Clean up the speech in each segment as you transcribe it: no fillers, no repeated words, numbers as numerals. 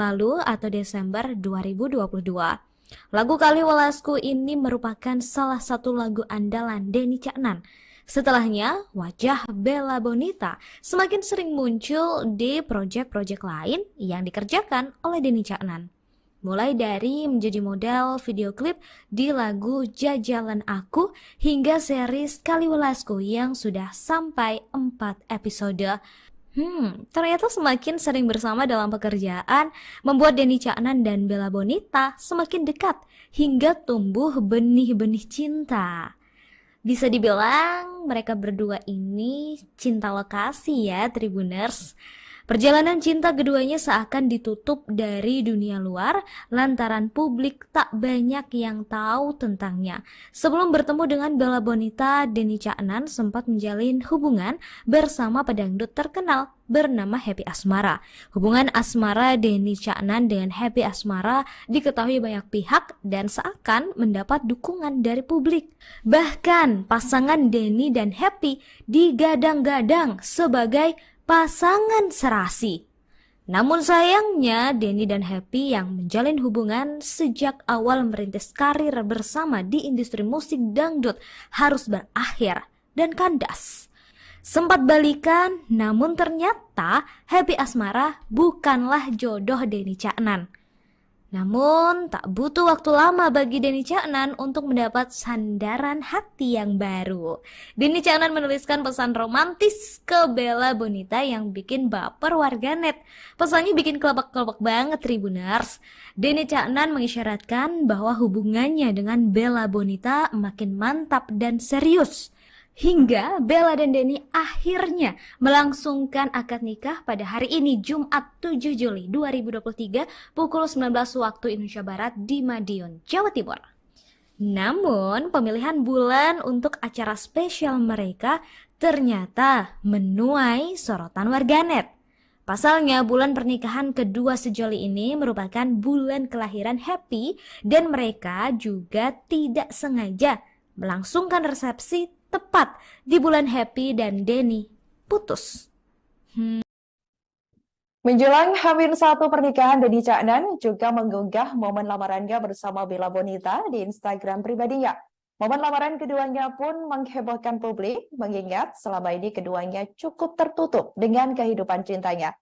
lalu atau Desember 2022. Lagu Kaliwalasku ini merupakan salah satu lagu andalan Denny Caknan. Setelahnya, wajah Bella Bonita semakin sering muncul di proyek-proyek lain yang dikerjakan oleh Denny Caknan. Mulai dari menjadi model video klip di lagu Jajalan Aku hingga series Kaliwalasku yang sudah sampai 4 episode. Ternyata semakin sering bersama dalam pekerjaan membuat Denny Caknan dan Bella Bonita semakin dekat hingga tumbuh benih-benih cinta. Bisa dibilang mereka berdua ini cinta lokasi ya, Tribuners. Perjalanan cinta keduanya seakan ditutup dari dunia luar lantaran publik tak banyak yang tahu tentangnya. Sebelum bertemu dengan Bella Bonita, Denny Caknan sempat menjalin hubungan bersama pedangdut terkenal bernama Happy Asmara. Hubungan asmara Denny Caknan dengan Happy Asmara diketahui banyak pihak dan seakan mendapat dukungan dari publik. Bahkan pasangan Denny dan Happy digadang-gadang sebagai pasangan serasi. Namun sayangnya Denny dan Happy yang menjalin hubungan sejak awal merintis karir bersama di industri musik dangdut harus berakhir dan kandas. Sempat balikan, namun ternyata Happy Asmara bukanlah jodoh Denny Caknan. Namun tak butuh waktu lama bagi Denny Caknan untuk mendapat sandaran hati yang baru. Denny Caknan menuliskan pesan romantis ke Bella Bonita yang bikin baper warganet. Pesannya bikin kelebak-kelebak banget Tribuners. Denny Caknan mengisyaratkan bahwa hubungannya dengan Bella Bonita makin mantap dan serius. Hingga Bella dan Denny akhirnya melangsungkan akad nikah pada hari ini Jumat 7 Juli 2023 pukul 19 waktu Indonesia Barat di Madiun, Jawa Timur. Namun pemilihan bulan untuk acara spesial mereka ternyata menuai sorotan warganet. Pasalnya bulan pernikahan kedua sejoli ini merupakan bulan kelahiran Happy dan mereka juga tidak sengaja melangsungkan resepsi tepat di bulan Happy dan Denny putus. Menjelang H-1 pernikahan, Denny Caknan juga mengunggah momen lamarannya bersama Bella Bonita di Instagram pribadinya. Momen lamaran keduanya pun menghebohkan publik, mengingat selama ini keduanya cukup tertutup dengan kehidupan cintanya.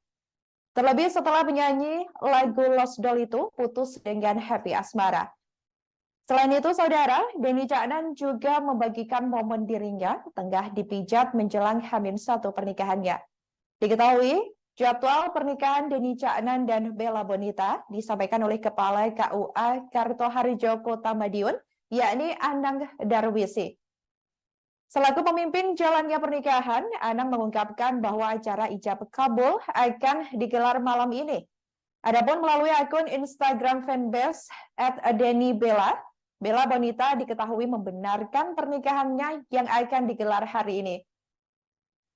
Terlebih setelah menyanyi lagu Lost Doll itu putus dengan Happy Asmara. Selain itu, saudara, Denny Caknan juga membagikan momen dirinya tengah dipijat menjelang H-1 pernikahannya. Diketahui, jadwal pernikahan Denny Caknan dan Bella Bonita disampaikan oleh Kepala KUA Kartoharjo Kota Madiun, yakni Anang Darwisi. Selaku pemimpin jalannya pernikahan, Anang mengungkapkan bahwa acara ijab kabul akan digelar malam ini. Adapun melalui akun Instagram fanbase @DennyBella, Bella Bonita diketahui membenarkan pernikahannya yang akan digelar hari ini.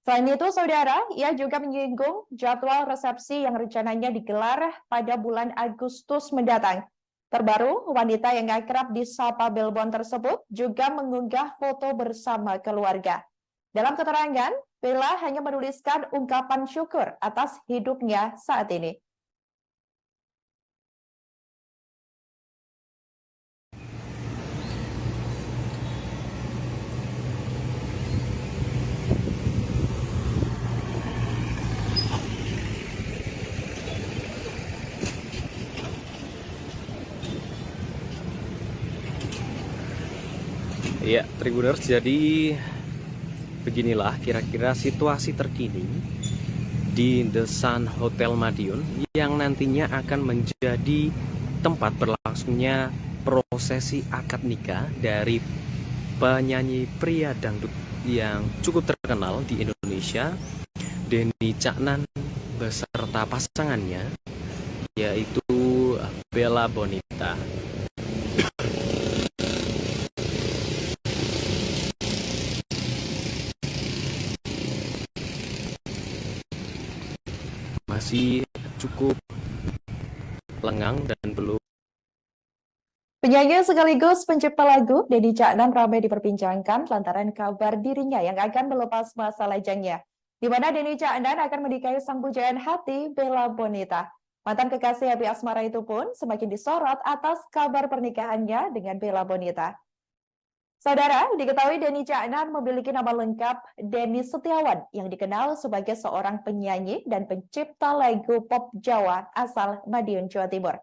Selain itu, saudara, ia juga menyinggung jadwal resepsi yang rencananya digelar pada bulan Agustus mendatang. Terbaru, wanita yang akrab disapa Belbon tersebut juga mengunggah foto bersama keluarga. Dalam keterangan, Bella hanya menuliskan ungkapan syukur atas hidupnya saat ini. Ya, Tribuners, jadi beginilah kira-kira situasi terkini di The Sun Hotel Madiun yang nantinya akan menjadi tempat berlangsungnya prosesi akad nikah dari penyanyi pria dangdut yang cukup terkenal di Indonesia, Denny Caknan beserta pasangannya, yaitu Bella Bonita. Masih cukup lengang dan belum. Penyanyi sekaligus pencipta lagu Denny Caknan ramai diperbincangkan lantaran kabar dirinya yang akan melepas masa lajangnya, di mana Denny Caknan akan menikahi sang pujaan hati Bella Bonita. Mantan kekasih Happy Asmara itu pun semakin disorot atas kabar pernikahannya dengan Bella Bonita. Saudara, diketahui Denny Caknan memiliki nama lengkap Denny Setiawan yang dikenal sebagai seorang penyanyi dan pencipta lagu pop Jawa asal Madiun, Jawa Timur.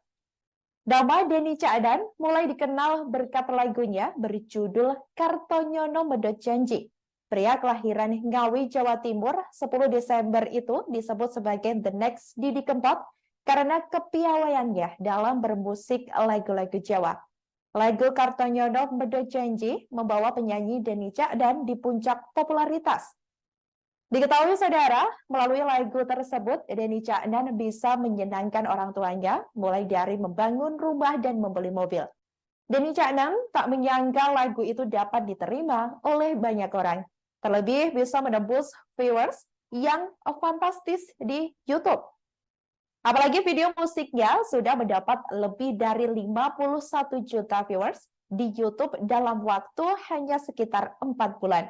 Nama Denny Caknan mulai dikenal berkat lagunya berjudul Kartonyono Medot Janji. Pria kelahiran Ngawi, Jawa Timur 10 Desember itu disebut sebagai The Next Didi Kempot karena kepiawaiannya dalam bermusik lagu-lagu Jawa. Lagu Kartonyono Medot Janji membawa penyanyi Denny Caknan di puncak popularitas. Diketahui saudara, melalui lagu tersebut, Denny Caknan bisa menyenangkan orang tuanya, mulai dari membangun rumah dan membeli mobil. Denny Caknan tak menyangka lagu itu dapat diterima oleh banyak orang. Terlebih bisa menembus viewers yang fantastis di YouTube. Apalagi video musiknya sudah mendapat lebih dari 51 juta viewers di YouTube dalam waktu hanya sekitar 4 bulan.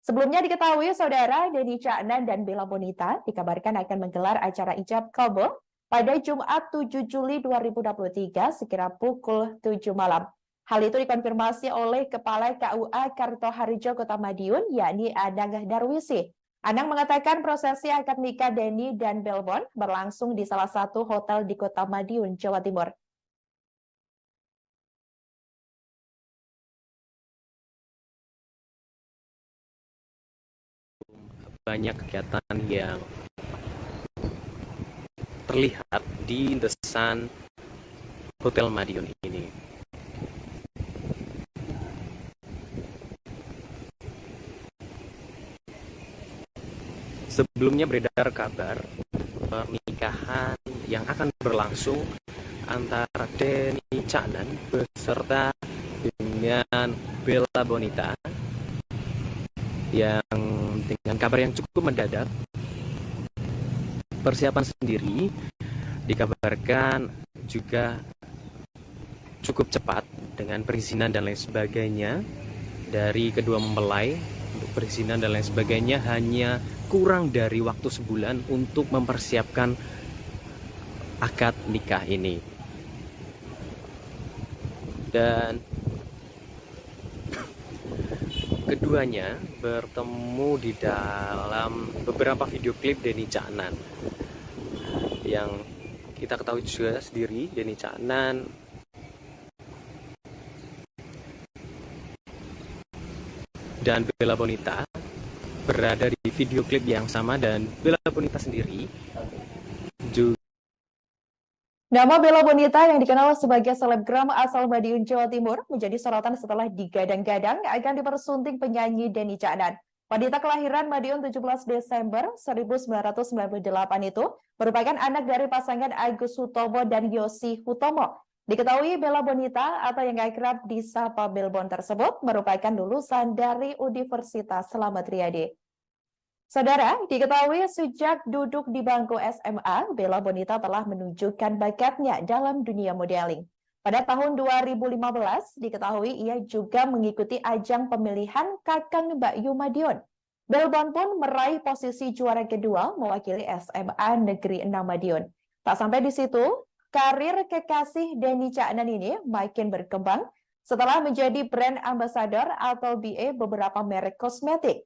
Sebelumnya diketahui saudara, Denny Caknan dan Bella Bonita dikabarkan akan menggelar acara ijab kabul pada Jumat 7 Juli 2023 sekira pukul 7 malam. Hal itu dikonfirmasi oleh Kepala KUA Kartoharjo Kota Madiun, yakni Anang Darwisi. Anang mengatakan prosesi akad nikah Denny dan Belbon berlangsung di salah satu hotel di Kota Madiun, Jawa Timur. Banyak kegiatan yang terlihat di desain Hotel Madiun ini. Sebelumnya beredar kabar pernikahan yang akan berlangsung antara Denny Caknan beserta dengan Bella Bonita yang dengan kabar yang cukup mendadak. Persiapan sendiri dikabarkan juga cukup cepat dengan perizinan dan lain sebagainya dari kedua mempelai. Untuk perizinan dan lain sebagainya hanya kurang dari waktu sebulan untuk mempersiapkan akad nikah ini. Dan keduanya bertemu di dalam beberapa video klip Denny Caknan. Yang kita ketahui juga sendiri, Denny Caknan dan Bella Bonita berada di video klip yang sama, dan Bella Bonita sendiri juga. Nama Bella Bonita yang dikenal sebagai selebgram asal Madiun, Jawa Timur menjadi sorotan setelah digadang-gadang akan dipersunting penyanyi Denny Caknan. Wanita kelahiran Madiun 17 Desember 1998 itu merupakan anak dari pasangan Agus Hutomo dan Yosi Hutomo. Diketahui Bella Bonita atau yang akrab disapa Belbon tersebut merupakan lulusan dari Universitas Slamet Riyadi. Saudara, diketahui sejak duduk di bangku SMA, Bella Bonita telah menunjukkan bakatnya dalam dunia modeling. Pada tahun 2015, diketahui ia juga mengikuti ajang pemilihan Kakang Mbak Yu Madiun. Belbon pun meraih posisi juara kedua mewakili SMA Negeri 6 Madiun. Tak sampai di situ, karir kekasih Denny Caknan ini makin berkembang setelah menjadi brand ambassador atau BA beberapa merek kosmetik.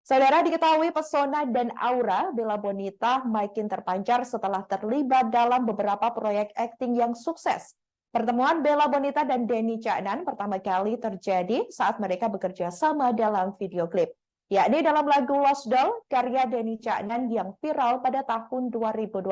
Saudara, diketahui pesona dan aura Bella Bonita makin terpancar setelah terlibat dalam beberapa proyek akting yang sukses. Pertemuan Bella Bonita dan Denny Caknan pertama kali terjadi saat mereka bekerja sama dalam video klip, yakni dalam lagu Lost Doll karya Denny Caknan yang viral pada tahun 2020.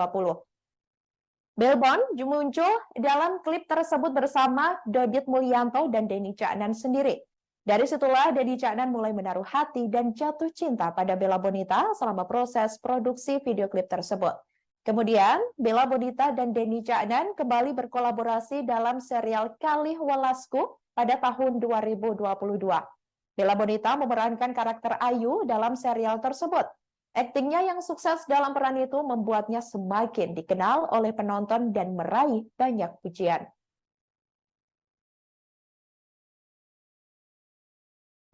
Belbon muncul dalam klip tersebut bersama Dodit Mulyanto dan Denny Caknan sendiri. Dari situlah Denny Caknan mulai menaruh hati dan jatuh cinta pada Bella Bonita selama proses produksi video klip tersebut. Kemudian, Bella Bonita dan Denny Caknan kembali berkolaborasi dalam serial Kalih Welasku pada tahun 2022. Bella Bonita memerankan karakter Ayu dalam serial tersebut. Aktingnya yang sukses dalam peran itu membuatnya semakin dikenal oleh penonton dan meraih banyak pujian.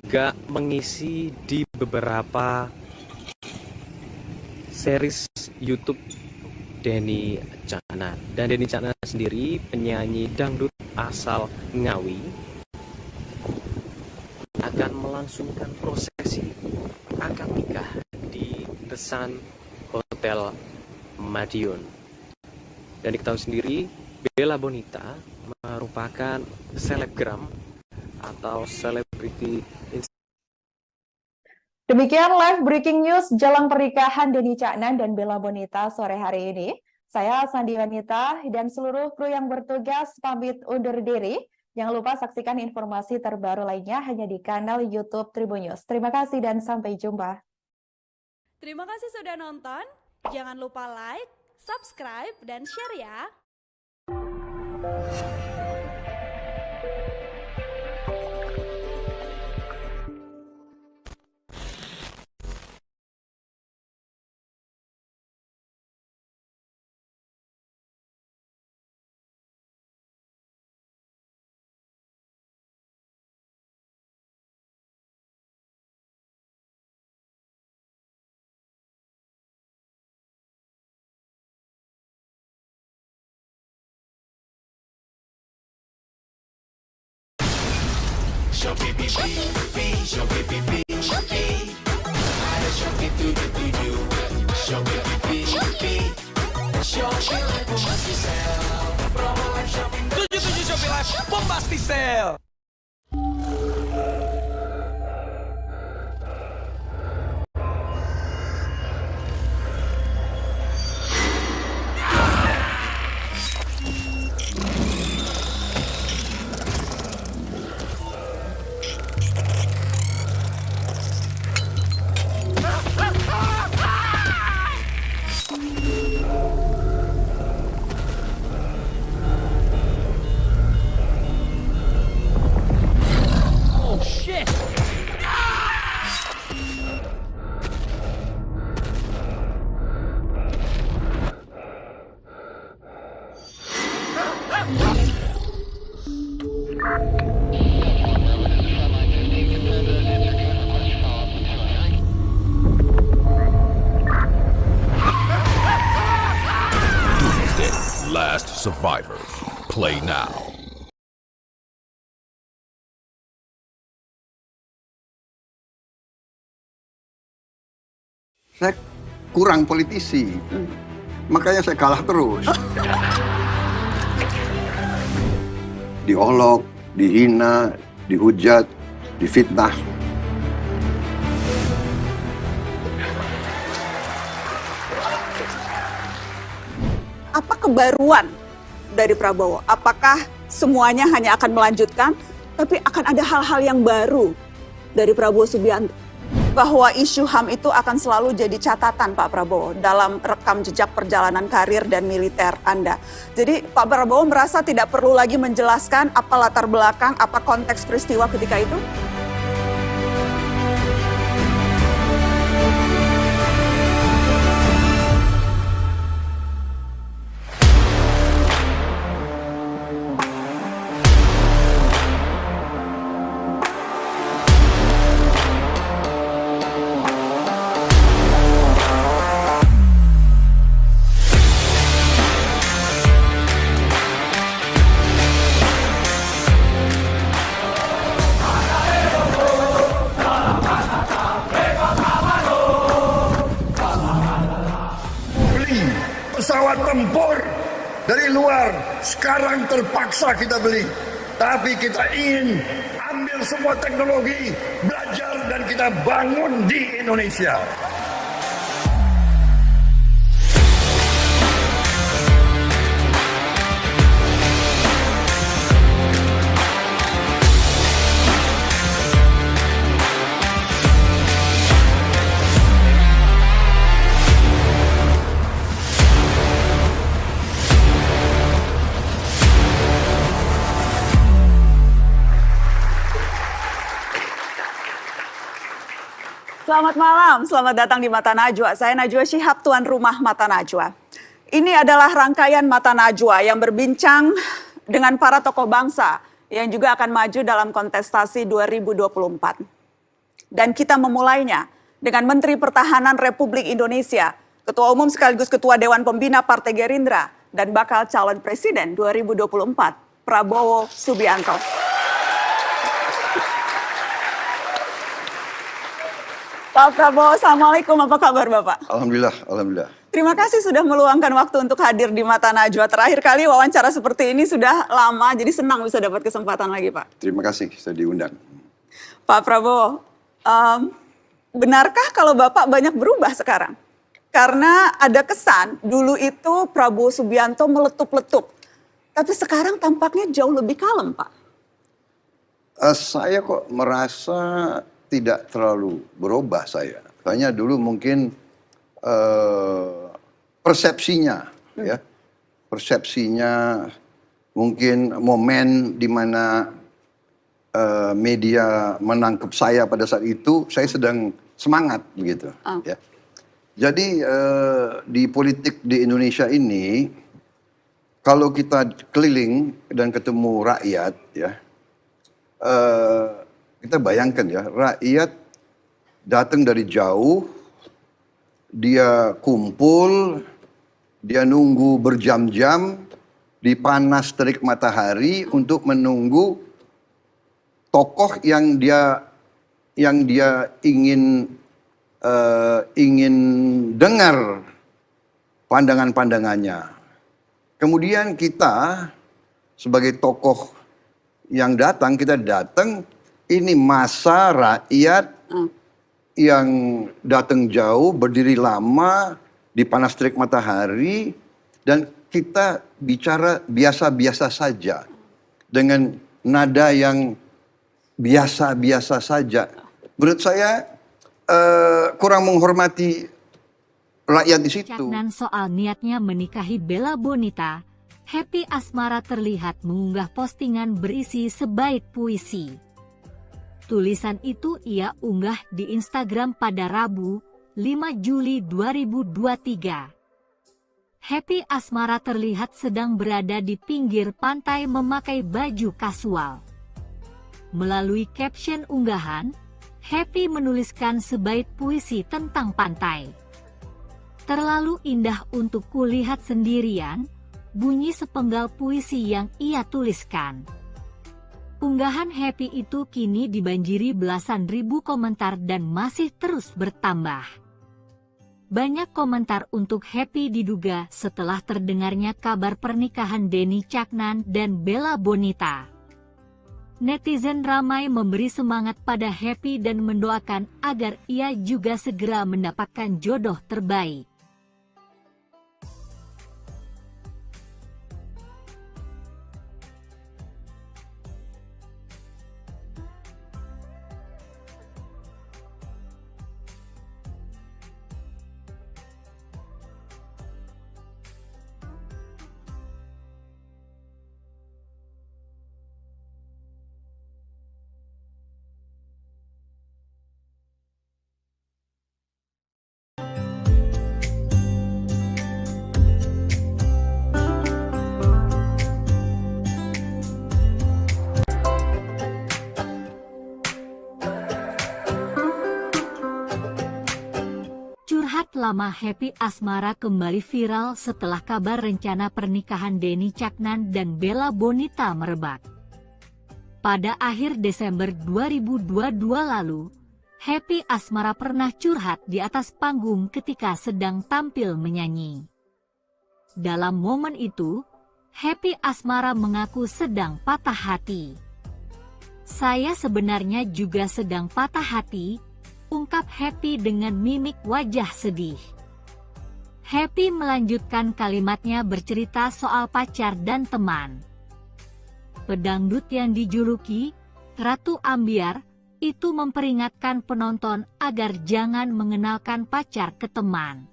Juga mengisi di beberapa series YouTube Denny Caknan. Dan Denny Caknan sendiri penyanyi dangdut asal Ngawi akan melangsungkan prosesi akad nikah di The Sun Hotel Madiun. Dan diketahui sendiri, Bella Bonita merupakan selebgram atau selebriti. Demikian live breaking news jelang pernikahan Denny Caknan dan Bella Bonita sore hari ini. Saya Sandi Wanita dan seluruh kru yang bertugas pamit undur diri. Jangan lupa saksikan informasi terbaru lainnya hanya di kanal YouTube Tribun News. Terima kasih dan sampai jumpa. Terima kasih sudah nonton. Jangan lupa like, subscribe, dan share ya. Show pipi pipi, show pipi pipi. Ada show pipi pipi, show pipi pipi. Shopee Live Bombastic Sale, promo live shopping 77 Shopee Live Bombastic Sale. Last Survivor. Play now. Saya kurang politisi, makanya saya kalah terus. Diolok, dihina, dihujat, difitnah. Apa kebaruan dari Prabowo? Apakah semuanya hanya akan melanjutkan, tapi akan ada hal-hal yang baru dari Prabowo Subianto? Bahwa isu HAM itu akan selalu jadi catatan Pak Prabowo dalam rekam jejak perjalanan karir dan militer Anda. Jadi Pak Prabowo merasa tidak perlu lagi menjelaskan apa latar belakang, apa konteks peristiwa ketika itu? Pesawat tempur dari luar sekarang terpaksa kita beli, tapi kita ingin ambil semua teknologi, belajar dan kita bangun di Indonesia. Selamat malam, selamat datang di Mata Najwa. Saya Najwa Shihab, tuan rumah Mata Najwa. Ini adalah rangkaian Mata Najwa yang berbincang dengan para tokoh bangsa yang juga akan maju dalam kontestasi 2024. Dan kita memulainya dengan Menteri Pertahanan Republik Indonesia, Ketua Umum sekaligus Ketua Dewan Pembina Partai Gerindra dan bakal calon Presiden 2024, Prabowo Subianto. Pak Prabowo, Assalamualaikum, apa kabar Bapak? Alhamdulillah, alhamdulillah. Terima kasih sudah meluangkan waktu untuk hadir di Mata Najwa. Terakhir kali wawancara seperti ini sudah lama, jadi senang bisa dapat kesempatan lagi Pak. Terima kasih saya diundang. Pak Prabowo, benarkah kalau Bapak banyak berubah sekarang? Karena ada kesan dulu itu Prabowo Subianto meletup-letup, tapi sekarang tampaknya jauh lebih kalem Pak. Saya kok merasa tidak terlalu berubah saya. Hanya dulu mungkin persepsinya, ya, persepsinya mungkin momen di mana media menangkap saya pada saat itu, saya sedang semangat begitu. Ya. Jadi di politik di Indonesia ini, kalau kita keliling dan ketemu rakyat, ya. Kita bayangkan ya, rakyat datang dari jauh, dia kumpul, dia nunggu berjam-jam di panas terik matahari untuk menunggu tokoh yang dia ingin dengar pandangan-pandangannya. Kemudian kita sebagai tokoh yang datang, kita datang. Ini masa rakyat yang datang jauh, berdiri lama, di panas terik matahari, dan kita bicara biasa-biasa saja. Dengan nada yang biasa-biasa saja. Menurut saya kurang menghormati rakyat di situ. Caknan soal niatnya menikahi Bella Bonita, Happy Asmara terlihat mengunggah postingan berisi sebaik puisi. Tulisan itu ia unggah di Instagram pada Rabu, 5 Juli 2023. Happy Asmara terlihat sedang berada di pinggir pantai memakai baju kasual. Melalui caption unggahan, Happy menuliskan sebaik puisi tentang pantai. Terlalu indah untuk kulihat sendirian, bunyi sepenggal puisi yang ia tuliskan. Unggahan Happy itu kini dibanjiri belasan ribu komentar dan masih terus bertambah. Banyak komentar untuk Happy diduga setelah terdengarnya kabar pernikahan Denny Caknan dan Bella Bonita. Netizen ramai memberi semangat pada Happy dan mendoakan agar ia juga segera mendapatkan jodoh terbaik. Lama Happy Asmara kembali viral setelah kabar rencana pernikahan Denny Caknan dan Bella Bonita merebak. Pada akhir Desember 2022 lalu, Happy Asmara pernah curhat di atas panggung ketika sedang tampil menyanyi. Dalam momen itu, Happy Asmara mengaku sedang patah hati. "Saya sebenarnya juga sedang patah hati," ungkap Happy dengan mimik wajah sedih. Happy melanjutkan kalimatnya bercerita soal pacar dan teman. Pedangdut yang dijuluki Ratu Ambiar itu memperingatkan penonton agar jangan mengenalkan pacar ke teman.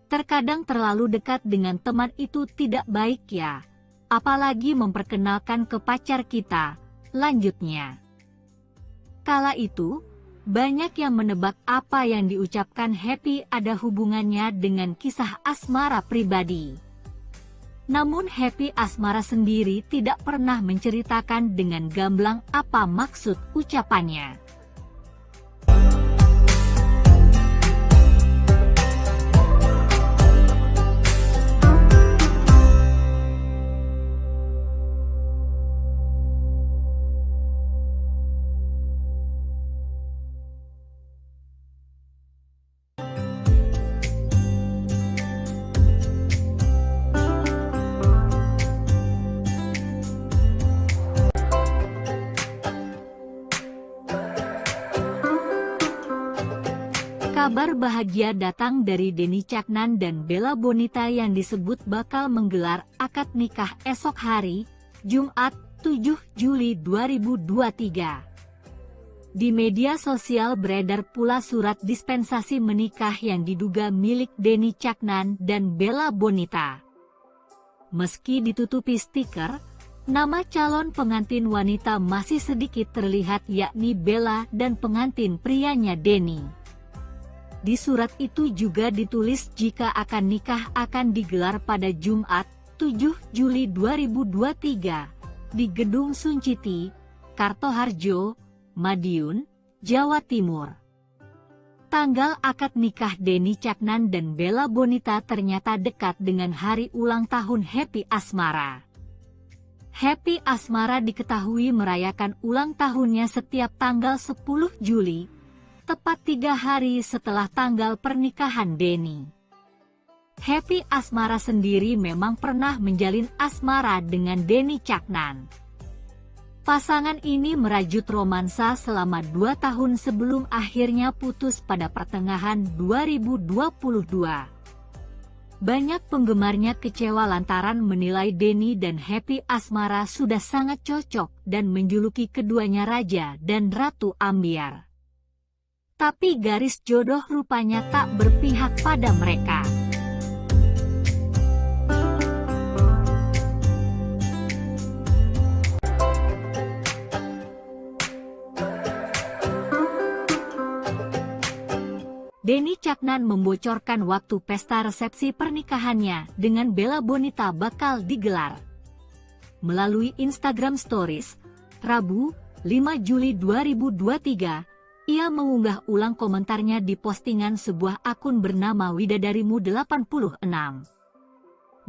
"Terkadang terlalu dekat dengan teman itu tidak baik ya, apalagi memperkenalkan ke pacar kita," lanjutnya. Kala itu, banyak yang menebak apa yang diucapkan Happy ada hubungannya dengan kisah asmara pribadi. Namun Happy Asmara sendiri tidak pernah menceritakan dengan gamblang apa maksud ucapannya. Kabar bahagia datang dari Denny Caknan dan Bella Bonita yang disebut bakal menggelar akad nikah esok hari, Jumat 7 Juli 2023. Di media sosial beredar pula surat dispensasi menikah yang diduga milik Denny Caknan dan Bella Bonita. Meski ditutupi stiker, nama calon pengantin wanita masih sedikit terlihat, yakni Bella dan pengantin prianya Denny. Di surat itu juga ditulis jika akan nikah akan digelar pada Jumat 7 Juli 2023 di Gedung Sunciti, Kartoharjo, Madiun, Jawa Timur. Tanggal akad nikah Denny Caknan dan Bella Bonita ternyata dekat dengan hari ulang tahun Happy Asmara. Happy Asmara diketahui merayakan ulang tahunnya setiap tanggal 10 Juli, tepat 3 hari setelah tanggal pernikahan Denny. Happy Asmara sendiri memang pernah menjalin asmara dengan Denny Caknan. Pasangan ini merajut romansa selama 2 tahun sebelum akhirnya putus pada pertengahan 2022. Banyak penggemarnya kecewa lantaran menilai Denny dan Happy Asmara sudah sangat cocok dan menjuluki keduanya raja dan ratu ambiar. Tapi garis jodoh rupanya tak berpihak pada mereka. Denny Caknan membocorkan waktu pesta resepsi pernikahannya dengan Bella Bonita bakal digelar. Melalui Instagram Stories, Rabu, 5 Juli 2023, ia mengunggah ulang komentarnya di postingan sebuah akun bernama Widadarimu86.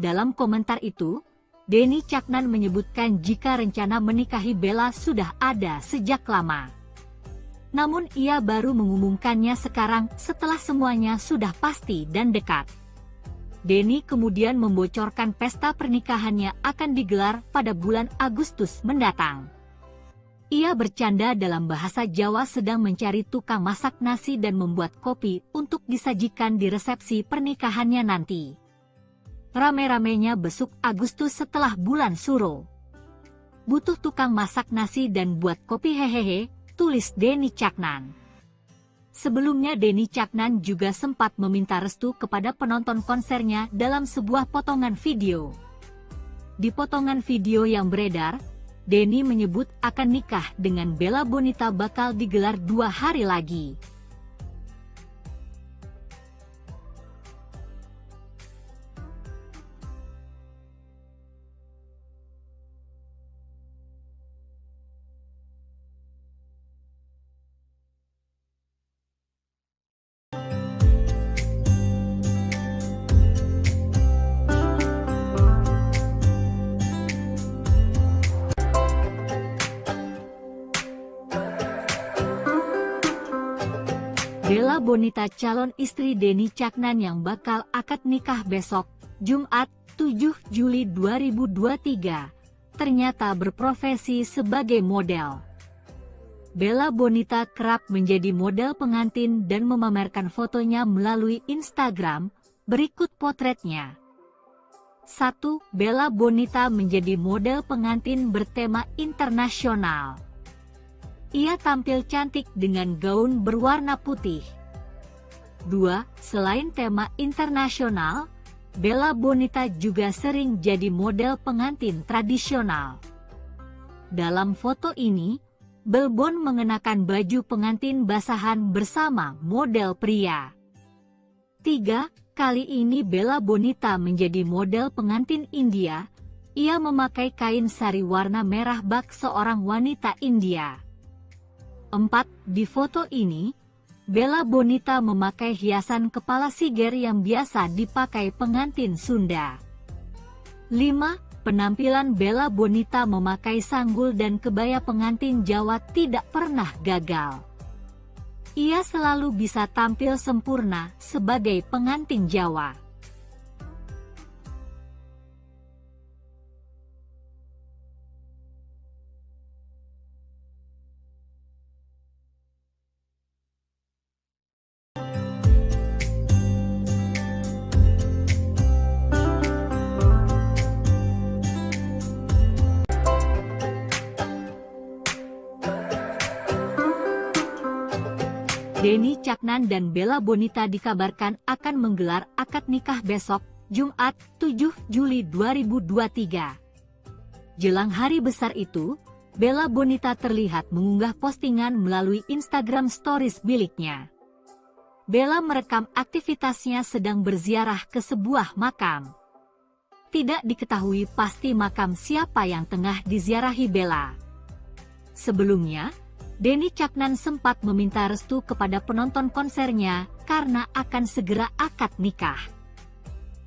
Dalam komentar itu, Denny Caknan menyebutkan jika rencana menikahi Bella sudah ada sejak lama. Namun ia baru mengumumkannya sekarang setelah semuanya sudah pasti dan dekat. Denny kemudian membocorkan pesta pernikahannya akan digelar pada bulan Agustus mendatang. Ia bercanda dalam bahasa Jawa sedang mencari tukang masak nasi dan membuat kopi untuk disajikan di resepsi pernikahannya nanti. Rame-ramenya besuk Agustus setelah bulan Suro. Butuh tukang masak nasi dan buat kopi hehehe, tulis Denny Caknan. Sebelumnya Denny Caknan juga sempat meminta restu kepada penonton konsernya dalam sebuah potongan video. Di potongan video yang beredar, Denny menyebut akan nikah dengan Bella Bonita bakal digelar 2 hari lagi. Bella Bonita calon istri Denny Caknan yang bakal akad nikah besok, Jumat 7 Juli 2023, ternyata berprofesi sebagai model. Bella Bonita kerap menjadi model pengantin dan memamerkan fotonya melalui Instagram, berikut potretnya. 1. Bella Bonita menjadi model pengantin bertema internasional. Ia tampil cantik dengan gaun berwarna putih. 2. Selain tema internasional, Bella Bonita juga sering jadi model pengantin tradisional. Dalam foto ini, Belbon mengenakan baju pengantin basahan bersama model pria. 3. Kali ini Bella Bonita menjadi model pengantin India. Ia memakai kain sari warna merah bak seorang wanita India. 4. Di foto ini, Bella Bonita memakai hiasan kepala siger yang biasa dipakai pengantin Sunda. 5. Penampilan Bella Bonita memakai sanggul dan kebaya pengantin Jawa tidak pernah gagal. Ia selalu bisa tampil sempurna sebagai pengantin Jawa. Denny Caknan dan Bella Bonita dikabarkan akan menggelar akad nikah besok, Jumat, 7 Juli 2023. Jelang hari besar itu, Bella Bonita terlihat mengunggah postingan melalui Instagram Stories miliknya. Bella merekam aktivitasnya sedang berziarah ke sebuah makam. Tidak diketahui pasti makam siapa yang tengah diziarahi Bella. Sebelumnya, Denny Caknan sempat meminta restu kepada penonton konsernya karena akan segera akad nikah.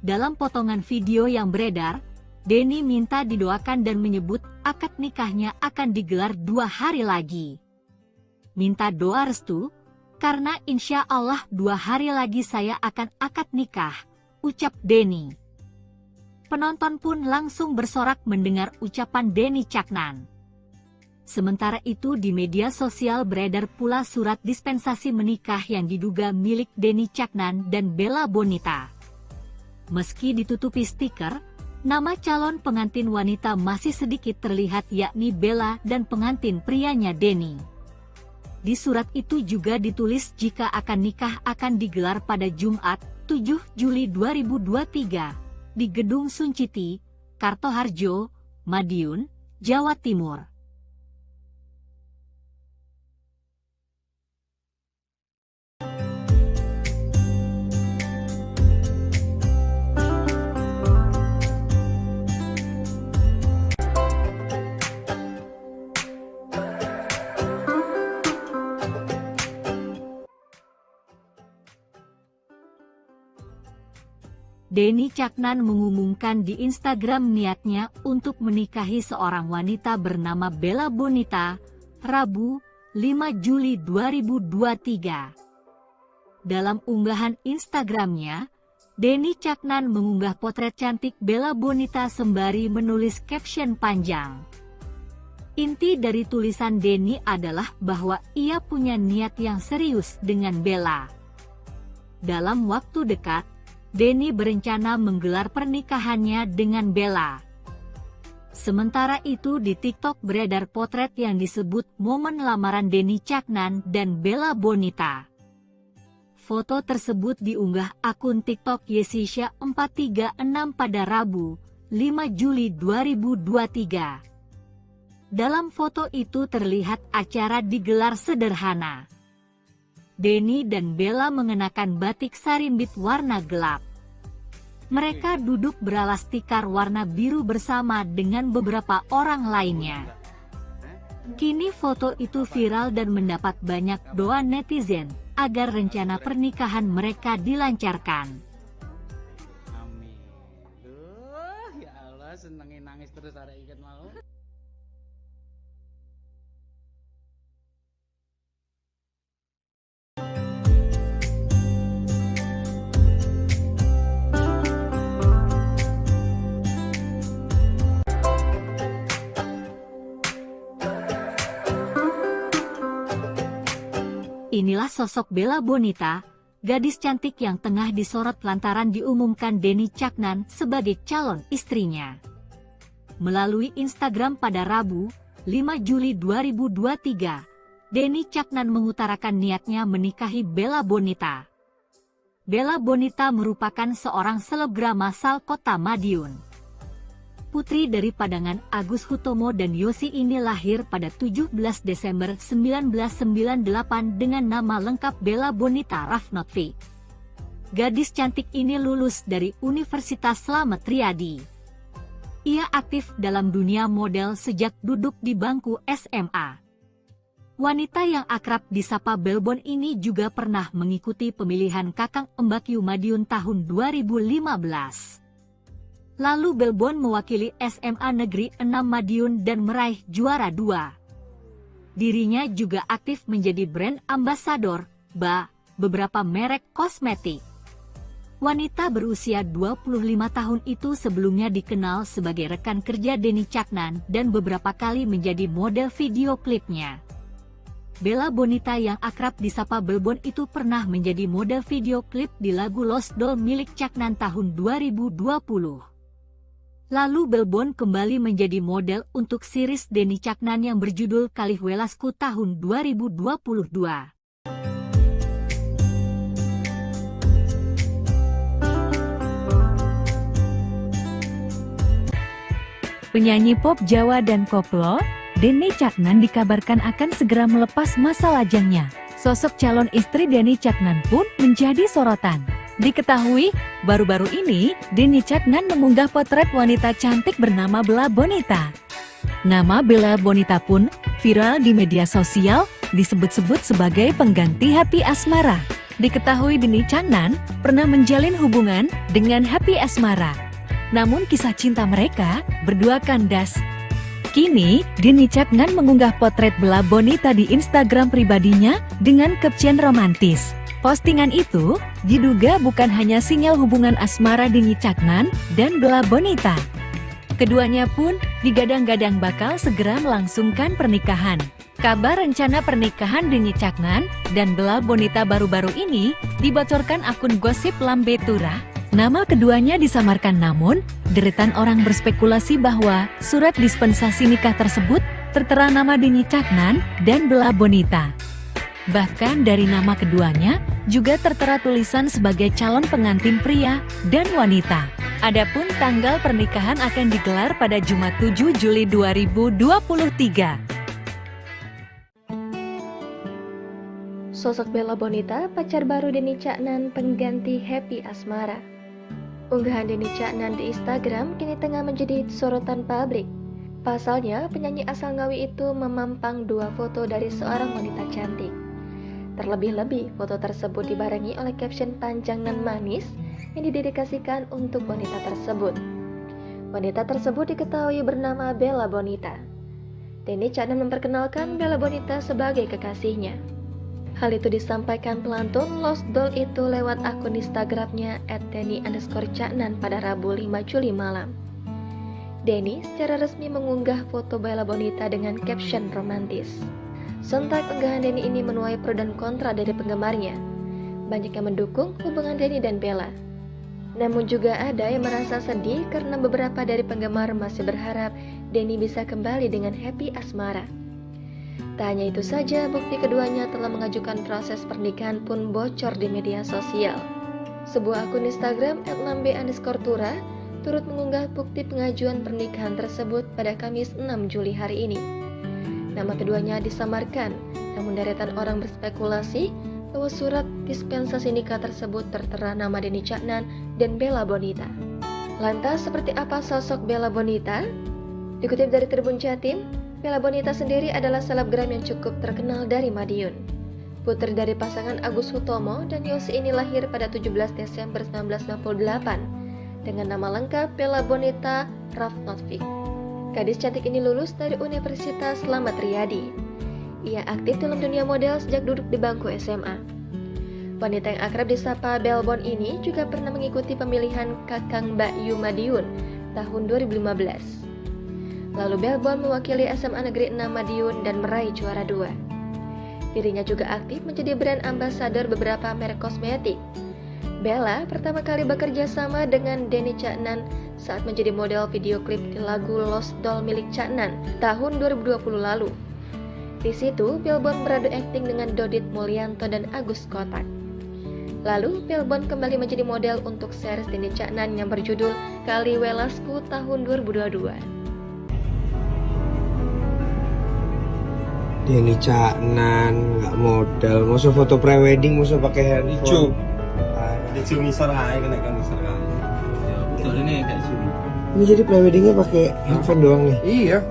Dalam potongan video yang beredar, Denny minta didoakan dan menyebut akad nikahnya akan digelar 2 hari lagi. Minta doa restu, karena insya Allah 2 hari lagi saya akan akad nikah, ucap Denny. Penonton pun langsung bersorak mendengar ucapan Denny Caknan. Sementara itu di media sosial beredar pula surat dispensasi menikah yang diduga milik Denny Caknan dan Bella Bonita. Meski ditutupi stiker, nama calon pengantin wanita masih sedikit terlihat, yakni Bella dan pengantin prianya Denny. Di surat itu juga ditulis jika akan nikah akan digelar pada Jumat, 7 Juli 2023, di Gedung Sunciti, Kartoharjo, Madiun, Jawa Timur. Denny Caknan mengumumkan di Instagram niatnya untuk menikahi seorang wanita bernama Bella Bonita, Rabu, 5 Juli 2023. Dalam unggahan Instagramnya, Denny Caknan mengunggah potret cantik Bella Bonita sembari menulis caption panjang. Inti dari tulisan Denny adalah bahwa ia punya niat yang serius dengan Bella. Dalam waktu dekat, Denny berencana menggelar pernikahannya dengan Bella. Sementara itu di TikTok beredar potret yang disebut momen lamaran Denny Caknan dan Bella Bonita. Foto tersebut diunggah akun TikTok Yesisha436 pada Rabu, 5 Juli 2023. Dalam foto itu terlihat acara digelar sederhana. Denny dan Bella mengenakan batik sarimbit warna gelap. Mereka duduk beralas tikar warna biru bersama dengan beberapa orang lainnya. Kini foto itu viral dan mendapat banyak doa netizen agar rencana pernikahan mereka dilancarkan. Amin. Ya Allah, senengin nangis terus ada ikat mau. Inilah sosok Bella Bonita, gadis cantik yang tengah disorot lantaran diumumkan Denny Caknan sebagai calon istrinya. Melalui Instagram pada Rabu, 5 Juli 2023, Denny Caknan mengutarakan niatnya menikahi Bella Bonita. Bella Bonita merupakan seorang selebgram asal kota Madiun. Putri dari padangan Agus Hutomo dan Yosi ini lahir pada 17 Desember 1998 dengan nama lengkap Bella Bonita Rafnotvi. Gadis cantik ini lulus dari Universitas Slamet Riyadi. Ia aktif dalam dunia model sejak duduk di bangku SMA. Wanita yang akrab disapa Belbon ini juga pernah mengikuti pemilihan Kakang Embakyu Madiun tahun 2015. Lalu Belbon mewakili SMA Negeri 6 Madiun dan meraih juara 2. Dirinya juga aktif menjadi brand ambassador, beberapa merek kosmetik. Wanita berusia 25 tahun itu sebelumnya dikenal sebagai rekan kerja Denny Caknan dan beberapa kali menjadi model video klipnya. Bella Bonita yang akrab disapa Belbon itu pernah menjadi model video klip di lagu Lost Doll milik Caknan tahun 2020. Lalu Belbon kembali menjadi model untuk series Denny Caknan yang berjudul Kalih Welasku tahun 2022. Penyanyi pop Jawa dan koplo, Denny Caknan dikabarkan akan segera melepas masa lajangnya. Sosok calon istri Denny Caknan pun menjadi sorotan. Diketahui, baru-baru ini Denny Caknan mengunggah potret wanita cantik bernama Bella Bonita. Nama Bella Bonita pun viral di media sosial, disebut-sebut sebagai pengganti Happy Asmara. Diketahui Denny Caknan pernah menjalin hubungan dengan Happy Asmara. Namun kisah cinta mereka berdua kandas. Kini, Denny Caknan mengunggah potret Bella Bonita di Instagram pribadinya dengan caption romantis. Postingan itu diduga bukan hanya sinyal hubungan asmara Denny Caknan dan Bella Bonita. Keduanya pun digadang-gadang bakal segera melangsungkan pernikahan. Kabar rencana pernikahan Denny Caknan dan Bella Bonita baru-baru ini dibocorkan akun gosip Lambe Turah. Nama keduanya disamarkan, namun deretan orang berspekulasi bahwa surat dispensasi nikah tersebut tertera nama Denny Caknan dan Bella Bonita. Bahkan dari nama keduanya juga tertera tulisan sebagai calon pengantin pria dan wanita. Adapun tanggal pernikahan akan digelar pada Jumat 7 Juli 2023. Sosok Bella Bonita, pacar baru Denny Caknan, pengganti Happy Asmara. Unggahan Denny Caknan di Instagram kini tengah menjadi sorotan publik. Pasalnya, penyanyi asal Ngawi itu memampang dua foto dari seorang wanita cantik. Terlebih-lebih, foto tersebut dibarengi oleh caption panjang dan manis yang didedikasikan untuk wanita tersebut. Wanita tersebut diketahui bernama Bella Bonita. Denny Caknan memperkenalkan Bella Bonita sebagai kekasihnya. Hal itu disampaikan pelantun Lost Doll itu lewat akun Instagramnya @denny_caknan pada Rabu 5 Juli malam. Denny secara resmi mengunggah foto Bella Bonita dengan caption romantis. Sontak unggahan Denny ini menuai pro dan kontra dari penggemarnya. Banyak yang mendukung hubungan Denny dan Bella. Namun juga ada yang merasa sedih karena beberapa dari penggemar masih berharap Denny bisa kembali dengan Happy Asmara. Tak hanya itu saja, bukti keduanya telah mengajukan proses pernikahan pun bocor di media sosial. Sebuah akun Instagram @lambe_turah turut mengunggah bukti pengajuan pernikahan tersebut pada Kamis 6 Juli hari ini. Nama keduanya disamarkan, namun deretan orang berspekulasi bahwa surat dispensasi nikah tersebut tertera nama Denny Caknan dan Bella Bonita. Lantas, seperti apa sosok Bella Bonita? Dikutip dari Tribun Jatim, Bella Bonita sendiri adalah selebgram yang cukup terkenal dari Madiun. Putri dari pasangan Agus Hutomo dan Yosi ini lahir pada 17 Desember 1998 dengan nama lengkap Bella Bonita Rafnotvik. Gadis cantik ini lulus dari Universitas Slamet Riyadi. Ia aktif dalam dunia model sejak duduk di bangku SMA. Wanita yang akrab disapa Belbon ini juga pernah mengikuti pemilihan Kakang Mbak Yu Madiun tahun 2015. Lalu Belbon mewakili SMA Negeri 6 Madiun dan meraih juara 2. Dirinya juga aktif menjadi brand ambassador beberapa merek kosmetik. Bella pertama kali bekerja sama dengan Denny Caknan saat menjadi model video klip di lagu Lost Doll milik Caknan tahun 2020 lalu. Di situ, Belbon beradu akting dengan Dodit Mulyanto dan Agus Kotak. Lalu, Belbon kembali menjadi model untuk series Denny Caknan yang berjudul Kali Welasku tahun 2022. Denny Caknan nggak modal, mau foto prewedding, mau pakai handphone. Ada cumi serai, kena kan serai. Ya, betul ini kayak cumi. Ini jadi preweddingnya pakai handphone doang nih? Iya.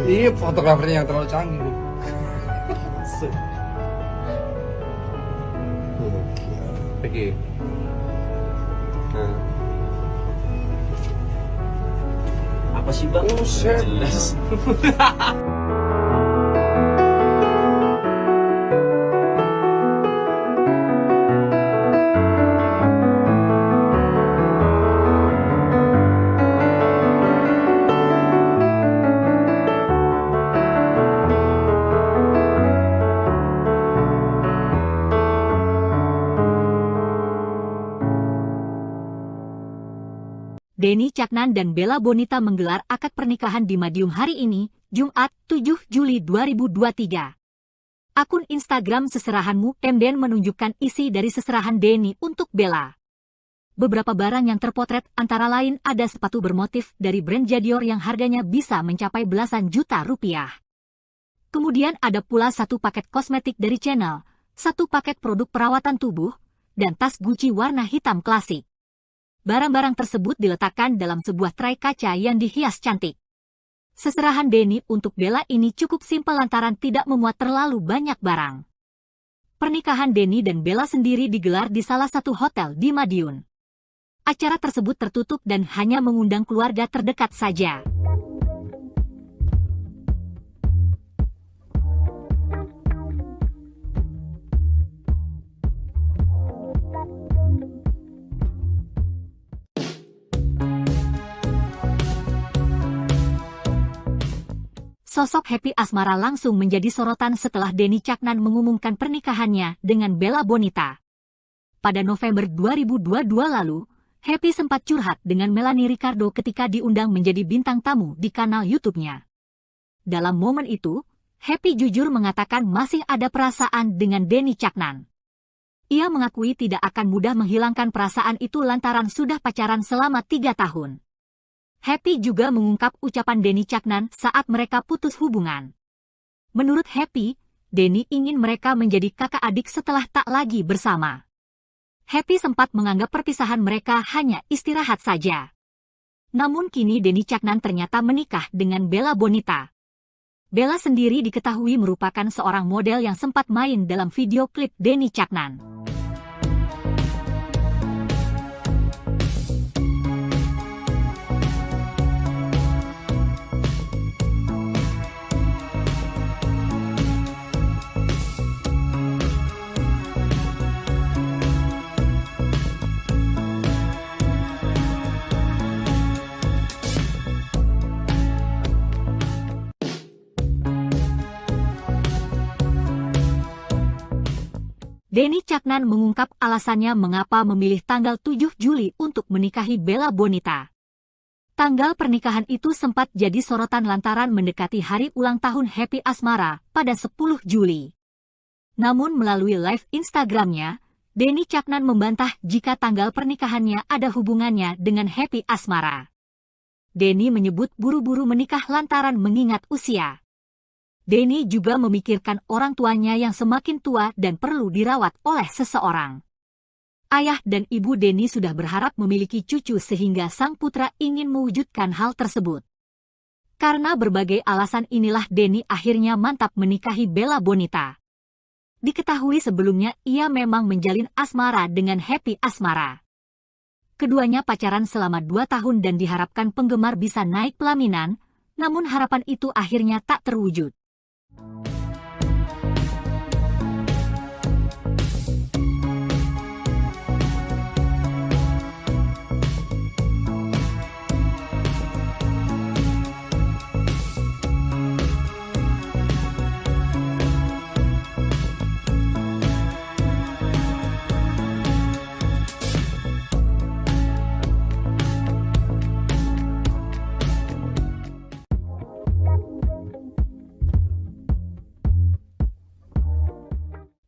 Iya, fotografernya yang terlalu canggih. Oke. Nah. Apa sih bang? Jelas. Denny Caknan dan Bella Bonita menggelar akad pernikahan di Madiun hari ini, Jumat 7 Juli 2023. Akun Instagram Seserahanmu Mden menunjukkan isi dari seserahan Denny untuk Bella. Beberapa barang yang terpotret antara lain ada sepatu bermotif dari brand Jadior yang harganya bisa mencapai belasan juta rupiah. Kemudian ada pula satu paket kosmetik dari Chanel, satu paket produk perawatan tubuh, dan tas Gucci warna hitam klasik. Barang-barang tersebut diletakkan dalam sebuah tray kaca yang dihias cantik. Seserahan Denny untuk Bella ini cukup simpel lantaran tidak memuat terlalu banyak barang. Pernikahan Denny dan Bella sendiri digelar di salah satu hotel di Madiun. Acara tersebut tertutup dan hanya mengundang keluarga terdekat saja. Sosok Happy Asmara langsung menjadi sorotan setelah Denny Caknan mengumumkan pernikahannya dengan Bella Bonita. Pada November 2022 lalu, Happy sempat curhat dengan Melanie Ricardo ketika diundang menjadi bintang tamu di kanal YouTube-nya. Dalam momen itu, Happy jujur mengatakan masih ada perasaan dengan Denny Caknan. Ia mengakui tidak akan mudah menghilangkan perasaan itu lantaran sudah pacaran selama 3 tahun. Happy juga mengungkap ucapan Denny Caknan saat mereka putus hubungan. Menurut Happy, Denny ingin mereka menjadi kakak adik setelah tak lagi bersama. Happy sempat menganggap perpisahan mereka hanya istirahat saja. Namun kini Denny Caknan ternyata menikah dengan Bella Bonita. Bella sendiri diketahui merupakan seorang model yang sempat main dalam video klip Denny Caknan. Denny Caknan mengungkap alasannya mengapa memilih tanggal 7 Juli untuk menikahi Bella Bonita. Tanggal pernikahan itu sempat jadi sorotan lantaran mendekati hari ulang tahun Happy Asmara pada 10 Juli. Namun melalui live Instagramnya, Denny Caknan membantah jika tanggal pernikahannya ada hubungannya dengan Happy Asmara. Denny menyebut buru-buru menikah lantaran mengingat usia. Denny juga memikirkan orang tuanya yang semakin tua dan perlu dirawat oleh seseorang. Ayah dan ibu Denny sudah berharap memiliki cucu sehingga sang putra ingin mewujudkan hal tersebut. Karena berbagai alasan inilah Denny akhirnya mantap menikahi Bella Bonita. Diketahui sebelumnya ia memang menjalin asmara dengan Happy Asmara. Keduanya pacaran selama 2 tahun dan diharapkan penggemar bisa naik pelaminan, namun harapan itu akhirnya tak terwujud.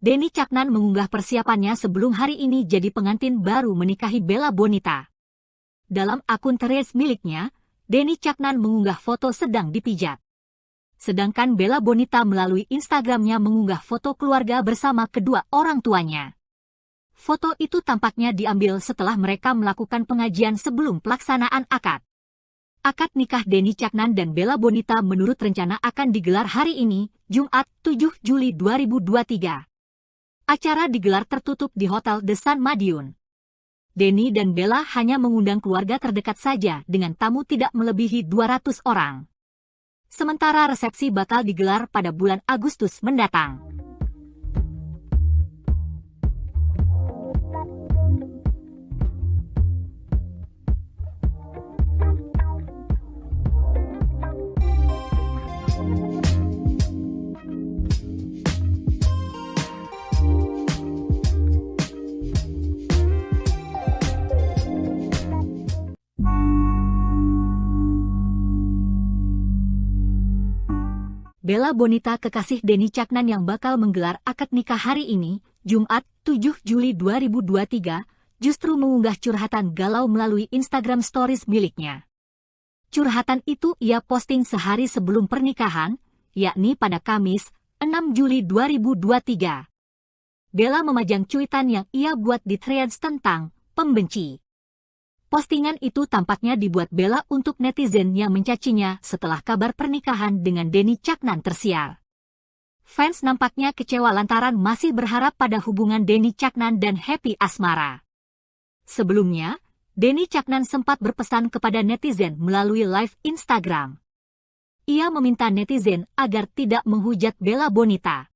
Denny Caknan mengunggah persiapannya sebelum hari ini jadi pengantin baru menikahi Bella Bonita. Dalam akun Threads miliknya, Denny Caknan mengunggah foto sedang dipijat. Sedangkan Bella Bonita melalui Instagramnya mengunggah foto keluarga bersama kedua orang tuanya. Foto itu tampaknya diambil setelah mereka melakukan pengajian sebelum pelaksanaan akad. Akad nikah Denny Caknan dan Bella Bonita menurut rencana akan digelar hari ini, Jumat 7 Juli 2023. Acara digelar tertutup di Hotel The Sun Madiun. Denny dan Bella hanya mengundang keluarga terdekat saja dengan tamu tidak melebihi 200 orang. Sementara resepsi bakal digelar pada bulan Agustus mendatang. Bella Bonita kekasih Denny Caknan yang bakal menggelar akad nikah hari ini, Jumat 7 Juli 2023, justru mengunggah curhatan galau melalui Instagram Stories miliknya. Curhatan itu ia posting sehari sebelum pernikahan, yakni pada Kamis, 6 Juli 2023. Bella memajang cuitan yang ia buat di threads tentang pembenci. Postingan itu tampaknya dibuat Bella untuk netizen yang mencacinya setelah kabar pernikahan dengan Denny Caknan tersiar. Fans nampaknya kecewa lantaran masih berharap pada hubungan Denny Caknan dan Happy Asmara. Sebelumnya, Denny Caknan sempat berpesan kepada netizen melalui live Instagram. Ia meminta netizen agar tidak menghujat Bella Bonita.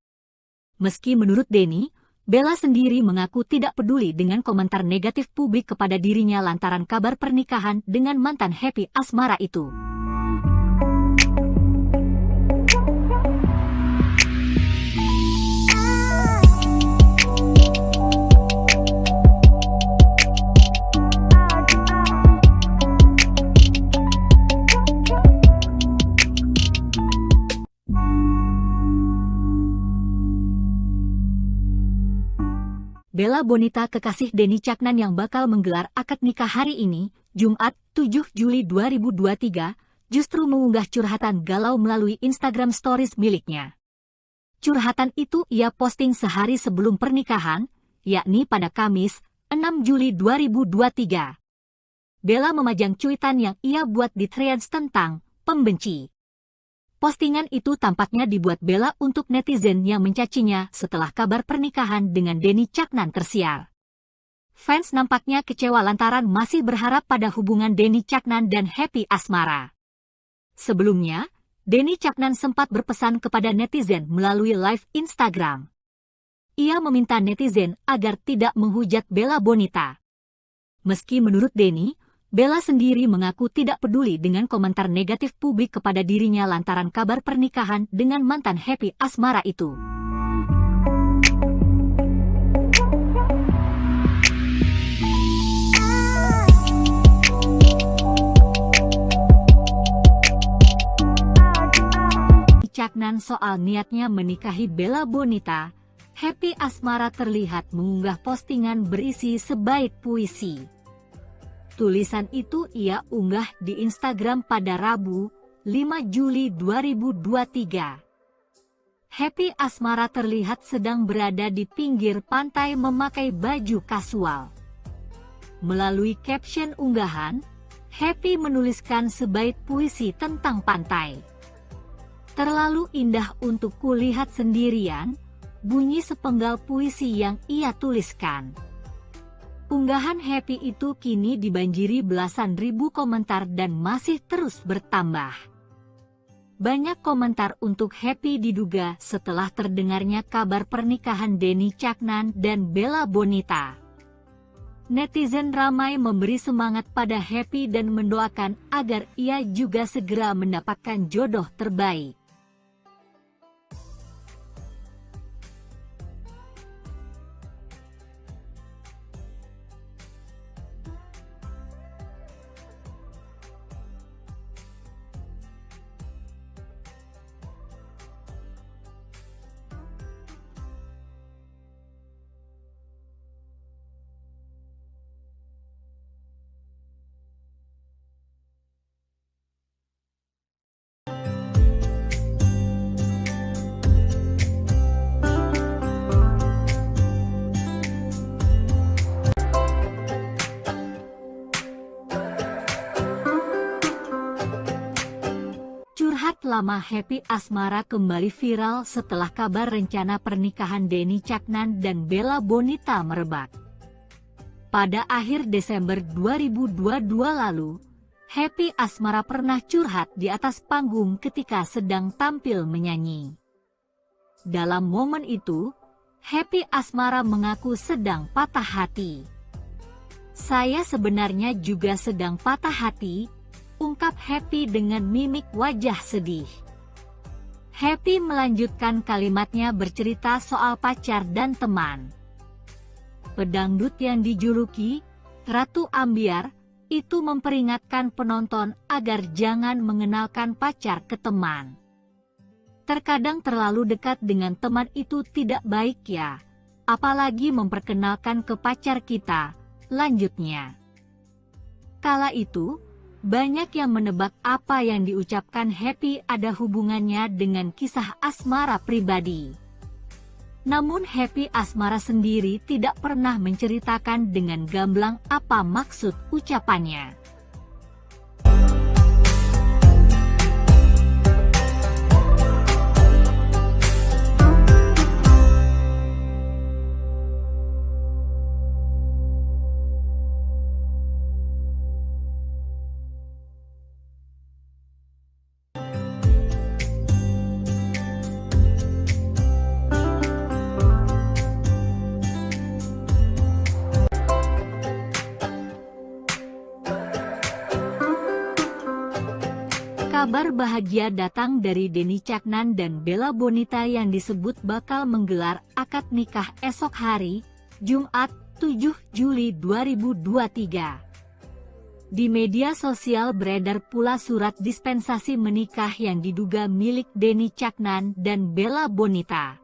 Meski menurut Denny, Bella sendiri mengaku tidak peduli dengan komentar negatif publik kepada dirinya lantaran kabar pernikahan dengan mantan Happy Asmara itu. Bella Bonita kekasih Denny Caknan yang bakal menggelar akad nikah hari ini, Jumat 7 Juli 2023, justru mengunggah curhatan galau melalui Instagram Stories miliknya. Curhatan itu ia posting sehari sebelum pernikahan, yakni pada Kamis, 6 Juli 2023. Bella memajang cuitan yang ia buat di threads tentang pembenci. Postingan itu tampaknya dibuat Bella untuk netizen yang mencacinya setelah kabar pernikahan dengan Denny Caknan tersiar. Fans nampaknya kecewa lantaran masih berharap pada hubungan Denny Caknan dan Happy Asmara. Sebelumnya, Denny Caknan sempat berpesan kepada netizen melalui live Instagram. Ia meminta netizen agar tidak menghujat Bella Bonita. Meski menurut Denny, Bella sendiri mengaku tidak peduli dengan komentar negatif publik kepada dirinya lantaran kabar pernikahan dengan mantan Happy Asmara itu. Caknan soal niatnya menikahi Bella Bonita, Happy Asmara terlihat mengunggah postingan berisi sebaik puisi. Tulisan itu ia unggah di Instagram pada Rabu, 5 Juli 2023. Happy Asmara terlihat sedang berada di pinggir pantai memakai baju kasual. Melalui caption unggahan, Happy menuliskan sebaik puisi tentang pantai. Terlalu indah untuk kulihat sendirian, bunyi sepenggal puisi yang ia tuliskan. Unggahan Happy itu kini dibanjiri belasan ribu komentar dan masih terus bertambah. Banyak komentar untuk Happy diduga setelah terdengarnya kabar pernikahan Denny Caknan dan Bella Bonita. Netizen ramai memberi semangat pada Happy dan mendoakan agar ia juga segera mendapatkan jodoh terbaik. Lama Happy Asmara kembali viral setelah kabar rencana pernikahan Denny Caknan dan Bella Bonita merebak. Pada akhir Desember 2022 lalu, Happy Asmara pernah curhat di atas panggung ketika sedang tampil menyanyi. Dalam momen itu, Happy Asmara mengaku sedang patah hati. "Saya sebenarnya juga sedang patah hati," ungkap Happy dengan mimik wajah sedih. Happy melanjutkan kalimatnya bercerita soal pacar dan teman. Pedangdut yang dijuluki Ratu Ambiar itu memperingatkan penonton agar jangan mengenalkan pacar ke teman. "Terkadang terlalu dekat dengan teman itu tidak baik ya, apalagi memperkenalkan ke pacar kita," lanjutnya. Kala itu, banyak yang menebak apa yang diucapkan Happy ada hubungannya dengan kisah asmara pribadi. Namun Happy Asmara sendiri tidak pernah menceritakan dengan gamblang apa maksud ucapannya. Kabar bahagia datang dari Denny Caknan dan Bella Bonita yang disebut bakal menggelar akad nikah esok hari, Jumat 7 Juli 2023. Di media sosial beredar pula surat dispensasi menikah yang diduga milik Denny Caknan dan Bella Bonita.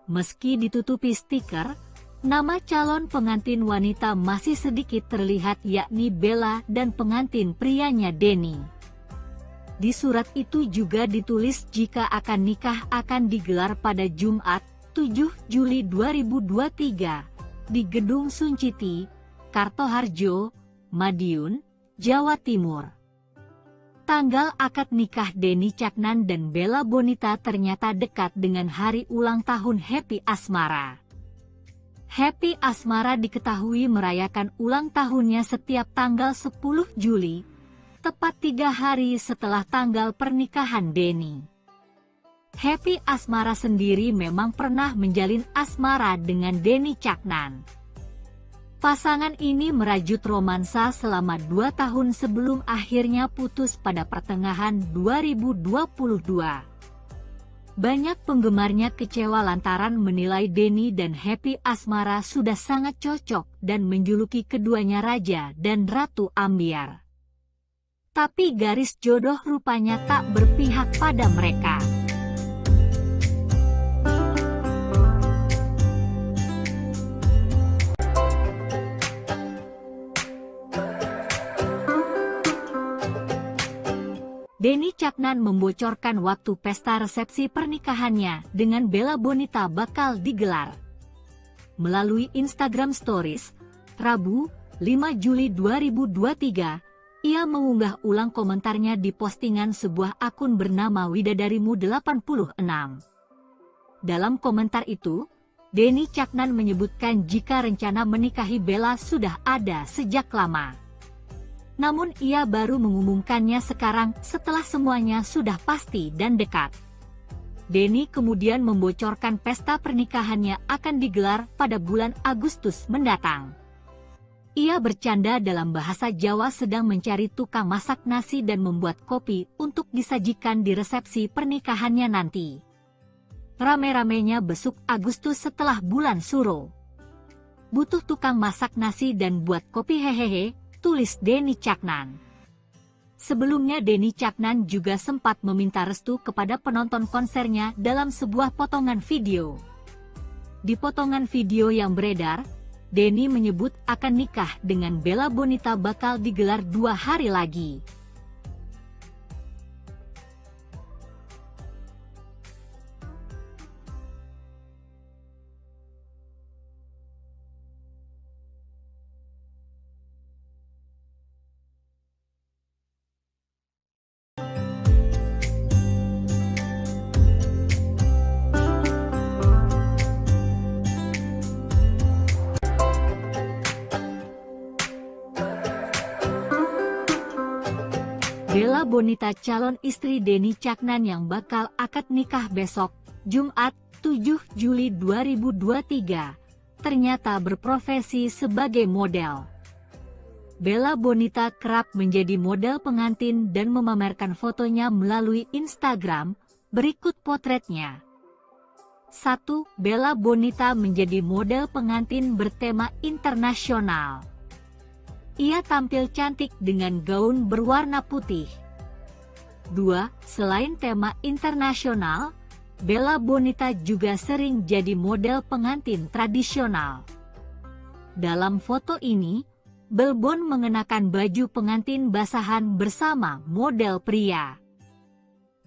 Meski ditutupi stiker, nama calon pengantin wanita masih sedikit terlihat, yakni Bella dan pengantin prianya Denny. Di surat itu juga ditulis jika akan nikah akan digelar pada Jumat 7 Juli 2023 di Gedung Sunciti, Kartoharjo, Madiun, Jawa Timur. Tanggal akad nikah Denny Caknan dan Bella Bonita ternyata dekat dengan hari ulang tahun Happy Asmara. Happy Asmara diketahui merayakan ulang tahunnya setiap tanggal 10 Juli, tepat 3 hari setelah tanggal pernikahan Denny. Happy Asmara sendiri memang pernah menjalin asmara dengan Denny Caknan. Pasangan ini merajut romansa selama 2 tahun sebelum akhirnya putus pada pertengahan 2022. Banyak penggemarnya kecewa lantaran menilai Denny dan Happy Asmara sudah sangat cocok dan menjuluki keduanya raja dan ratu ambiar. Tapi garis jodoh rupanya tak berpihak pada mereka. Denny Caknan membocorkan waktu pesta resepsi pernikahannya dengan Bella Bonita bakal digelar. Melalui Instagram Stories, Rabu, 5 Juli 2023, ia mengunggah ulang komentarnya di postingan sebuah akun bernama Widadarimu86. Dalam komentar itu, Denny Caknan menyebutkan jika rencana menikahi Bella sudah ada sejak lama. Namun ia baru mengumumkannya sekarang setelah semuanya sudah pasti dan dekat. Denny kemudian membocorkan pesta pernikahannya akan digelar pada bulan Agustus mendatang. Ia bercanda dalam bahasa Jawa sedang mencari tukang masak nasi dan membuat kopi untuk disajikan di resepsi pernikahannya nanti. Rame-ramenya besuk Agustus setelah bulan Suro. Butuh tukang masak nasi dan buat kopi hehehe, tulis Denny Caknan. Sebelumnya Denny Caknan juga sempat meminta restu kepada penonton konsernya dalam sebuah potongan video. Di potongan video yang beredar, Denny menyebut akan nikah dengan Bella Bonita bakal digelar 2 hari lagi. Bella Bonita calon istri Denny Caknan yang bakal akad nikah besok, Jumat 7 Juli 2023, ternyata berprofesi sebagai model. Bella Bonita kerap menjadi model pengantin dan memamerkan fotonya melalui Instagram, berikut potretnya. 1. Bella Bonita menjadi model pengantin bertema internasional. Ia tampil cantik dengan gaun berwarna putih. 2. Selain tema internasional, Bella Bonita juga sering jadi model pengantin tradisional. Dalam foto ini, Belbon mengenakan baju pengantin basahan bersama model pria.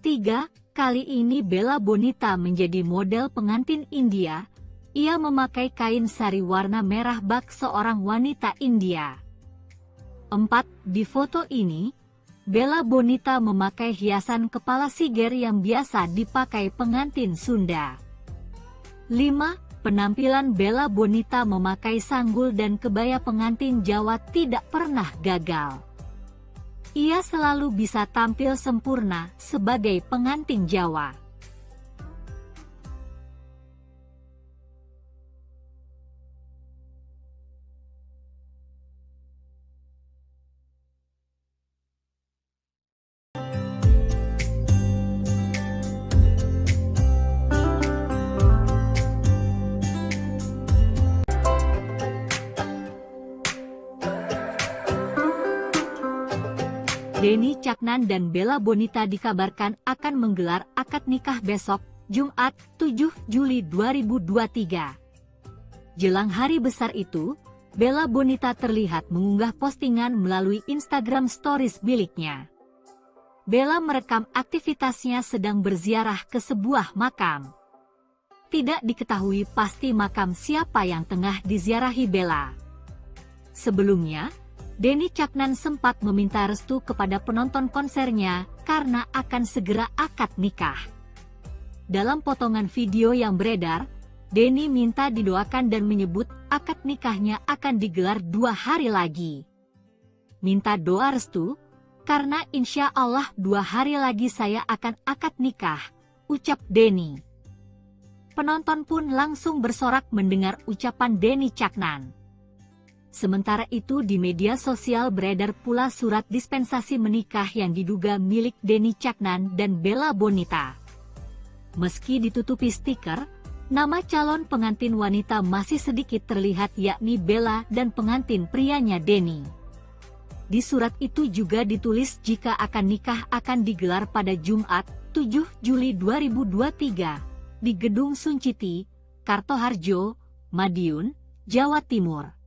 3. Kali ini Bella Bonita menjadi model pengantin India. Ia memakai kain sari warna merah bak seorang wanita India. 4. Di foto ini, Bella Bonita memakai hiasan kepala siger yang biasa dipakai pengantin Sunda. 5. Penampilan Bella Bonita memakai sanggul dan kebaya pengantin Jawa tidak pernah gagal. Ia selalu bisa tampil sempurna sebagai pengantin Jawa. Denny Caknan dan Bella Bonita dikabarkan akan menggelar akad nikah besok, Jumat, 7 Juli 2023. Jelang hari besar itu, Bella Bonita terlihat mengunggah postingan melalui Instagram Stories miliknya. Bella merekam aktivitasnya sedang berziarah ke sebuah makam. Tidak diketahui pasti makam siapa yang tengah diziarahi Bella. Sebelumnya, Denny Caknan sempat meminta restu kepada penonton konsernya karena akan segera akad nikah. Dalam potongan video yang beredar, Denny minta didoakan dan menyebut akad nikahnya akan digelar 2 hari lagi. Minta doa restu, karena insya Allah 2 hari lagi saya akan akad nikah, ucap Denny. Penonton pun langsung bersorak mendengar ucapan Denny Caknan. Sementara itu di media sosial beredar pula surat dispensasi menikah yang diduga milik Denny Caknan dan Bella Bonita. Meski ditutupi stiker, nama calon pengantin wanita masih sedikit terlihat yakni Bella dan pengantin prianya Denny. Di surat itu juga ditulis jika akan nikah akan digelar pada Jumat, 7 Juli 2023, di Gedung Sunciti, Kartoharjo, Madiun, Jawa Timur.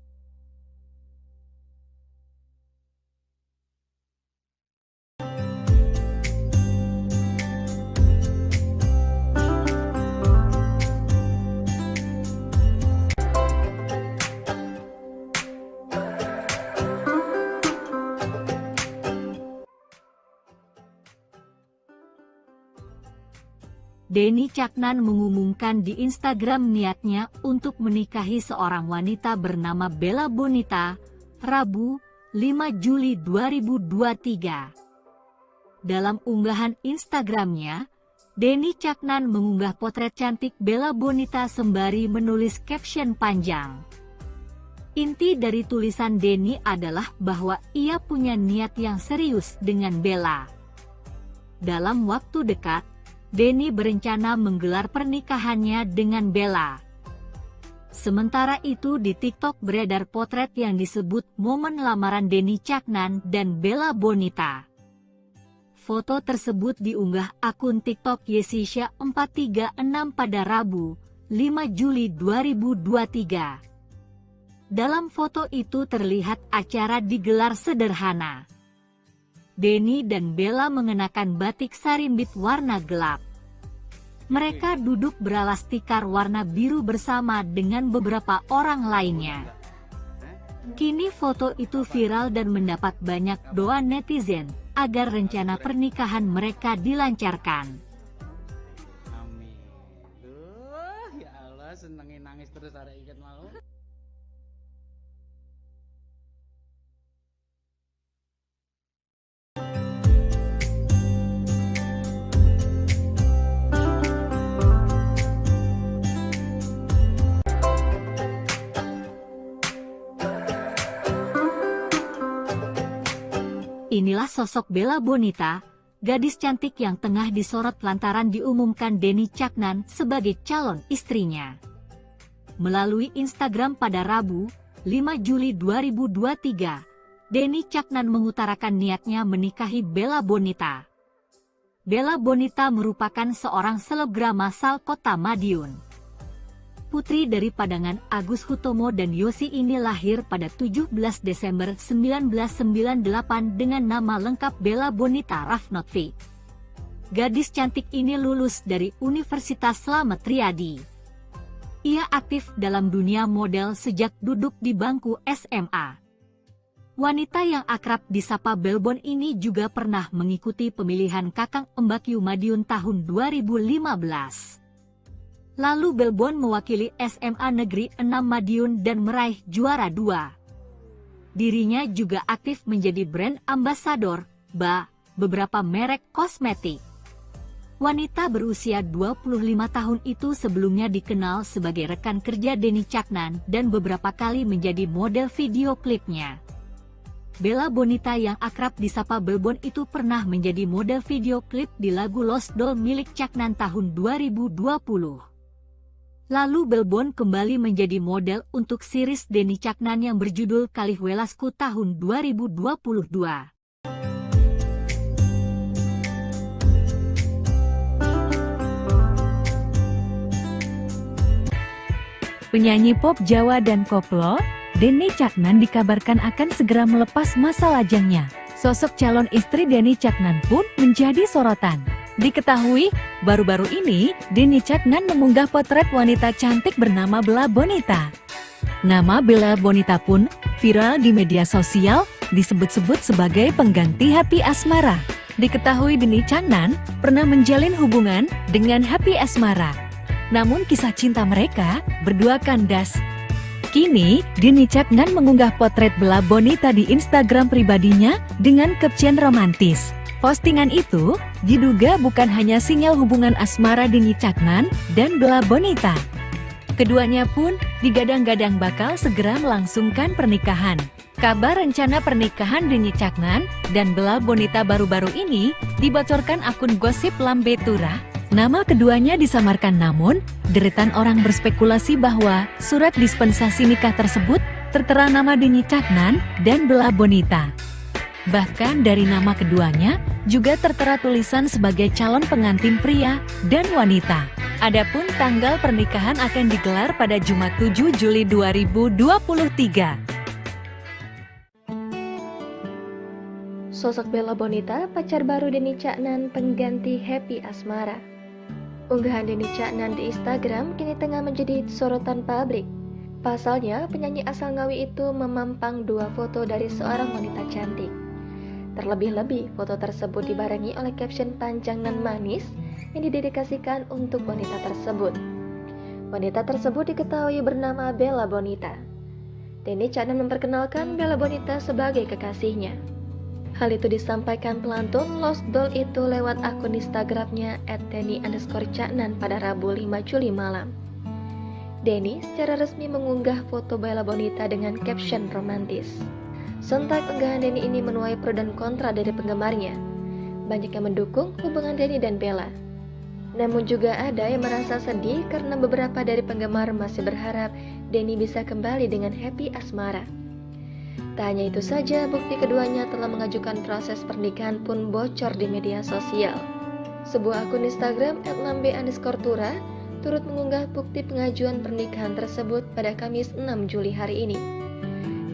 Denny Caknan mengumumkan di Instagram niatnya untuk menikahi seorang wanita bernama Bella Bonita, Rabu, 5 Juli 2023. Dalam unggahan Instagramnya, Denny Caknan mengunggah potret cantik Bella Bonita sembari menulis caption panjang. Inti dari tulisan Denny adalah bahwa ia punya niat yang serius dengan Bella. Dalam waktu dekat, Denny berencana menggelar pernikahannya dengan Bella. Sementara itu di TikTok beredar potret yang disebut momen lamaran Denny Caknan dan Bella Bonita. Foto tersebut diunggah akun TikTok Yesisha 436 pada Rabu, 5 Juli 2023. Dalam foto itu terlihat acara digelar sederhana. Denny dan Bella mengenakan batik sarimbit warna gelap. Mereka duduk beralas tikar warna biru bersama dengan beberapa orang lainnya. Kini foto itu viral dan mendapat banyak doa netizen agar rencana pernikahan mereka dilancarkan. Amin. Ya Allah, senengin nangis terus ada ikat malu. Inilah sosok Bella Bonita, gadis cantik yang tengah disorot lantaran diumumkan Denny Caknan sebagai calon istrinya. Melalui Instagram pada Rabu, 5 Juli 2023, Denny Caknan mengutarakan niatnya menikahi Bella Bonita. Bella Bonita merupakan seorang selebgram asal kota Madiun. putri dari Padangan Agus Hutomo dan Yosi ini lahir pada 17 Desember 1998 dengan nama lengkap Bella Bonita Rafnotvi. Gadis cantik ini lulus dari Universitas Slamet Riyadi. Ia aktif dalam dunia model sejak duduk di bangku SMA. Wanita yang akrab disapa Belbon ini juga pernah mengikuti pemilihan Kakang Embakyu Madiun tahun 2015. Lalu Belbon mewakili SMA Negeri 6 Madiun dan meraih juara 2. Dirinya juga aktif menjadi brand ambassador beberapa merek kosmetik. Wanita berusia 25 tahun itu sebelumnya dikenal sebagai rekan kerja Denny Caknan dan beberapa kali menjadi model video klipnya. Bella Bonita yang akrab disapa Belbon itu pernah menjadi model video klip di lagu Lost Doll milik Caknan tahun 2020. Lalu Belbon kembali menjadi model untuk series Denny Caknan yang berjudul Kalih Welasku tahun 2022. Penyanyi pop Jawa dan koplo, Denny Caknan dikabarkan akan segera melepas masa lajangnya. Sosok calon istri Denny Caknan pun menjadi sorotan. Diketahui, baru-baru ini Denny Caknan mengunggah potret wanita cantik bernama Bella Bonita. Nama Bella Bonita pun viral di media sosial, disebut-sebut sebagai pengganti Happy Asmara. Diketahui Denny Caknan pernah menjalin hubungan dengan Happy Asmara. Namun kisah cinta mereka berdua kandas. Kini, Denny Caknan mengunggah potret Bella Bonita di Instagram pribadinya dengan caption romantis. Postingan itu diduga bukan hanya sinyal hubungan asmara Denny Caknan dan Bella Bonita. Keduanya pun digadang-gadang bakal segera melangsungkan pernikahan. Kabar rencana pernikahan Denny Caknan dan Bella Bonita baru-baru ini dibocorkan akun gosip Lambe Tura. Nama keduanya disamarkan, namun deretan orang berspekulasi bahwa surat dispensasi nikah tersebut tertera nama Denny Caknan dan Bella Bonita. Bahkan dari nama keduanya juga tertera tulisan sebagai calon pengantin pria dan wanita. Adapun tanggal pernikahan akan digelar pada Jumat 7 Juli 2023. Sosok Bella Bonita, pacar baru Denny Caknan, pengganti Happy Asmara. Unggahan Denny Caknan di Instagram kini tengah menjadi sorotan publik. Pasalnya, penyanyi asal Ngawi itu memampang dua foto dari seorang wanita cantik. Terlebih-lebih, foto tersebut dibarengi oleh caption panjang dan manis yang didedikasikan untuk wanita tersebut. Wanita tersebut diketahui bernama Bella Bonita. Denny Caknan memperkenalkan Bella Bonita sebagai kekasihnya. Hal itu disampaikan pelantun Lost Doll itu lewat akun Instagramnya @denny_caknan pada Rabu 5 Juli malam. Denny secara resmi mengunggah foto Bella Bonita dengan caption romantis. Sontak unggahan Denny ini menuai pro dan kontra dari penggemarnya. Banyak yang mendukung hubungan Denny dan Bella. Namun juga ada yang merasa sedih karena beberapa dari penggemar masih berharap Denny bisa kembali dengan Happy Asmara. Tak hanya itu saja, bukti keduanya telah mengajukan proses pernikahan pun bocor di media sosial. Sebuah akun Instagram @lambe_tura turut mengunggah bukti pengajuan pernikahan tersebut pada Kamis 6 Juli hari ini.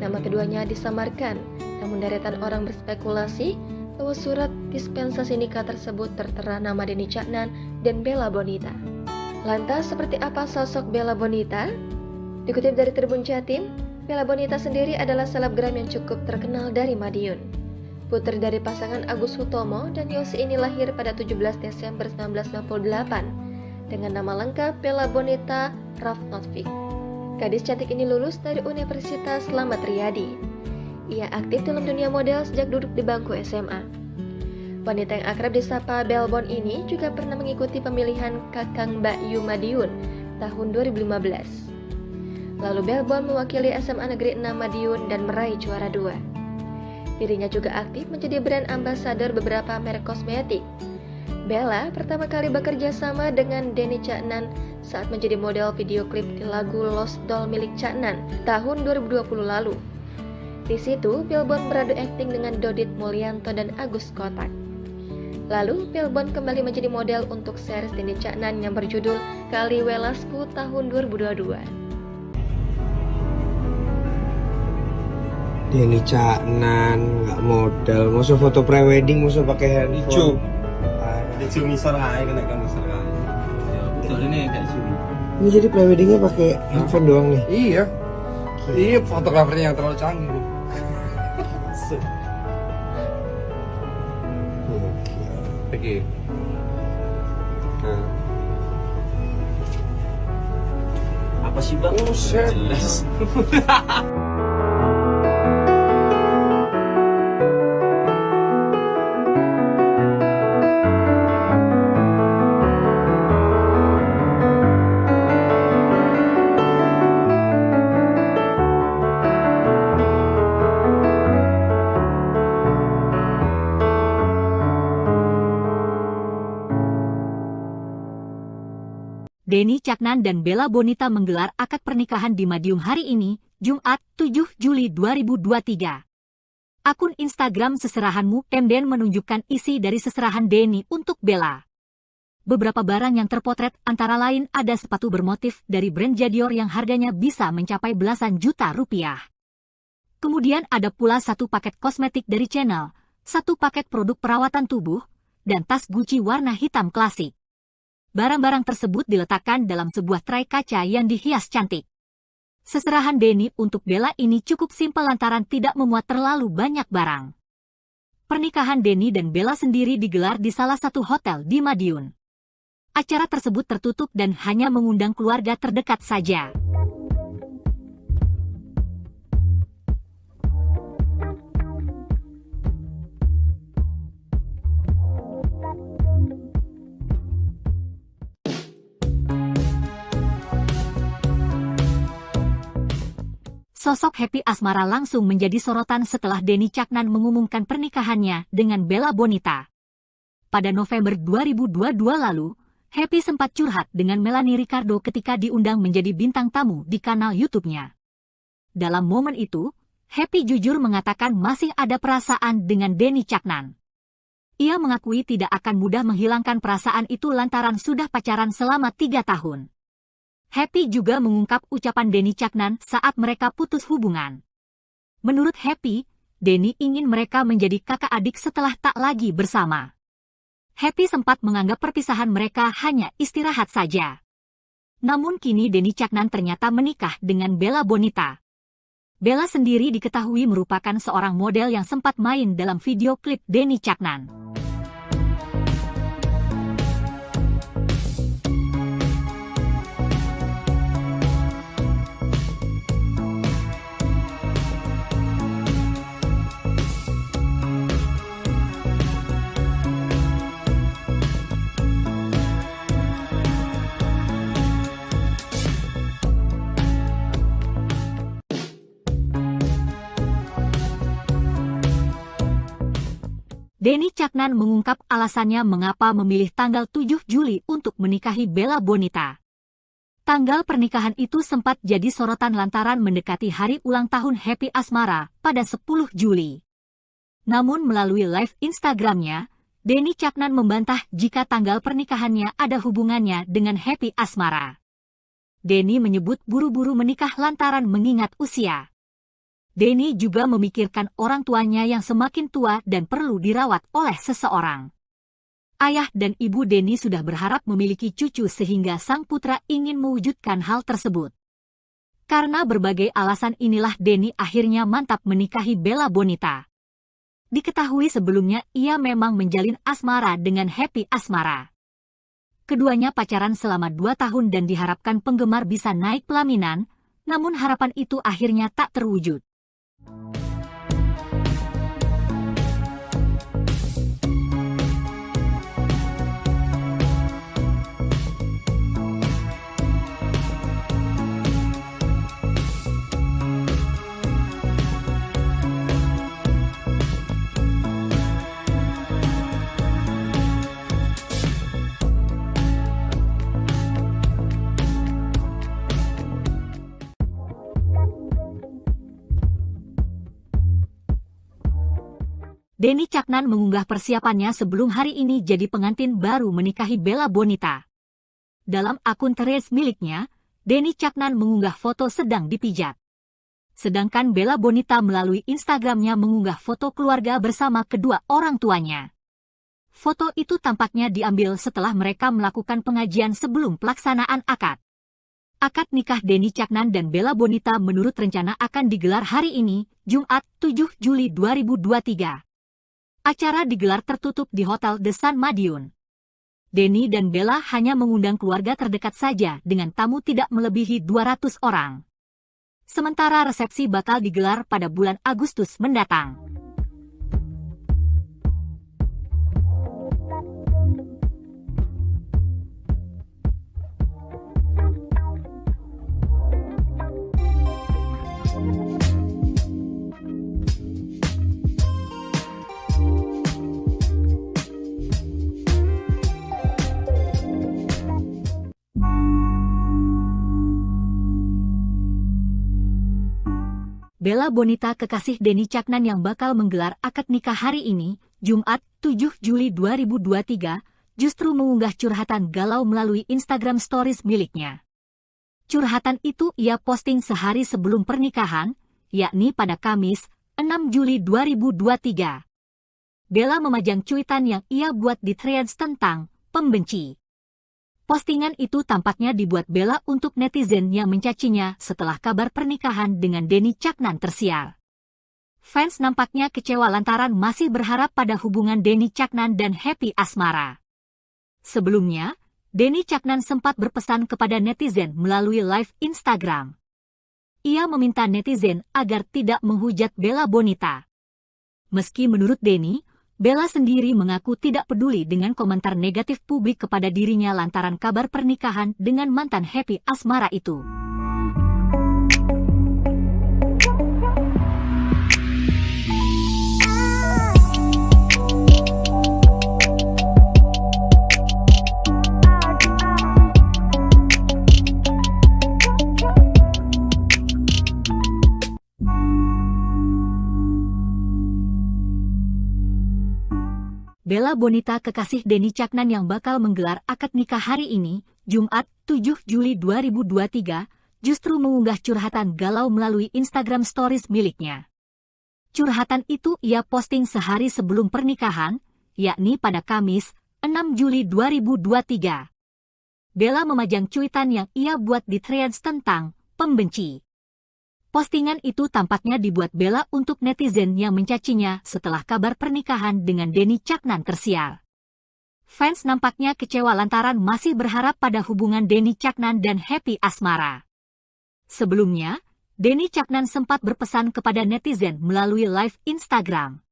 Nama keduanya disamarkan, namun deretan orang berspekulasi bahwa surat dispensasi nikah tersebut tertera nama Denny Caknan dan Bella Bonita. Lantas, seperti apa sosok Bella Bonita? Dikutip dari Tribun Jatim, Bella Bonita sendiri adalah selebgram yang cukup terkenal dari Madiun. Putri dari pasangan Agus Hutomo dan Yosi ini lahir pada 17 Desember 1998 dengan nama lengkap Bella Bonita Rafnotvi. Gadis cantik ini lulus dari Universitas Slamet Riyadi. Ia aktif dalam dunia model sejak duduk di bangku SMA. Wanita yang akrab disapa Belbon ini juga pernah mengikuti pemilihan Kakang Embakyu Madiun tahun 2015. Lalu Belbon mewakili SMA Negeri 6 Madiun dan meraih juara 2. Dirinya juga aktif menjadi brand ambassador beberapa merek kosmetik. Bella pertama kali bekerja sama dengan Denny Caknan saat menjadi model video klip di lagu Lost Doll milik Caknan tahun 2020 lalu. Di situ, Belbon beradu akting dengan Dodit Mulyanto dan Agus Kotak. Lalu, Pelbon kembali menjadi model untuk series Denny Caknan yang berjudul Kali Welasku tahun 2022. Denny Caknan nggak modal, mau foto prewedding, mau pakai handphone. Ada misal aja kena kan misal aja. Ya betul ini kayak sini. Ini jadi preweddingnya pakai handphone doang nih. Iya. Iya, fotografernya yang terlalu canggih. Oke. Nah. Apa sih bang? Jelas. Denny Caknan dan Bella Bonita menggelar akad pernikahan di Madiun hari ini, Jumat 7 Juli 2023. Akun Instagram Seserahanmu kemudian menunjukkan isi dari seserahan Denny untuk Bella. Beberapa barang yang terpotret antara lain ada sepatu bermotif dari brand Jadior yang harganya bisa mencapai belasan juta rupiah. Kemudian ada pula satu paket kosmetik dari Chanel, satu paket produk perawatan tubuh, dan tas Gucci warna hitam klasik. Barang-barang tersebut diletakkan dalam sebuah tray kaca yang dihias cantik. Seserahan Denny untuk Bella ini cukup simpel lantaran tidak memuat terlalu banyak barang. Pernikahan Denny dan Bella sendiri digelar di salah satu hotel di Madiun. Acara tersebut tertutup dan hanya mengundang keluarga terdekat saja. Sosok Happy Asmara langsung menjadi sorotan setelah Denny Caknan mengumumkan pernikahannya dengan Bella Bonita. Pada November 2022 lalu, Happy sempat curhat dengan Melanie Ricardo ketika diundang menjadi bintang tamu di kanal YouTube-nya. Dalam momen itu, Happy jujur mengatakan masih ada perasaan dengan Denny Caknan. Ia mengakui tidak akan mudah menghilangkan perasaan itu lantaran sudah pacaran selama 3 tahun. Happy juga mengungkap ucapan Denny Caknan saat mereka putus hubungan. Menurut Happy, Denny ingin mereka menjadi kakak adik setelah tak lagi bersama. Happy sempat menganggap perpisahan mereka hanya istirahat saja. Namun kini Denny Caknan ternyata menikah dengan Bella Bonita. Bella sendiri diketahui merupakan seorang model yang sempat main dalam video klip Denny Caknan. Denny Caknan mengungkap alasannya mengapa memilih tanggal 7 Juli untuk menikahi Bella Bonita. Tanggal pernikahan itu sempat jadi sorotan lantaran mendekati hari ulang tahun Happy Asmara pada 10 Juli. Namun melalui live Instagramnya, Denny Caknan membantah jika tanggal pernikahannya ada hubungannya dengan Happy Asmara. Denny menyebut buru-buru menikah lantaran mengingat usia. Denny juga memikirkan orang tuanya yang semakin tua dan perlu dirawat oleh seseorang. Ayah dan ibu Denny sudah berharap memiliki cucu sehingga sang putra ingin mewujudkan hal tersebut. Karena berbagai alasan inilah Denny akhirnya mantap menikahi Bella Bonita. Diketahui sebelumnya ia memang menjalin asmara dengan Happy Asmara. Keduanya pacaran selama 2 tahun dan diharapkan penggemar bisa naik pelaminan, namun harapan itu akhirnya tak terwujud. Denny Caknan mengunggah persiapannya sebelum hari ini jadi pengantin baru menikahi Bella Bonita. Dalam akun Threads miliknya, Denny Caknan mengunggah foto sedang dipijat. Sedangkan Bella Bonita melalui Instagramnya mengunggah foto keluarga bersama kedua orang tuanya. Foto itu tampaknya diambil setelah mereka melakukan pengajian sebelum pelaksanaan akad. Akad nikah Denny Caknan dan Bella Bonita menurut rencana akan digelar hari ini, Jumat 7 Juli 2023. Acara digelar tertutup di Hotel The Sun Madiun. Denny dan Bella hanya mengundang keluarga terdekat saja dengan tamu tidak melebihi 200 orang. Sementara resepsi bakal digelar pada bulan Agustus mendatang. Bella Bonita kekasih Denny Caknan yang bakal menggelar akad nikah hari ini, Jumat 7 Juli 2023, justru mengunggah curhatan galau melalui Instagram Stories miliknya. Curhatan itu ia posting sehari sebelum pernikahan, yakni pada Kamis, 6 Juli 2023. Bella memajang cuitan yang ia buat di Threads tentang pembenci. Postingan itu tampaknya dibuat Bella untuk netizen yang mencacinya setelah kabar pernikahan dengan Denny Caknan tersiar. Fans nampaknya kecewa lantaran masih berharap pada hubungan Denny Caknan dan Happy Asmara. Sebelumnya, Denny Caknan sempat berpesan kepada netizen melalui live Instagram. Ia meminta netizen agar tidak menghujat Bella Bonita. Meski menurut Denny, Bella sendiri mengaku tidak peduli dengan komentar negatif publik kepada dirinya lantaran kabar pernikahan dengan mantan Happy Asmara itu. Bella Bonita kekasih Denny Caknan yang bakal menggelar akad nikah hari ini, Jumat 7 Juli 2023, justru mengunggah curhatan galau melalui Instagram Stories miliknya. Curhatan itu ia posting sehari sebelum pernikahan, yakni pada Kamis, 6 Juli 2023. Bella memajang cuitan yang ia buat di Threads tentang pembenci. Postingan itu tampaknya dibuat Bella untuk netizen yang mencacinya setelah kabar pernikahan dengan Denny Caknan tersiar. Fans nampaknya kecewa lantaran masih berharap pada hubungan Denny Caknan dan Happy Asmara. Sebelumnya, Denny Caknan sempat berpesan kepada netizen melalui live Instagram.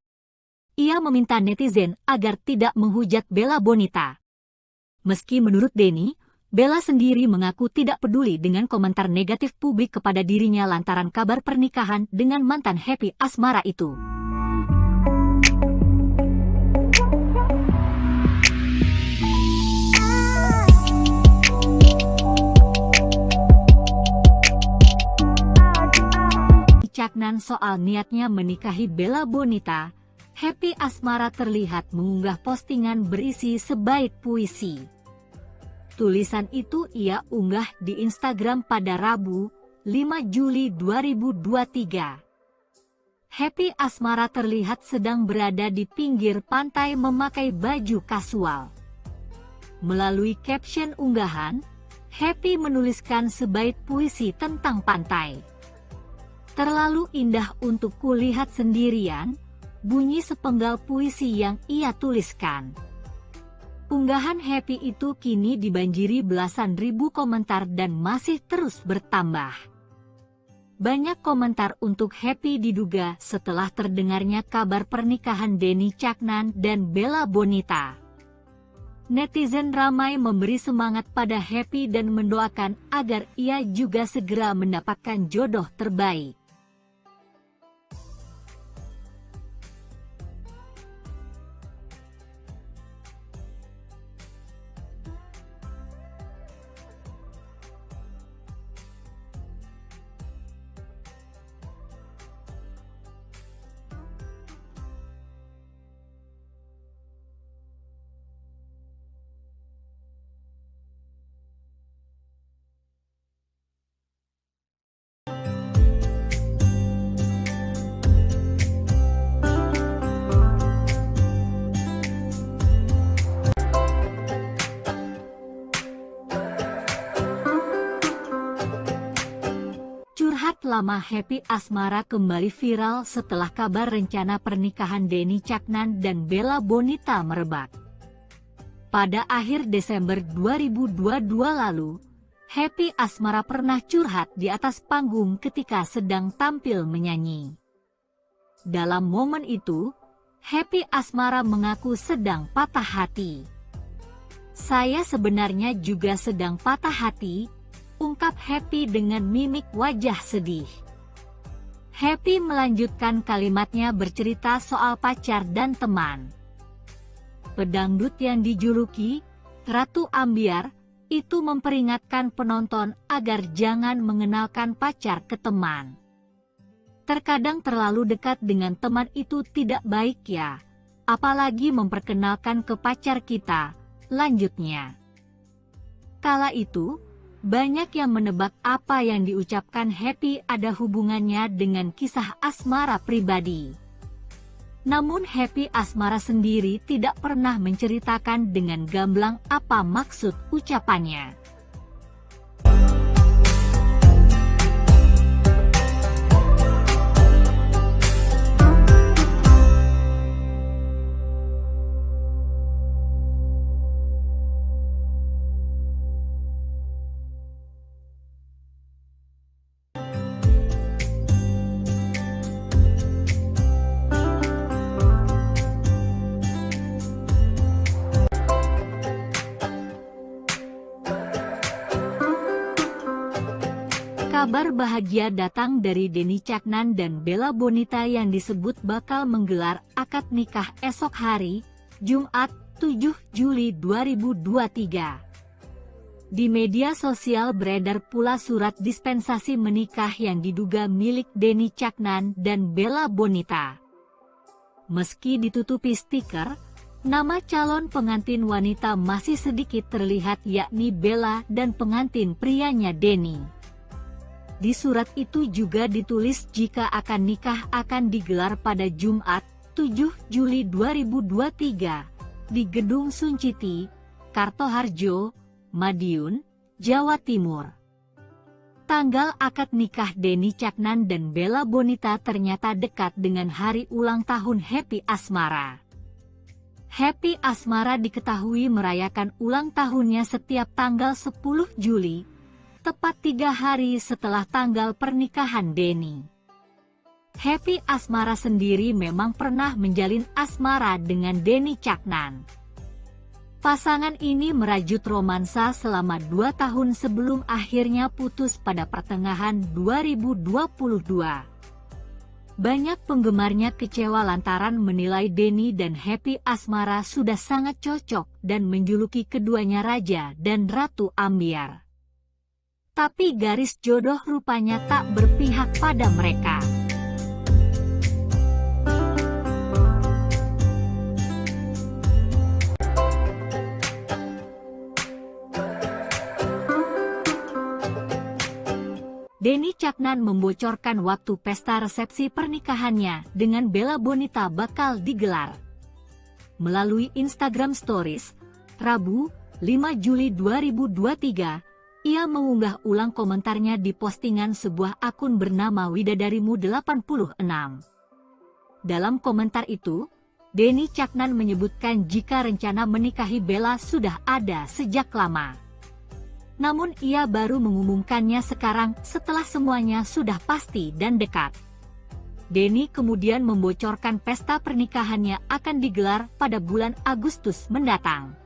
Ia meminta netizen agar tidak menghujat Bella Bonita. Meski menurut Denny, Bella sendiri mengaku tidak peduli dengan komentar negatif publik kepada dirinya lantaran kabar pernikahan dengan mantan Happy Asmara itu. Caknan soal niatnya menikahi Bella Bonita, Happy Asmara terlihat mengunggah postingan berisi sebaik puisi. Tulisan itu ia unggah di Instagram pada Rabu, 5 Juli 2023. Happy Asmara terlihat sedang berada di pinggir pantai memakai baju kasual. Melalui caption unggahan, Happy menuliskan sebaik puisi tentang pantai. Terlalu indah untuk kulihat sendirian, bunyi sepenggal puisi yang ia tuliskan. Unggahan Happy itu kini dibanjiri belasan ribu komentar dan masih terus bertambah. Banyak komentar untuk Happy diduga setelah terdengarnya kabar pernikahan Denny Caknan dan Bella Bonita. Netizen ramai memberi semangat pada Happy dan mendoakan agar ia juga segera mendapatkan jodoh terbaik. Surat lama Happy Asmara kembali viral setelah kabar rencana pernikahan Denny Caknan dan Bella Bonita merebak. Pada akhir Desember 2022 lalu, Happy Asmara pernah curhat di atas panggung ketika sedang tampil menyanyi. Dalam momen itu, Happy Asmara mengaku sedang patah hati. "Saya sebenarnya juga sedang patah hati," ungkap Happy dengan mimik wajah sedih. Happy melanjutkan kalimatnya bercerita soal pacar dan teman. Pedangdut yang dijuluki Ratu Ambyar itu memperingatkan penonton agar jangan mengenalkan pacar ke teman. "Terkadang terlalu dekat dengan teman itu tidak baik ya, apalagi memperkenalkan ke pacar kita," lanjutnya. Kala itu, banyak yang menebak apa yang diucapkan Happy ada hubungannya dengan kisah asmara pribadi. Namun Happy Asmara sendiri tidak pernah menceritakan dengan gamblang apa maksud ucapannya. Kabar bahagia datang dari Denny Caknan dan Bella Bonita yang disebut bakal menggelar akad nikah esok hari, Jumat 7 Juli 2023. Di media sosial beredar pula surat dispensasi menikah yang diduga milik Denny Caknan dan Bella Bonita. Meski ditutupi stiker, nama calon pengantin wanita masih sedikit terlihat, yakni Bella dan pengantin prianya Denny. Di surat itu juga ditulis jika akan nikah akan digelar pada Jumat 7 Juli 2023 di Gedung Sunciti, Kartoharjo, Madiun, Jawa Timur. Tanggal akad nikah Denny Caknan dan Bella Bonita ternyata dekat dengan hari ulang tahun Happy Asmara. Happy Asmara diketahui merayakan ulang tahunnya setiap tanggal 10 Juli, tepat 3 hari setelah tanggal pernikahan Denny. Happy Asmara sendiri memang pernah menjalin asmara dengan Denny Caknan. Pasangan ini merajut romansa selama 2 tahun sebelum akhirnya putus pada pertengahan 2022. Banyak penggemarnya kecewa lantaran menilai Denny dan Happy Asmara sudah sangat cocok dan menjuluki keduanya Raja dan Ratu Ambyar. Tapi garis jodoh rupanya tak berpihak pada mereka. Denny Caknan membocorkan waktu pesta resepsi pernikahannya dengan Bella Bonita bakal digelar. Melalui Instagram Stories, Rabu, 5 Juli 2023, ia mengunggah ulang komentarnya di postingan sebuah akun bernama Widadarimu86. Dalam komentar itu, Denny Caknan menyebutkan jika rencana menikahi Bella sudah ada sejak lama. Namun ia baru mengumumkannya sekarang setelah semuanya sudah pasti dan dekat. Denny kemudian membocorkan pesta pernikahannya akan digelar pada bulan Agustus mendatang.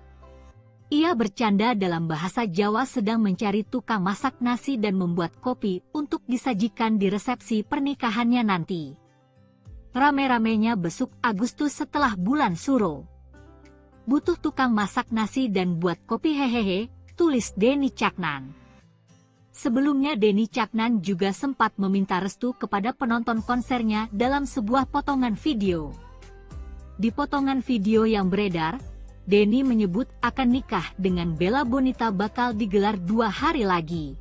Ia bercanda dalam bahasa Jawa sedang mencari tukang masak nasi dan membuat kopi untuk disajikan di resepsi pernikahannya nanti. Rame-ramenya besuk Agustus setelah bulan Suro. "Butuh tukang masak nasi dan buat kopi hehehe," tulis Denny Caknan. Sebelumnya Denny Caknan juga sempat meminta restu kepada penonton konsernya dalam sebuah potongan video. Di potongan video yang beredar, Denny menyebut akan nikah dengan Bella Bonita bakal digelar 2 hari lagi.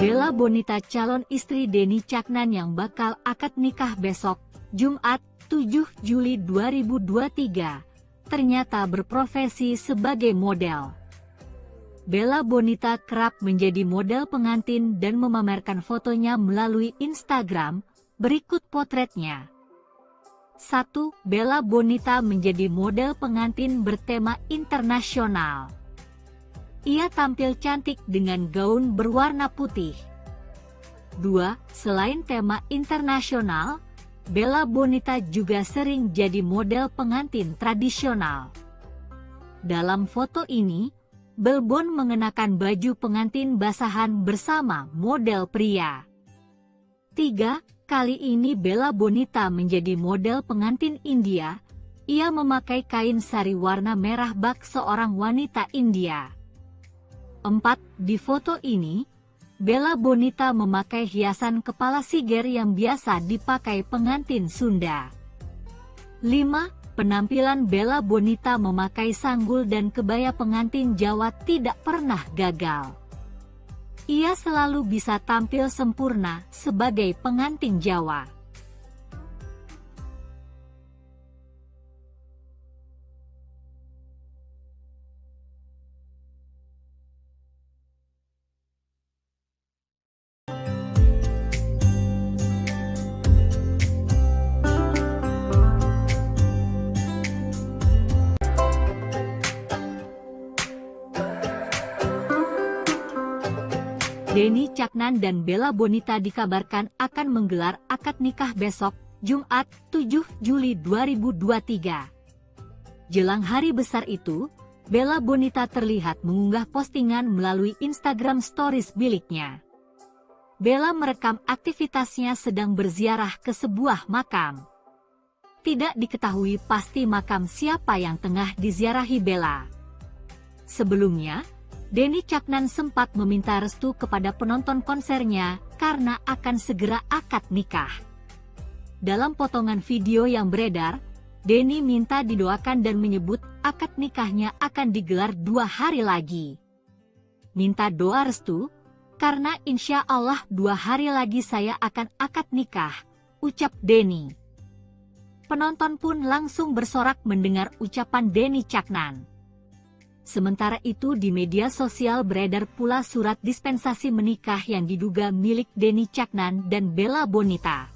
Bella Bonita calon istri Denny Caknan yang bakal akad nikah besok, Jumat, 7 Juli 2023, ternyata berprofesi sebagai model. Bella Bonita kerap menjadi model pengantin dan memamerkan fotonya melalui Instagram, berikut potretnya. 1. Bella Bonita menjadi model pengantin bertema internasional. Ia tampil cantik dengan gaun berwarna putih. 2. Selain tema internasional, Bella Bonita juga sering jadi model pengantin tradisional. Dalam foto ini, Belbon mengenakan baju pengantin basahan bersama model pria. 3. Kali ini Bella Bonita menjadi model pengantin India. Ia memakai kain sari warna merah bak seorang wanita India. 4. Di foto ini, Bella Bonita memakai hiasan kepala siger yang biasa dipakai pengantin Sunda. 5. Penampilan Bella Bonita memakai sanggul dan kebaya pengantin Jawa tidak pernah gagal. Ia selalu bisa tampil sempurna sebagai pengantin Jawa. Denny Caknan dan Bella Bonita dikabarkan akan menggelar akad nikah besok, Jumat, 7 Juli 2023. Jelang hari besar itu, Bella Bonita terlihat mengunggah postingan melalui Instagram Stories miliknya. Bella merekam aktivitasnya sedang berziarah ke sebuah makam. Tidak diketahui pasti makam siapa yang tengah diziarahi Bella. Sebelumnya, Denny Caknan sempat meminta restu kepada penonton konsernya karena akan segera akad nikah. Dalam potongan video yang beredar, Denny minta didoakan dan menyebut akad nikahnya akan digelar 2 hari lagi. Minta doa restu, karena insya Allah 2 hari lagi saya akan akad nikah, ucap Denny. Penonton pun langsung bersorak mendengar ucapan Denny Caknan. Sementara itu di media sosial beredar pula surat dispensasi menikah yang diduga milik Denny Caknan dan Bella Bonita.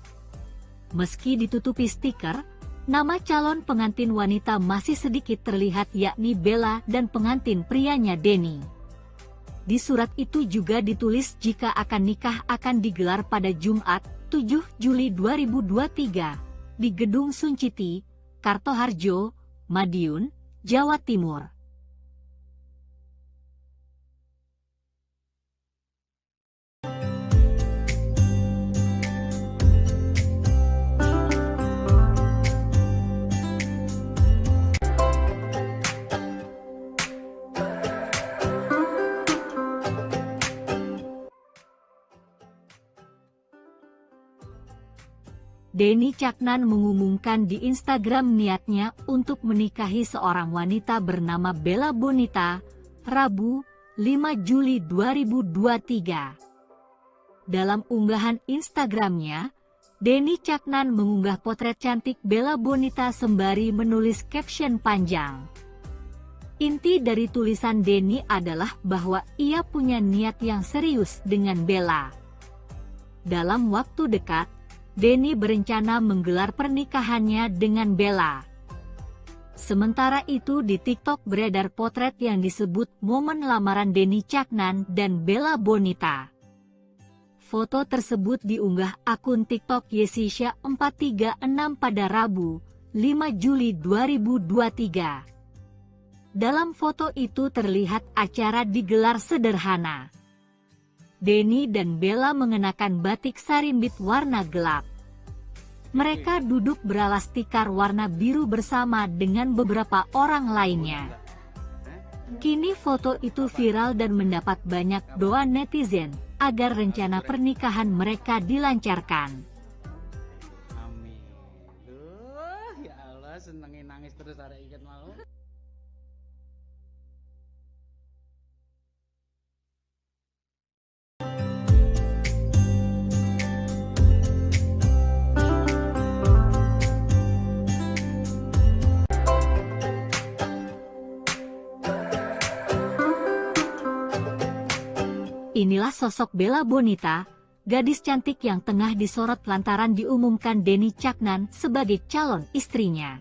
Meski ditutupi stiker, nama calon pengantin wanita masih sedikit terlihat yakni Bella dan pengantin prianya Denny. Di surat itu juga ditulis jika akan nikah akan digelar pada Jumat, 7 Juli 2023, di Gedung Sunciti, Kartoharjo, Madiun, Jawa Timur. Denny Caknan mengumumkan di Instagram niatnya untuk menikahi seorang wanita bernama Bella Bonita, Rabu, 5 Juli 2023. Dalam unggahan Instagramnya, Denny Caknan mengunggah potret cantik Bella Bonita sembari menulis caption panjang. Inti dari tulisan Denny adalah bahwa ia punya niat yang serius dengan Bella. Dalam waktu dekat, Denny berencana menggelar pernikahannya dengan Bella. Sementara itu di TikTok beredar potret yang disebut momen lamaran Denny Caknan dan Bella Bonita. Foto tersebut diunggah akun TikTok Yesisha 436 pada Rabu, 5 Juli 2023. Dalam foto itu terlihat acara digelar sederhana. Denny dan Bella mengenakan batik sarimbit warna gelap. Mereka duduk beralas tikar warna biru bersama dengan beberapa orang lainnya. Kini foto itu viral dan mendapat banyak doa netizen agar rencana pernikahan mereka dilancarkan. Amin. Ya Allah, senengin nangis terus ada ikat malu. Inilah sosok Bella Bonita, gadis cantik yang tengah disorot lantaran diumumkan Denny Caknan sebagai calon istrinya.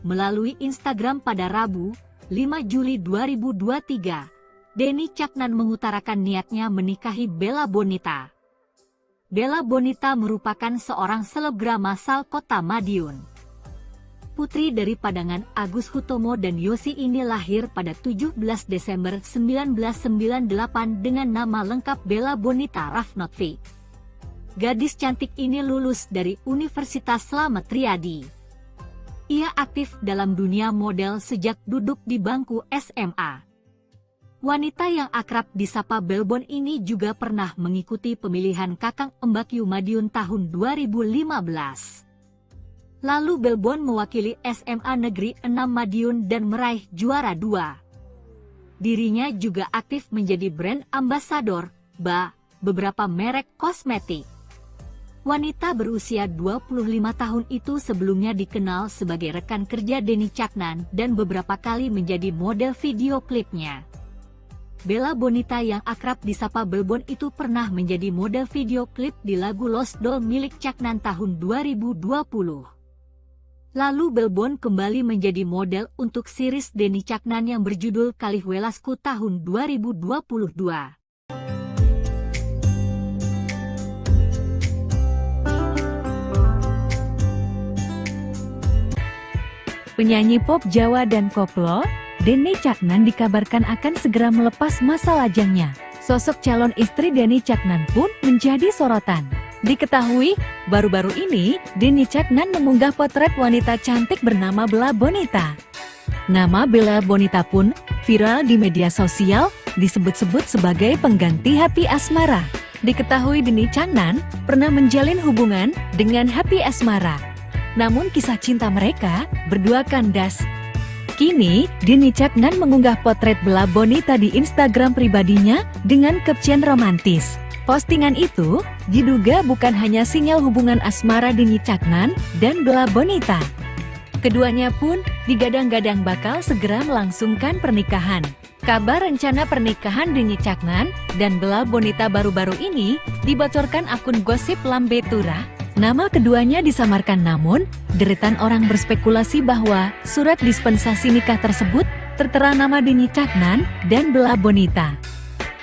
Melalui Instagram pada Rabu, 5 Juli 2023, Denny Caknan mengutarakan niatnya menikahi Bella Bonita. Bella Bonita merupakan seorang selebgram asal kota Madiun. Putri dari padangan Agus Hutomo dan Yosi ini lahir pada 17 Desember 1998 dengan nama lengkap Bella Bonita Rafnotvi. Gadis cantik ini lulus dari Universitas Slamet Riyadi. Ia aktif dalam dunia model sejak duduk di bangku SMA. Wanita yang akrab disapa Belbon ini juga pernah mengikuti pemilihan Kakang Embakyu Madiun tahun 2015. Lalu Belbon mewakili SMA Negeri 6 Madiun dan meraih juara 2. Dirinya juga aktif menjadi brand ambasador, beberapa merek kosmetik. Wanita berusia 25 tahun itu sebelumnya dikenal sebagai rekan kerja Denny Caknan dan beberapa kali menjadi model video klipnya. Bella Bonita yang akrab disapa Belbon itu pernah menjadi model video klip di lagu Lost Doll milik Caknan tahun 2020. Lalu Belbon kembali menjadi model untuk series Denny Caknan yang berjudul Kalih Welasku tahun 2022. Penyanyi pop Jawa dan koplo, Denny Caknan dikabarkan akan segera melepas masa lajangnya. Sosok calon istri Denny Caknan pun menjadi sorotan. Diketahui, baru-baru ini, Denny Caknan mengunggah potret wanita cantik bernama Bella Bonita. Nama Bella Bonita pun viral di media sosial, disebut-sebut sebagai pengganti Happy Asmara. Diketahui Denny Caknan pernah menjalin hubungan dengan Happy Asmara. Namun kisah cinta mereka berdua kandas. Kini, Denny Caknan mengunggah potret Bella Bonita di Instagram pribadinya dengan caption romantis. Postingan itu diduga bukan hanya sinyal hubungan asmara Denny Caknan dan Bella Bonita. Keduanya pun digadang-gadang bakal segera melangsungkan pernikahan. Kabar rencana pernikahan Denny Caknan dan Bella Bonita baru-baru ini dibocorkan akun gosip Lambe Tura. Nama keduanya disamarkan, namun deretan orang berspekulasi bahwa surat dispensasi nikah tersebut tertera nama Denny Caknan dan Bella Bonita.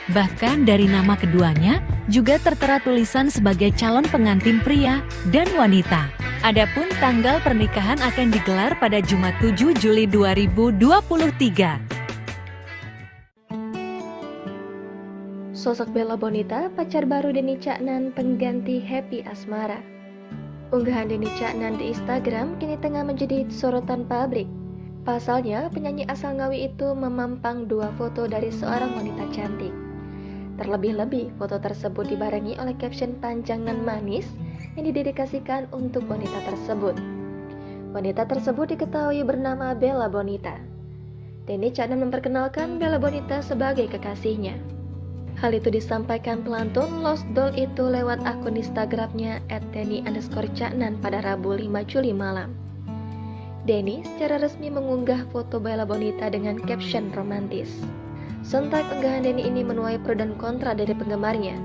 Bahkan dari nama keduanya juga tertera tulisan sebagai calon pengantin pria dan wanita. Adapun tanggal pernikahan akan digelar pada Jumat 7 Juli 2023. Sosok Bella Bonita, pacar baru Denny Caknan, pengganti Happy Asmara. Unggahan Denny Caknan di Instagram kini tengah menjadi sorotan publik. Pasalnya, penyanyi asal Ngawi itu memampang 2 foto dari seorang wanita cantik. Terlebih-lebih, foto tersebut dibarengi oleh caption panjang dan manis yang didedikasikan untuk wanita tersebut. Wanita tersebut diketahui bernama Bella Bonita. Denny Caknan memperkenalkan Bella Bonita sebagai kekasihnya. Hal itu disampaikan pelantun Lost Doll itu lewat akun Instagramnya @denny_caknan pada Rabu 5 Juli malam. Denny secara resmi mengunggah foto Bella Bonita dengan caption romantis. Sontak unggahan Denny ini menuai pro dan kontra dari penggemarnya.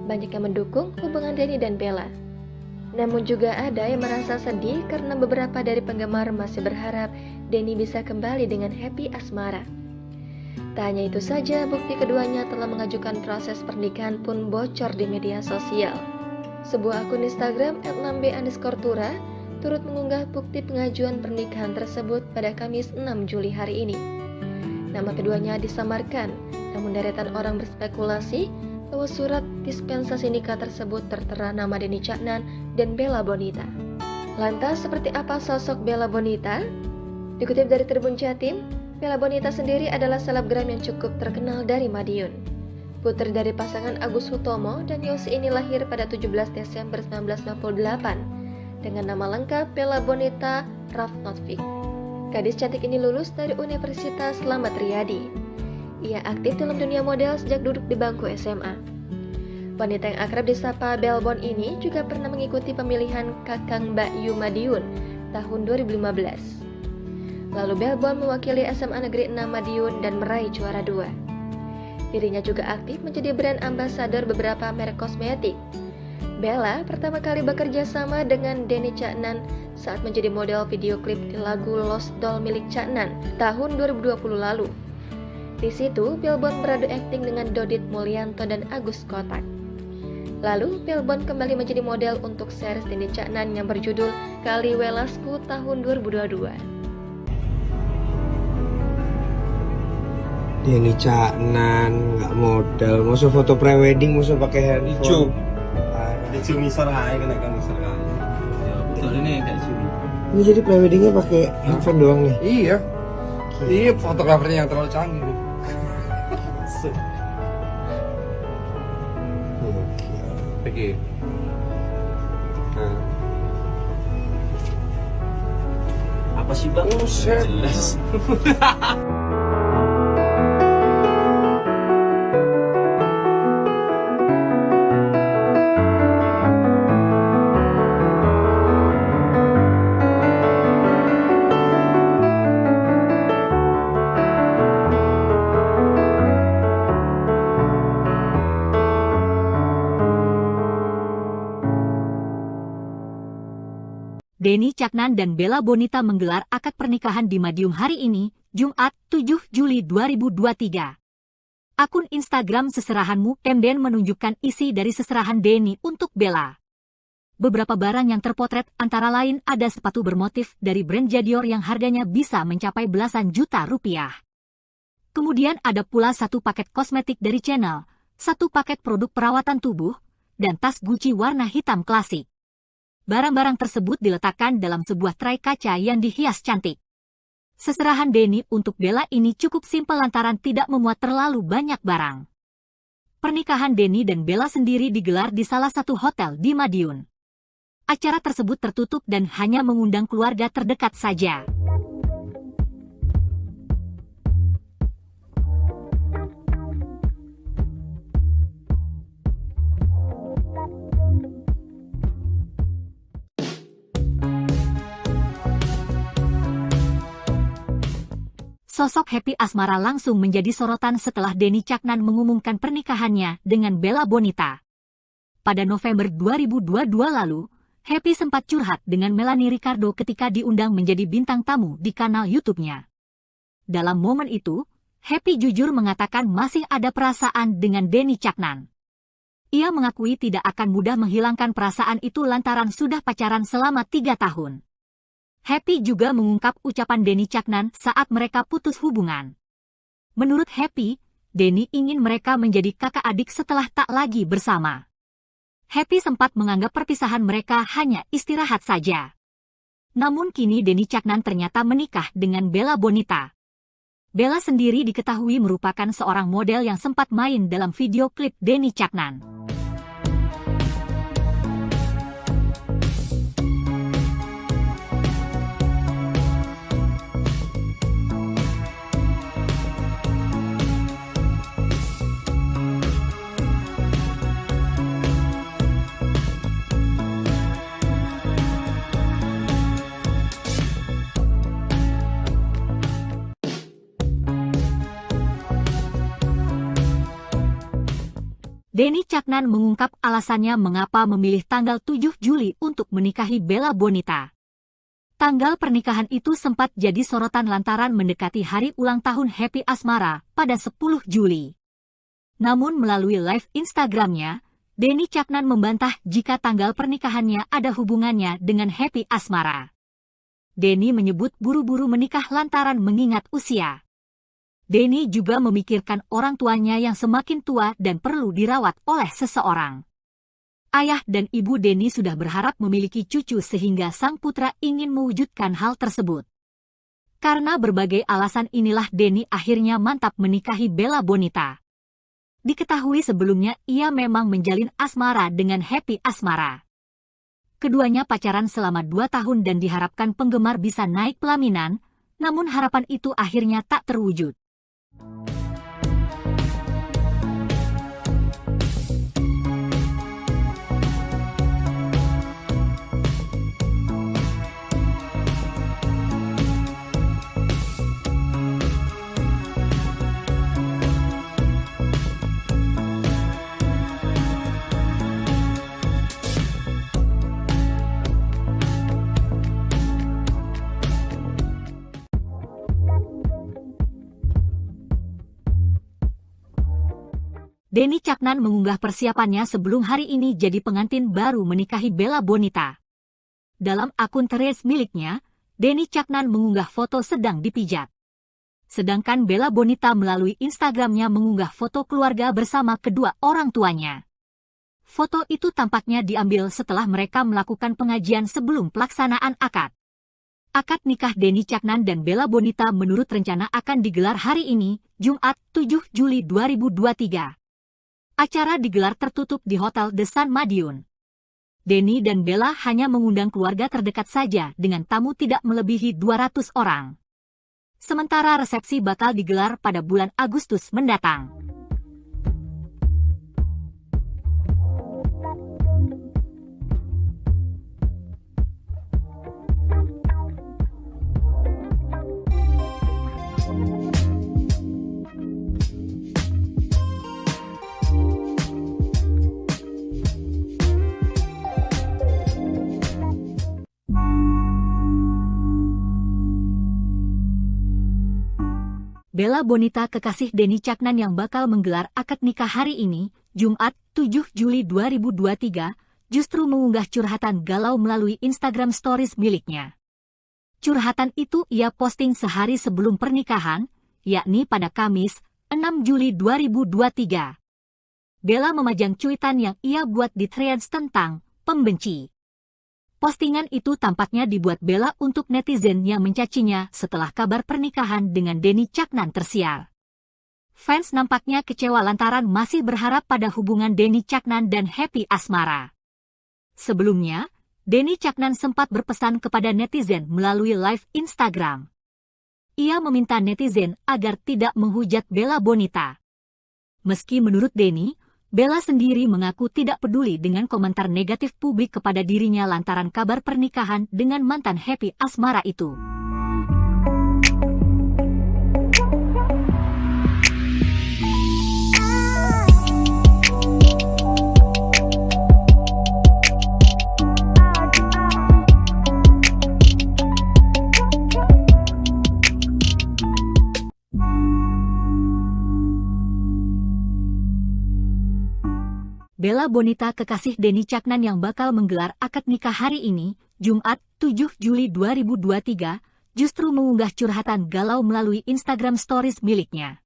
Banyak yang mendukung hubungan Denny dan Bella. Namun juga ada yang merasa sedih karena beberapa dari penggemar masih berharap Denny bisa kembali dengan Happy Asmara. Tak hanya itu saja, bukti keduanya telah mengajukan proses pernikahan pun bocor di media sosial. Sebuah akun Instagram @lambe_tura turut mengunggah bukti pengajuan pernikahan tersebut pada Kamis 6 Juli hari ini. Nama keduanya disamarkan, namun deretan orang berspekulasi bahwa surat dispensasi nikah tersebut tertera nama Denny Caknan dan Bella Bonita. Lantas, seperti apa sosok Bella Bonita? Dikutip dari Tribun Jatim, Bella Bonita sendiri adalah selebgram yang cukup terkenal dari Madiun. Putri dari pasangan Agus Hutomo dan Yosi ini lahir pada 17 Desember 1998 dengan nama lengkap Bella Bonita Rafnotvi. Gadis cantik ini lulus dari Universitas Slamet Riyadi. Ia aktif dalam dunia model sejak duduk di bangku SMA. Wanita yang akrab disapa Belbon ini juga pernah mengikuti pemilihan Kakang Embakyu Madiun tahun 2015. Lalu Belbon mewakili SMA Negeri 6 Madiun dan meraih juara 2. Dirinya juga aktif menjadi brand ambassador beberapa merek kosmetik. Bella pertama kali bekerja sama dengan Denny Caknan saat menjadi model video klip di lagu Lost Doll milik Caknan tahun 2020 lalu. Di situ, Pilbon beradu akting dengan Dodit Mulyanto dan Agus Kotak. Lalu, Pilbon kembali menjadi model untuk series Denny Caknan yang berjudul Kali Welasku tahun 2022. Denny Caknan nggak modal, masa foto prewedding masa pakai handphone. Ada cumi serai kena kan serai. Ya betul ini kayak cumi. Ini jadi preweddingnya pakai handphone doang nih. Iya. Iya, fotografernya yang terlalu canggih. Oke. Nah. Apa sih bang? Jelas. Denny Caknan dan Bella Bonita menggelar akad pernikahan di Madiun hari ini, Jumat 7 Juli 2023. Akun Instagram Seserahanmu kemudian menunjukkan isi dari seserahan Denny untuk Bella. Beberapa barang yang terpotret antara lain ada sepatu bermotif dari brand Jadior yang harganya bisa mencapai belasan juta rupiah. Kemudian ada pula satu paket kosmetik dari Chanel, satu paket produk perawatan tubuh, dan tas Gucci warna hitam klasik. Barang-barang tersebut diletakkan dalam sebuah tray kaca yang dihias cantik. Seserahan Denny untuk Bella ini cukup simpel lantaran tidak memuat terlalu banyak barang. Pernikahan Denny dan Bella sendiri digelar di salah satu hotel di Madiun. Acara tersebut tertutup dan hanya mengundang keluarga terdekat saja. Sosok Happy Asmara langsung menjadi sorotan setelah Denny Caknan mengumumkan pernikahannya dengan Bella Bonita. Pada November 2022 lalu, Happy sempat curhat dengan Melanie Ricardo ketika diundang menjadi bintang tamu di kanal YouTube-nya. Dalam momen itu, Happy jujur mengatakan masih ada perasaan dengan Denny Caknan. Ia mengakui tidak akan mudah menghilangkan perasaan itu lantaran sudah pacaran selama 3 tahun. Happy juga mengungkap ucapan Denny Caknan saat mereka putus hubungan. Menurut Happy, Denny ingin mereka menjadi kakak adik setelah tak lagi bersama. Happy sempat menganggap perpisahan mereka hanya istirahat saja. Namun kini Denny Caknan ternyata menikah dengan Bella Bonita. Bella sendiri diketahui merupakan seorang model yang sempat main dalam video klip Denny Caknan. Denny Caknan mengungkap alasannya mengapa memilih tanggal 7 Juli untuk menikahi Bella Bonita. Tanggal pernikahan itu sempat jadi sorotan lantaran mendekati hari ulang tahun Happy Asmara pada 10 Juli. Namun melalui live Instagramnya, Denny Caknan membantah jika tanggal pernikahannya ada hubungannya dengan Happy Asmara. Denny menyebut buru-buru menikah lantaran mengingat usia. Denny juga memikirkan orang tuanya yang semakin tua dan perlu dirawat oleh seseorang. Ayah dan ibu Denny sudah berharap memiliki cucu sehingga sang putra ingin mewujudkan hal tersebut. Karena berbagai alasan inilah Denny akhirnya mantap menikahi Bella Bonita. Diketahui sebelumnya ia memang menjalin asmara dengan Happy Asmara. Keduanya pacaran selama 2 tahun dan diharapkan penggemar bisa naik pelaminan, namun harapan itu akhirnya tak terwujud. Denny Caknan mengunggah persiapannya sebelum hari ini jadi pengantin baru menikahi Bella Bonita. Dalam akun Threads miliknya, Denny Caknan mengunggah foto sedang dipijat. Sedangkan Bella Bonita melalui Instagramnya mengunggah foto keluarga bersama kedua orang tuanya. Foto itu tampaknya diambil setelah mereka melakukan pengajian sebelum pelaksanaan akad. Akad nikah Denny Caknan dan Bella Bonita menurut rencana akan digelar hari ini, Jumat 7 Juli 2023. Acara digelar tertutup di Hotel The Sun Madiun. Denny dan Bella hanya mengundang keluarga terdekat saja dengan tamu tidak melebihi 200 orang. Sementara resepsi bakal digelar pada bulan Agustus mendatang. Bella Bonita kekasih Denny Caknan yang bakal menggelar akad nikah hari ini, Jumat 7 Juli 2023, justru mengunggah curhatan galau melalui Instagram Stories miliknya. Curhatan itu ia posting sehari sebelum pernikahan, yakni pada Kamis, 6 Juli 2023. Bella memajang cuitan yang ia buat di Threads tentang pembenci. Postingan itu tampaknya dibuat Bella untuk netizen yang mencacinya setelah kabar pernikahan dengan Denny Caknan tersiar. Fans nampaknya kecewa lantaran masih berharap pada hubungan Denny Caknan dan Happy Asmara. Sebelumnya, Denny Caknan sempat berpesan kepada netizen melalui live Instagram. Ia meminta netizen agar tidak menghujat Bella Bonita. Meski menurut Denny, Bella sendiri mengaku tidak peduli dengan komentar negatif publik kepada dirinya lantaran kabar pernikahan dengan mantan Happy Asmara itu. Bella Bonita kekasih Denny Caknan yang bakal menggelar akad nikah hari ini, Jumat 7 Juli 2023, justru mengunggah curhatan galau melalui Instagram Stories miliknya.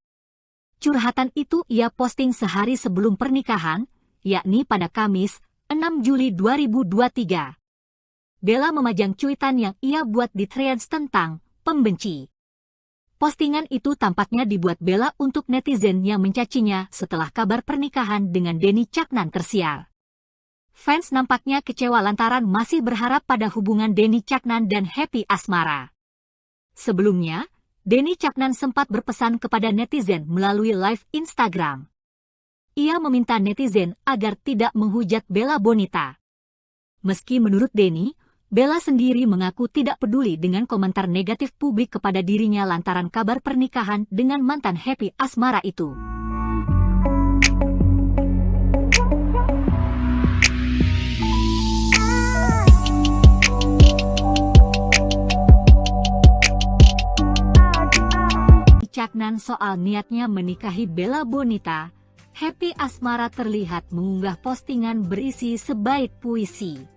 Curhatan itu ia posting sehari sebelum pernikahan, yakni pada Kamis, 6 Juli 2023. Bella memajang cuitan yang ia buat di Threads tentang pembenci. Postingan itu tampaknya dibuat Bella untuk netizen yang mencacinya setelah kabar pernikahan dengan Denny Caknan tersiar. Fans nampaknya kecewa lantaran masih berharap pada hubungan Denny Caknan dan Happy Asmara. Sebelumnya, Denny Caknan sempat berpesan kepada netizen melalui live Instagram. Ia meminta netizen agar tidak menghujat Bella Bonita. Meski menurut Denny, Bella sendiri mengaku tidak peduli dengan komentar negatif publik kepada dirinya lantaran kabar pernikahan dengan mantan Happy Asmara itu. Caknan soal niatnya menikahi Bella Bonita, Happy Asmara terlihat mengunggah postingan berisi sebait puisi.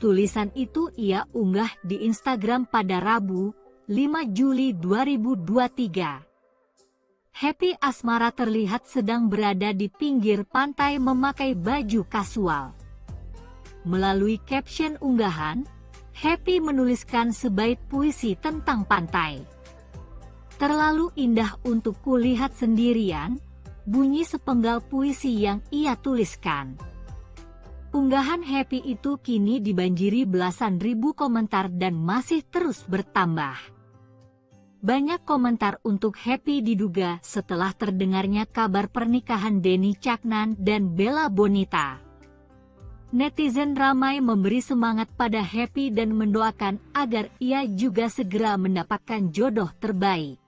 Tulisan itu ia unggah di Instagram pada Rabu, 5 Juli 2023. Happy Asmara terlihat sedang berada di pinggir pantai memakai baju kasual. Melalui caption unggahan, Happy menuliskan sebait puisi tentang pantai. Terlalu indah untuk kulihat sendirian, bunyi sepenggal puisi yang ia tuliskan. Unggahan Happy itu kini dibanjiri belasan ribu komentar dan masih terus bertambah. Banyak komentar untuk Happy diduga setelah terdengarnya kabar pernikahan Denny Caknan dan Bella Bonita. Netizen ramai memberi semangat pada Happy dan mendoakan agar ia juga segera mendapatkan jodoh terbaik.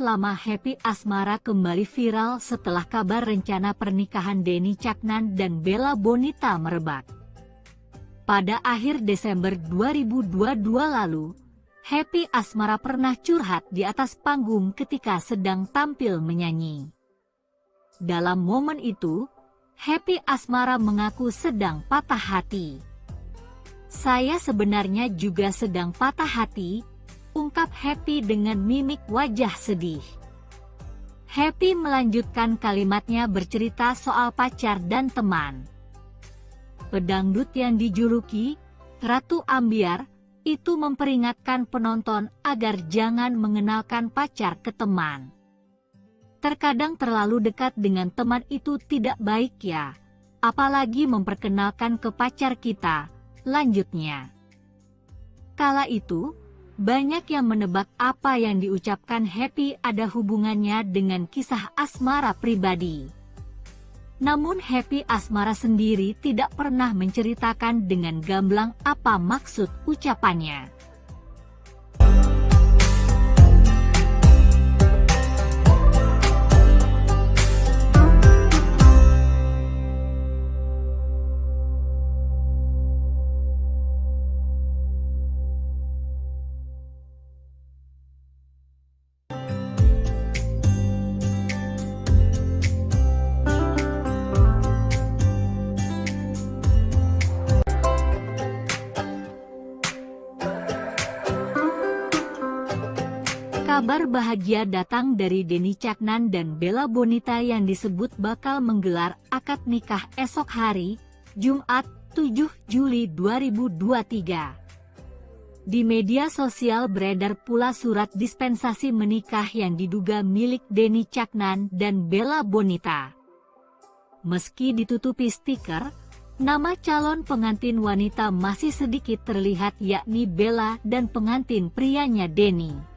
lama Happy Asmara kembali viral setelah kabar rencana pernikahan Denny Caknan dan Bella Bonita merebak. Pada akhir Desember 2022 lalu, Happy Asmara pernah curhat di atas panggung ketika sedang tampil menyanyi. Dalam momen itu, Happy Asmara mengaku sedang patah hati. "Saya sebenarnya juga sedang patah hati," ungkap Happy dengan mimik wajah sedih. Happy melanjutkan kalimatnya bercerita soal pacar dan teman. Pedangdut yang dijuluki Ratu Ambyar itu memperingatkan penonton agar jangan mengenalkan pacar ke teman. "Terkadang terlalu dekat dengan teman itu tidak baik ya, apalagi memperkenalkan ke pacar kita," lanjutnya. Kala itu, banyak yang menebak apa yang diucapkan Happy ada hubungannya dengan kisah asmara pribadi. Namun Happy Asmara sendiri tidak pernah menceritakan dengan gamblang apa maksud ucapannya. Kabar bahagia datang dari Denny Caknan dan Bella Bonita yang disebut bakal menggelar akad nikah esok hari, Jumat 7 Juli 2023. Di media sosial beredar pula surat dispensasi menikah yang diduga milik Denny Caknan dan Bella Bonita. Meski ditutupi stiker, nama calon pengantin wanita masih sedikit terlihat, yakni Bella dan pengantin prianya Denny.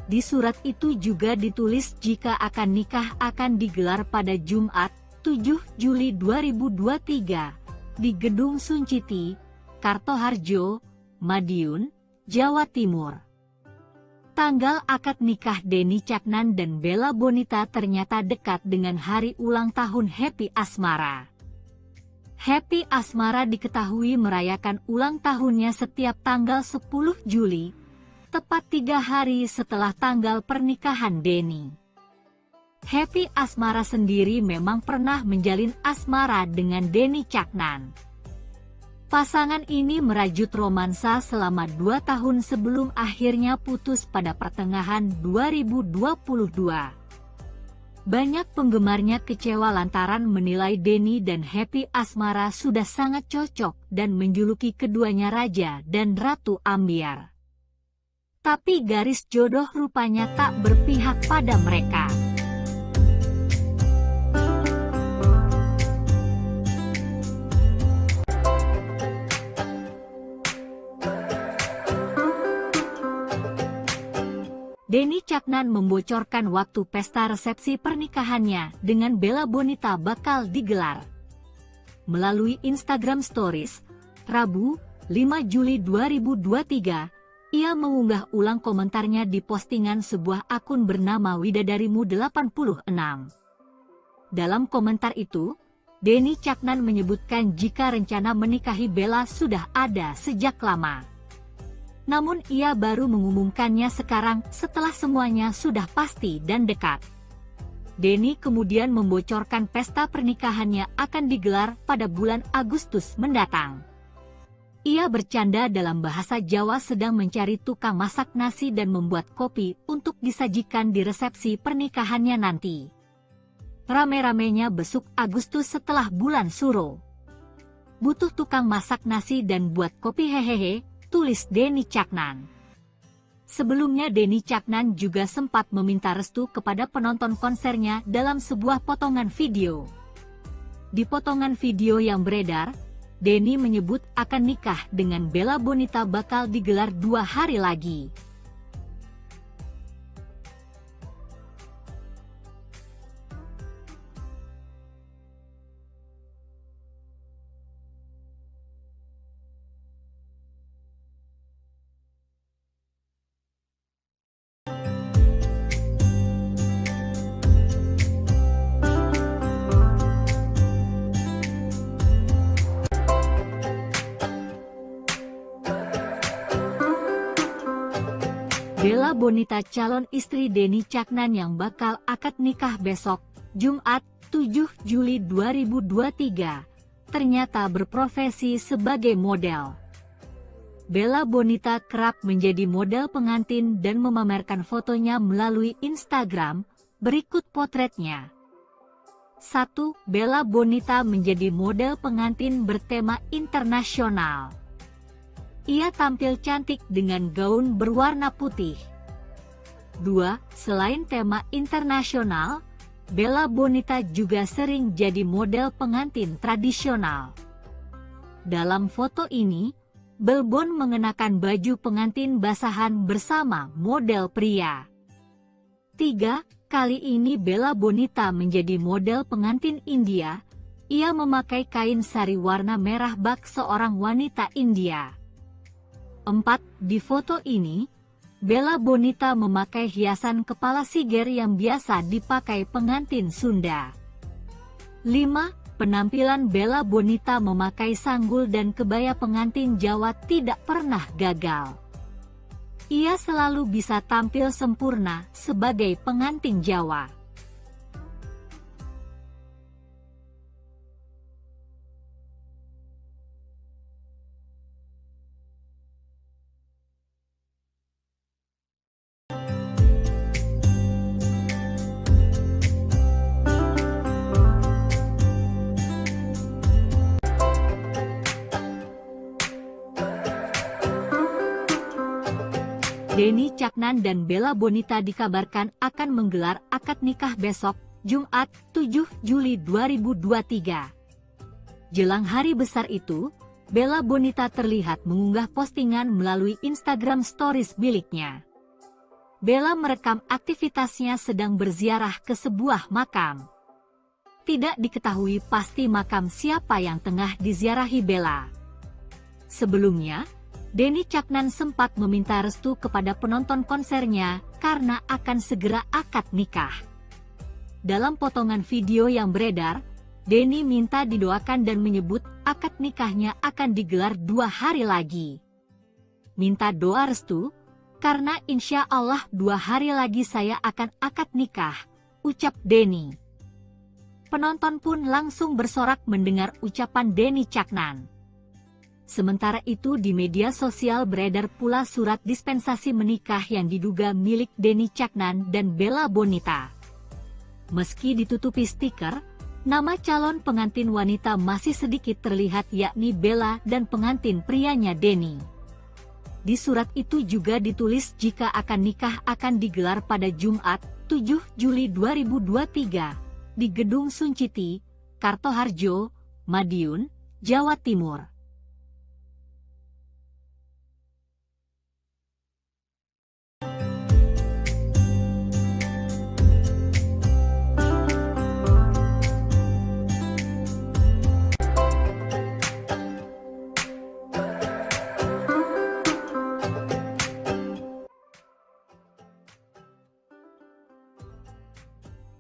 Di surat itu juga ditulis jika akan nikah akan digelar pada Jumat 7 Juli 2023 di Gedung Sunciti, Kartoharjo, Madiun, Jawa Timur. Tanggal akad nikah Denny Caknan dan Bella Bonita ternyata dekat dengan hari ulang tahun Happy Asmara. Happy Asmara diketahui merayakan ulang tahunnya setiap tanggal 10 Juli, tepat 3 hari setelah tanggal pernikahan Denny. Happy Asmara sendiri memang pernah menjalin asmara dengan Denny Caknan. Pasangan ini merajut romansa selama 2 tahun sebelum akhirnya putus pada pertengahan 2022. Banyak penggemarnya kecewa lantaran menilai Denny dan Happy Asmara sudah sangat cocok dan menjuluki keduanya Raja dan Ratu Ambyar. Tapi garis jodoh rupanya tak berpihak pada mereka. Denny Caknan membocorkan waktu pesta resepsi pernikahannya dengan Bella Bonita bakal digelar. Melalui Instagram Stories, Rabu, 5 Juli 2023, ia mengunggah ulang komentarnya di postingan sebuah akun bernama Widadarimu86. Dalam komentar itu, Denny Caknan menyebutkan jika rencana menikahi Bella sudah ada sejak lama. Namun ia baru mengumumkannya sekarang setelah semuanya sudah pasti dan dekat. Denny kemudian membocorkan pesta pernikahannya akan digelar pada bulan Agustus mendatang. Ia bercanda dalam bahasa Jawa sedang mencari tukang masak nasi dan membuat kopi untuk disajikan di resepsi pernikahannya nanti. Rame-ramenya besuk Agustus setelah bulan Suro. "Butuh tukang masak nasi dan buat kopi hehehe," tulis Denny Caknan. Sebelumnya Denny Caknan juga sempat meminta restu kepada penonton konsernya dalam sebuah potongan video. Di potongan video yang beredar, Denny menyebut akan nikah dengan Bella Bonita bakal digelar 2 hari lagi. Bella Bonita calon istri Denny Caknan yang bakal akad nikah besok, Jumat, 7 Juli 2023, ternyata berprofesi sebagai model. Bella Bonita kerap menjadi model pengantin dan memamerkan fotonya melalui Instagram. Berikut potretnya. 1. Bella Bonita menjadi model pengantin bertema internasional. Ia tampil cantik dengan gaun berwarna putih. 2. Selain tema internasional, Bella Bonita juga sering jadi model pengantin tradisional. Dalam foto ini, Belbon mengenakan baju pengantin basahan bersama model pria. 3. Kali ini Bella Bonita menjadi model pengantin India. Ia memakai kain sari warna merah bak seorang wanita India. 4. Di foto ini, Bella Bonita memakai hiasan kepala siger yang biasa dipakai pengantin Sunda. 5. Penampilan Bella Bonita memakai sanggul dan kebaya pengantin Jawa tidak pernah gagal. Ia selalu bisa tampil sempurna sebagai pengantin Jawa. Denny Caknan dan Bella Bonita dikabarkan akan menggelar akad nikah besok, Jumat, 7 Juli 2023. Jelang hari besar itu, Bella Bonita terlihat mengunggah postingan melalui Instagram Stories miliknya. Bella merekam aktivitasnya sedang berziarah ke sebuah makam. Tidak diketahui pasti makam siapa yang tengah diziarahi Bella. Sebelumnya, Denny Caknan sempat meminta restu kepada penonton konsernya karena akan segera akad nikah. Dalam potongan video yang beredar, Denny minta didoakan dan menyebut akad nikahnya akan digelar 2 hari lagi. Minta doa restu, karena insya Allah 2 hari lagi saya akan akad nikah, ucap Denny. Penonton pun langsung bersorak mendengar ucapan Denny Caknan. Sementara itu di media sosial beredar pula surat dispensasi menikah yang diduga milik Denny Caknan dan Bella Bonita. Meski ditutupi stiker, nama calon pengantin wanita masih sedikit terlihat yakni Bella dan pengantin prianya Denny. Di surat itu juga ditulis jika akan nikah akan digelar pada Jumat, 7 Juli 2023, di Gedung Sunciti, Kartoharjo, Madiun, Jawa Timur.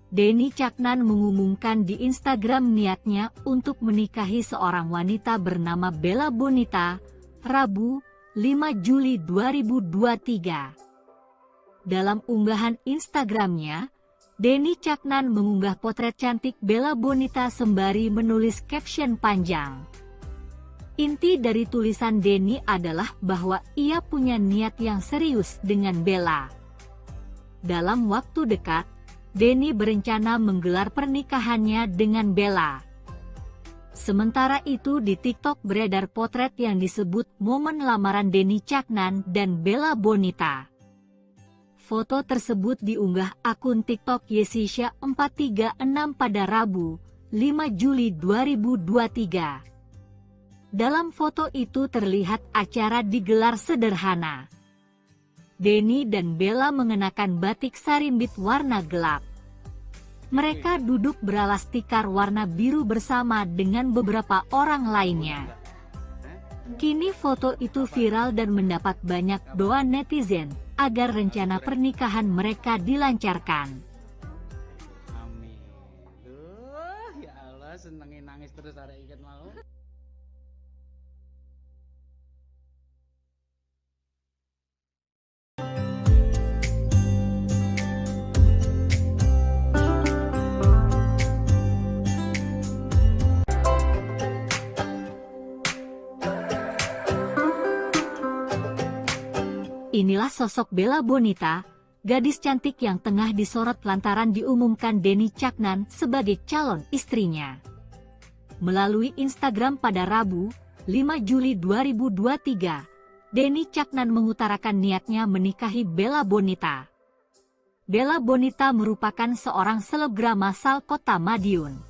Denny Caknan mengumumkan di Instagram niatnya untuk menikahi seorang wanita bernama Bella Bonita, Rabu, 5 Juli 2023. Dalam unggahan Instagramnya, Denny Caknan mengunggah potret cantik Bella Bonita sembari menulis caption panjang. Inti dari tulisan Denny adalah bahwa ia punya niat yang serius dengan Bella. Dalam waktu dekat, Denny berencana menggelar pernikahannya dengan Bella. Sementara itu di TikTok beredar potret yang disebut momen lamaran Denny Caknan dan Bella Bonita. Foto tersebut diunggah akun TikTok Yesisha 436 pada Rabu, 5 Juli 2023. Dalam foto itu terlihat acara digelar sederhana. Denny dan Bella mengenakan batik sarimbit warna gelap. Mereka duduk beralas tikar warna biru bersama dengan beberapa orang lainnya. Kini foto itu viral dan mendapat banyak doa netizen agar rencana pernikahan mereka dilancarkan. Amin. Ya Allah, senengin nangis terus ada ikat mau. Inilah sosok Bella Bonita, gadis cantik yang tengah disorot lantaran diumumkan Denny Caknan sebagai calon istrinya. Melalui Instagram pada Rabu, 5 Juli 2023, Denny Caknan mengutarakan niatnya menikahi Bella Bonita. Bella Bonita merupakan seorang selebgram asal kota Madiun.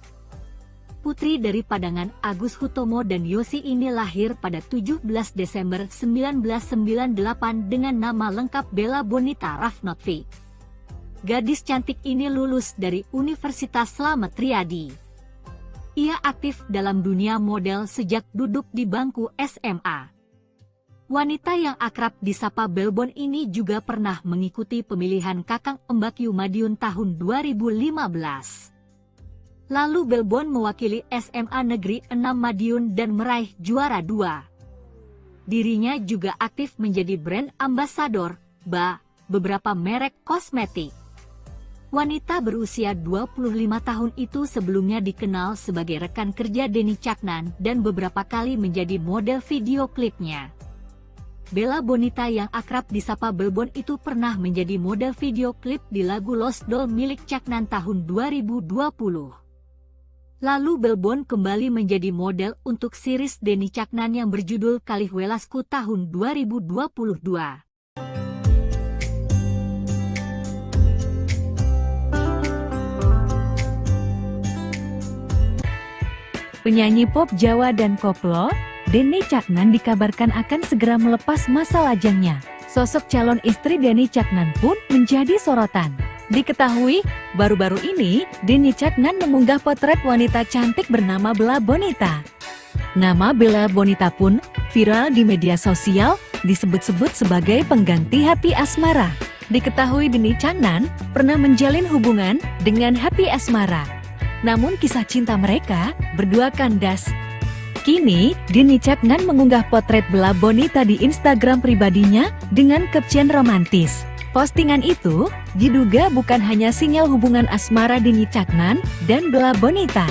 Putri dari padangan Agus Hutomo dan Yosi ini lahir pada 17 Desember 1998 dengan nama lengkap Bella Bonita Rafnotvi. Gadis cantik ini lulus dari Universitas Slamet Riyadi. Ia aktif dalam dunia model sejak duduk di bangku SMA. Wanita yang akrab disapa Belbon ini juga pernah mengikuti pemilihan Kakang Embakyu Madiun tahun 2015. Lalu Belbon mewakili SMA Negeri 6 Madiun dan meraih juara 2. Dirinya juga aktif menjadi brand ambasador, beberapa merek kosmetik. Wanita berusia 25 tahun itu sebelumnya dikenal sebagai rekan kerja Denny Caknan dan beberapa kali menjadi model video klipnya. Bella Bonita yang akrab disapa Belbon itu pernah menjadi model video klip di lagu Lost Doll milik Caknan tahun 2020. Lalu Belbon kembali menjadi model untuk series Denny Caknan yang berjudul Kalih Welasku tahun 2022. Penyanyi pop Jawa dan koplo, Denny Caknan dikabarkan akan segera melepas masa lajangnya. Sosok calon istri Denny Caknan pun menjadi sorotan. Diketahui, baru-baru ini, Denny Caknan mengunggah potret wanita cantik bernama Bella Bonita. Nama Bella Bonita pun viral di media sosial, disebut-sebut sebagai pengganti Happy Asmara. Diketahui Denny Caknan pernah menjalin hubungan dengan Happy Asmara. Namun kisah cinta mereka berdua kandas. Kini, Denny Caknan mengunggah potret Bella Bonita di Instagram pribadinya dengan caption romantis. Postingan itu diduga bukan hanya sinyal hubungan asmara Denny Caknan dan Bella Bonita.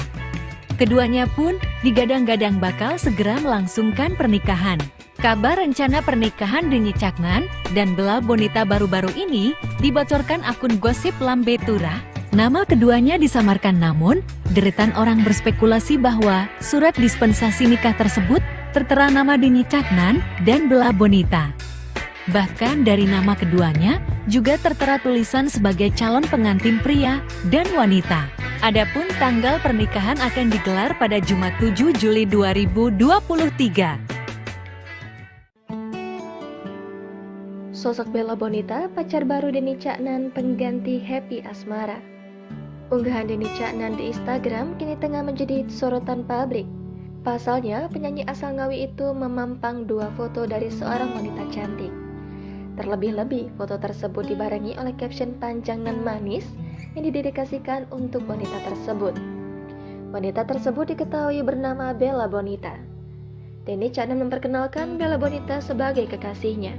Keduanya pun digadang-gadang bakal segera melangsungkan pernikahan. Kabar rencana pernikahan Denny Caknan dan Bella Bonita baru-baru ini dibocorkan akun gosip Lambe Turah. Nama keduanya disamarkan, namun deretan orang berspekulasi bahwa surat dispensasi nikah tersebut tertera nama Denny Caknan dan Bella Bonita. Bahkan dari nama keduanya juga tertera tulisan sebagai calon pengantin pria dan wanita. Adapun tanggal pernikahan akan digelar pada Jumat 7 Juli 2023. Sosok Bella Bonita, pacar baru Denny Caknan, pengganti Happy Asmara. Unggahan Denny Caknan di Instagram kini tengah menjadi sorotan publik. Pasalnya, penyanyi asal Ngawi itu memampang 2 foto dari seorang wanita cantik. Terlebih-lebih, foto tersebut dibarengi oleh caption panjang dan manis yang didedikasikan untuk wanita tersebut. Wanita tersebut diketahui bernama Bella Bonita. Denny Caknan memperkenalkan Bella Bonita sebagai kekasihnya.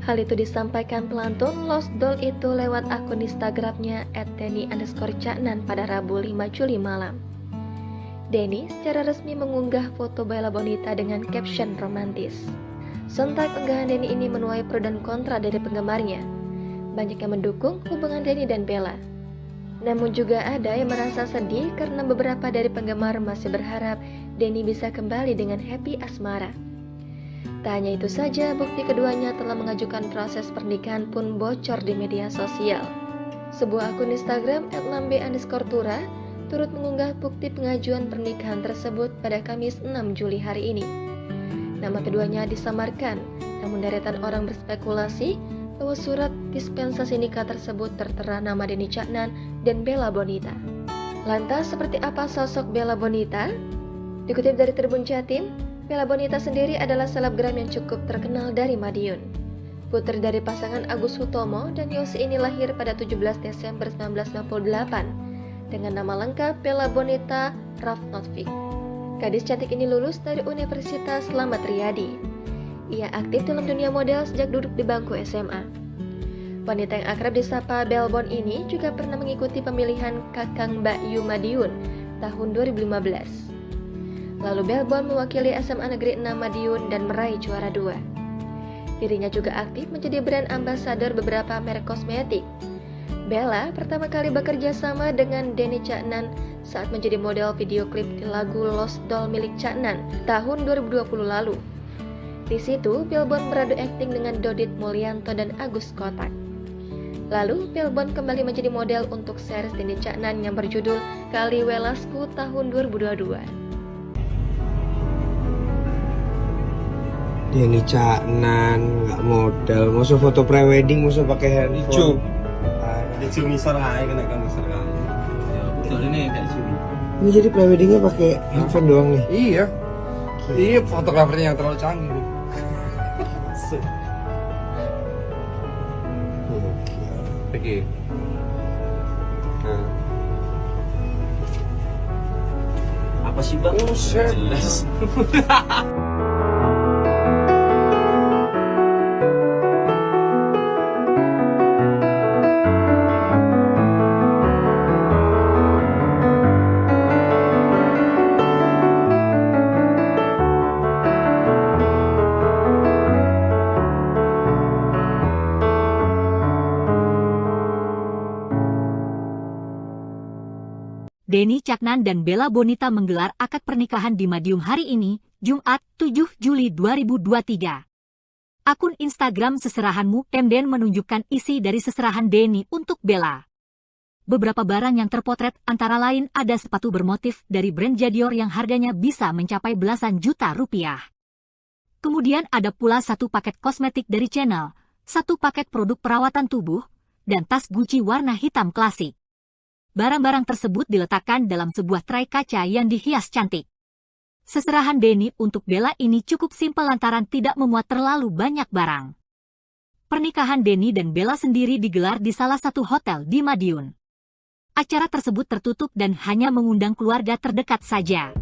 Hal itu disampaikan pelantun Lost Doll itu lewat akun Instagramnya @denny_caknan pada Rabu 5 Juli malam. Denny secara resmi mengunggah foto Bella Bonita dengan caption romantis. Sontak unggahan Denny ini menuai pro dan kontra dari penggemarnya. Banyak yang mendukung hubungan Denny dan Bella. Namun juga ada yang merasa sedih karena beberapa dari penggemar masih berharap Denny bisa kembali dengan Happy Asmara. Tak hanya itu saja, bukti keduanya telah mengajukan proses pernikahan pun bocor di media sosial. Sebuah akun Instagram @lambe_turah turut mengunggah bukti pengajuan pernikahan tersebut pada Kamis 6 Juli hari ini. Nama keduanya disamarkan, namun deretan orang berspekulasi bahwa surat dispensasi nikah tersebut tertera nama Denny Caknan dan Bella Bonita. Lantas, seperti apa sosok Bella Bonita? Dikutip dari Tribun Jatim, Bella Bonita sendiri adalah selebgram yang cukup terkenal dari Madiun. Putri dari pasangan Agus Hutomo dan Yosi ini lahir pada 17 Desember 1998 dengan nama lengkap Bella Bonita Rafnotvi. Gadis cantik ini lulus dari Universitas Slamet Riyadi. Ia aktif dalam dunia model sejak duduk di bangku SMA. Wanita yang akrab disapa Belbon ini juga pernah mengikuti pemilihan Kakang Embakyu Madiun tahun 2015. Lalu Belbon mewakili SMA Negeri 6 Madiun dan meraih juara 2. Dirinya juga aktif menjadi brand ambassador beberapa merek kosmetik. Bella pertama kali bekerja sama dengan Denny Caknan saat menjadi model video klip di lagu Lost Doll milik Caknan tahun 2020 lalu. Di situ, Pilbon beradu akting dengan Dodit Mulyanto dan Agus Kotak. Lalu, Pilbon kembali menjadi model untuk series Denny Caknan yang berjudul Kali Welasku tahun 2022. Denny Caknan nggak modal, masa foto prewedding masa pakai handphone. Ada cumi serai kena kan serai. Ya betul ini kayak cumi. Ini jadi preweddingnya pakai handphone doang nih. Iya. Iya, fotografernya yang terlalu canggih. Oke. Nah. Apa sih bang? Jelas. Denny Caknan dan Bella Bonita menggelar akad pernikahan di Madiun hari ini, Jumat 7 Juli 2023. Akun Instagram Seserahanmu Kemden menunjukkan isi dari seserahan Denny untuk Bella. Beberapa barang yang terpotret antara lain ada sepatu bermotif dari brand Jadior yang harganya bisa mencapai belasan juta rupiah. Kemudian ada pula satu paket kosmetik dari Chanel, satu paket produk perawatan tubuh, dan tas Gucci warna hitam klasik. Barang-barang tersebut diletakkan dalam sebuah tray kaca yang dihias cantik. Seserahan Denny untuk Bella ini cukup simpel lantaran tidak memuat terlalu banyak barang. Pernikahan Denny dan Bella sendiri digelar di salah satu hotel di Madiun. Acara tersebut tertutup dan hanya mengundang keluarga terdekat saja.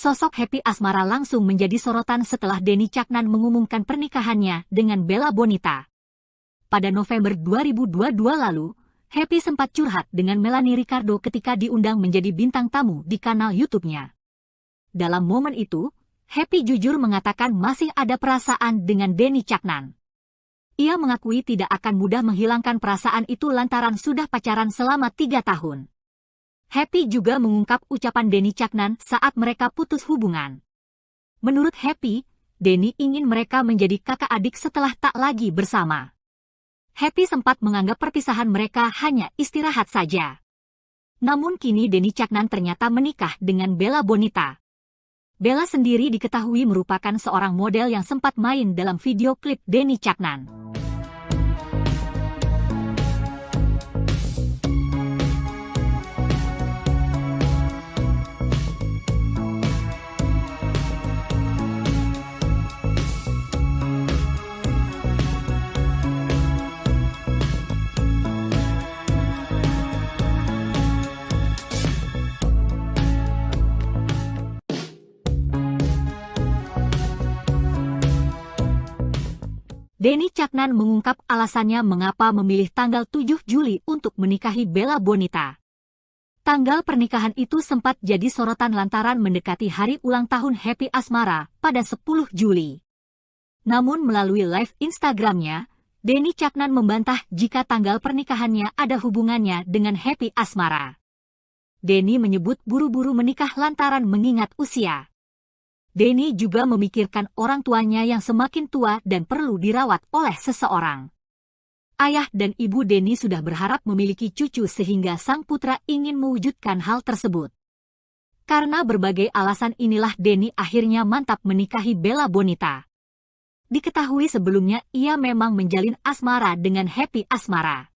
Sosok Happy Asmara langsung menjadi sorotan setelah Denny Caknan mengumumkan pernikahannya dengan Bella Bonita. Pada November 2022 lalu, Happy sempat curhat dengan Melanie Ricardo ketika diundang menjadi bintang tamu di kanal YouTube-nya. Dalam momen itu, Happy jujur mengatakan masih ada perasaan dengan Denny Caknan. Ia mengakui tidak akan mudah menghilangkan perasaan itu lantaran sudah pacaran selama 3 tahun. Happy juga mengungkap ucapan Denny Caknan saat mereka putus hubungan. Menurut Happy, Denny ingin mereka menjadi kakak adik setelah tak lagi bersama. Happy sempat menganggap perpisahan mereka hanya istirahat saja. Namun kini Denny Caknan ternyata menikah dengan Bella Bonita. Bella sendiri diketahui merupakan seorang model yang sempat main dalam video klip Denny Caknan. Denny Caknan mengungkap alasannya mengapa memilih tanggal 7 Juli untuk menikahi Bella Bonita. Tanggal pernikahan itu sempat jadi sorotan lantaran mendekati hari ulang tahun Happy Asmara pada 10 Juli. Namun melalui live Instagramnya, Denny Caknan membantah jika tanggal pernikahannya ada hubungannya dengan Happy Asmara. Denny menyebut buru-buru menikah lantaran mengingat usia. Denny juga memikirkan orang tuanya yang semakin tua dan perlu dirawat oleh seseorang. Ayah dan ibu Denny sudah berharap memiliki cucu sehingga sang putra ingin mewujudkan hal tersebut. Karena berbagai alasan inilah Denny akhirnya mantap menikahi Bella Bonita. Diketahui sebelumnya ia memang menjalin asmara dengan Happy Asmara.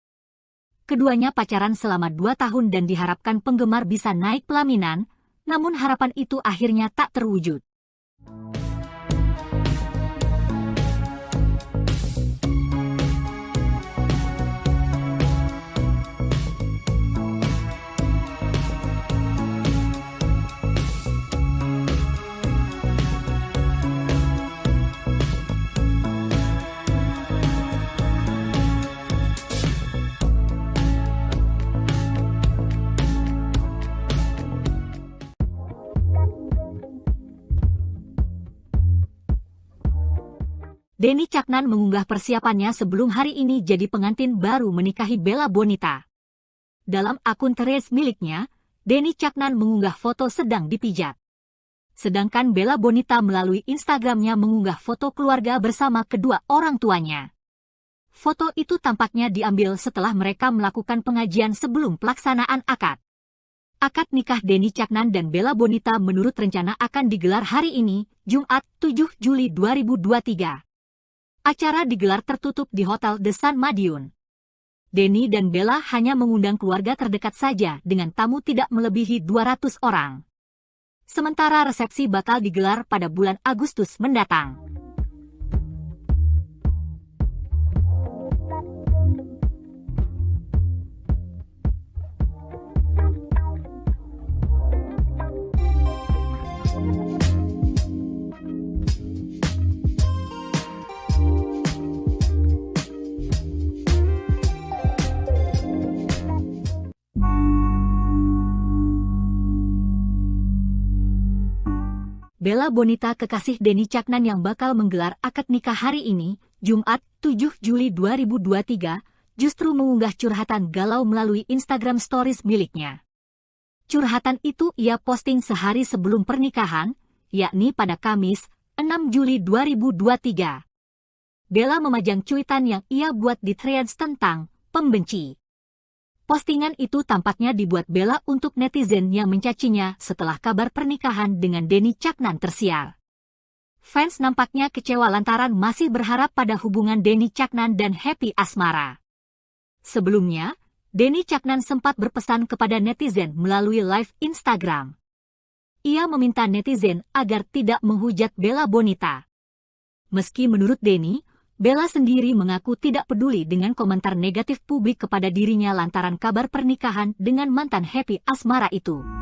Keduanya pacaran selama 2 tahun dan diharapkan penggemar bisa naik pelaminan, namun harapan itu akhirnya tak terwujud. Denny Caknan mengunggah persiapannya sebelum hari ini jadi pengantin baru menikahi Bella Bonita. Dalam akun Threads miliknya, Denny Caknan mengunggah foto sedang dipijat. Sedangkan Bella Bonita melalui Instagramnya mengunggah foto keluarga bersama kedua orang tuanya. Foto itu tampaknya diambil setelah mereka melakukan pengajian sebelum pelaksanaan akad. Akad nikah Denny Caknan dan Bella Bonita menurut rencana akan digelar hari ini, Jumat 7 Juli 2023. Acara digelar tertutup di Hotel The Sun Madiun. Denny dan Bella hanya mengundang keluarga terdekat saja dengan tamu tidak melebihi 200 orang. Sementara resepsi bakal digelar pada bulan Agustus mendatang. Bella Bonita kekasih Denny Caknan yang bakal menggelar akad nikah hari ini, Jumat 7 Juli 2023, justru mengunggah curhatan galau melalui Instagram Stories miliknya. Curhatan itu ia posting sehari sebelum pernikahan, yakni pada Kamis, 6 Juli 2023. Bella memajang cuitan yang ia buat di Threads tentang pembenci. Postingan itu tampaknya dibuat Bella untuk netizen yang mencacinya setelah kabar pernikahan dengan Denny Caknan tersiar. Fans nampaknya kecewa lantaran masih berharap pada hubungan Denny Caknan dan Happy Asmara. Sebelumnya, Denny Caknan sempat berpesan kepada netizen melalui live Instagram. Ia meminta netizen agar tidak menghujat Bella Bonita. Meski menurut Denny, Bella sendiri mengaku tidak peduli dengan komentar negatif publik kepada dirinya lantaran kabar pernikahan dengan mantan Happy Asmara itu.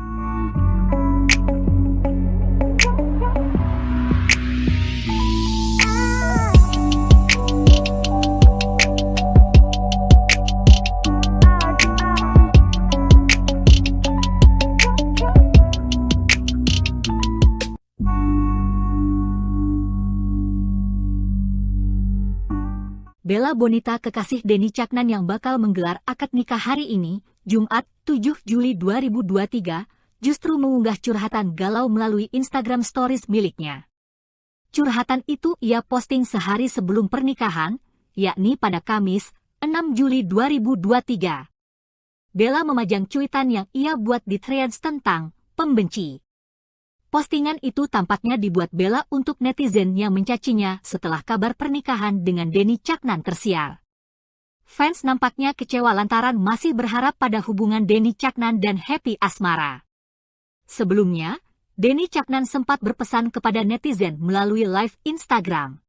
Bella Bonita kekasih Denny Caknan yang bakal menggelar akad nikah hari ini, Jumat 7 Juli 2023, justru mengunggah curhatan galau melalui Instagram Stories miliknya. Curhatan itu ia posting sehari sebelum pernikahan, yakni pada Kamis, 6 Juli 2023. Bella memajang cuitan yang ia buat di Threads tentang pembenci. Postingan itu tampaknya dibuat Bella untuk netizen yang mencacinya setelah kabar pernikahan dengan Denny Caknan tersiar. Fans nampaknya kecewa lantaran masih berharap pada hubungan Denny Caknan dan Happy Asmara. Sebelumnya, Denny Caknan sempat berpesan kepada netizen melalui live Instagram.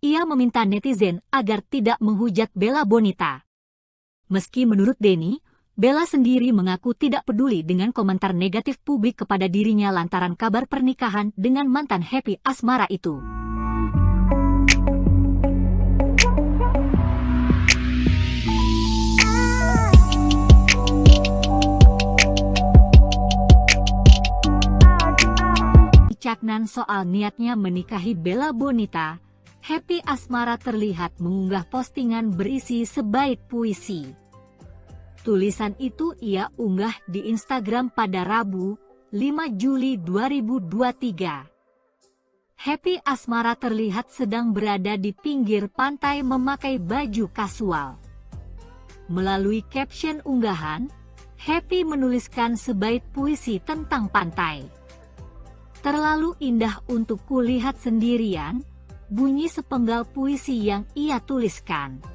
Ia meminta netizen agar tidak menghujat Bella Bonita. Meski menurut Denny, Bella sendiri mengaku tidak peduli dengan komentar negatif publik kepada dirinya lantaran kabar pernikahan dengan mantan Happy Asmara itu. Caknan soal niatnya menikahi Bella Bonita, Happy Asmara terlihat mengunggah postingan berisi sebaik puisi. Tulisan itu ia unggah di Instagram pada Rabu, 5 Juli 2023. Happy Asmara terlihat sedang berada di pinggir pantai memakai baju kasual. Melalui caption unggahan, Happy menuliskan sebaik puisi tentang pantai. Terlalu indah untuk kulihat sendirian, bunyi sepenggal puisi yang ia tuliskan.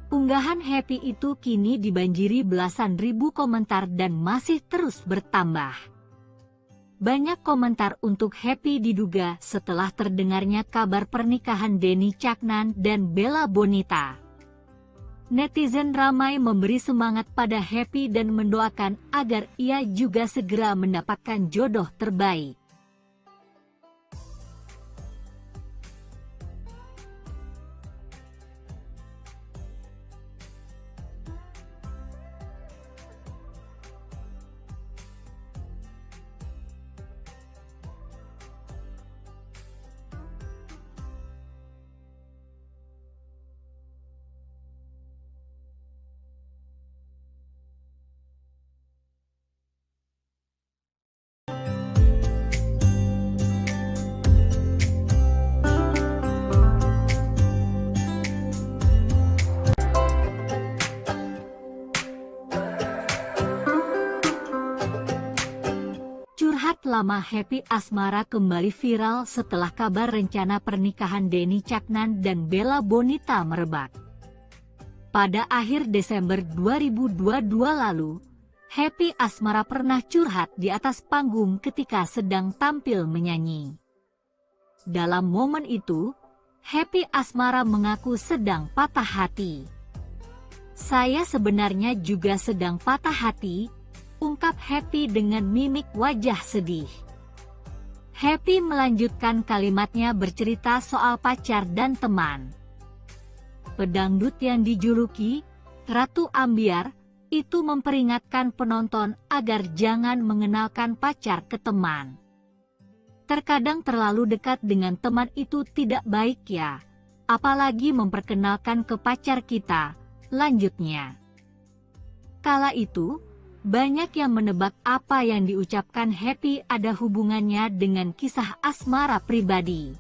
Unggahan Happy itu kini dibanjiri belasan ribu komentar dan masih terus bertambah. Banyak komentar untuk Happy diduga setelah terdengarnya kabar pernikahan Denny Caknan dan Bella Bonita. Netizen ramai memberi semangat pada Happy dan mendoakan agar ia juga segera mendapatkan jodoh terbaik. Curhat lama Happy Asmara kembali viral setelah kabar rencana pernikahan Denny Caknan dan Bella Bonita merebak. Pada akhir Desember 2022 lalu, Happy Asmara pernah curhat di atas panggung ketika sedang tampil menyanyi. Dalam momen itu, Happy Asmara mengaku sedang patah hati. "Saya sebenarnya juga sedang patah hati," ungkap Happy dengan mimik wajah sedih. Happy melanjutkan kalimatnya bercerita soal pacar dan teman. Pedangdut yang dijuluki Ratu Ambyar itu memperingatkan penonton agar jangan mengenalkan pacar ke teman. "Terkadang terlalu dekat dengan teman itu tidak baik ya, apalagi memperkenalkan ke pacar kita," lanjutnya. Kala itu, banyak yang menebak apa yang diucapkan Happy ada hubungannya dengan kisah asmara pribadi.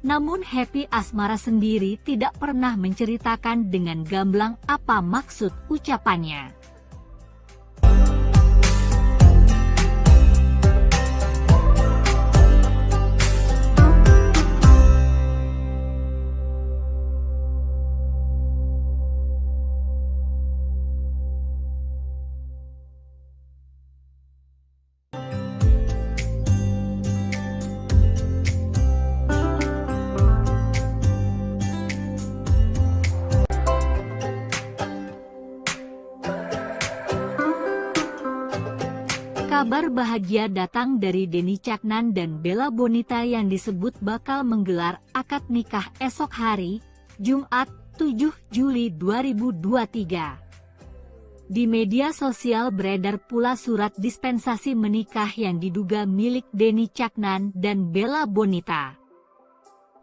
Namun Happy Asmara sendiri tidak pernah menceritakan dengan gamblang apa maksud ucapannya. Kabar bahagia datang dari Denny Caknan dan Bella Bonita yang disebut bakal menggelar akad nikah esok hari, Jumat 7 Juli 2023. Di media sosial beredar pula surat dispensasi menikah yang diduga milik Denny Caknan dan Bella Bonita.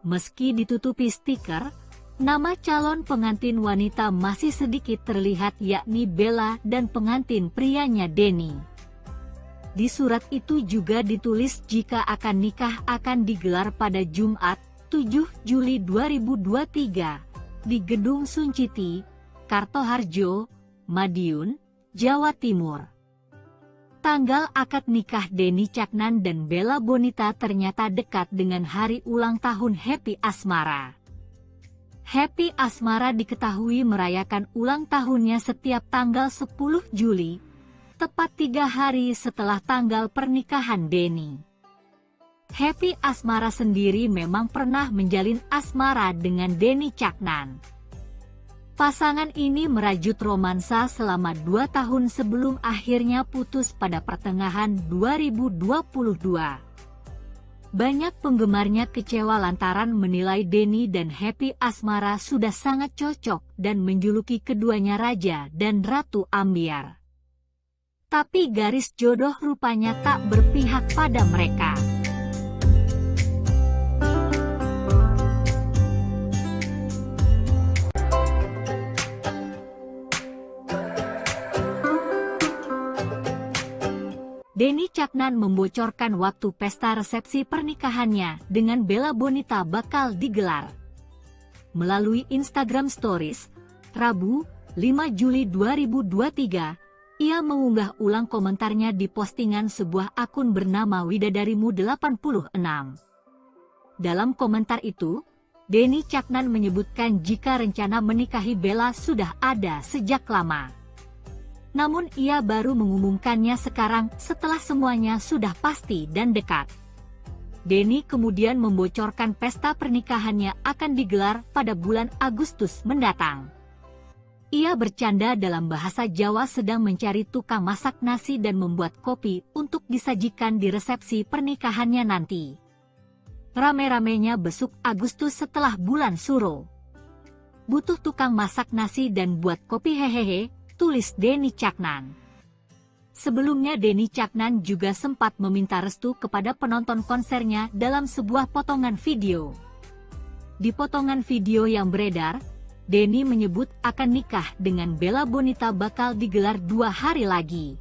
Meski ditutupi stiker, nama calon pengantin wanita masih sedikit terlihat, yakni Bella dan pengantin prianya Denny. Di surat itu juga ditulis jika akan nikah akan digelar pada Jumat 7 Juli 2023 di Gedung Sunciti, Kartoharjo, Madiun, Jawa Timur. Tanggal akad nikah Denny Caknan dan Bella Bonita ternyata dekat dengan hari ulang tahun Happy Asmara. Happy Asmara diketahui merayakan ulang tahunnya setiap tanggal 10 Juli, tepat 3 hari setelah tanggal pernikahan Denny. Happy Asmara sendiri memang pernah menjalin asmara dengan Denny Caknan. Pasangan ini merajut romansa selama 2 tahun sebelum akhirnya putus pada pertengahan 2022. Banyak penggemarnya kecewa lantaran menilai Denny dan Happy Asmara sudah sangat cocok dan menjuluki keduanya Raja dan Ratu Ambyar. Tapi garis jodoh rupanya tak berpihak pada mereka. Denny Caknan membocorkan waktu pesta resepsi pernikahannya dengan Bella Bonita bakal digelar. Melalui Instagram Stories, Rabu, 5 Juli 2023, ia mengunggah ulang komentarnya di postingan sebuah akun bernama Widadarimu86. Dalam komentar itu, Denny Caknan menyebutkan jika rencana menikahi Bella sudah ada sejak lama. Namun ia baru mengumumkannya sekarang setelah semuanya sudah pasti dan dekat. Denny kemudian membocorkan pesta pernikahannya akan digelar pada bulan Agustus mendatang. Ia bercanda dalam bahasa Jawa sedang mencari tukang masak nasi dan membuat kopi untuk disajikan di resepsi pernikahannya nanti. Rame-ramenya besuk Agustus setelah bulan Suro. "Butuh tukang masak nasi dan buat kopi hehehe," tulis Denny Caknan. Sebelumnya Denny Caknan juga sempat meminta restu kepada penonton konsernya dalam sebuah potongan video. Di potongan video yang beredar, Denny menyebut akan nikah dengan Bella Bonita bakal digelar 2 hari lagi.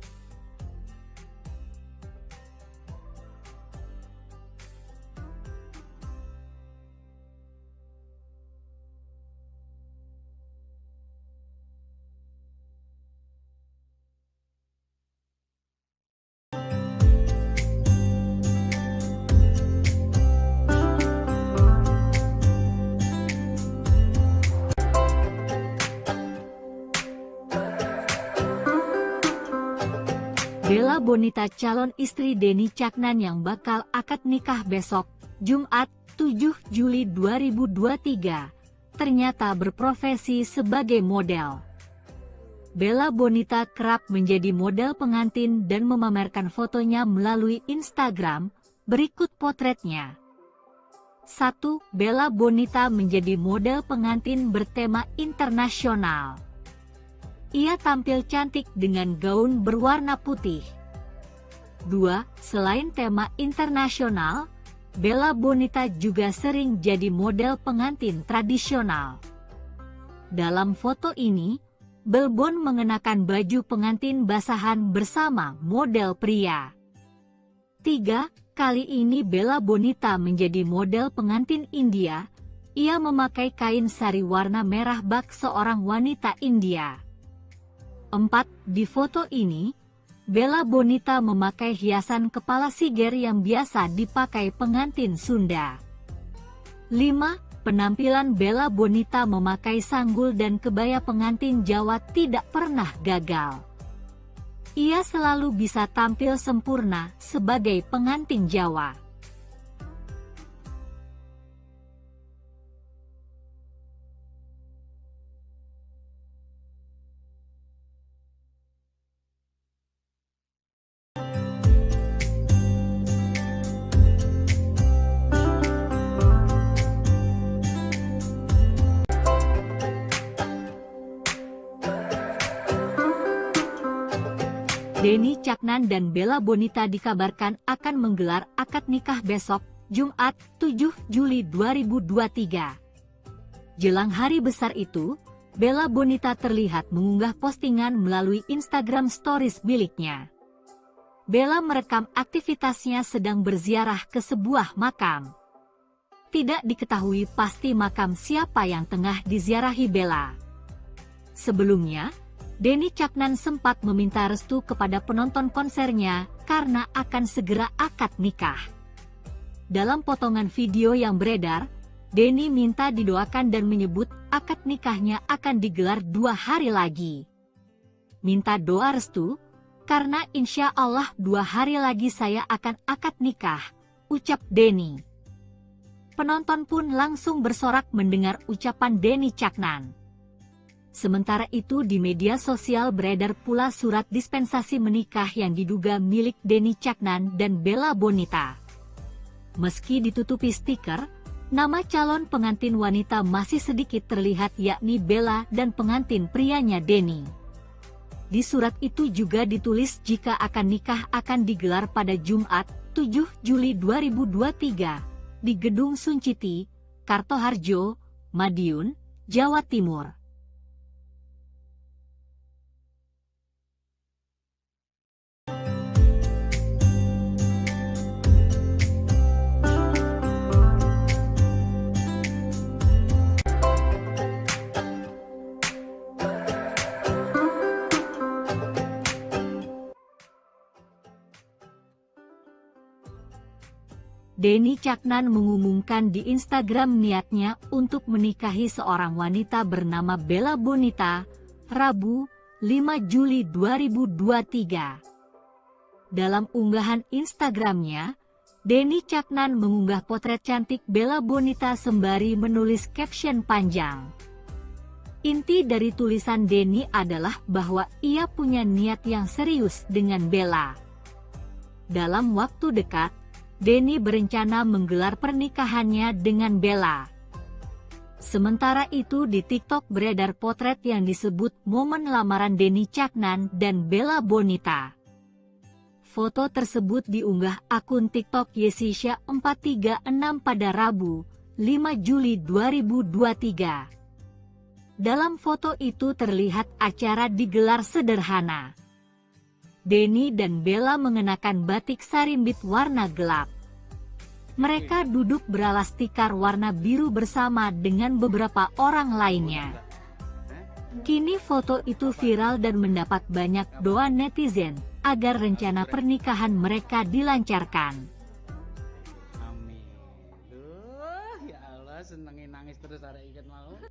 Bella Bonita calon istri Denny Caknan yang bakal akad nikah besok, Jumat, 7 Juli 2023, ternyata berprofesi sebagai model. Bella Bonita kerap menjadi model pengantin dan memamerkan fotonya melalui Instagram. Berikut potretnya. 1. Bella Bonita menjadi model pengantin bertema internasional. Ia tampil cantik dengan gaun berwarna putih. 2. Selain tema internasional, Bella Bonita juga sering jadi model pengantin tradisional. Dalam foto ini, Belbon mengenakan baju pengantin basahan bersama model pria. 3. Kali ini Bella Bonita menjadi model pengantin India. Ia memakai kain sari warna merah bak seorang wanita India. 4. Di foto ini, Bella Bonita memakai hiasan kepala siger yang biasa dipakai pengantin Sunda. 5. Penampilan Bella Bonita memakai sanggul dan kebaya pengantin Jawa tidak pernah gagal. Ia selalu bisa tampil sempurna sebagai pengantin Jawa. Denny Caknan dan Bella Bonita dikabarkan akan menggelar akad nikah besok, Jumat, 7 Juli 2023. Jelang hari besar itu, Bella Bonita terlihat mengunggah postingan melalui Instagram Stories miliknya. Bella merekam aktivitasnya sedang berziarah ke sebuah makam. Tidak diketahui pasti makam siapa yang tengah diziarahi Bella. Sebelumnya, Denny Caknan sempat meminta restu kepada penonton konsernya karena akan segera akad nikah. Dalam potongan video yang beredar, Denny minta didoakan dan menyebut akad nikahnya akan digelar 2 hari lagi. Minta doa restu, karena insya Allah 2 hari lagi saya akan akad nikah, ucap Denny. Penonton pun langsung bersorak mendengar ucapan Denny Caknan. Sementara itu di media sosial beredar pula surat dispensasi menikah yang diduga milik Denny Caknan dan Bella Bonita. Meski ditutupi stiker, nama calon pengantin wanita masih sedikit terlihat yakni Bella dan pengantin prianya Denny. Di surat itu juga ditulis jika akan nikah akan digelar pada Jumat, 7 Juli 2023, di Gedung Sunciti, Kartoharjo, Madiun, Jawa Timur. Denny Caknan mengumumkan di Instagram niatnya untuk menikahi seorang wanita bernama Bella Bonita, Rabu, 5 Juli 2023. Dalam unggahan Instagramnya, Denny Caknan mengunggah potret cantik Bella Bonita sembari menulis caption panjang. Inti dari tulisan Denny adalah bahwa ia punya niat yang serius dengan Bella. Dalam waktu dekat, Denny berencana menggelar pernikahannya dengan Bella. Sementara itu di TikTok beredar potret yang disebut momen lamaran Denny Caknan dan Bella Bonita. Foto tersebut diunggah akun TikTok Yesisha 436 pada Rabu, 5 Juli 2023. Dalam foto itu terlihat acara digelar sederhana. Denny dan Bella mengenakan batik sarimbit warna gelap. Mereka duduk beralas tikar warna biru bersama dengan beberapa orang lainnya. Kini foto itu viral dan mendapat banyak doa netizen agar rencana pernikahan mereka dilancarkan. Amin. Ya Allah, senengin nangis terus ada ikat mau.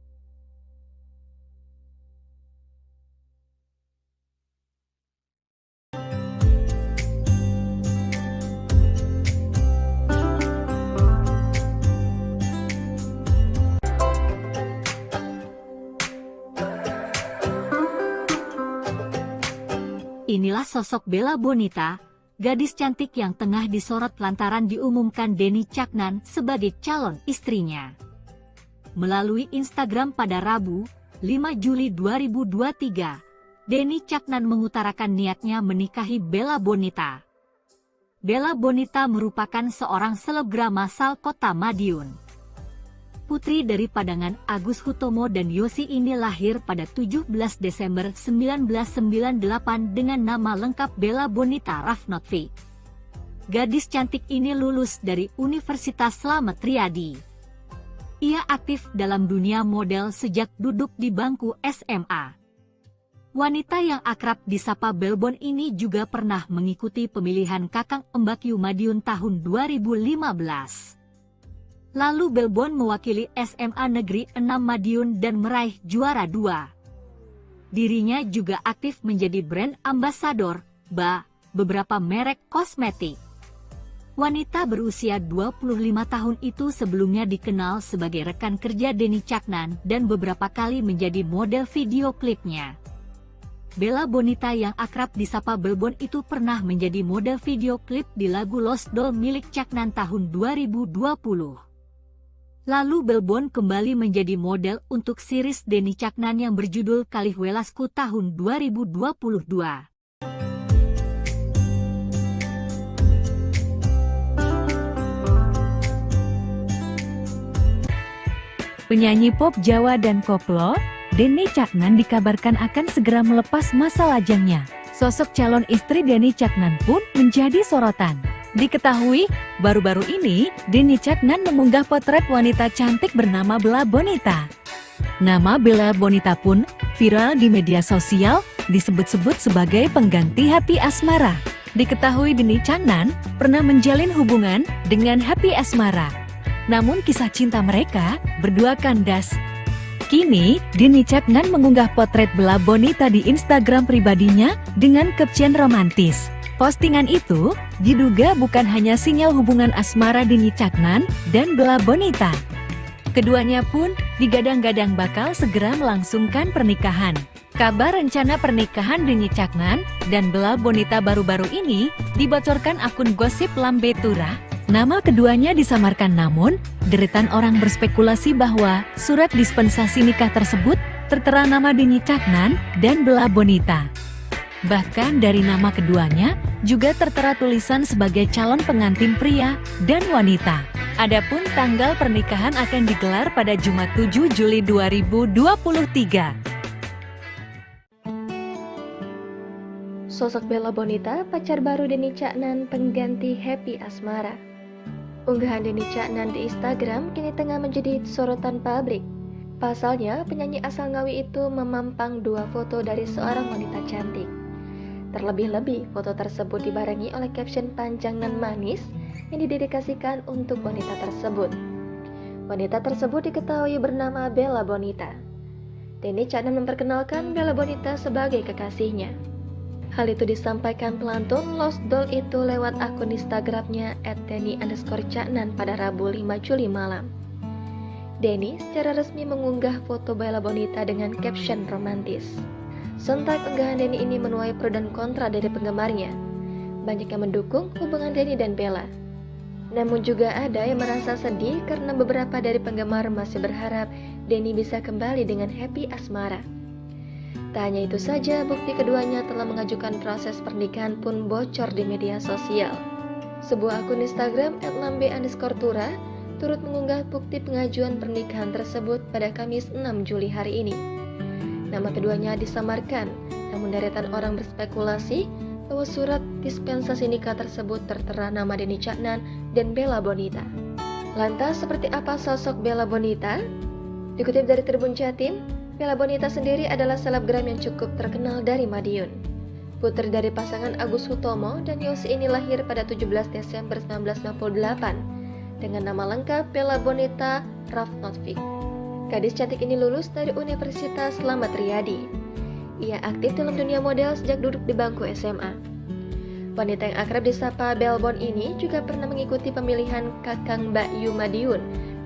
Inilah sosok Bella Bonita, gadis cantik yang tengah disorot lantaran diumumkan Denny Caknan sebagai calon istrinya. Melalui Instagram pada Rabu, 5 Juli 2023, Denny Caknan mengutarakan niatnya menikahi Bella Bonita. Bella Bonita merupakan seorang selebgram asal kota Madiun. Putri dari padangan Agus Hutomo dan Yosi ini lahir pada 17 Desember 1998 dengan nama lengkap Bella Bonita Rafnotvi. Gadis cantik ini lulus dari Universitas Slamet Riyadi. Ia aktif dalam dunia model sejak duduk di bangku SMA. Wanita yang akrab disapa Belbon ini juga pernah mengikuti pemilihan Kakang Embakyu Madiun tahun 2015. Lalu Belbon mewakili SMA Negeri 6 Madiun dan meraih juara 2. Dirinya juga aktif menjadi brand ambasador beberapa merek kosmetik. Wanita berusia 25 tahun itu sebelumnya dikenal sebagai rekan kerja Denny Caknan dan beberapa kali menjadi model video klipnya. Bella Bonita yang akrab disapa Belbon itu pernah menjadi model video klip di lagu Lost Doll milik Caknan tahun 2020. Lalu Belbon kembali menjadi model untuk series Denny Caknan yang berjudul Kalihwelasku tahun 2022. Penyanyi pop Jawa dan koplo, Denny Caknan dikabarkan akan segera melepas masa lajangnya. Sosok calon istri Denny Caknan pun menjadi sorotan. Diketahui, baru-baru ini, Denny Caknan mengunggah potret wanita cantik bernama Bella Bonita. Nama Bella Bonita pun viral di media sosial, disebut-sebut sebagai pengganti Happy Asmara. Diketahui Denny Caknan pernah menjalin hubungan dengan Happy Asmara. Namun kisah cinta mereka berdua kandas. Kini, Denny Caknan mengunggah potret Bella Bonita di Instagram pribadinya dengan caption romantis. Postingan itu diduga bukan hanya sinyal hubungan asmara Denny Caknan dan Bella Bonita. Keduanya pun digadang-gadang bakal segera melangsungkan pernikahan. Kabar rencana pernikahan Denny Caknan dan Bella Bonita baru-baru ini dibocorkan akun gosip Lambe Tura. Nama keduanya disamarkan, namun deretan orang berspekulasi bahwa surat dispensasi nikah tersebut tertera nama Denny Caknan dan Bella Bonita. Bahkan dari nama keduanya juga tertera tulisan sebagai calon pengantin pria dan wanita. Adapun tanggal pernikahan akan digelar pada Jumat 7 Juli 2023. Sosok Bella Bonita, pacar baru Denny Caknan, pengganti Happy Asmara. Unggahan Denny Caknan di Instagram kini tengah menjadi sorotan publik. Pasalnya, penyanyi asal Ngawi itu memampang dua foto dari seorang wanita cantik. Terlebih-lebih, foto tersebut dibarengi oleh caption panjang dan manis yang didedikasikan untuk wanita tersebut. Wanita tersebut diketahui bernama Bella Bonita. Denny Caknan memperkenalkan Bella Bonita sebagai kekasihnya. Hal itu disampaikan pelantun Lost Doll itu lewat akun Instagramnya @denny_caknan pada Rabu 5 Juli malam. Denny secara resmi mengunggah foto Bella Bonita dengan caption romantis. Sontak unggahan Denny ini menuai pro dan kontra dari penggemarnya. Banyak yang mendukung hubungan Denny dan Bella. Namun juga ada yang merasa sedih karena beberapa dari penggemar masih berharap Denny bisa kembali dengan Happy Asmara. Tak hanya itu saja, bukti keduanya telah mengajukan proses pernikahan pun bocor di media sosial. Sebuah akun Instagram @lambe_tura turut mengunggah bukti pengajuan pernikahan tersebut pada Kamis 6 Juli hari ini. Nama keduanya disamarkan, namun deretan orang berspekulasi bahwa surat dispensasi nikah tersebut tertera nama Denny Caknan dan Bella Bonita. Lantas, seperti apa sosok Bella Bonita? Dikutip dari Tribun Jatim, Bella Bonita sendiri adalah selebgram yang cukup terkenal dari Madiun. Putri dari pasangan Agus Hutomo dan Yosi ini lahir pada 17 Desember 1968 dengan nama lengkap Bella Bonita Rafnotvi. Gadis cantik ini lulus dari Universitas Slamet Riyadi. Ia aktif dalam dunia model sejak duduk di bangku SMA. Wanita yang akrab disapa Belbon ini juga pernah mengikuti pemilihan Kakang Embakyu Madiun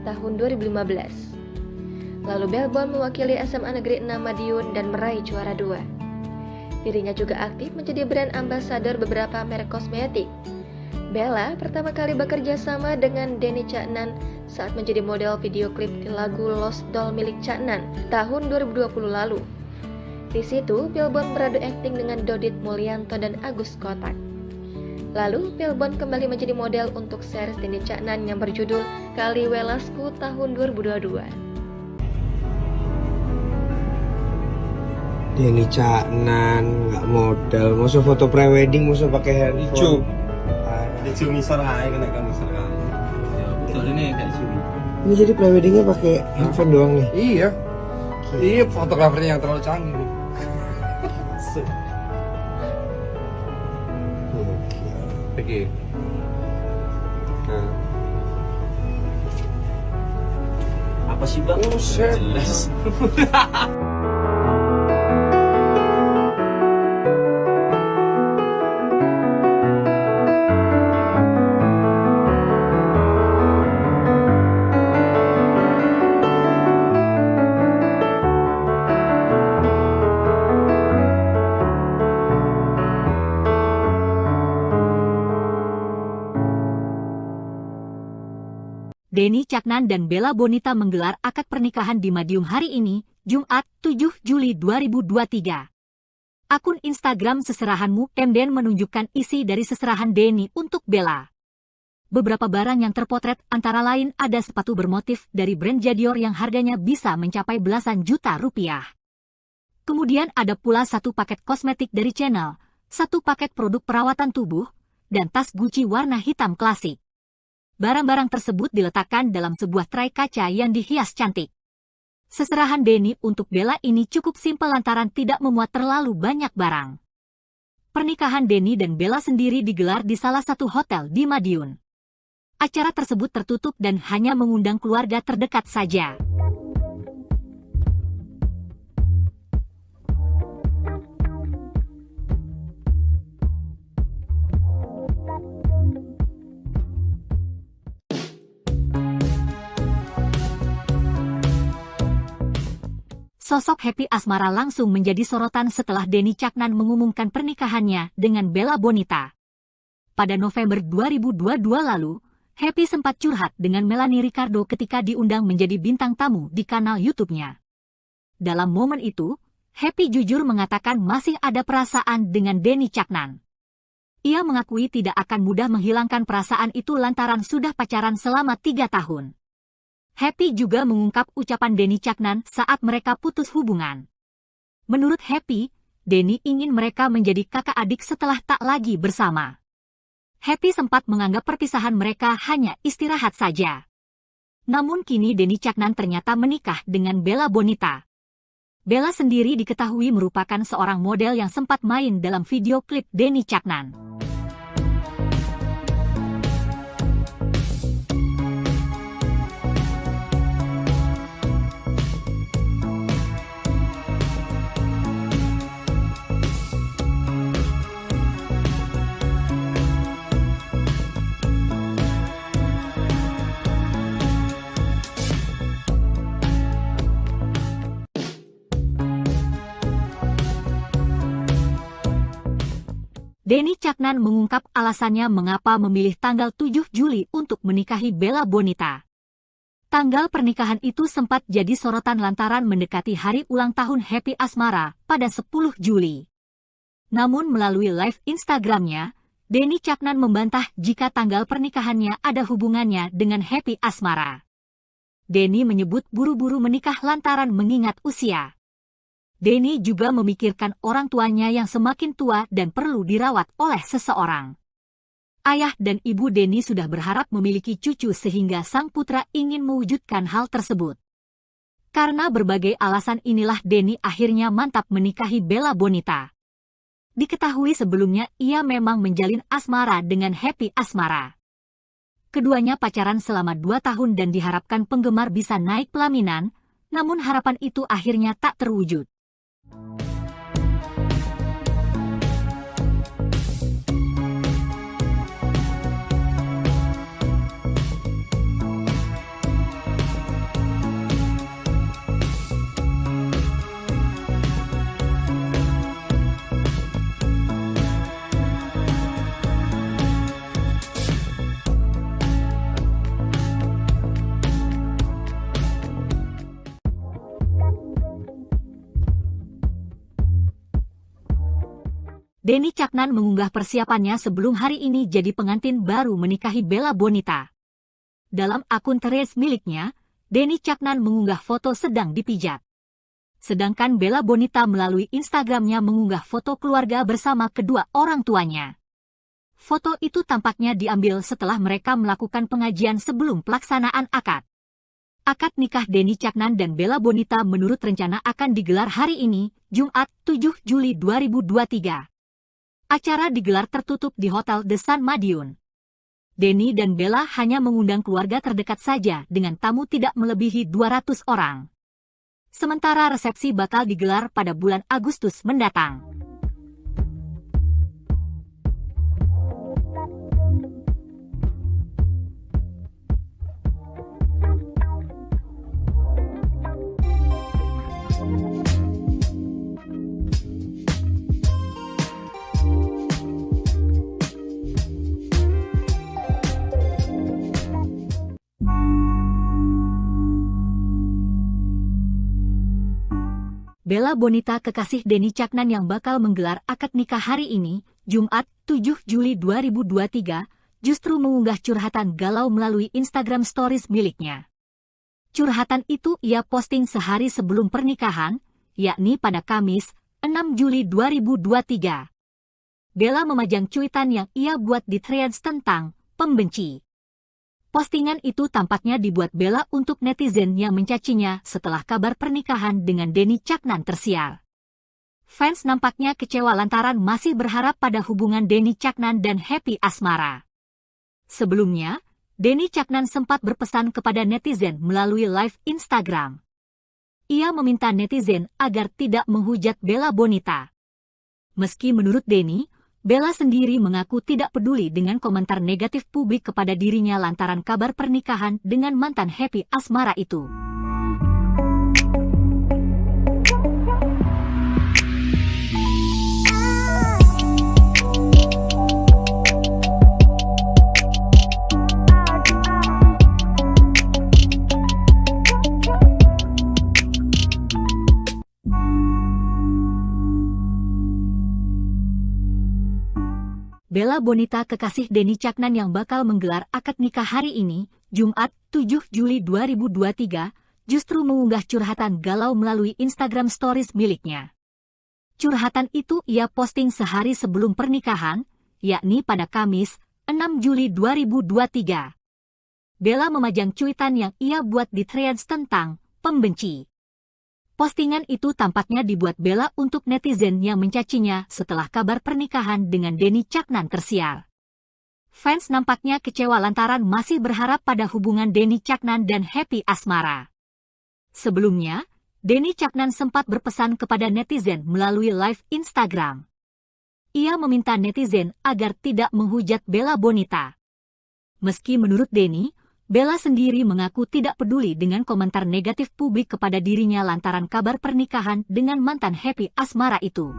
tahun 2015. Lalu Belbon mewakili SMA Negeri 6 Madiun dan meraih juara 2. Dirinya juga aktif menjadi brand ambasador beberapa merek kosmetik. Bella pertama kali bekerja sama dengan Denny Caknan saat menjadi model video klip di lagu Lost Doll milik Caknan tahun 2020 lalu. Di situ, Pilbon beradu akting dengan Dodit Mulyanto dan Agus Kotak. Lalu, Pilbon kembali menjadi model untuk series Denny Caknan yang berjudul Kali Welasku tahun 2022. Denny Caknan nggak modal, mau foto prewedding, mau pakai handphone. Ada cumi sorai kena kan misalkan. Ya betul ini kayak cumi. Ini jadi preweddingnya pakai handphone doang nih. Iya. Iya, fotografernya yang terlalu canggih. Oke. Nah. Apa sih bang? Jelas. Denny Caknan dan Bella Bonita menggelar akad pernikahan di Madiun hari ini, Jumat 7 Juli 2023. Akun Instagram Seserahanmu MDN menunjukkan isi dari seserahan Denny untuk Bella. Beberapa barang yang terpotret antara lain ada sepatu bermotif dari brand Jadior yang harganya bisa mencapai belasan juta rupiah. Kemudian ada pula satu paket kosmetik dari Chanel, satu paket produk perawatan tubuh, dan tas Gucci warna hitam klasik. Barang-barang tersebut diletakkan dalam sebuah tray kaca yang dihias cantik. Seserahan Denny untuk Bella ini cukup simpel lantaran tidak memuat terlalu banyak barang. Pernikahan Denny dan Bella sendiri digelar di salah satu hotel di Madiun. Acara tersebut tertutup dan hanya mengundang keluarga terdekat saja. Sosok Happy Asmara langsung menjadi sorotan setelah Denny Caknan mengumumkan pernikahannya dengan Bella Bonita. Pada November 2022 lalu, Happy sempat curhat dengan Melanie Ricardo ketika diundang menjadi bintang tamu di kanal YouTube-nya. Dalam momen itu, Happy jujur mengatakan masih ada perasaan dengan Denny Caknan. Ia mengakui tidak akan mudah menghilangkan perasaan itu lantaran sudah pacaran selama 3 tahun. Happy juga mengungkap ucapan Denny Caknan saat mereka putus hubungan. Menurut Happy, Denny ingin mereka menjadi kakak adik setelah tak lagi bersama. Happy sempat menganggap perpisahan mereka hanya istirahat saja. Namun kini Denny Caknan ternyata menikah dengan Bella Bonita. Bella sendiri diketahui merupakan seorang model yang sempat main dalam video klip Denny Caknan. Denny Caknan mengungkap alasannya mengapa memilih tanggal 7 Juli untuk menikahi Bella Bonita. Tanggal pernikahan itu sempat jadi sorotan lantaran mendekati hari ulang tahun Happy Asmara pada 10 Juli. Namun melalui live Instagramnya, Denny Caknan membantah jika tanggal pernikahannya ada hubungannya dengan Happy Asmara. Denny menyebut buru-buru menikah lantaran mengingat usia. Denny juga memikirkan orang tuanya yang semakin tua dan perlu dirawat oleh seseorang. Ayah dan ibu Denny sudah berharap memiliki cucu sehingga sang putra ingin mewujudkan hal tersebut. Karena berbagai alasan inilah Denny akhirnya mantap menikahi Bella Bonita. Diketahui sebelumnya ia memang menjalin asmara dengan Happy Asmara. Keduanya pacaran selama 2 tahun dan diharapkan penggemar bisa naik pelaminan, namun harapan itu akhirnya tak terwujud. Denny Caknan mengunggah persiapannya sebelum hari ini jadi pengantin baru menikahi Bella Bonita. Dalam akun Threads miliknya, Denny Caknan mengunggah foto sedang dipijat. Sedangkan Bella Bonita melalui Instagramnya mengunggah foto keluarga bersama kedua orang tuanya. Foto itu tampaknya diambil setelah mereka melakukan pengajian sebelum pelaksanaan akad. Akad nikah Denny Caknan dan Bella Bonita menurut rencana akan digelar hari ini, Jumat 7 Juli 2023. Acara digelar tertutup di Hotel The Sun Madiun. Denny dan Bella hanya mengundang keluarga terdekat saja dengan tamu tidak melebihi 200 orang. Sementara resepsi bakal digelar pada bulan Agustus mendatang. Bella Bonita kekasih Denny Caknan yang bakal menggelar akad nikah hari ini, Jumat 7 Juli 2023, justru mengunggah curhatan galau melalui Instagram Stories miliknya. Curhatan itu ia posting sehari sebelum pernikahan, yakni pada Kamis, 6 Juli 2023. Bella memajang cuitan yang ia buat di Threads tentang pembenci. Postingan itu tampaknya dibuat Bella untuk netizen yang mencacinya setelah kabar pernikahan dengan Denny Caknan tersiar. Fans nampaknya kecewa lantaran masih berharap pada hubungan Denny Caknan dan Happy Asmara. Sebelumnya, Denny Caknan sempat berpesan kepada netizen melalui live Instagram. Ia meminta netizen agar tidak menghujat Bella Bonita. Meski menurut Denny, Bella sendiri mengaku tidak peduli dengan komentar negatif publik kepada dirinya lantaran kabar pernikahan dengan mantan Happy Asmara itu. Bella Bonita kekasih Denny Caknan yang bakal menggelar akad nikah hari ini, Jumat 7 Juli 2023, justru mengunggah curhatan galau melalui Instagram Stories miliknya. Curhatan itu ia posting sehari sebelum pernikahan, yakni pada Kamis, 6 Juli 2023. Bella memajang cuitan yang ia buat di Threads tentang pembenci. Postingan itu tampaknya dibuat Bella untuk netizen yang mencacinya setelah kabar pernikahan dengan Denny Caknan tersiar. Fans nampaknya kecewa lantaran masih berharap pada hubungan Denny Caknan dan Happy Asmara. Sebelumnya, Denny Caknan sempat berpesan kepada netizen melalui live Instagram. Ia meminta netizen agar tidak menghujat Bella Bonita. Meski menurut Denny, Bella sendiri mengaku tidak peduli dengan komentar negatif publik kepada dirinya lantaran kabar pernikahan dengan mantan Happy Asmara itu.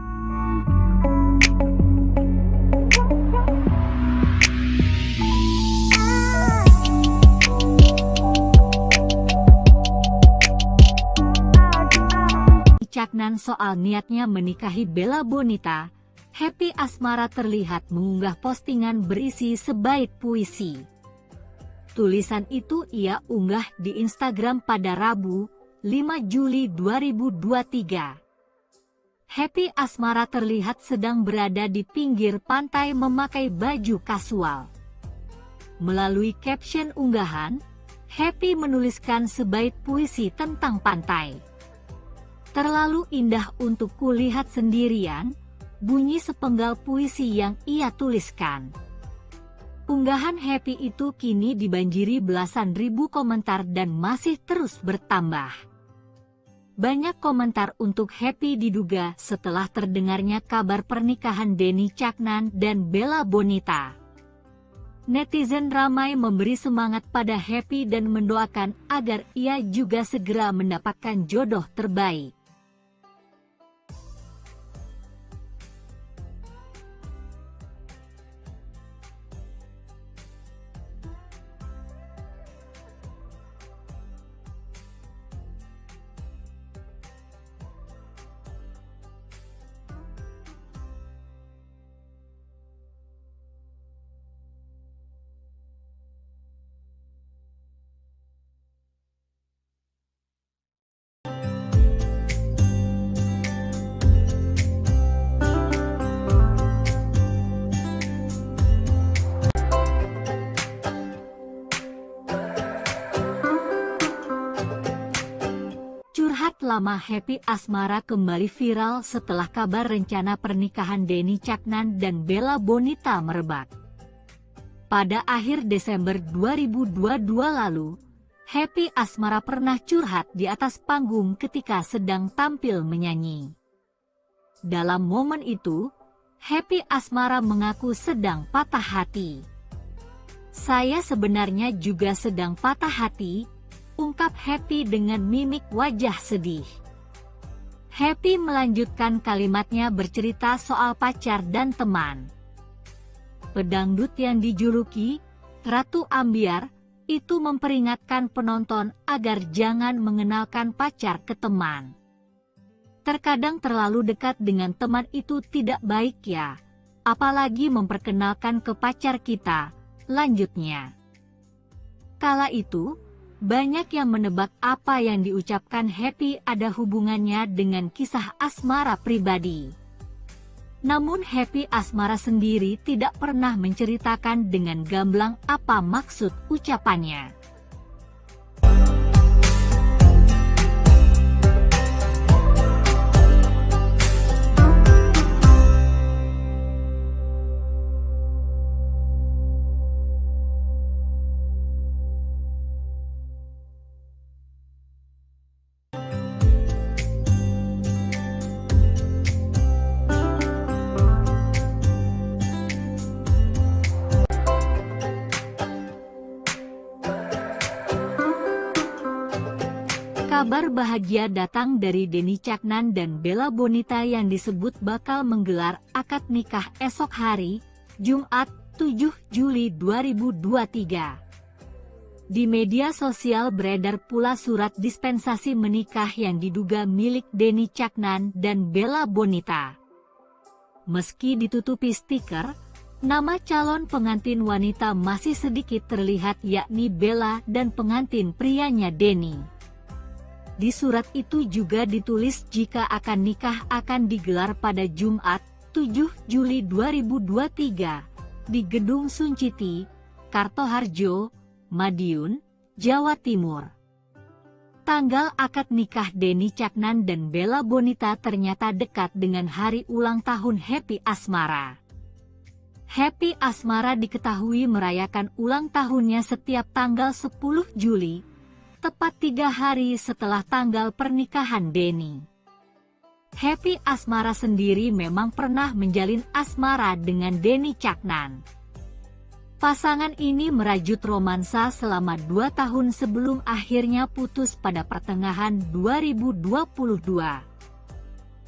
Caknan soal niatnya menikahi Bella Bonita, Happy Asmara terlihat mengunggah postingan berisi sebaik puisi. Tulisan itu ia unggah di Instagram pada Rabu, 5 Juli 2023. Happy Asmara terlihat sedang berada di pinggir pantai memakai baju kasual. Melalui caption unggahan, Happy menuliskan sebaik puisi tentang pantai. Terlalu indah untuk kulihat sendirian, bunyi sepenggal puisi yang ia tuliskan. Unggahan Happy itu kini dibanjiri belasan ribu komentar dan masih terus bertambah. Banyak komentar untuk Happy diduga setelah terdengarnya kabar pernikahan Denny Caknan dan Bella Bonita. Netizen ramai memberi semangat pada Happy dan mendoakan agar ia juga segera mendapatkan jodoh terbaik. lama Happy Asmara kembali viral setelah kabar rencana pernikahan Denny Caknan dan Bella Bonita merebak. Pada akhir Desember 2022 lalu, Happy Asmara pernah curhat di atas panggung ketika sedang tampil menyanyi. Dalam momen itu, Happy Asmara mengaku sedang patah hati. "Saya sebenarnya juga sedang patah hati," ungkap Happy dengan mimik wajah sedih. Happy melanjutkan kalimatnya bercerita soal pacar dan teman. Pedangdut yang dijuluki Ratu Ambyar itu memperingatkan penonton agar jangan mengenalkan pacar ke teman. "Terkadang terlalu dekat dengan teman itu tidak baik ya, apalagi memperkenalkan ke pacar kita," lanjutnya. Kala itu, banyak yang menebak apa yang diucapkan Happy ada hubungannya dengan kisah asmara pribadi. Namun Happy Asmara sendiri tidak pernah menceritakan dengan gamblang apa maksud ucapannya. Kabar bahagia datang dari Denny Caknan dan Bella Bonita yang disebut bakal menggelar akad nikah esok hari, Jumat 7 Juli 2023. Di media sosial beredar pula surat dispensasi menikah yang diduga milik Denny Caknan dan Bella Bonita. Meski ditutupi stiker, nama calon pengantin wanita masih sedikit terlihat, yakni Bella dan pengantin prianya Denny. Di surat itu juga ditulis jika akan nikah akan digelar pada Jumat 7 Juli 2023 di Gedung Sunciti, Kartoharjo, Madiun, Jawa Timur. Tanggal akad nikah Denny Caknan dan Bella Bonita ternyata dekat dengan hari ulang tahun Happy Asmara. Happy Asmara diketahui merayakan ulang tahunnya setiap tanggal 10 Juli, tepat 3 hari setelah tanggal pernikahan Denny. Happy Asmara sendiri memang pernah menjalin asmara dengan Denny Caknan. Pasangan ini merajut romansa selama 2 tahun sebelum akhirnya putus pada pertengahan 2022.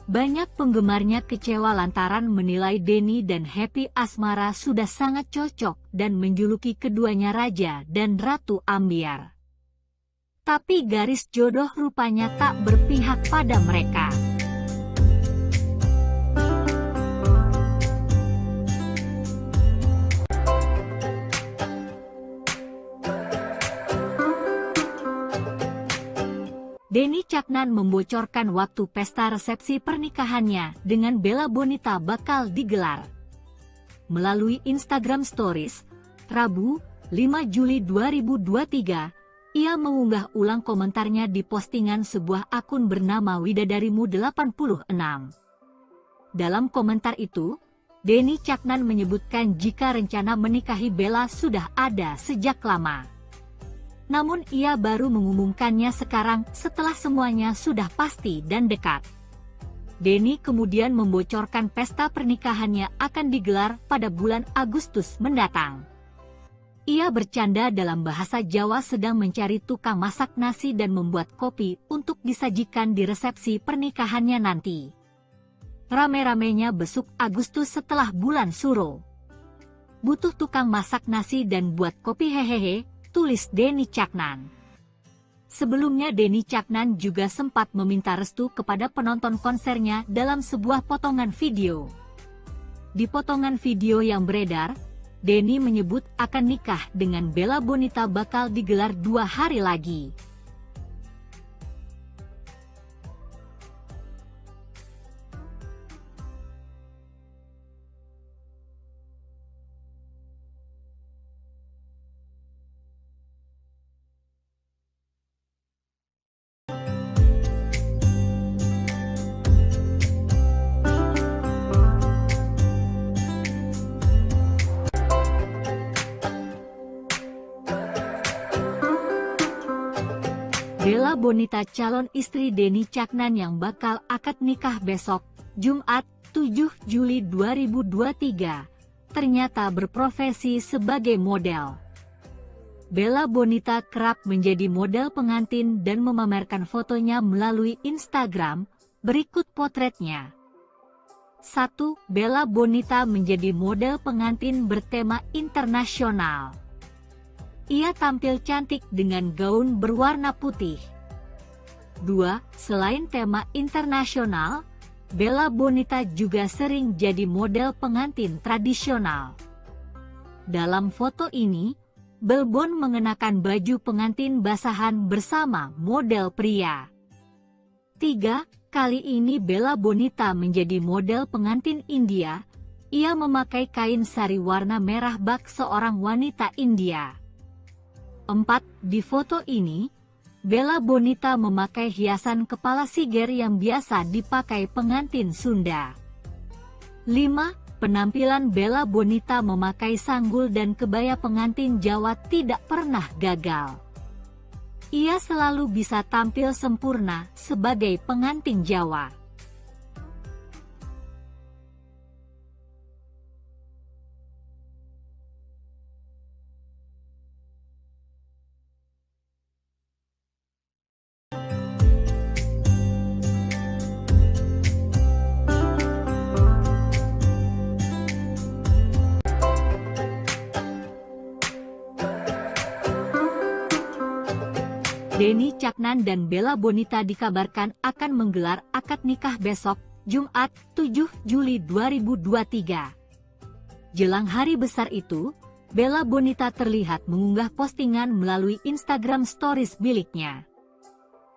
Banyak penggemarnya kecewa lantaran menilai Denny dan Happy Asmara sudah sangat cocok dan menjuluki keduanya Raja dan Ratu Ambyar. Tapi garis jodoh rupanya tak berpihak pada mereka. Denny Caknan membocorkan waktu pesta resepsi pernikahannya dengan Bella Bonita bakal digelar. Melalui Instagram Stories, Rabu, 5 Juli 2023, ia mengunggah ulang komentarnya di postingan sebuah akun bernama Widadarimu86. Dalam komentar itu, Denny Caknan menyebutkan jika rencana menikahi Bella sudah ada sejak lama. Namun ia baru mengumumkannya sekarang setelah semuanya sudah pasti dan dekat. Denny kemudian membocorkan pesta pernikahannya akan digelar pada bulan Agustus mendatang. Ia bercanda dalam bahasa Jawa sedang mencari tukang masak nasi dan membuat kopi untuk disajikan di resepsi pernikahannya nanti. Rame-ramenya besuk Agustus setelah bulan Suro. "Butuh tukang masak nasi dan buat kopi hehehe," tulis Denny Caknan. Sebelumnya Denny Caknan juga sempat meminta restu kepada penonton konsernya dalam sebuah potongan video. Di potongan video yang beredar, Denny menyebut akan nikah dengan Bella Bonita bakal digelar 2 hari lagi. Bella Bonita calon istri Denny Caknan yang bakal akad nikah besok, Jumat 7 Juli 2023, ternyata berprofesi sebagai model. Bella Bonita kerap menjadi model pengantin dan memamerkan fotonya melalui Instagram. Berikut potretnya. 1. Bella Bonita menjadi model pengantin bertema internasional. Ia tampil cantik dengan gaun berwarna putih. 2. Selain tema internasional, Bella Bonita juga sering jadi model pengantin tradisional. Dalam foto ini, Belbon mengenakan baju pengantin basahan bersama model pria. 3. Kali ini Bella Bonita menjadi model pengantin India. Ia memakai kain sari warna merah bak seorang wanita India. 4. Di foto ini, Bella Bonita memakai hiasan kepala siger yang biasa dipakai pengantin Sunda. 5. Penampilan Bella Bonita memakai sanggul dan kebaya pengantin Jawa tidak pernah gagal. Ia selalu bisa tampil sempurna sebagai pengantin Jawa. Denny Caknan dan Bella Bonita dikabarkan akan menggelar akad nikah besok, Jumat 7 Juli 2023. Jelang hari besar itu, Bella Bonita terlihat mengunggah postingan melalui Instagram Stories miliknya.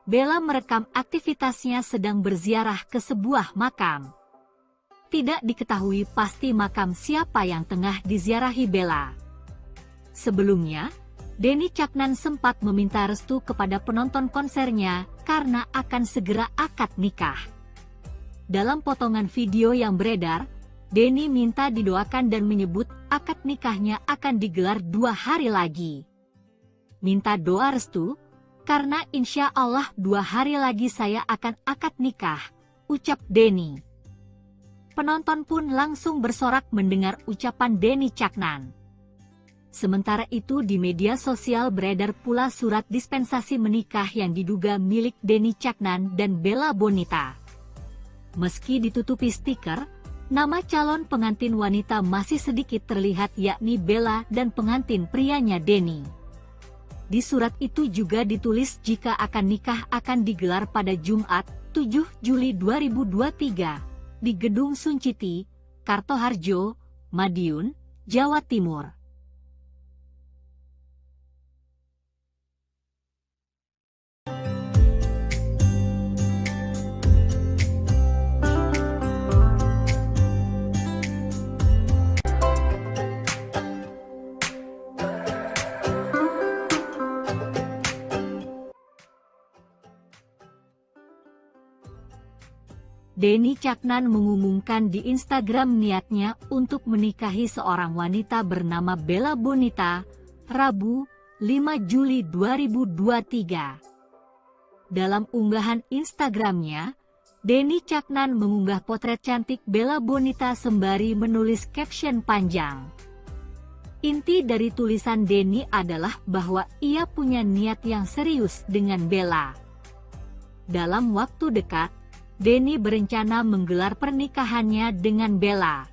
Bella merekam aktivitasnya sedang berziarah ke sebuah makam. Tidak diketahui pasti makam siapa yang tengah diziarahi Bella. Sebelumnya, Denny Caknan sempat meminta restu kepada penonton konsernya karena akan segera akad nikah. Dalam potongan video yang beredar, Denny minta didoakan dan menyebut akad nikahnya akan digelar 2 hari lagi. Minta doa restu, karena insya Allah 2 hari lagi saya akan akad nikah, ucap Denny. Penonton pun langsung bersorak mendengar ucapan Denny Caknan. Sementara itu di media sosial beredar pula surat dispensasi menikah yang diduga milik Denny Caknan dan Bella Bonita. Meski ditutupi stiker, nama calon pengantin wanita masih sedikit terlihat yakni Bella dan pengantin prianya Denny. Di surat itu juga ditulis jika akan nikah akan digelar pada Jumat 7 Juli 2023 di Gedung Sunciti, Kartoharjo, Madiun, Jawa Timur. Denny Caknan mengumumkan di Instagram niatnya untuk menikahi seorang wanita bernama Bella Bonita, Rabu, 5 Juli 2023. Dalam unggahan Instagramnya, Denny Caknan mengunggah potret cantik Bella Bonita sembari menulis caption panjang. Inti dari tulisan Denny adalah bahwa ia punya niat yang serius dengan Bella. Dalam waktu dekat, Denny berencana menggelar pernikahannya dengan Bella.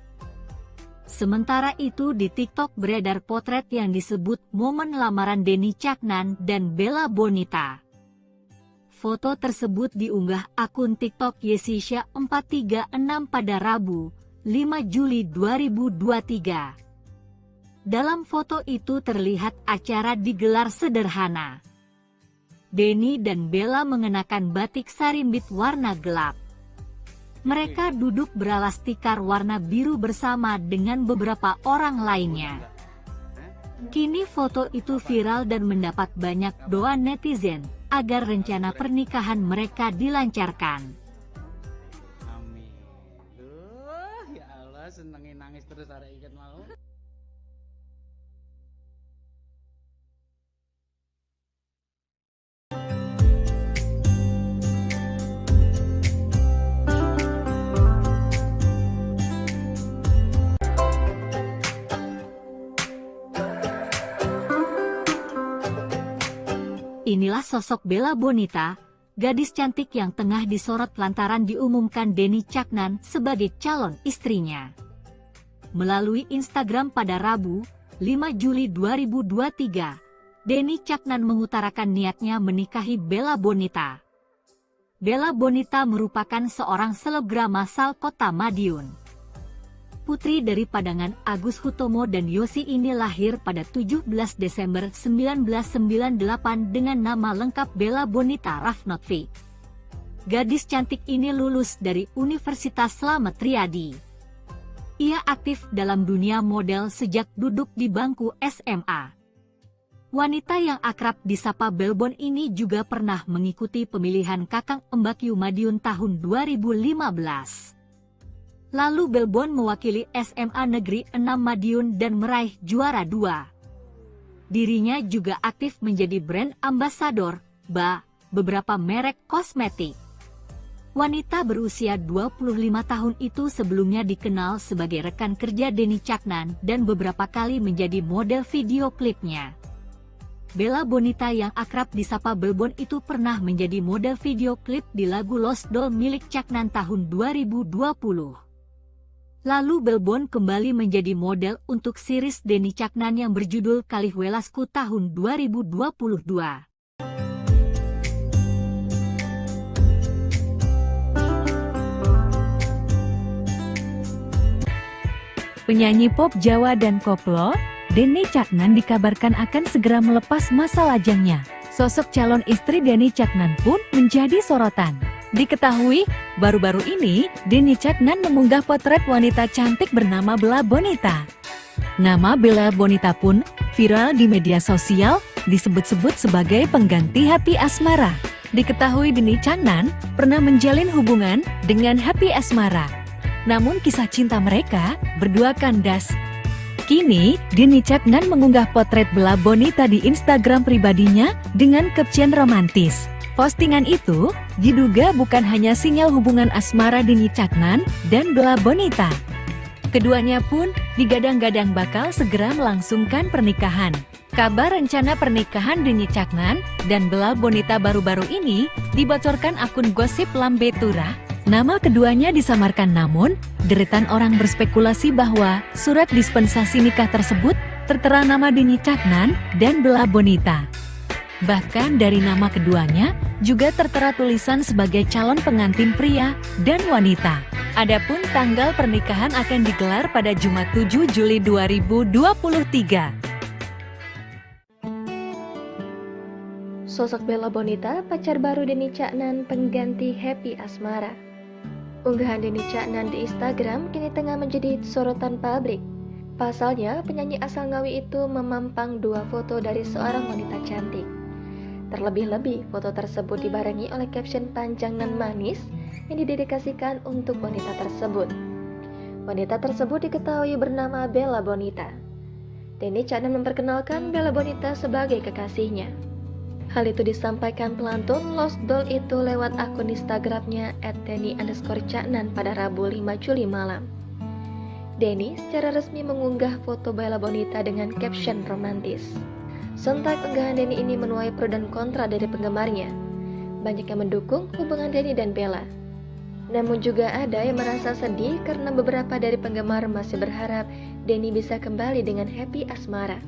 Sementara itu di TikTok beredar potret yang disebut momen lamaran Denny Caknan dan Bella Bonita. Foto tersebut diunggah akun TikTok Yesisha 436 pada Rabu, 5 Juli 2023. Dalam foto itu terlihat acara digelar sederhana. Denny dan Bella mengenakan batik sarimbit warna gelap. Mereka duduk beralas tikar warna biru bersama dengan beberapa orang lainnya. Kini foto itu viral dan mendapat banyak doa netizen agar rencana pernikahan mereka dilancarkan. Amin. Ya Allah, senengin nangis terus ada ikat mau. Inilah sosok Bella Bonita, gadis cantik yang tengah disorot lantaran diumumkan Denny Caknan sebagai calon istrinya. Melalui Instagram pada Rabu, 5 Juli 2023, Denny Caknan mengutarakan niatnya menikahi Bella Bonita. Bella Bonita merupakan seorang selebgram asal kota Madiun. Putri dari padangan Agus Hutomo dan Yosi ini lahir pada 17 Desember 1998 dengan nama lengkap Bella Bonita Rafnotvi. Gadis cantik ini lulus dari Universitas Slamet Riyadi. Ia aktif dalam dunia model sejak duduk di bangku SMA. Wanita yang akrab disapa Belbon ini juga pernah mengikuti pemilihan Kakang Embakyu Madiun tahun 2015. Lalu Belbon mewakili SMA Negeri 6 Madiun dan meraih juara 2. Dirinya juga aktif menjadi brand ambasador, beberapa merek kosmetik. Wanita berusia 25 tahun itu sebelumnya dikenal sebagai rekan kerja Denny Caknan dan beberapa kali menjadi model video klipnya. Bella Bonita yang akrab disapa Belbon itu pernah menjadi model video klip di lagu Lost Doll milik Caknan tahun 2020. Lalu Belbon kembali menjadi model untuk series Denny Caknan yang berjudul Kalihwelasku tahun 2022. Penyanyi pop Jawa dan koplo, Denny Caknan dikabarkan akan segera melepas masa lajangnya. Sosok calon istri Denny Caknan pun menjadi sorotan. Diketahui, baru-baru ini Denny Caknan mengunggah potret wanita cantik bernama Bella Bonita. Nama Bella Bonita pun viral di media sosial, disebut-sebut sebagai pengganti Happy Asmara. Diketahui Denny Caknan pernah menjalin hubungan dengan Happy Asmara. Namun kisah cinta mereka berdua kandas. Kini, Denny Caknan mengunggah potret Bella Bonita di Instagram pribadinya dengan caption romantis. Postingan itu diduga bukan hanya sinyal hubungan asmara Denny Caknan dan Bella Bonita. Keduanya pun digadang-gadang bakal segera melangsungkan pernikahan. Kabar rencana pernikahan Denny Caknan dan Bella Bonita baru-baru ini dibocorkan akun gosip Lambe Turah. Nama keduanya disamarkan, namun deretan orang berspekulasi bahwa surat dispensasi nikah tersebut tertera nama Denny Caknan dan Bella Bonita. Bahkan dari nama keduanya juga tertera tulisan sebagai calon pengantin pria dan wanita. Adapun tanggal pernikahan akan digelar pada Jumat 7 Juli 2023. Sosok Bella Bonita, pacar baru Denny Caknan, pengganti Happy Asmara. Unggahan Denny Caknan di Instagram kini tengah menjadi sorotan publik. Pasalnya, penyanyi asal Ngawi itu memampang dua foto dari seorang wanita cantik. Terlebih-lebih, foto tersebut dibarengi oleh caption panjang dan manis yang didedikasikan untuk wanita tersebut. Wanita tersebut diketahui bernama Bella Bonita. Denny Caknan memperkenalkan Bella Bonita sebagai kekasihnya. Hal itu disampaikan pelantun Lost Doll itu lewat akun Instagramnya @denny_caknan pada Rabu 5 Juli malam. Denny secara resmi mengunggah foto Bella Bonita dengan caption romantis. Sontak unggahan Denny ini menuai pro dan kontra dari penggemarnya. Banyak yang mendukung hubungan Denny dan Bella. Namun juga ada yang merasa sedih karena beberapa dari penggemar masih berharap Denny bisa kembali dengan Happy Asmara.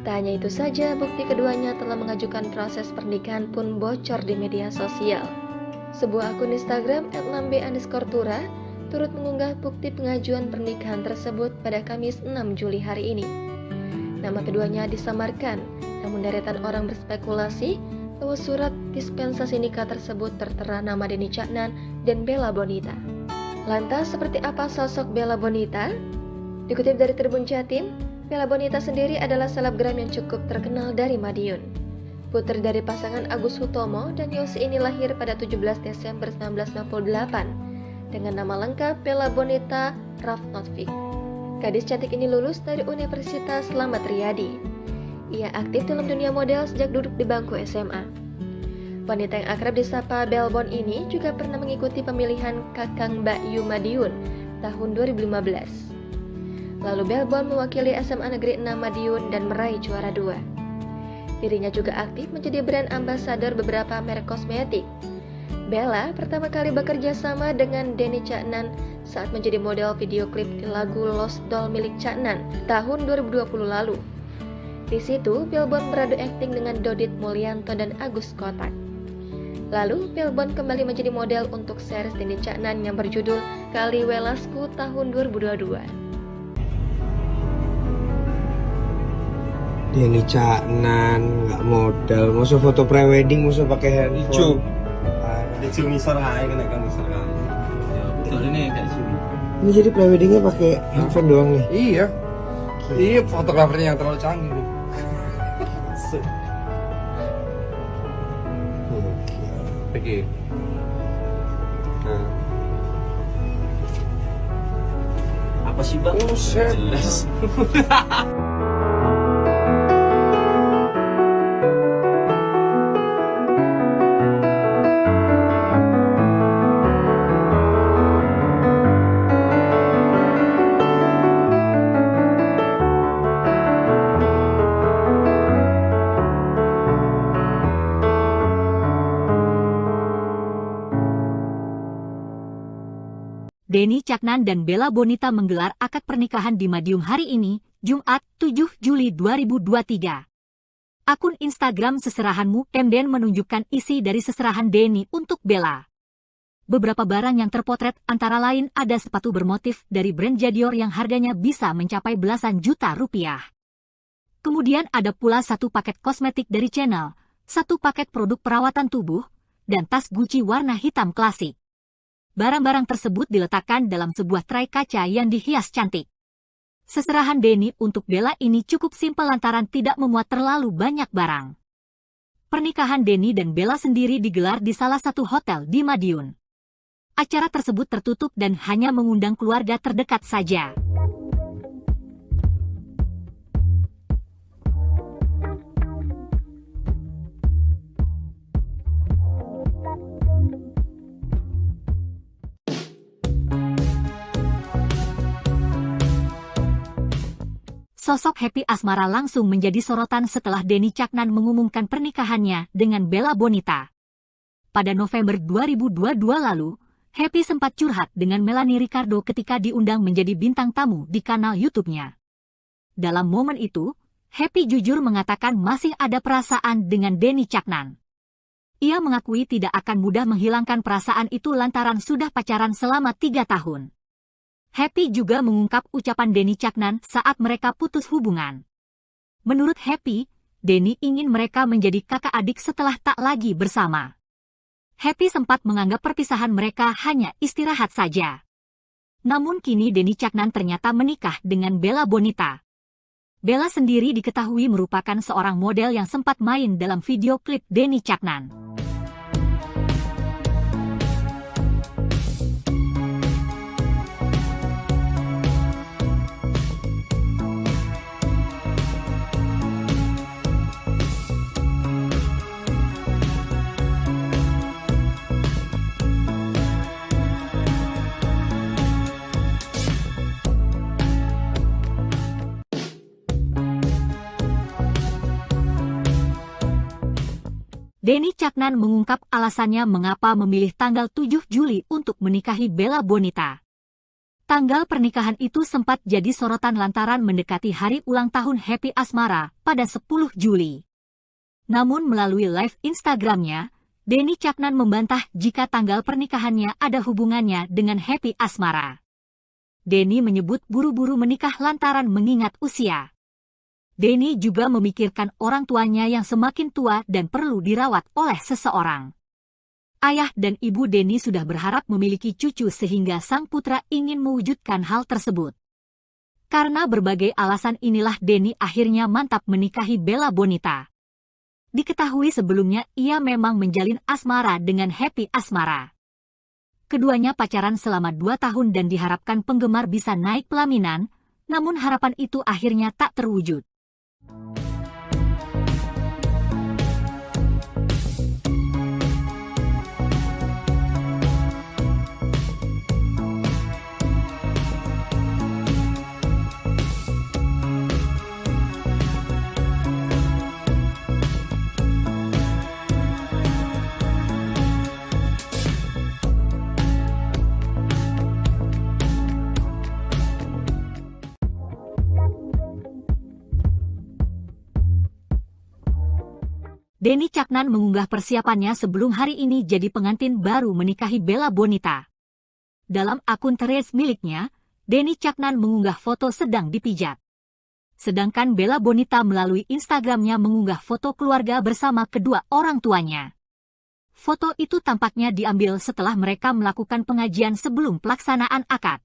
Tak hanya itu saja, bukti keduanya telah mengajukan proses pernikahan pun bocor di media sosial. Sebuah akun Instagram @lambe_turah turut mengunggah bukti pengajuan pernikahan tersebut pada Kamis 6 Juli hari ini. Nama keduanya disamarkan, namun deretan orang berspekulasi bahwa surat dispensasi nikah tersebut tertera nama Denny Caknan dan Bella Bonita. Lantas, seperti apa sosok Bella Bonita? Dikutip dari Tribun Jatim, Bella Bonita sendiri adalah selebgram yang cukup terkenal dari Madiun. Putri dari pasangan Agus Hutomo dan Yosi ini lahir pada 17 Desember 1968 dengan nama lengkap Bella Bonita Rafnotvi. Gadis cantik ini lulus dari Universitas Slamet Riyadi. Ia aktif dalam dunia model sejak duduk di bangku SMA. Wanita yang akrab disapa Belbon ini juga pernah mengikuti pemilihan Kakang Embakyu Madiun tahun 2015. Lalu Belbon mewakili SMA Negeri 6 Madiun dan meraih juara 2. Dirinya juga aktif menjadi brand ambasador beberapa merek kosmetik. Bella pertama kali bekerja sama dengan Denny Caknan saat menjadi model video klip di lagu Lost Doll milik Caknan tahun 2020 lalu. Di situ, Pilbon beradu akting dengan Dodit Mulyanto dan Agus Kotak. Lalu, Pilbon kembali menjadi model untuk series Denny Caknan yang berjudul Kali Welasku tahun 2022. Denny Caknan nggak modal, mau foto prewedding, mau pakai handphone. Ada cumi sorai kena kan sorai. Ya betul ini kayak cumi. Ini jadi preweddingnya pakai handphone doang nih. Iya. Iya, fotografernya yang terlalu canggih. Oke. Nah. Apa sih bang? Jelas. Denny Caknan dan Bella Bonita menggelar akad pernikahan di Madiun hari ini, Jumat 7 Juli 2023. Akun Instagram Seserahanmu MDN menunjukkan isi dari seserahan Denny untuk Bella. Beberapa barang yang terpotret antara lain ada sepatu bermotif dari brand Jadior yang harganya bisa mencapai belasan juta rupiah. Kemudian ada pula satu paket kosmetik dari Chanel, satu paket produk perawatan tubuh, dan tas Gucci warna hitam klasik. Barang-barang tersebut diletakkan dalam sebuah tray kaca yang dihias cantik. Seserahan Denny untuk Bella ini cukup simpel lantaran tidak memuat terlalu banyak barang. Pernikahan Denny dan Bella sendiri digelar di salah satu hotel di Madiun. Acara tersebut tertutup dan hanya mengundang keluarga terdekat saja. Sosok Happy Asmara langsung menjadi sorotan setelah Denny Caknan mengumumkan pernikahannya dengan Bella Bonita. Pada November 2022 lalu, Happy sempat curhat dengan Melanie Ricardo ketika diundang menjadi bintang tamu di kanal YouTube-nya. Dalam momen itu, Happy jujur mengatakan masih ada perasaan dengan Denny Caknan. Ia mengakui tidak akan mudah menghilangkan perasaan itu lantaran sudah pacaran selama 3 tahun. Happy juga mengungkap ucapan Denny Caknan saat mereka putus hubungan. Menurut Happy, Denny ingin mereka menjadi kakak adik setelah tak lagi bersama. Happy sempat menganggap perpisahan mereka hanya istirahat saja. Namun kini Denny Caknan ternyata menikah dengan Bella Bonita. Bella sendiri diketahui merupakan seorang model yang sempat main dalam video klip Denny Caknan. Denny Caknan mengungkap alasannya mengapa memilih tanggal 7 Juli untuk menikahi Bella Bonita. Tanggal pernikahan itu sempat jadi sorotan lantaran mendekati hari ulang tahun Happy Asmara pada 10 Juli. Namun melalui live Instagramnya, Denny Caknan membantah jika tanggal pernikahannya ada hubungannya dengan Happy Asmara. Denny menyebut buru-buru menikah lantaran mengingat usia. Denny juga memikirkan orang tuanya yang semakin tua dan perlu dirawat oleh seseorang. Ayah dan ibu Denny sudah berharap memiliki cucu sehingga sang putra ingin mewujudkan hal tersebut. Karena berbagai alasan inilah Denny akhirnya mantap menikahi Bella Bonita. Diketahui sebelumnya ia memang menjalin asmara dengan Happy Asmara. Keduanya pacaran selama 2 tahun dan diharapkan penggemar bisa naik pelaminan, namun harapan itu akhirnya tak terwujud. Denny Caknan mengunggah persiapannya sebelum hari ini jadi pengantin baru menikahi Bella Bonita. Dalam akun Threads miliknya, Denny Caknan mengunggah foto sedang dipijat. Sedangkan Bella Bonita melalui Instagramnya mengunggah foto keluarga bersama kedua orang tuanya. Foto itu tampaknya diambil setelah mereka melakukan pengajian sebelum pelaksanaan akad.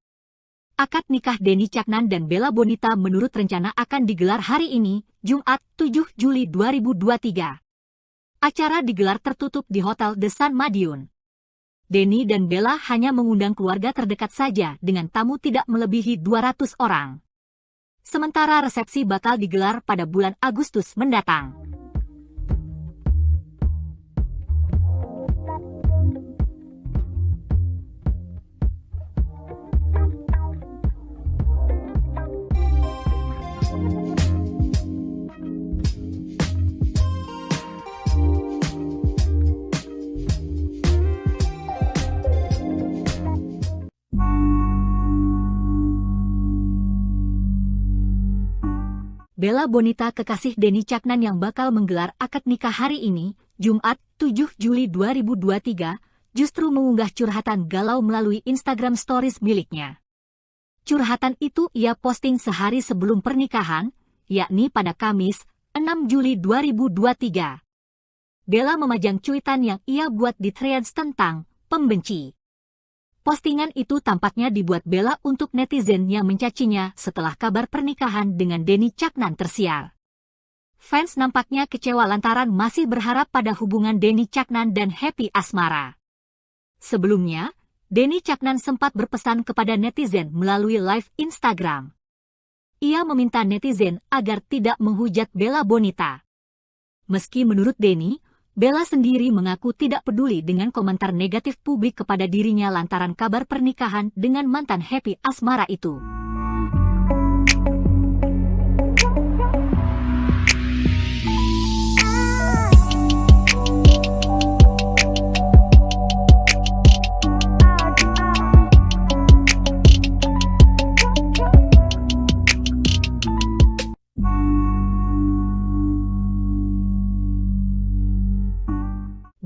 Akad nikah Denny Caknan dan Bella Bonita menurut rencana akan digelar hari ini, Jumat 7 Juli 2023. Acara digelar tertutup di Hotel The Sun Madiun. Denny dan Bella hanya mengundang keluarga terdekat saja dengan tamu tidak melebihi 200 orang. Sementara resepsi bakal digelar pada bulan Agustus mendatang. Bella Bonita kekasih Denny Caknan yang bakal menggelar akad nikah hari ini, Jumat 7 Juli 2023, justru mengunggah curhatan galau melalui Instagram Stories miliknya. Curhatan itu ia posting sehari sebelum pernikahan, yakni pada Kamis, 6 Juli 2023. Bella memajang cuitan yang ia buat di Threads tentang pembenci. Postingan itu tampaknya dibuat Bella untuk netizen yang mencacinya setelah kabar pernikahan dengan Denny Caknan tersiar. Fans nampaknya kecewa lantaran masih berharap pada hubungan Denny Caknan dan Happy Asmara. Sebelumnya, Denny Caknan sempat berpesan kepada netizen melalui live Instagram. Ia meminta netizen agar tidak menghujat Bella Bonita. Meski menurut Denny, Bella sendiri mengaku tidak peduli dengan komentar negatif publik kepada dirinya lantaran kabar pernikahan dengan mantan Happy Asmara itu.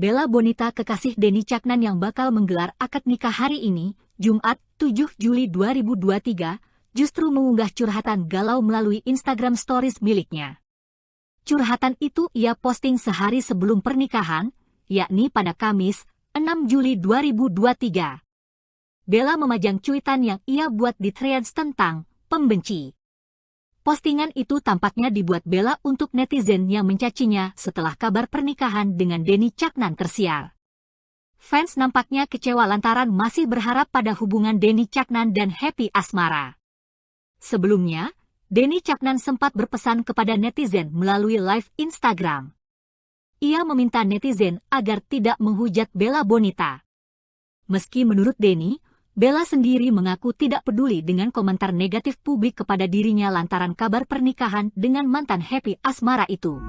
Bella Bonita kekasih Denny Caknan yang bakal menggelar akad nikah hari ini, Jumat 7 Juli 2023, justru mengunggah curhatan galau melalui Instagram Stories miliknya. Curhatan itu ia posting sehari sebelum pernikahan, yakni pada Kamis, 6 Juli 2023. Bella memajang cuitan yang ia buat di Threads tentang pembenci. Postingan itu tampaknya dibuat Bella untuk netizen yang mencacinya setelah kabar pernikahan dengan Denny Caknan tersiar. Fans nampaknya kecewa lantaran masih berharap pada hubungan Denny Caknan dan Happy Asmara. Sebelumnya, Denny Caknan sempat berpesan kepada netizen melalui live Instagram. Ia meminta netizen agar tidak menghujat Bella Bonita. Meski menurut Denny, Bella sendiri mengaku tidak peduli dengan komentar negatif publik kepada dirinya lantaran kabar pernikahan dengan mantan Happy Asmara itu.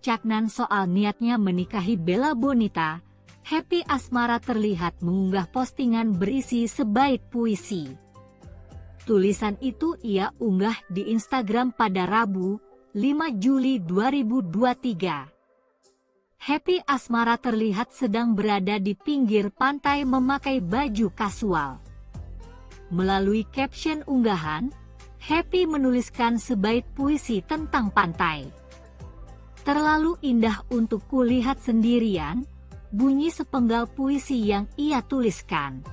Caknan soal niatnya menikahi Bella Bonita, Happy Asmara terlihat mengunggah postingan berisi sebaik puisi. Tulisan itu ia unggah di Instagram pada Rabu, 5 Juli 2023. Happy Asmara terlihat sedang berada di pinggir pantai memakai baju kasual. Melalui caption unggahan, Happy menuliskan sebaik puisi tentang pantai. Terlalu indah untuk kulihat sendirian, bunyi sepenggal puisi yang ia tuliskan.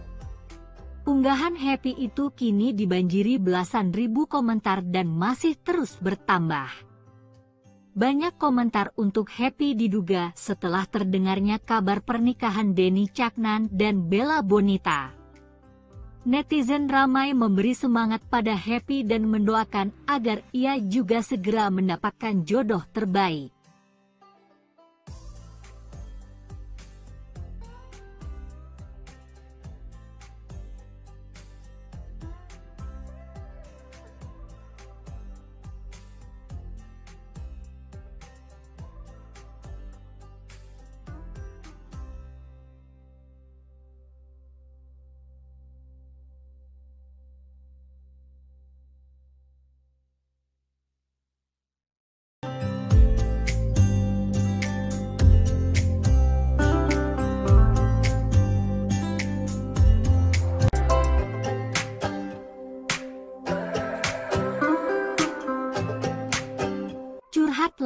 Unggahan Happy itu kini dibanjiri belasan ribu komentar dan masih terus bertambah. Banyak komentar untuk Happy diduga setelah terdengarnya kabar pernikahan Denny Caknan dan Bella Bonita. Netizen ramai memberi semangat pada Happy dan mendoakan agar ia juga segera mendapatkan jodoh terbaik.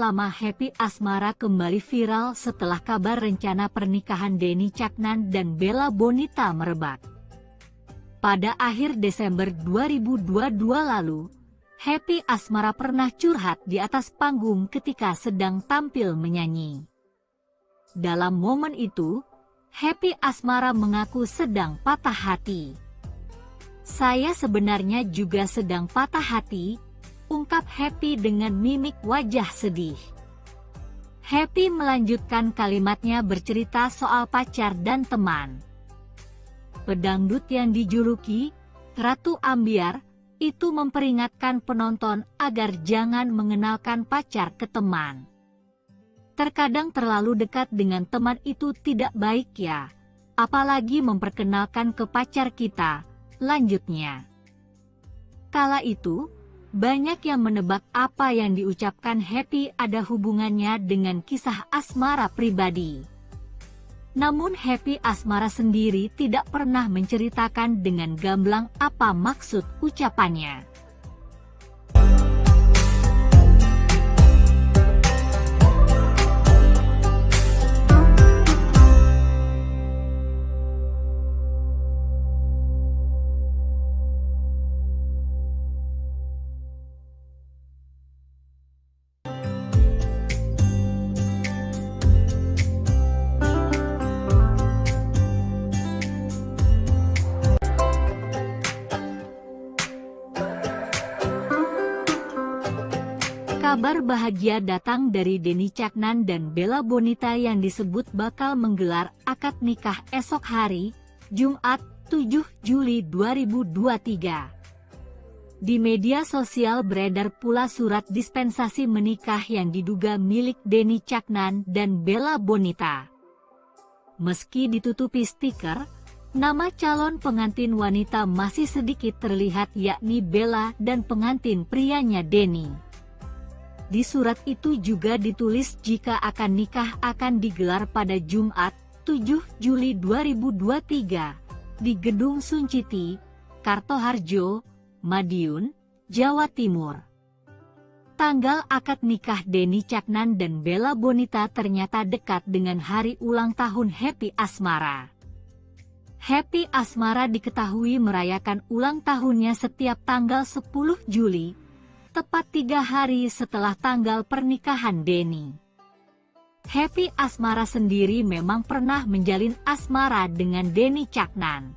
lama Happy Asmara kembali viral setelah kabar rencana pernikahan Denny Caknan dan Bella Bonita merebak. Pada akhir Desember 2022 lalu, Happy Asmara pernah curhat di atas panggung ketika sedang tampil menyanyi. Dalam momen itu, Happy Asmara mengaku sedang patah hati. "Saya sebenarnya juga sedang patah hati," ungkap Happy dengan mimik wajah sedih. Happy melanjutkan kalimatnya bercerita soal pacar dan teman. Pedangdut yang dijuluki Ratu Ambyar itu memperingatkan penonton agar jangan mengenalkan pacar ke teman. "Terkadang terlalu dekat dengan teman itu tidak baik ya, apalagi memperkenalkan ke pacar kita," lanjutnya. Kala itu, banyak yang menebak apa yang diucapkan Happy ada hubungannya dengan kisah asmara pribadi. Namun Happy Asmara sendiri tidak pernah menceritakan dengan gamblang apa maksud ucapannya. Kabar bahagia datang dari Denny Caknan dan Bella Bonita yang disebut bakal menggelar akad nikah esok hari, Jumat 7 Juli 2023. Di media sosial beredar pula surat dispensasi menikah yang diduga milik Denny Caknan dan Bella Bonita. Meski ditutupi stiker, nama calon pengantin wanita masih sedikit terlihat, yakni Bella dan pengantin prianya Denny. Di surat itu juga ditulis jika akan nikah akan digelar pada Jumat 7 Juli 2023 di Gedung Sunciti, Kartoharjo, Madiun, Jawa Timur. Tanggal akad nikah Denny Caknan dan Bella Bonita ternyata dekat dengan hari ulang tahun Happy Asmara. Happy Asmara diketahui merayakan ulang tahunnya setiap tanggal 10 Juli, tepat 3 hari setelah tanggal pernikahan Denny. Happy Asmara sendiri memang pernah menjalin asmara dengan Denny Caknan.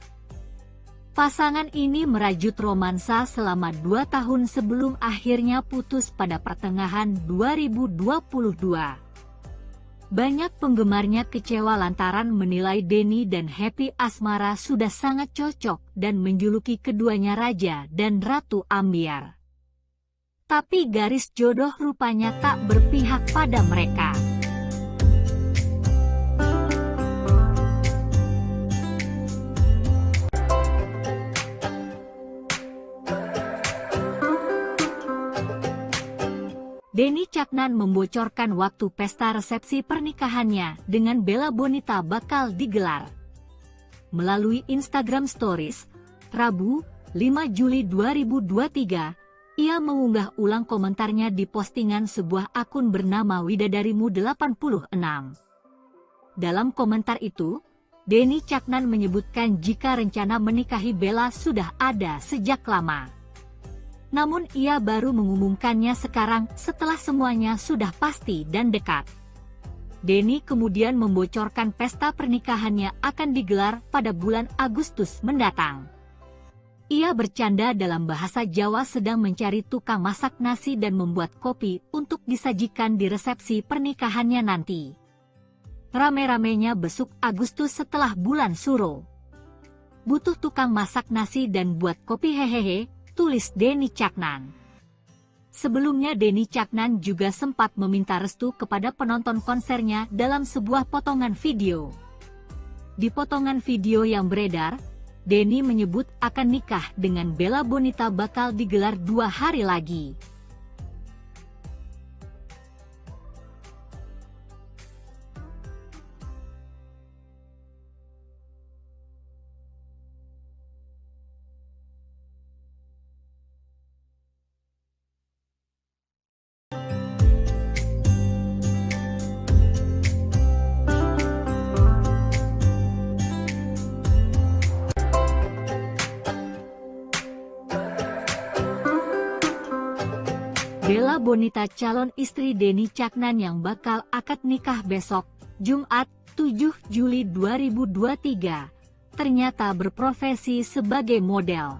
Pasangan ini merajut romansa selama 2 tahun sebelum akhirnya putus pada pertengahan 2022. Banyak penggemarnya kecewa lantaran menilai Denny dan Happy Asmara sudah sangat cocok dan menjuluki keduanya Raja dan Ratu Ambyar. Tapi garis jodoh rupanya tak berpihak pada mereka. Denny Caknan membocorkan waktu pesta resepsi pernikahannya dengan Bella Bonita bakal digelar. Melalui Instagram Stories, Rabu, 5 Juli 2023, ia mengunggah ulang komentarnya di postingan sebuah akun bernama Widadarimu86. Dalam komentar itu, Denny Caknan menyebutkan jika rencana menikahi Bella sudah ada sejak lama. Namun ia baru mengumumkannya sekarang setelah semuanya sudah pasti dan dekat. Denny kemudian membocorkan pesta pernikahannya akan digelar pada bulan Agustus mendatang. Ia bercanda dalam bahasa Jawa sedang mencari tukang masak nasi dan membuat kopi untuk disajikan di resepsi pernikahannya nanti. Rame-ramenya besuk Agustus setelah bulan Suro. "Butuh tukang masak nasi dan buat kopi hehehe," tulis Denny Caknan. Sebelumnya Denny Caknan juga sempat meminta restu kepada penonton konsernya dalam sebuah potongan video. Di potongan video yang beredar, Denny menyebut akan nikah dengan Bella Bonita bakal digelar 2 hari lagi. Bella Bonita calon istri Denny Caknan yang bakal akad nikah besok, Jumat 7 Juli 2023, ternyata berprofesi sebagai model.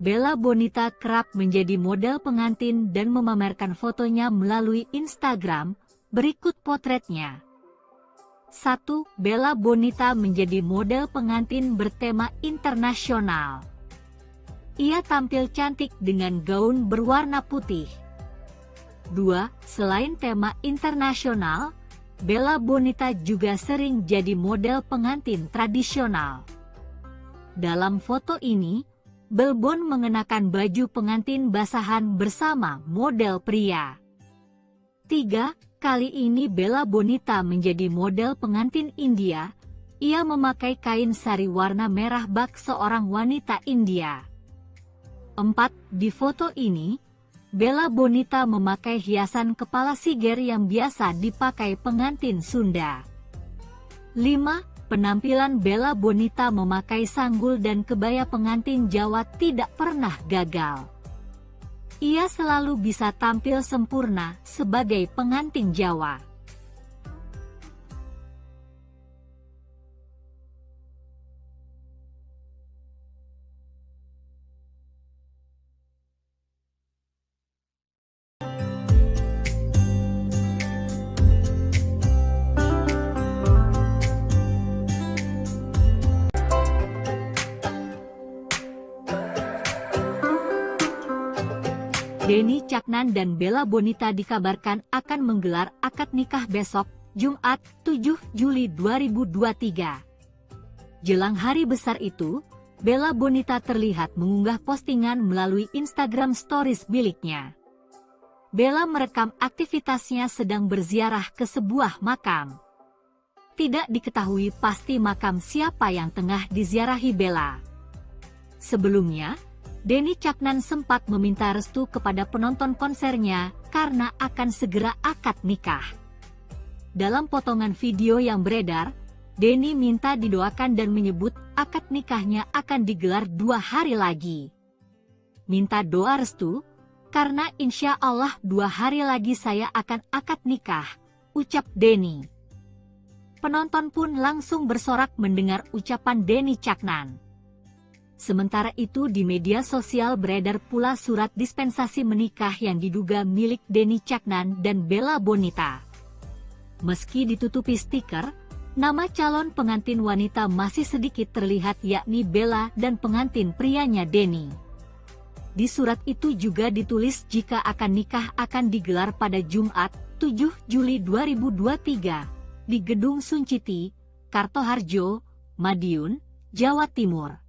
Bella Bonita kerap menjadi model pengantin dan memamerkan fotonya melalui Instagram, berikut potretnya. 1. Bella Bonita menjadi model pengantin bertema internasional. Ia tampil cantik dengan gaun berwarna putih. 2. Selain tema internasional, Bella Bonita juga sering jadi model pengantin tradisional. Dalam foto ini, Belbon mengenakan baju pengantin basahan bersama model pria. 3. Kali ini Bella Bonita menjadi model pengantin India. Ia memakai kain sari warna merah bak seorang wanita India. 4. Di foto ini, Bella Bonita memakai hiasan kepala siger yang biasa dipakai pengantin Sunda. 5. Penampilan Bella Bonita memakai sanggul dan kebaya pengantin Jawa tidak pernah gagal. Ia selalu bisa tampil sempurna sebagai pengantin Jawa. Denny Caknan dan Bella Bonita dikabarkan akan menggelar akad nikah besok, Jumat 7 Juli 2023. Jelang hari besar itu, Bella Bonita terlihat mengunggah postingan melalui Instagram Stories miliknya. Bella merekam aktivitasnya sedang berziarah ke sebuah makam. Tidak diketahui pasti makam siapa yang tengah diziarahi Bella. Sebelumnya, Denny Caknan sempat meminta restu kepada penonton konsernya karena akan segera akad nikah. Dalam potongan video yang beredar, Denny minta didoakan dan menyebut akad nikahnya akan digelar 2 hari lagi. Minta doa restu, karena insya Allah 2 hari lagi saya akan akad nikah, ucap Denny. Penonton pun langsung bersorak mendengar ucapan Denny Caknan. Sementara itu di media sosial beredar pula surat dispensasi menikah yang diduga milik Denny Caknan dan Bella Bonita. Meski ditutupi stiker, nama calon pengantin wanita masih sedikit terlihat yakni Bella dan pengantin prianya Denny. Di surat itu juga ditulis jika akan nikah akan digelar pada Jumat 7 Juli 2023 di Gedung Sunciti, Kartoharjo, Madiun, Jawa Timur.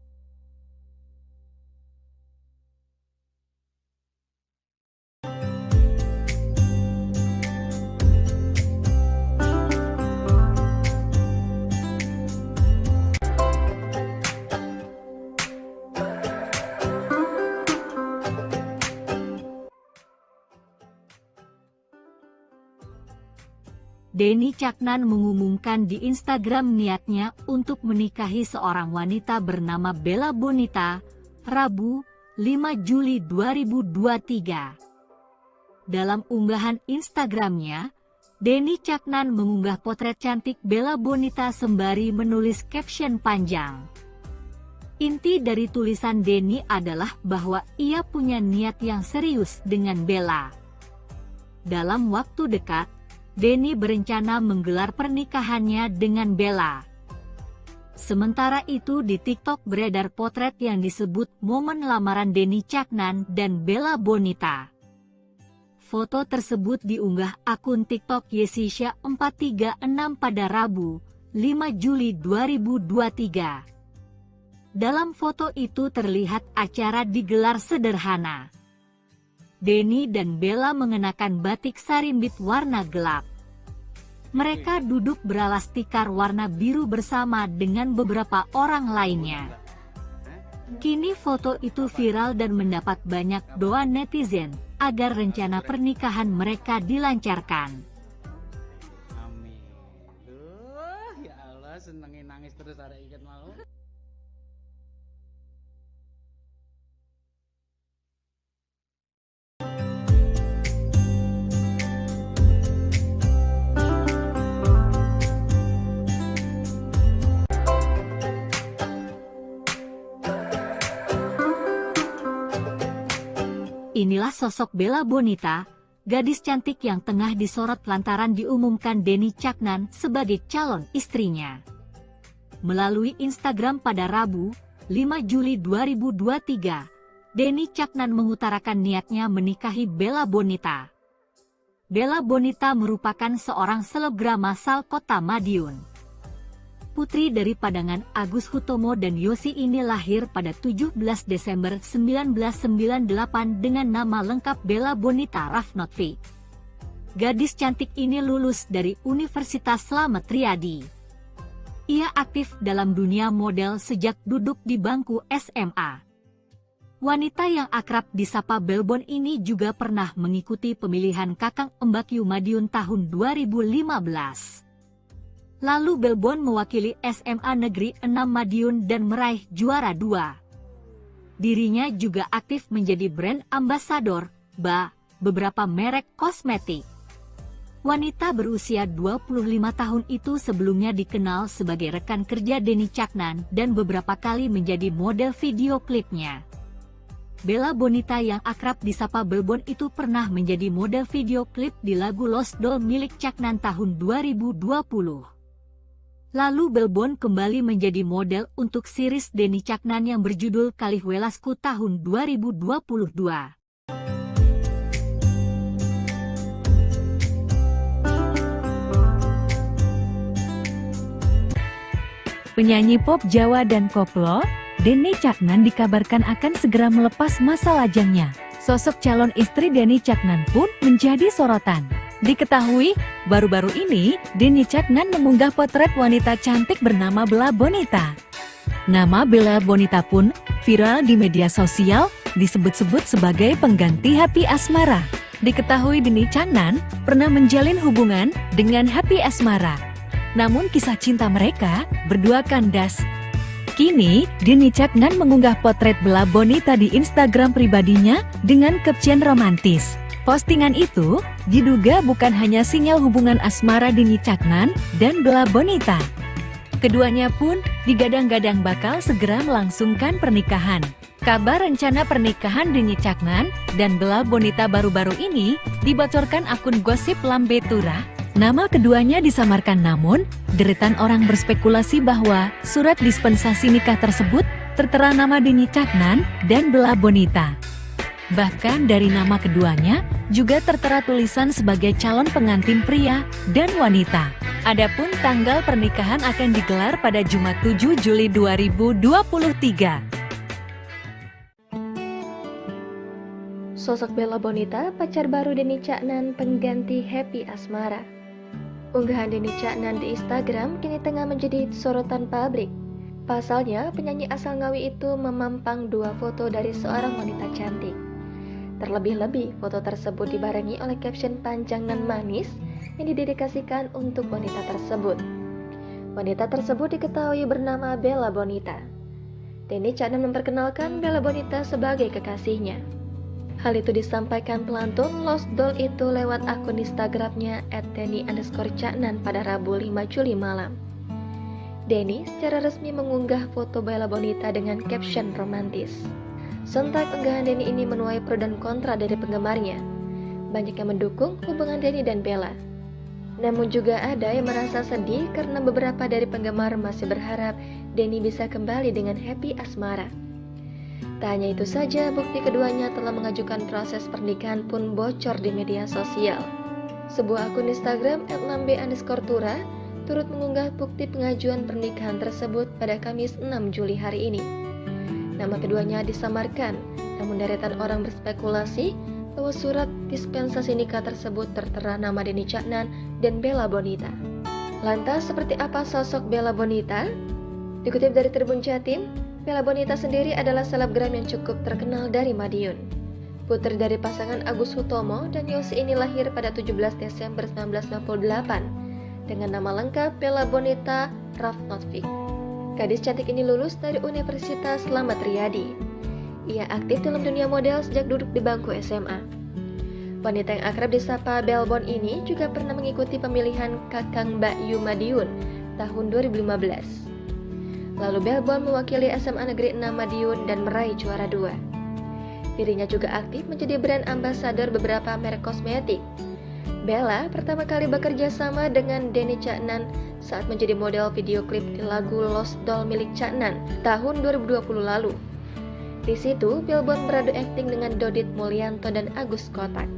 Denny Caknan mengumumkan di Instagram niatnya untuk menikahi seorang wanita bernama Bella Bonita, Rabu, 5 Juli 2023. Dalam unggahan Instagramnya, Denny Caknan mengunggah potret cantik Bella Bonita sembari menulis caption panjang. Inti dari tulisan Denny adalah bahwa ia punya niat yang serius dengan Bella. Dalam waktu dekat, Denny berencana menggelar pernikahannya dengan Bella. Sementara itu di TikTok beredar potret yang disebut momen lamaran Denny Caknan dan Bella Bonita. Foto tersebut diunggah akun TikTok Yesisha 436 pada Rabu, 5 Juli 2023. Dalam foto itu terlihat acara digelar sederhana. Denny dan Bella mengenakan batik sarimbit warna gelap. Mereka duduk beralas tikar warna biru bersama dengan beberapa orang lainnya. Kini foto itu viral dan mendapat banyak doa netizen agar rencana pernikahan mereka dilancarkan. Amin. Ya Allah, senengin nangis terus ada ikat mau. Inilah sosok Bella Bonita, gadis cantik yang tengah disorot lantaran diumumkan Denny Caknan sebagai calon istrinya. Melalui Instagram pada Rabu, 5 Juli 2023, Denny Caknan mengutarakan niatnya menikahi Bella Bonita. Bella Bonita merupakan seorang selebgram asal kota Madiun. Putri dari padangan Agus Hutomo dan Yosi ini lahir pada 17 Desember 1998 dengan nama lengkap Bella Bonita Rafnotvi. Gadis cantik ini lulus dari Universitas Slamet Riyadi. Ia aktif dalam dunia model sejak duduk di bangku SMA. Wanita yang akrab disapa Belbon ini juga pernah mengikuti pemilihan Kakang Embakyu Madiun tahun 2015. Lalu Belbon mewakili SMA Negeri 6 Madiun dan meraih juara 2. Dirinya juga aktif menjadi brand ambasador beberapa merek kosmetik. Wanita berusia 25 tahun itu sebelumnya dikenal sebagai rekan kerja Denny Caknan dan beberapa kali menjadi model video klipnya. Bella Bonita yang akrab disapa Belbon itu pernah menjadi model video klip di lagu Lost Doll milik Caknan tahun 2020. Lalu Belbon kembali menjadi model untuk series Denny Caknan yang berjudul Kalihwelasku tahun 2022. Penyanyi pop Jawa dan koplo, Denny Caknan dikabarkan akan segera melepas masa lajangnya. Sosok calon istri Denny Caknan pun menjadi sorotan. Diketahui, baru-baru ini, Denny Caknan mengunggah potret wanita cantik bernama Bella Bonita. Nama Bella Bonita pun viral di media sosial, disebut-sebut sebagai pengganti Happy Asmara. Diketahui Denny Caknan pernah menjalin hubungan dengan Happy Asmara. Namun kisah cinta mereka berdua kandas. Kini, Denny Caknan mengunggah potret Bella Bonita di Instagram pribadinya dengan caption romantis. Postingan itu diduga bukan hanya sinyal hubungan asmara Denny Caknan dan Bella Bonita. Keduanya pun digadang-gadang bakal segera melangsungkan pernikahan. Kabar rencana pernikahan Denny Caknan dan Bella Bonita baru-baru ini dibocorkan akun gosip Lambe Tura. Nama keduanya disamarkan, namun deretan orang berspekulasi bahwa surat dispensasi nikah tersebut tertera nama Denny Caknan dan Bella Bonita. Bahkan dari nama keduanya juga tertera tulisan sebagai calon pengantin pria dan wanita. Adapun tanggal pernikahan akan digelar pada Jumat 7 Juli 2023. Sosok Bella Bonita, pacar baru Denny Caknan, pengganti Happy Asmara. Unggahan Denny Caknan di Instagram kini tengah menjadi sorotan publik. Pasalnya, penyanyi asal Ngawi itu memampang dua foto dari seorang wanita cantik. Terlebih-lebih, foto tersebut dibarengi oleh caption panjang dan manis yang didedikasikan untuk wanita tersebut. Wanita tersebut diketahui bernama Bella Bonita. Denny Caknan memperkenalkan Bella Bonita sebagai kekasihnya. Hal itu disampaikan pelantun Lost Doll itu lewat akun Instagramnya @denny_caknan pada Rabu 5 Juli malam. Denny secara resmi mengunggah foto Bella Bonita dengan caption romantis. Sontak unggahan Denny ini menuai pro dan kontra dari penggemarnya. Banyak yang mendukung hubungan Denny dan Bella. Namun juga ada yang merasa sedih karena beberapa dari penggemar masih berharap Denny bisa kembali dengan Happy Asmara. Tak hanya itu saja, bukti keduanya telah mengajukan proses pernikahan pun bocor di media sosial. Sebuah akun Instagram @lambe_tura turut mengunggah bukti pengajuan pernikahan tersebut pada Kamis 6 Juli hari ini. Nama keduanya disamarkan, namun deretan orang berspekulasi bahwa surat dispensasi nikah tersebut tertera nama Denny Caknan dan Bella Bonita. Lantas seperti apa sosok Bella Bonita? Dikutip dari Tribun Jatim, Bella Bonita sendiri adalah selebgram yang cukup terkenal dari Madiun. Putri dari pasangan Agus Hutomo dan Yosi ini lahir pada 17 Desember 1998 dengan nama lengkap Bella Bonita Rafnotvi. Gadis cantik ini lulus dari Universitas Slamet Riyadi. Ia aktif dalam dunia model sejak duduk di bangku SMA. Wanita yang akrab disapa Belbon ini juga pernah mengikuti pemilihan Kakang Embakyu Madiun tahun 2015. Lalu Belbon mewakili SMA Negeri 6 Madiun dan meraih juara 2. Dirinya juga aktif menjadi brand ambassador beberapa merek kosmetik. Bella pertama kali bekerja sama dengan Denny Caknan saat menjadi model video klip di lagu Lost Doll milik Caknan tahun 2020 lalu. Di situ, Pelbon beradu akting dengan Dodit Mulyanto dan Agus Kotak.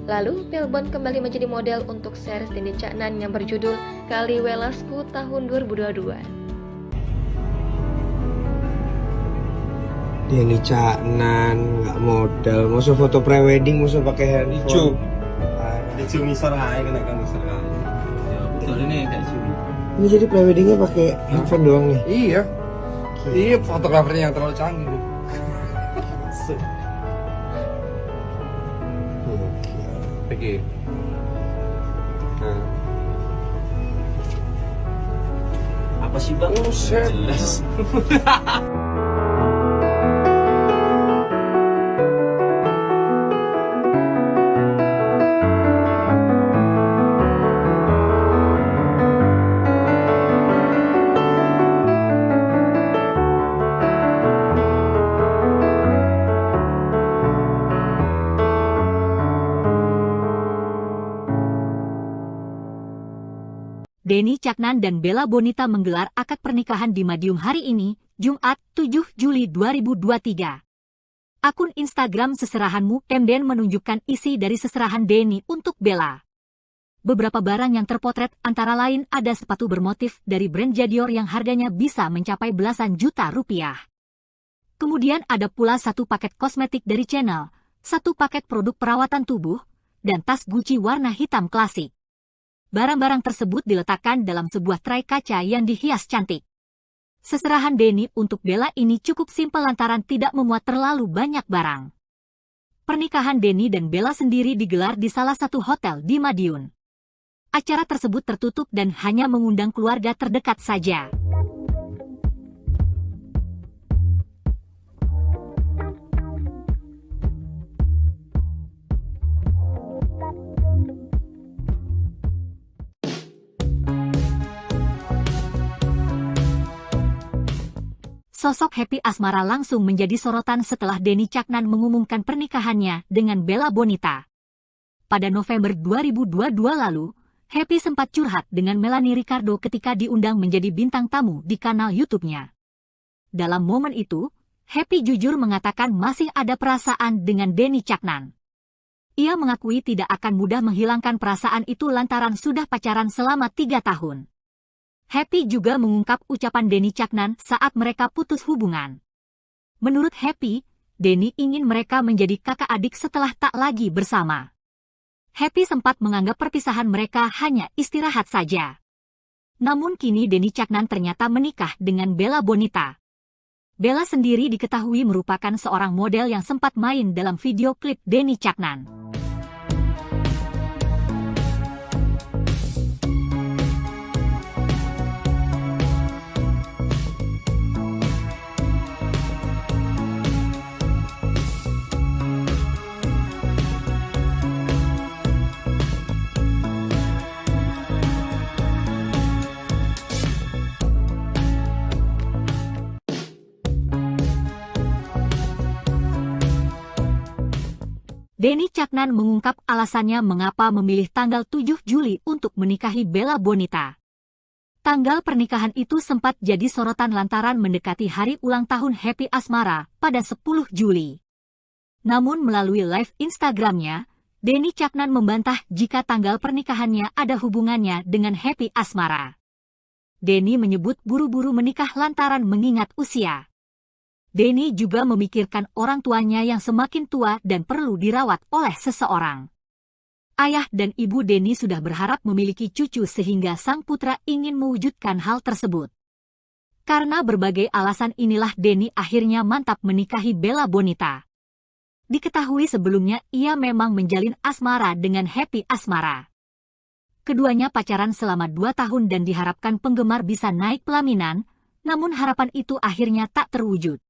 Lalu, Pelbon kembali menjadi model untuk series Denny Caknan yang berjudul Kali Welasku tahun 2022. Denny Caknan nggak modal, mau foto prewedding, mau pakai handphone. Ada cumi sorai kena kan besar kali. Ya betul ini kayak cumi. Ini jadi preweddingnya pakai handphone doang nih? Iya. Iya, fotografernya yang terlalu canggih. Oke. Nah. Apa sih bang? Jelas. Denny Caknan dan Bella Bonita menggelar akad pernikahan di Madiun hari ini, Jumat 7 Juli 2023. Akun Instagram Seserahanmu kemudian menunjukkan isi dari seserahan Denny untuk Bella. Beberapa barang yang terpotret antara lain ada sepatu bermotif dari brand Jadior yang harganya bisa mencapai belasan juta rupiah. Kemudian ada pula satu paket kosmetik dari Chanel, satu paket produk perawatan tubuh, dan tas Gucci warna hitam klasik. Barang-barang tersebut diletakkan dalam sebuah tray kaca yang dihias cantik. Seserahan Denny untuk Bella ini cukup simpel lantaran tidak memuat terlalu banyak barang. Pernikahan Denny dan Bella sendiri digelar di salah satu hotel di Madiun. Acara tersebut tertutup dan hanya mengundang keluarga terdekat saja. Sosok Happy Asmara langsung menjadi sorotan setelah Denny Caknan mengumumkan pernikahannya dengan Bella Bonita. Pada November 2022 lalu, Happy sempat curhat dengan Melanie Ricardo ketika diundang menjadi bintang tamu di kanal YouTube-nya. Dalam momen itu, Happy jujur mengatakan masih ada perasaan dengan Denny Caknan. Ia mengakui tidak akan mudah menghilangkan perasaan itu lantaran sudah pacaran selama 3 tahun. Happy juga mengungkap ucapan Denny Caknan saat mereka putus hubungan. Menurut Happy, Denny ingin mereka menjadi kakak adik setelah tak lagi bersama. Happy sempat menganggap perpisahan mereka hanya istirahat saja. Namun kini Denny Caknan ternyata menikah dengan Bella Bonita. Bella sendiri diketahui merupakan seorang model yang sempat main dalam video klip Denny Caknan. Denny Caknan mengungkap alasannya mengapa memilih tanggal 7 Juli untuk menikahi Bella Bonita. Tanggal pernikahan itu sempat jadi sorotan lantaran mendekati hari ulang tahun Happy Asmara pada 10 Juli. Namun melalui live Instagramnya, Denny Caknan membantah jika tanggal pernikahannya ada hubungannya dengan Happy Asmara. Denny menyebut buru-buru menikah lantaran mengingat usia. Denny juga memikirkan orang tuanya yang semakin tua dan perlu dirawat oleh seseorang. Ayah dan ibu Denny sudah berharap memiliki cucu sehingga sang putra ingin mewujudkan hal tersebut. Karena berbagai alasan inilah Denny akhirnya mantap menikahi Bella Bonita. Diketahui sebelumnya ia memang menjalin asmara dengan Happy Asmara. Keduanya pacaran selama 2 tahun dan diharapkan penggemar bisa naik pelaminan, namun harapan itu akhirnya tak terwujud.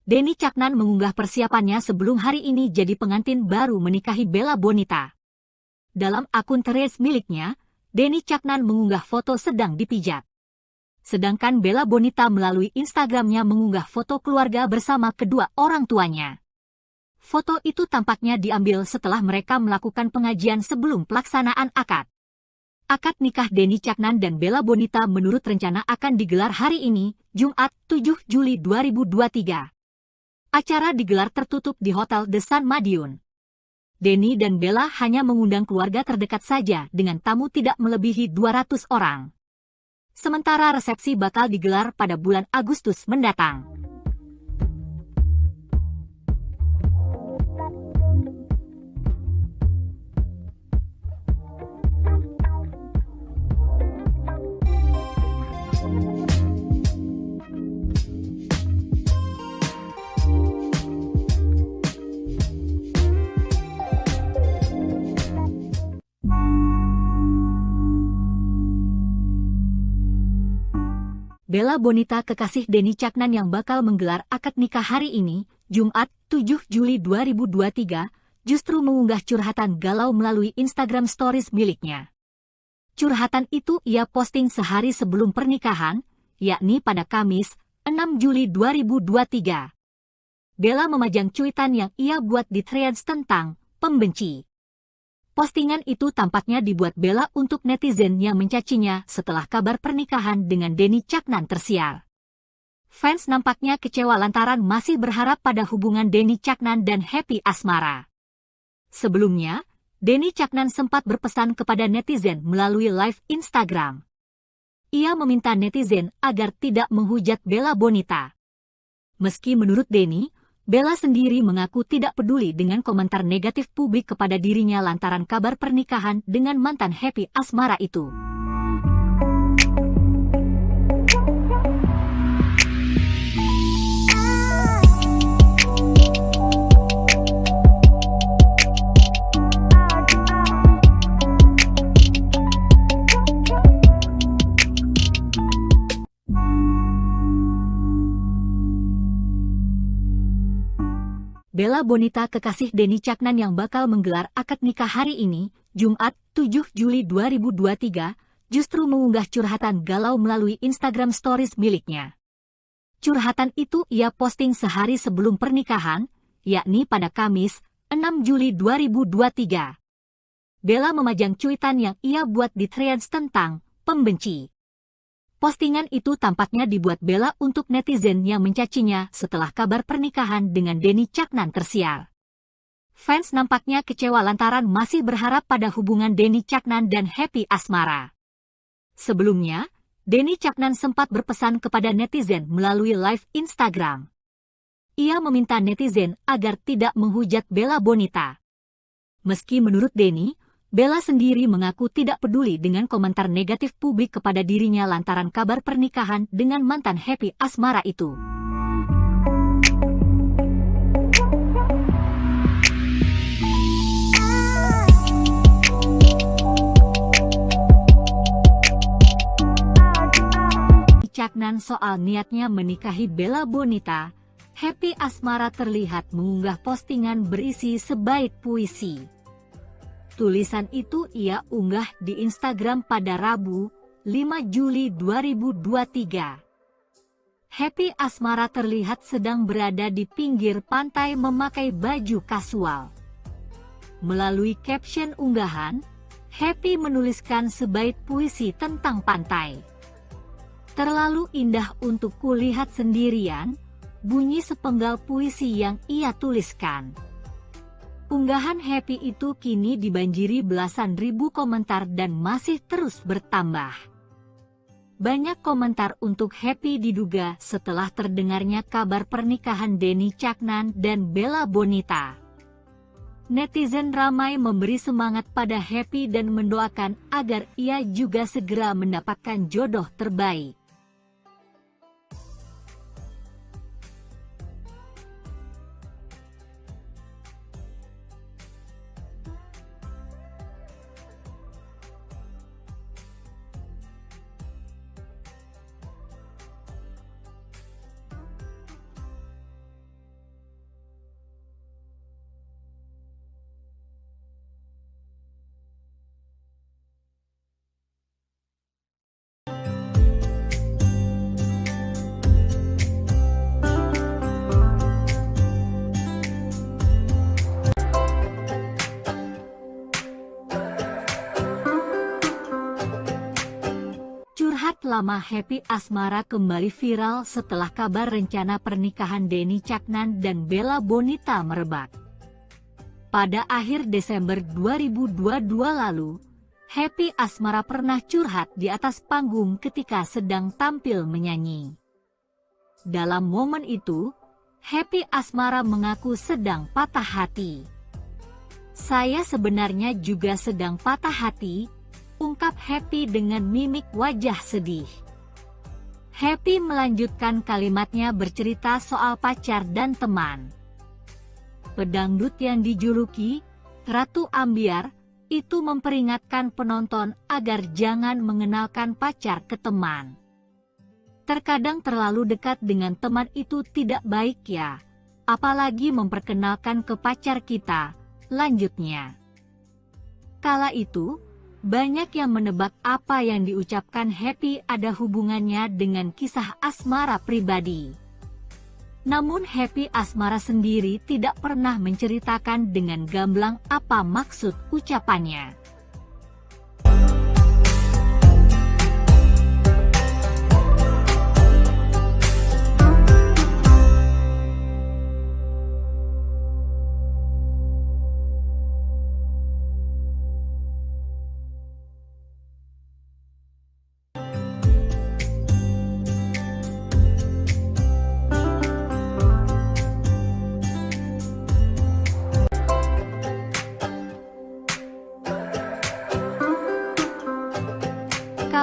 Denny Caknan mengunggah persiapannya sebelum hari ini jadi pengantin baru menikahi Bella Bonita. Dalam akun Threads miliknya, Denny Caknan mengunggah foto sedang dipijat. Sedangkan Bella Bonita melalui Instagramnya mengunggah foto keluarga bersama kedua orang tuanya. Foto itu tampaknya diambil setelah mereka melakukan pengajian sebelum pelaksanaan akad. Akad nikah Denny Caknan dan Bella Bonita menurut rencana akan digelar hari ini, Jumat 7 Juli 2023. Acara digelar tertutup di Hotel The Sun Madiun. Denny dan Bella hanya mengundang keluarga terdekat saja dengan tamu tidak melebihi 200 orang. Sementara resepsi bakal digelar pada bulan Agustus mendatang. Bella Bonita kekasih Denny Caknan yang bakal menggelar akad nikah hari ini, Jumat 7 Juli 2023, justru mengunggah curhatan galau melalui Instagram Stories miliknya. Curhatan itu ia posting sehari sebelum pernikahan, yakni pada Kamis, 6 Juli 2023. Bella memajang cuitan yang ia buat di Threads tentang pembenci. Postingan itu tampaknya dibuat Bella untuk netizen yang mencacinya setelah kabar pernikahan dengan Denny Caknan tersiar. Fans nampaknya kecewa lantaran masih berharap pada hubungan Denny Caknan dan Happy Asmara. Sebelumnya, Denny Caknan sempat berpesan kepada netizen melalui live Instagram. Ia meminta netizen agar tidak menghujat Bella Bonita. Meski menurut Denny, Bella sendiri mengaku tidak peduli dengan komentar negatif publik kepada dirinya lantaran kabar pernikahan dengan mantan Happy Asmara itu. Bella Bonita kekasih Denny Caknan yang bakal menggelar akad nikah hari ini, Jumat 7 Juli 2023, justru mengunggah curhatan galau melalui Instagram Stories miliknya. Curhatan itu ia posting sehari sebelum pernikahan, yakni pada Kamis, 6 Juli 2023. Bella memajang cuitan yang ia buat di Threads tentang pembenci. Postingan itu tampaknya dibuat Bella untuk netizen yang mencacinya setelah kabar pernikahan dengan Denny Caknan tersiar. Fans nampaknya kecewa lantaran masih berharap pada hubungan Denny Caknan dan Happy Asmara. Sebelumnya, Denny Caknan sempat berpesan kepada netizen melalui live Instagram. Ia meminta netizen agar tidak menghujat Bella Bonita. Meski menurut Denny, Bella sendiri mengaku tidak peduli dengan komentar negatif publik kepada dirinya lantaran kabar pernikahan dengan mantan Happy Asmara itu. Caknan soal niatnya menikahi Bella Bonita, Happy Asmara terlihat mengunggah postingan berisi sebaik puisi. Tulisan itu ia unggah di Instagram pada Rabu, 5 Juli 2023. Happy Asmara terlihat sedang berada di pinggir pantai memakai baju kasual. Melalui caption unggahan, Happy menuliskan sebaik puisi tentang pantai. Terlalu indah untuk kulihat sendirian, bunyi sepenggal puisi yang ia tuliskan. Unggahan Happy itu kini dibanjiri belasan ribu komentar dan masih terus bertambah. Banyak komentar untuk Happy diduga setelah terdengarnya kabar pernikahan Denny Caknan dan Bella Bonita. Netizen ramai memberi semangat pada Happy dan mendoakan agar ia juga segera mendapatkan jodoh terbaik. Curhat lama Happy Asmara kembali viral setelah kabar rencana pernikahan Denny Caknan dan Bella Bonita merebak. Pada akhir Desember 2022 lalu, Happy Asmara pernah curhat di atas panggung ketika sedang tampil menyanyi. Dalam momen itu, Happy Asmara mengaku sedang patah hati. "Saya sebenarnya juga sedang patah hati," ungkap Happy dengan mimik wajah sedih. Happy melanjutkan kalimatnya bercerita soal pacar dan teman. Pedangdut yang dijuluki Ratu Ambiar itu memperingatkan penonton agar jangan mengenalkan pacar ke teman. "Terkadang terlalu dekat dengan teman itu tidak baik ya, apalagi memperkenalkan ke pacar kita," lanjutnya. Kala itu, banyak yang menebak apa yang diucapkan Happy ada hubungannya dengan kisah asmara pribadi. Namun Happy Asmara sendiri tidak pernah menceritakan dengan gamblang apa maksud ucapannya.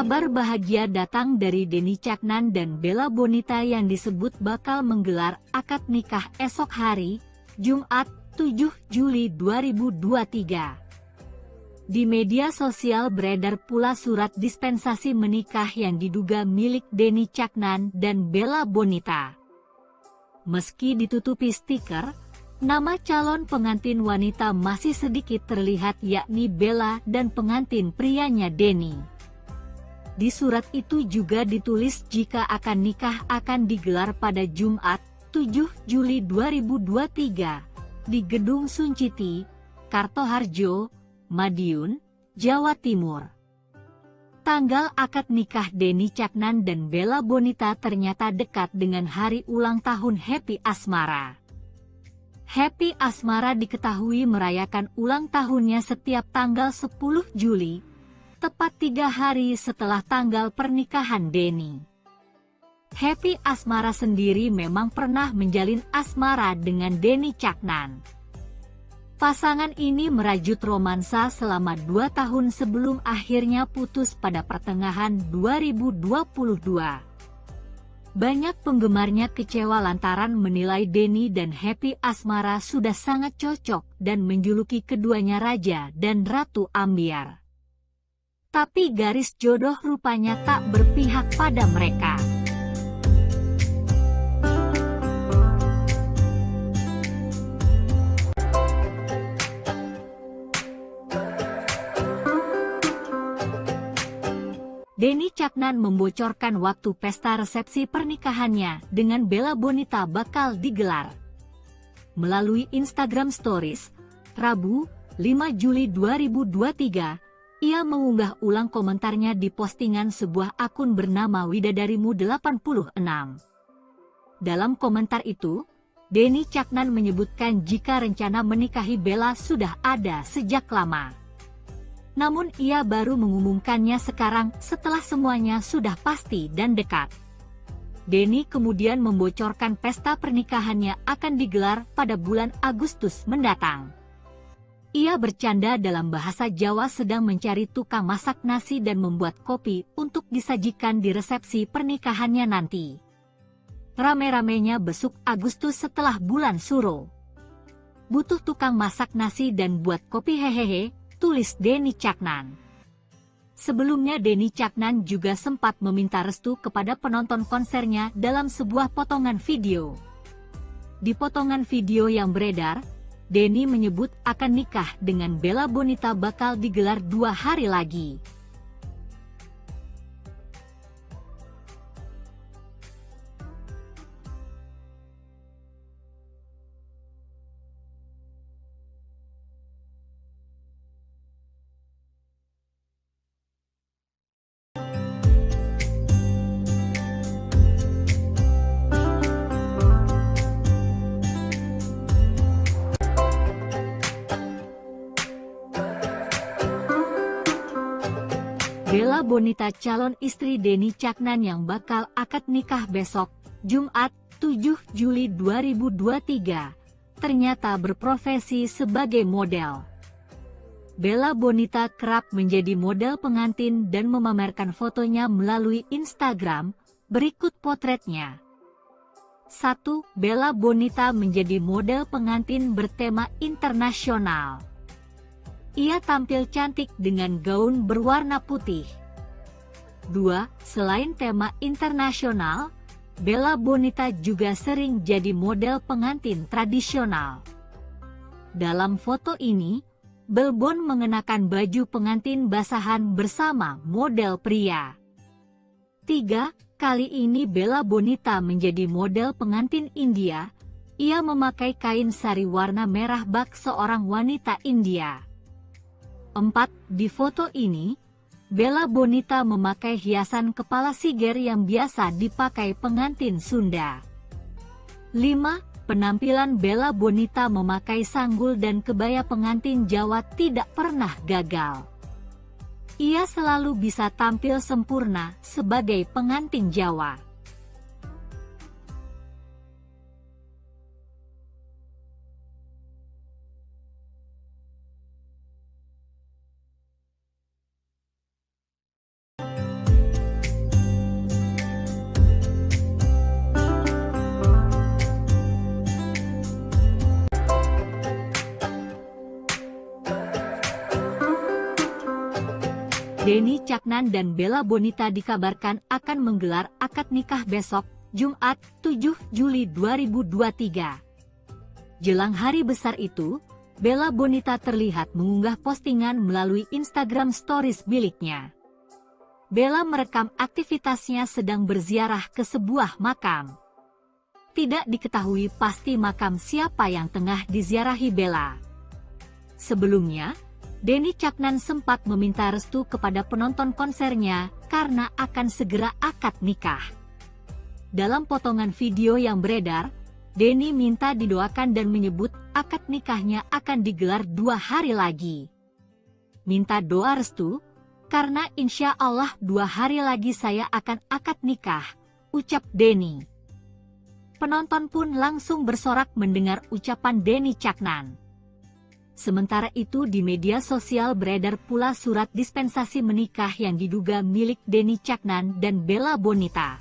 Kabar bahagia datang dari Denny Caknan dan Bella Bonita yang disebut bakal menggelar akad nikah esok hari, Jumat 7 Juli 2023. Di media sosial beredar pula surat dispensasi menikah yang diduga milik Denny Caknan dan Bella Bonita. Meski ditutupi stiker, nama calon pengantin wanita masih sedikit terlihat, yakni Bella dan pengantin prianya Denny. Di surat itu juga ditulis jika akan nikah akan digelar pada Jumat 7 Juli 2023 di Gedung Sunciti, Kartoharjo, Madiun, Jawa Timur. Tanggal akad nikah Denny Caknan dan Bella Bonita ternyata dekat dengan hari ulang tahun Happy Asmara. Happy Asmara diketahui merayakan ulang tahunnya setiap tanggal 10 Juli, tepat 3 hari setelah tanggal pernikahan Denny. Happy Asmara sendiri memang pernah menjalin asmara dengan Denny Caknan. Pasangan ini merajut romansa selama 2 tahun sebelum akhirnya putus pada pertengahan 2022. Banyak penggemarnya kecewa lantaran menilai Denny dan Happy Asmara sudah sangat cocok dan menjuluki keduanya Raja dan Ratu Ambiar. Tapi garis jodoh rupanya tak berpihak pada mereka. Denny Caknan membocorkan waktu pesta resepsi pernikahannya dengan Bella Bonita bakal digelar. Melalui Instagram Stories, Rabu, 5 Juli 2023, ia mengunggah ulang komentarnya di postingan sebuah akun bernama Widadarimu86. Dalam komentar itu, Denny Caknan menyebutkan jika rencana menikahi Bella sudah ada sejak lama. Namun ia baru mengumumkannya sekarang setelah semuanya sudah pasti dan dekat. Denny kemudian membocorkan pesta pernikahannya akan digelar pada bulan Agustus mendatang. Ia bercanda dalam bahasa Jawa sedang mencari tukang masak nasi dan membuat kopi untuk disajikan di resepsi pernikahannya nanti. Rame-ramenya besuk Agustus setelah bulan Suro. "Butuh tukang masak nasi dan buat kopi hehehe," tulis Denny Caknan. Sebelumnya Denny Caknan juga sempat meminta restu kepada penonton konsernya dalam sebuah potongan video. Di potongan video yang beredar, Denny menyebut akan nikah dengan Bella Bonita bakal digelar 2 hari lagi. Bella Bonita calon istri Denny Caknan yang bakal akad nikah besok, Jumat 7 Juli 2023, ternyata berprofesi sebagai model. Bella Bonita kerap menjadi model pengantin dan memamerkan fotonya melalui Instagram. Berikut potretnya. 1. Bella Bonita menjadi model pengantin bertema internasional. Ia tampil cantik dengan gaun berwarna putih. 2. Selain tema internasional, Bella Bonita juga sering jadi model pengantin tradisional. Dalam foto ini, Belbon mengenakan baju pengantin basahan bersama model pria. 3. Kali ini Bella Bonita menjadi model pengantin India. Ia memakai kain sari warna merah bak seorang wanita India. 4. Di foto ini, Bella Bonita memakai hiasan kepala siger yang biasa dipakai pengantin Sunda. 5. Penampilan Bella Bonita memakai sanggul dan kebaya pengantin Jawa tidak pernah gagal. Ia selalu bisa tampil sempurna sebagai pengantin Jawa. Denny Caknan dan Bella Bonita dikabarkan akan menggelar akad nikah besok, Jumat 7 Juli 2023. Jelang hari besar itu, Bella Bonita terlihat mengunggah postingan melalui Instagram Stories miliknya. Bella merekam aktivitasnya sedang berziarah ke sebuah makam. Tidak diketahui pasti makam siapa yang tengah diziarahi Bella. Sebelumnya, Denny Caknan sempat meminta restu kepada penonton konsernya karena akan segera akad nikah. Dalam potongan video yang beredar, Denny minta didoakan dan menyebut akad nikahnya akan digelar 2 hari lagi. Minta doa restu, karena insya Allah 2 hari lagi saya akan akad nikah, ucap Denny. Penonton pun langsung bersorak mendengar ucapan Denny Caknan. Sementara itu di media sosial beredar pula surat dispensasi menikah yang diduga milik Denny Caknan dan Bella Bonita.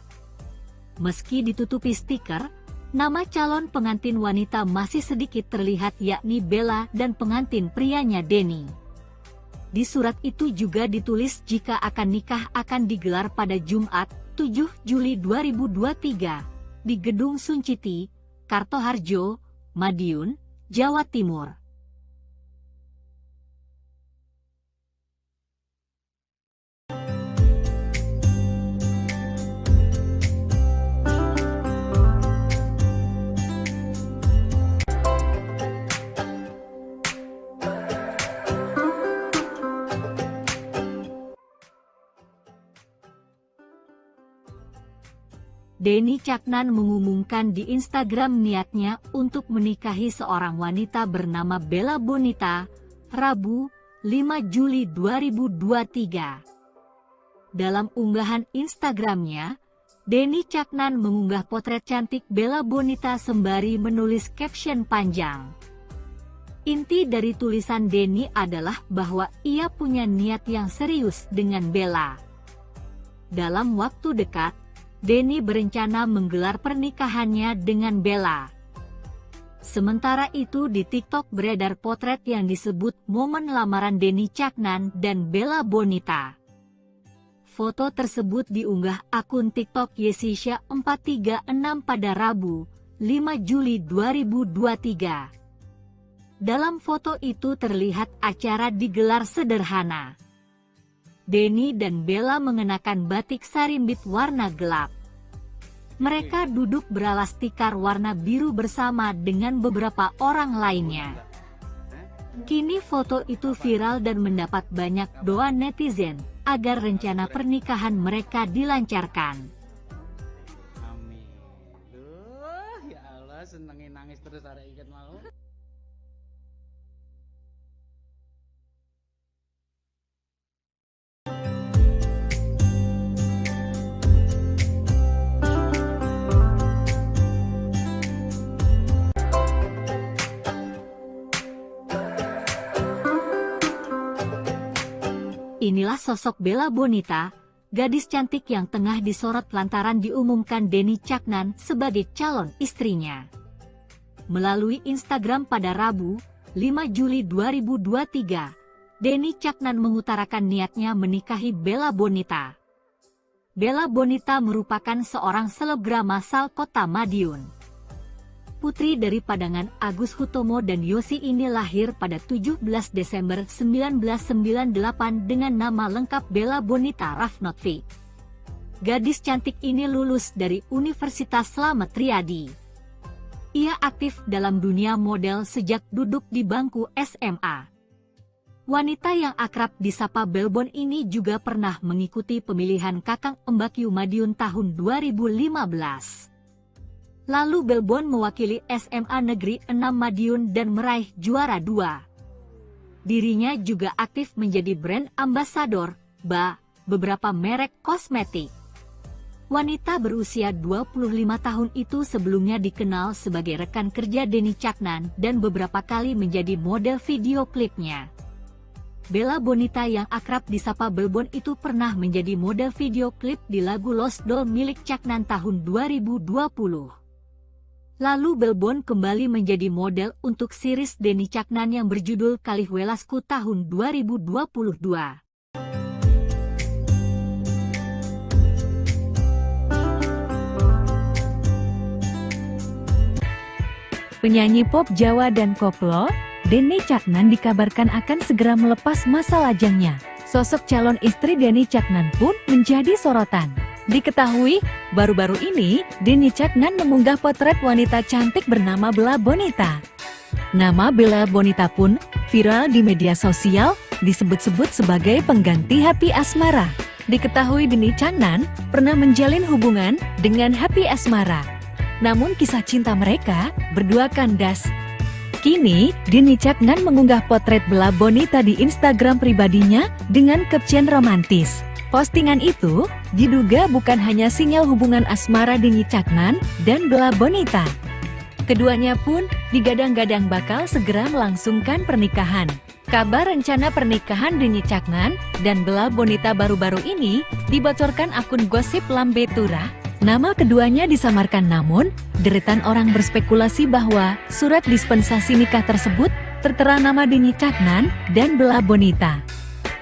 Meski ditutupi stiker, nama calon pengantin wanita masih sedikit terlihat yakni Bella dan pengantin prianya Denny. Di surat itu juga ditulis jika akan nikah akan digelar pada Jumat 7 Juli 2023 di Gedung Sunciti, Kartoharjo, Madiun, Jawa Timur. Denny Caknan mengumumkan di Instagram niatnya untuk menikahi seorang wanita bernama Bella Bonita, Rabu, 5 Juli 2023. Dalam unggahan Instagramnya, Denny Caknan mengunggah potret cantik Bella Bonita sembari menulis caption panjang. Inti dari tulisan Denny adalah bahwa ia punya niat yang serius dengan Bella. Dalam waktu dekat, Denny berencana menggelar pernikahannya dengan Bella. Sementara itu di TikTok beredar potret yang disebut momen lamaran Denny Caknan dan Bella Bonita. Foto tersebut diunggah akun TikTok Yesisha 436 pada Rabu, 5 Juli 2023. Dalam foto itu terlihat acara digelar sederhana. Denny dan Bella mengenakan batik sarimbit warna gelap. Mereka duduk beralas tikar warna biru bersama dengan beberapa orang lainnya. Kini foto itu viral dan mendapat banyak doa netizen agar rencana pernikahan mereka dilancarkan. Amin. Duh, ya Allah, senengin nangis terus ada ikat mau. inilah sosok Bella Bonita, gadis cantik yang tengah disorot lantaran diumumkan Denny Caknan sebagai calon istrinya. Melalui Instagram pada Rabu, 5 Juli 2023, Denny Caknan mengutarakan niatnya menikahi Bella Bonita. Bella Bonita merupakan seorang selebgram asal kota Madiun. Putri dari padangan Agus Hutomo dan Yosi ini lahir pada 17 Desember 1998 dengan nama lengkap Bella Bonita Rafnotvi. Gadis cantik ini lulus dari Universitas Slamet Riyadi. Ia aktif dalam dunia model sejak duduk di bangku SMA. Wanita yang akrab disapa Belbon ini juga pernah mengikuti pemilihan Kakang Embakyu Madiun tahun 2015. Lalu Belbon mewakili SMA Negeri 6 Madiun dan meraih juara 2. Dirinya juga aktif menjadi brand ambasador beberapa merek kosmetik. Wanita berusia 25 tahun itu sebelumnya dikenal sebagai rekan kerja Denny Caknan dan beberapa kali menjadi model video klipnya. Bella Bonita yang akrab disapa Belbon itu pernah menjadi model video klip di lagu Lost Doll milik Caknan tahun 2020. Lalu Belbon kembali menjadi model untuk series Denny Caknan yang berjudul Kalihwelasku tahun 2022. Penyanyi pop Jawa dan koplo, Denny Caknan dikabarkan akan segera melepas masa lajangnya. Sosok calon istri Denny Caknan pun menjadi sorotan. Diketahui, baru-baru ini, Denny Caknan mengunggah potret wanita cantik bernama Bella Bonita. Nama Bella Bonita pun viral di media sosial, disebut-sebut sebagai pengganti Happy Asmara. Diketahui Denny Caknan pernah menjalin hubungan dengan Happy Asmara. Namun kisah cinta mereka berdua kandas. Kini, Denny Caknan mengunggah potret Bella Bonita di Instagram pribadinya dengan caption romantis. Postingan itu diduga bukan hanya sinyal hubungan asmara Denny Caknan dan Bella Bonita. Keduanya pun digadang-gadang bakal segera melangsungkan pernikahan. Kabar rencana pernikahan Denny Caknan dan Bella Bonita baru-baru ini dibocorkan akun gosip Lambe Tura. Nama keduanya disamarkan, namun deretan orang berspekulasi bahwa surat dispensasi nikah tersebut tertera nama Denny Caknan dan Bella Bonita.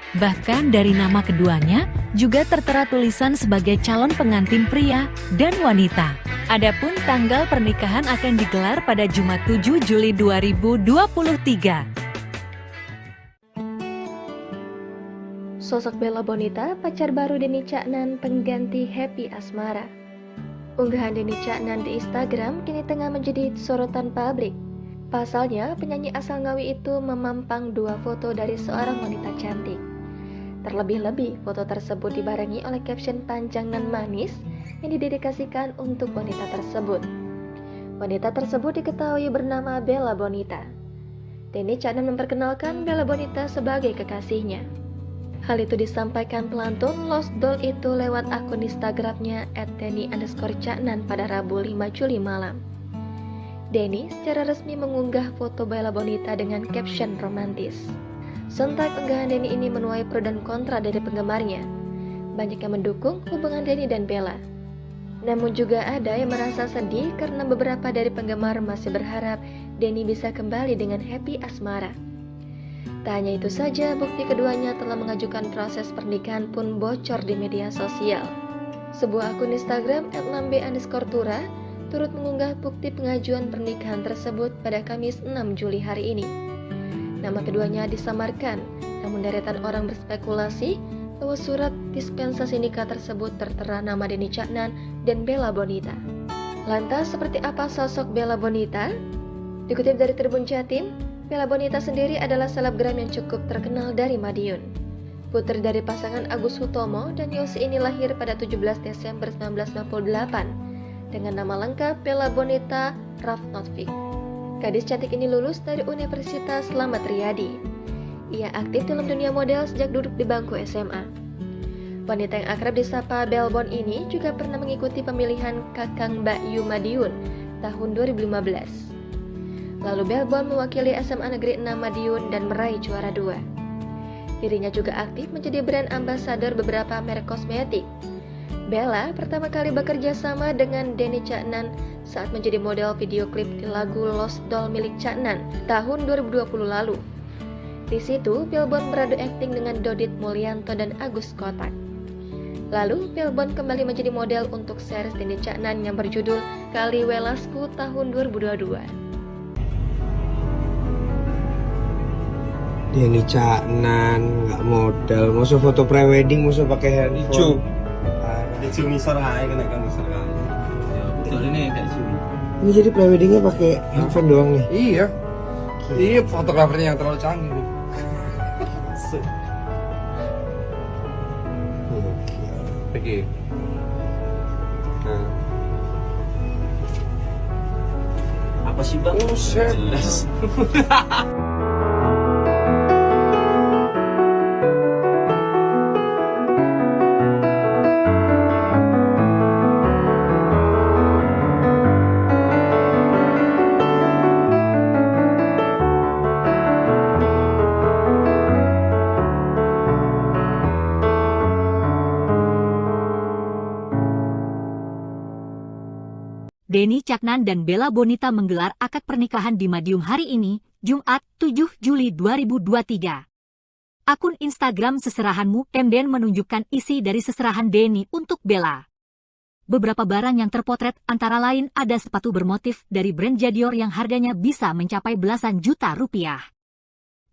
Bahkan dari nama keduanya juga tertera tulisan sebagai calon pengantin pria dan wanita. Adapun tanggal pernikahan akan digelar pada Jumat 7 Juli 2023. Sosok Bella Bonita, pacar baru Denny Caknan, pengganti Happy Asmara. Unggahan Denny Caknan di Instagram kini tengah menjadi sorotan publik. Pasalnya, penyanyi asal Ngawi itu memampang dua foto dari seorang wanita cantik. Terlebih-lebih, foto tersebut dibarengi oleh caption panjang dan manis yang didedikasikan untuk wanita tersebut. Wanita tersebut diketahui bernama Bella Bonita. Denny Caknan memperkenalkan Bella Bonita sebagai kekasihnya. Hal itu disampaikan pelantun Lost Doll itu lewat akun Instagramnya @denny_caknan pada Rabu 5 Juli malam. Denny secara resmi mengunggah foto Bella Bonita dengan caption romantis. Sontak unggahan Denny ini menuai pro dan kontra dari penggemarnya. Banyak yang mendukung hubungan Denny dan Bella. Namun juga ada yang merasa sedih karena beberapa dari penggemar masih berharap Denny bisa kembali dengan Happy Asmara. Tak hanya itu saja, bukti keduanya telah mengajukan proses pernikahan pun bocor di media sosial. Sebuah akun Instagram @lambe_tura turut mengunggah bukti pengajuan pernikahan tersebut pada Kamis 6 Juli hari ini. Nama keduanya disamarkan, namun deretan orang berspekulasi bahwa surat dispensasi nikah tersebut tertera nama Denny Caknan dan Bella Bonita. Lantas, seperti apa sosok Bella Bonita? Dikutip dari Tribun Jatim, Bella Bonita sendiri adalah selebgram yang cukup terkenal dari Madiun. Putri dari pasangan Agus Hutomo dan Yosi ini lahir pada 17 Desember 1998 dengan nama lengkap Bella Bonita Rafnotvi. Gadis cantik ini lulus dari Universitas Slamet Riyadi. Ia aktif dalam dunia model sejak duduk di bangku SMA. Wanita yang akrab disapa Belbon ini juga pernah mengikuti pemilihan Kakang Embakyu Madiun tahun 2015. Lalu Belbon mewakili SMA Negeri 6 Madiun dan meraih juara 2. Dirinya juga aktif menjadi brand ambassador beberapa merek kosmetik. Bella pertama kali bekerja sama dengan Denny Caknan saat menjadi model video klip di lagu Lost Doll milik Caknan tahun 2020 lalu. Di situ, Pilbon beradu akting dengan Dodit Mulyanto dan Agus Kotak. Lalu, Pilbon kembali menjadi model untuk series Denny Caknan yang berjudul Kali Welasku tahun 2022. Denny Caknan nggak modal, mau foto prewedding, mau pakai handphone. Ada cumi sorai kena kan besar kan. Ya betul ini kayak cumi. Ini jadi preweddingnya pakai handphone doang nih. Iya. Iya, fotografernya yang terlalu canggih. Oke. Nah. Apa sih bang? Jelas. Denny Caknan dan Bella Bonita menggelar akad pernikahan di Madiun hari ini, Jumat 7 Juli 2023. Akun Instagram Seserahanmu kemudian menunjukkan isi dari seserahan Denny untuk Bella. Beberapa barang yang terpotret antara lain ada sepatu bermotif dari brand Jadior yang harganya bisa mencapai belasan juta rupiah.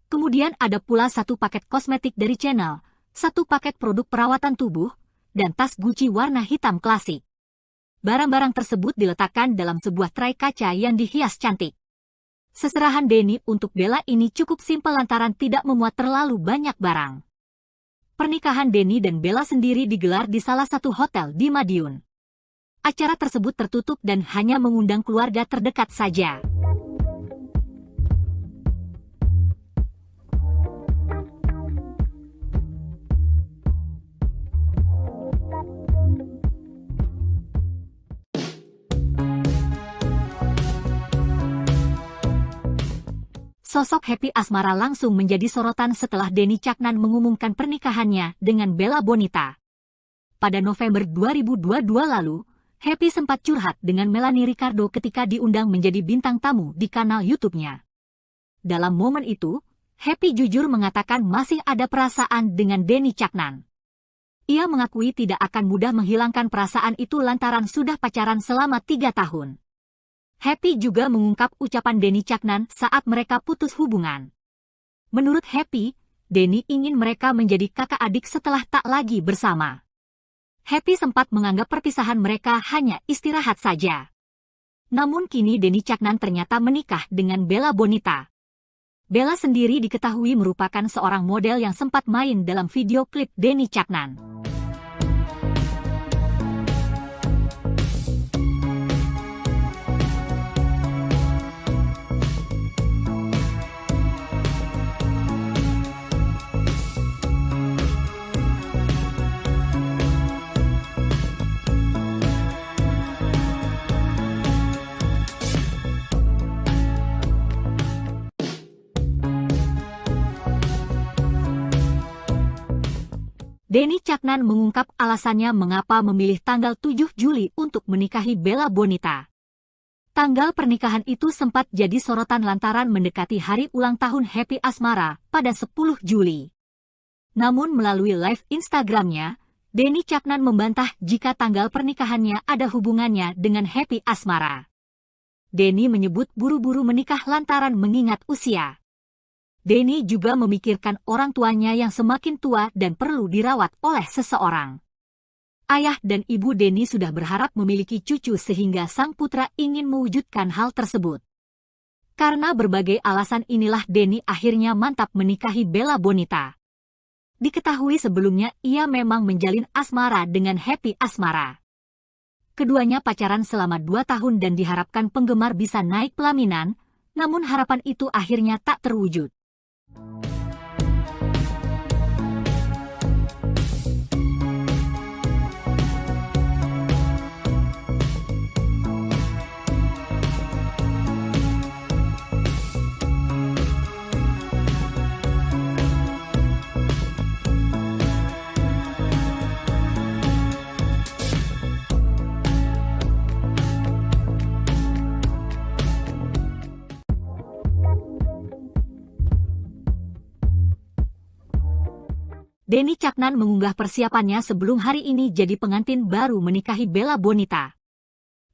Kemudian ada pula satu paket kosmetik dari Chanel, satu paket produk perawatan tubuh, dan tas Gucci warna hitam klasik. Barang-barang tersebut diletakkan dalam sebuah tray kaca yang dihias cantik. Seserahan Denny untuk Bella ini cukup simpel lantaran tidak memuat terlalu banyak barang. Pernikahan Denny dan Bella sendiri digelar di salah satu hotel di Madiun. Acara tersebut tertutup dan hanya mengundang keluarga terdekat saja. Sosok Happy Asmara langsung menjadi sorotan setelah Denny Caknan mengumumkan pernikahannya dengan Bella Bonita. Pada November 2022 lalu, Happy sempat curhat dengan Melanie Ricardo ketika diundang menjadi bintang tamu di kanal YouTube-nya. Dalam momen itu, Happy jujur mengatakan masih ada perasaan dengan Denny Caknan. Ia mengakui tidak akan mudah menghilangkan perasaan itu lantaran sudah pacaran selama 3 tahun. Happy juga mengungkap ucapan Denny Caknan saat mereka putus hubungan. Menurut Happy, Denny ingin mereka menjadi kakak adik setelah tak lagi bersama. Happy sempat menganggap perpisahan mereka hanya istirahat saja. Namun kini Denny Caknan ternyata menikah dengan Bella Bonita. Bella sendiri diketahui merupakan seorang model yang sempat main dalam video klip Denny Caknan. Denny Caknan mengungkap alasannya mengapa memilih tanggal 7 Juli untuk menikahi Bella Bonita. Tanggal pernikahan itu sempat jadi sorotan lantaran mendekati hari ulang tahun Happy Asmara pada 10 Juli. Namun melalui live Instagramnya, Denny Caknan membantah jika tanggal pernikahannya ada hubungannya dengan Happy Asmara. Denny menyebut buru-buru menikah lantaran mengingat usia. Denny juga memikirkan orang tuanya yang semakin tua dan perlu dirawat oleh seseorang. Ayah dan ibu Denny sudah berharap memiliki cucu sehingga sang putra ingin mewujudkan hal tersebut. Karena berbagai alasan inilah Denny akhirnya mantap menikahi Bella Bonita. Diketahui sebelumnya ia memang menjalin asmara dengan Happy Asmara. Keduanya pacaran selama 2 tahun dan diharapkan penggemar bisa naik pelaminan, namun harapan itu akhirnya tak terwujud. Denny Caknan mengunggah persiapannya sebelum hari ini jadi pengantin baru menikahi Bella Bonita.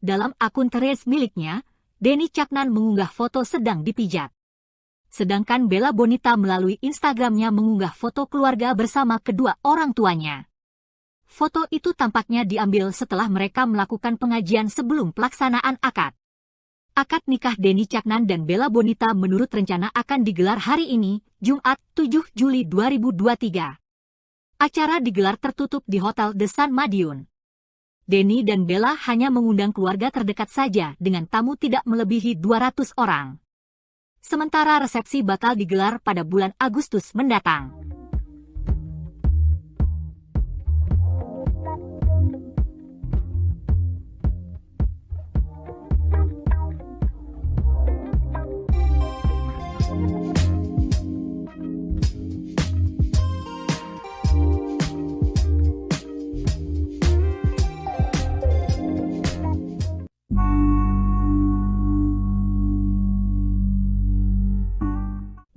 Dalam akun Threads miliknya, Denny Caknan mengunggah foto sedang dipijat. Sedangkan Bella Bonita melalui Instagramnya mengunggah foto keluarga bersama kedua orang tuanya. Foto itu tampaknya diambil setelah mereka melakukan pengajian sebelum pelaksanaan akad. Akad nikah Denny Caknan dan Bella Bonita menurut rencana akan digelar hari ini, Jumat 7 Juli 2023. Acara digelar tertutup di Hotel The Sun Madiun. Denny dan Bella hanya mengundang keluarga terdekat saja dengan tamu tidak melebihi 200 orang. Sementara resepsi bakal digelar pada bulan Agustus mendatang.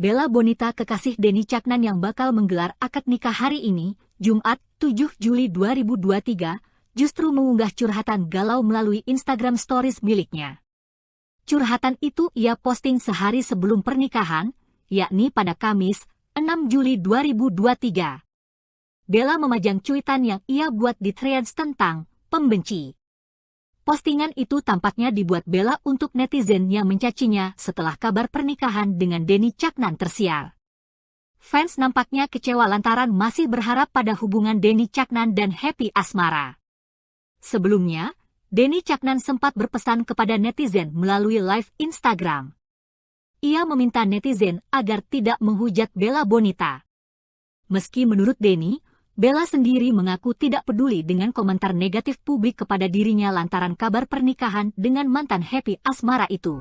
Bella Bonita kekasih Denny Caknan yang bakal menggelar akad nikah hari ini, Jumat 7 Juli 2023, justru mengunggah curhatan galau melalui Instagram Stories miliknya. Curhatan itu ia posting sehari sebelum pernikahan, yakni pada Kamis, 6 Juli 2023. Bella memajang cuitan yang ia buat di Threads tentang pembenci. Postingan itu tampaknya dibuat Bella untuk netizen yang mencacinya setelah kabar pernikahan dengan Denny Caknan tersiar. Fans nampaknya kecewa lantaran masih berharap pada hubungan Denny Caknan dan Happy Asmara. Sebelumnya, Denny Caknan sempat berpesan kepada netizen melalui live Instagram. Ia meminta netizen agar tidak menghujat Bella Bonita. Meski menurut Denny, Bella sendiri mengaku tidak peduli dengan komentar negatif publik kepada dirinya lantaran kabar pernikahan dengan mantan Happy Asmara itu.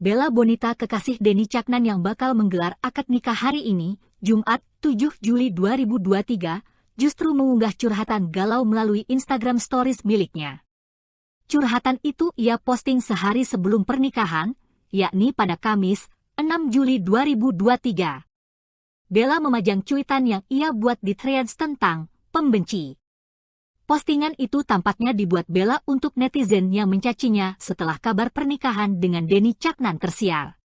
Bella Bonita kekasih Denny Caknan yang bakal menggelar akad nikah hari ini, Jumat 7 Juli 2023, justru mengunggah curhatan galau melalui Instagram Stories miliknya. Curhatan itu ia posting sehari sebelum pernikahan, yakni pada Kamis, 6 Juli 2023. Bella memajang cuitan yang ia buat di Threads tentang pembenci. Postingan itu tampaknya dibuat Bella untuk netizen yang mencacinya setelah kabar pernikahan dengan Denny Caknan tersiar.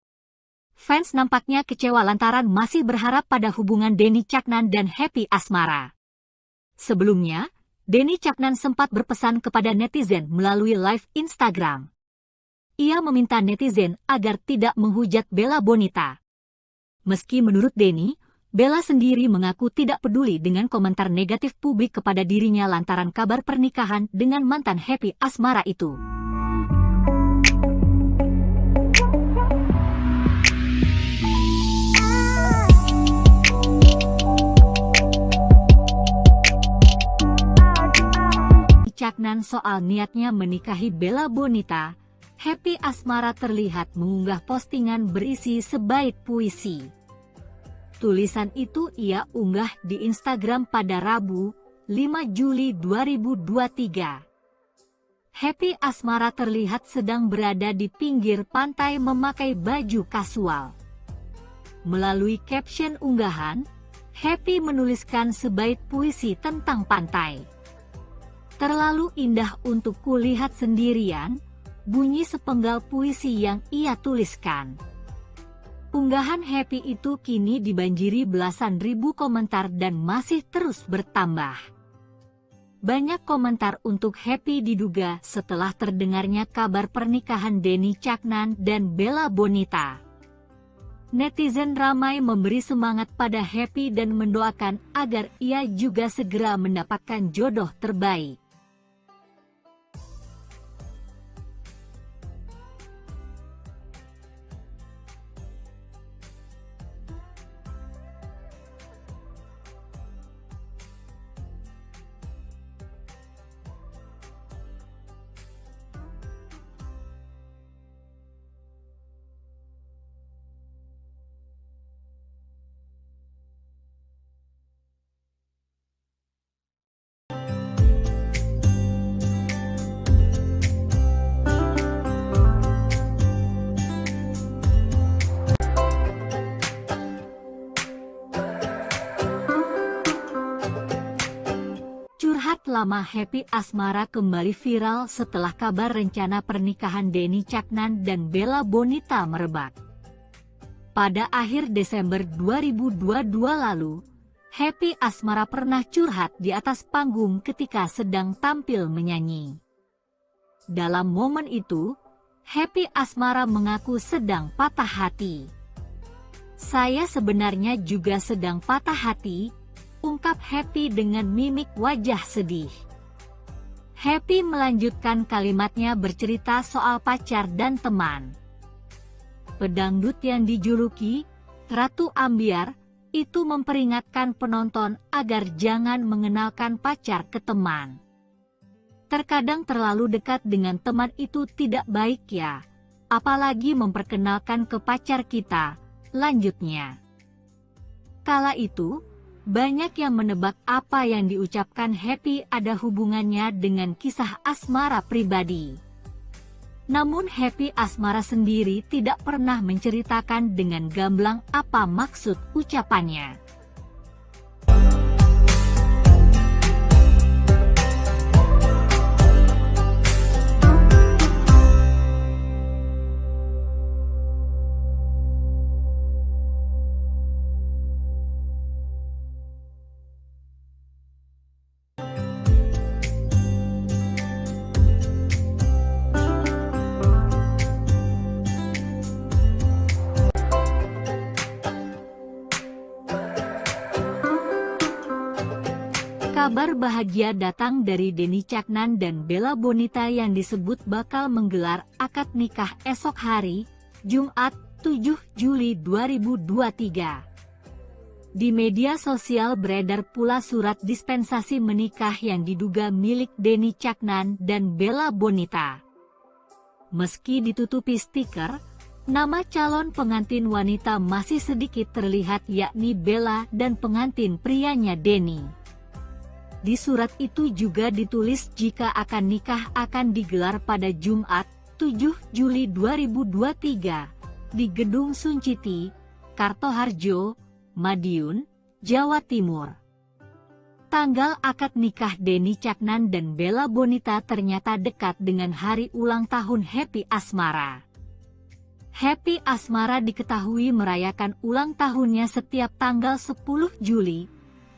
Fans nampaknya kecewa lantaran masih berharap pada hubungan Denny Caknan dan Happy Asmara. Sebelumnya, Denny Caknan sempat berpesan kepada netizen melalui live Instagram. Ia meminta netizen agar tidak menghujat Bella Bonita. Meski menurut Denny, Bella sendiri mengaku tidak peduli dengan komentar negatif publik kepada dirinya lantaran kabar pernikahan dengan mantan Happy Asmara itu. Caknan soal niatnya menikahi Bella Bonita, Happy Asmara terlihat mengunggah postingan berisi sebaik puisi. Tulisan itu ia unggah di Instagram pada Rabu, 5 Juli 2023. Happy Asmara terlihat sedang berada di pinggir pantai memakai baju kasual. Melalui caption unggahan, Happy menuliskan sebaik puisi tentang pantai. Terlalu indah untuk kulihat sendirian, bunyi sepenggal puisi yang ia tuliskan. Unggahan Happy itu kini dibanjiri belasan ribu komentar dan masih terus bertambah. Banyak komentar untuk Happy diduga setelah terdengarnya kabar pernikahan Denny Caknan dan Bella Bonita. Netizen ramai memberi semangat pada Happy dan mendoakan agar ia juga segera mendapatkan jodoh terbaik. lama Happy Asmara kembali viral setelah kabar rencana pernikahan Denny Caknan dan Bella Bonita merebak. Pada akhir Desember 2022 lalu, Happy Asmara pernah curhat di atas panggung ketika sedang tampil menyanyi. Dalam momen itu, Happy Asmara mengaku sedang patah hati. "Saya sebenarnya juga sedang patah hati," ungkap Happy dengan mimik wajah sedih. Happy melanjutkan kalimatnya bercerita soal pacar dan teman. Pedangdut yang dijuluki Ratu Ambiar itu memperingatkan penonton agar jangan mengenalkan pacar ke teman. "Terkadang terlalu dekat dengan teman itu tidak baik ya, apalagi memperkenalkan ke pacar kita," lanjutnya. Kala itu, banyak yang menebak apa yang diucapkan Happy ada hubungannya dengan kisah asmara pribadi. Namun Happy Asmara sendiri tidak pernah menceritakan dengan gamblang apa maksud ucapannya. Kabar bahagia datang dari Denny Caknan dan Bella Bonita yang disebut bakal menggelar akad nikah esok hari, Jumat, 7 Juli 2023. Di media sosial beredar pula surat dispensasi menikah yang diduga milik Denny Caknan dan Bella Bonita. Meski ditutupi stiker, nama calon pengantin wanita masih sedikit terlihat, yakni Bella dan pengantin prianya Denny. Di surat itu juga ditulis jika akan nikah akan digelar pada Jumat, 7 Juli 2023, di Gedung Sunciti, Kartoharjo, Madiun, Jawa Timur. Tanggal akad nikah Denny Caknan dan Bella Bonita ternyata dekat dengan hari ulang tahun Happy Asmara. Happy Asmara diketahui merayakan ulang tahunnya setiap tanggal 10 Juli,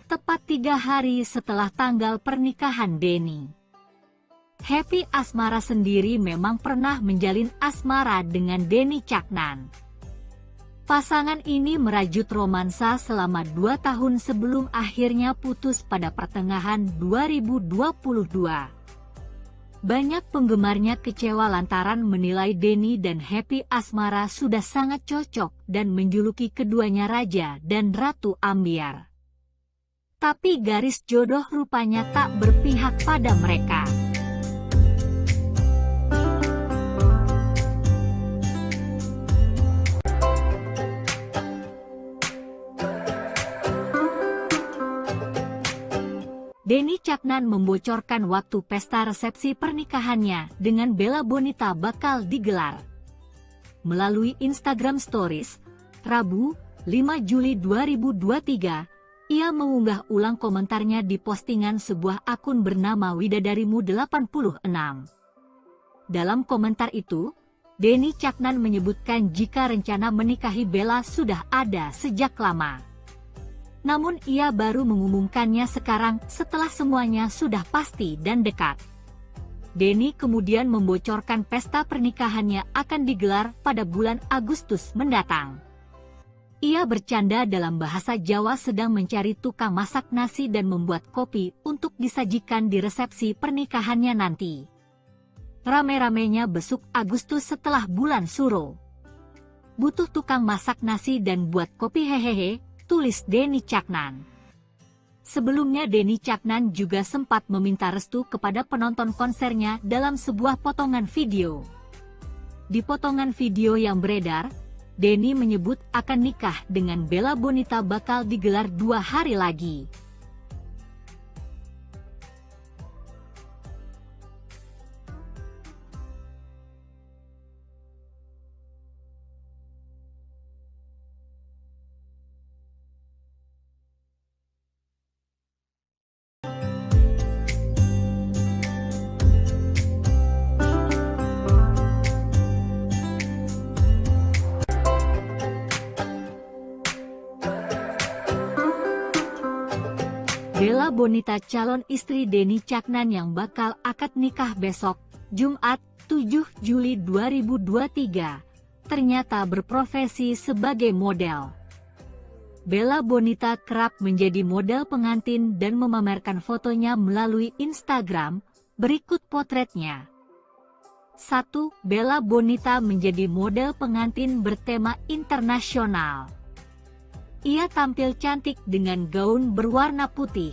tepat 3 hari setelah tanggal pernikahan Denny. Happy Asmara sendiri memang pernah menjalin asmara dengan Denny Caknan. Pasangan ini merajut romansa selama 2 tahun sebelum akhirnya putus pada pertengahan 2022. Banyak penggemarnya kecewa lantaran menilai Denny dan Happy Asmara sudah sangat cocok dan menjuluki keduanya Raja dan Ratu Ambiar. Tapi garis jodoh rupanya tak berpihak pada mereka. Denny Caknan membocorkan waktu pesta resepsi pernikahannya dengan Bella Bonita bakal digelar. Melalui Instagram Stories, Rabu, 5 Juli 2023, ia mengunggah ulang komentarnya di postingan sebuah akun bernama Widadarimu86. Dalam komentar itu, Denny Caknan menyebutkan jika rencana menikahi Bella sudah ada sejak lama. Namun ia baru mengumumkannya sekarang setelah semuanya sudah pasti dan dekat. Denny kemudian membocorkan pesta pernikahannya akan digelar pada bulan Agustus mendatang. Ia bercanda dalam bahasa Jawa sedang mencari tukang masak nasi dan membuat kopi untuk disajikan di resepsi pernikahannya nanti. Rame-ramenya besuk Agustus setelah bulan Suro. "Butuh tukang masak nasi dan buat kopi hehehe," tulis Denny Caknan. Sebelumnya Denny Caknan juga sempat meminta restu kepada penonton konsernya dalam sebuah potongan video. Di potongan video yang beredar, Denny menyebut akan nikah dengan Bella Bonita bakal digelar 2 hari lagi. Bella Bonita calon istri Denny Caknan yang bakal akad nikah besok, Jumat 7 Juli 2023, ternyata berprofesi sebagai model. Bella Bonita kerap menjadi model pengantin dan memamerkan fotonya melalui Instagram. Berikut potretnya. 1. Bella Bonita menjadi model pengantin bertema internasional. Ia tampil cantik dengan gaun berwarna putih.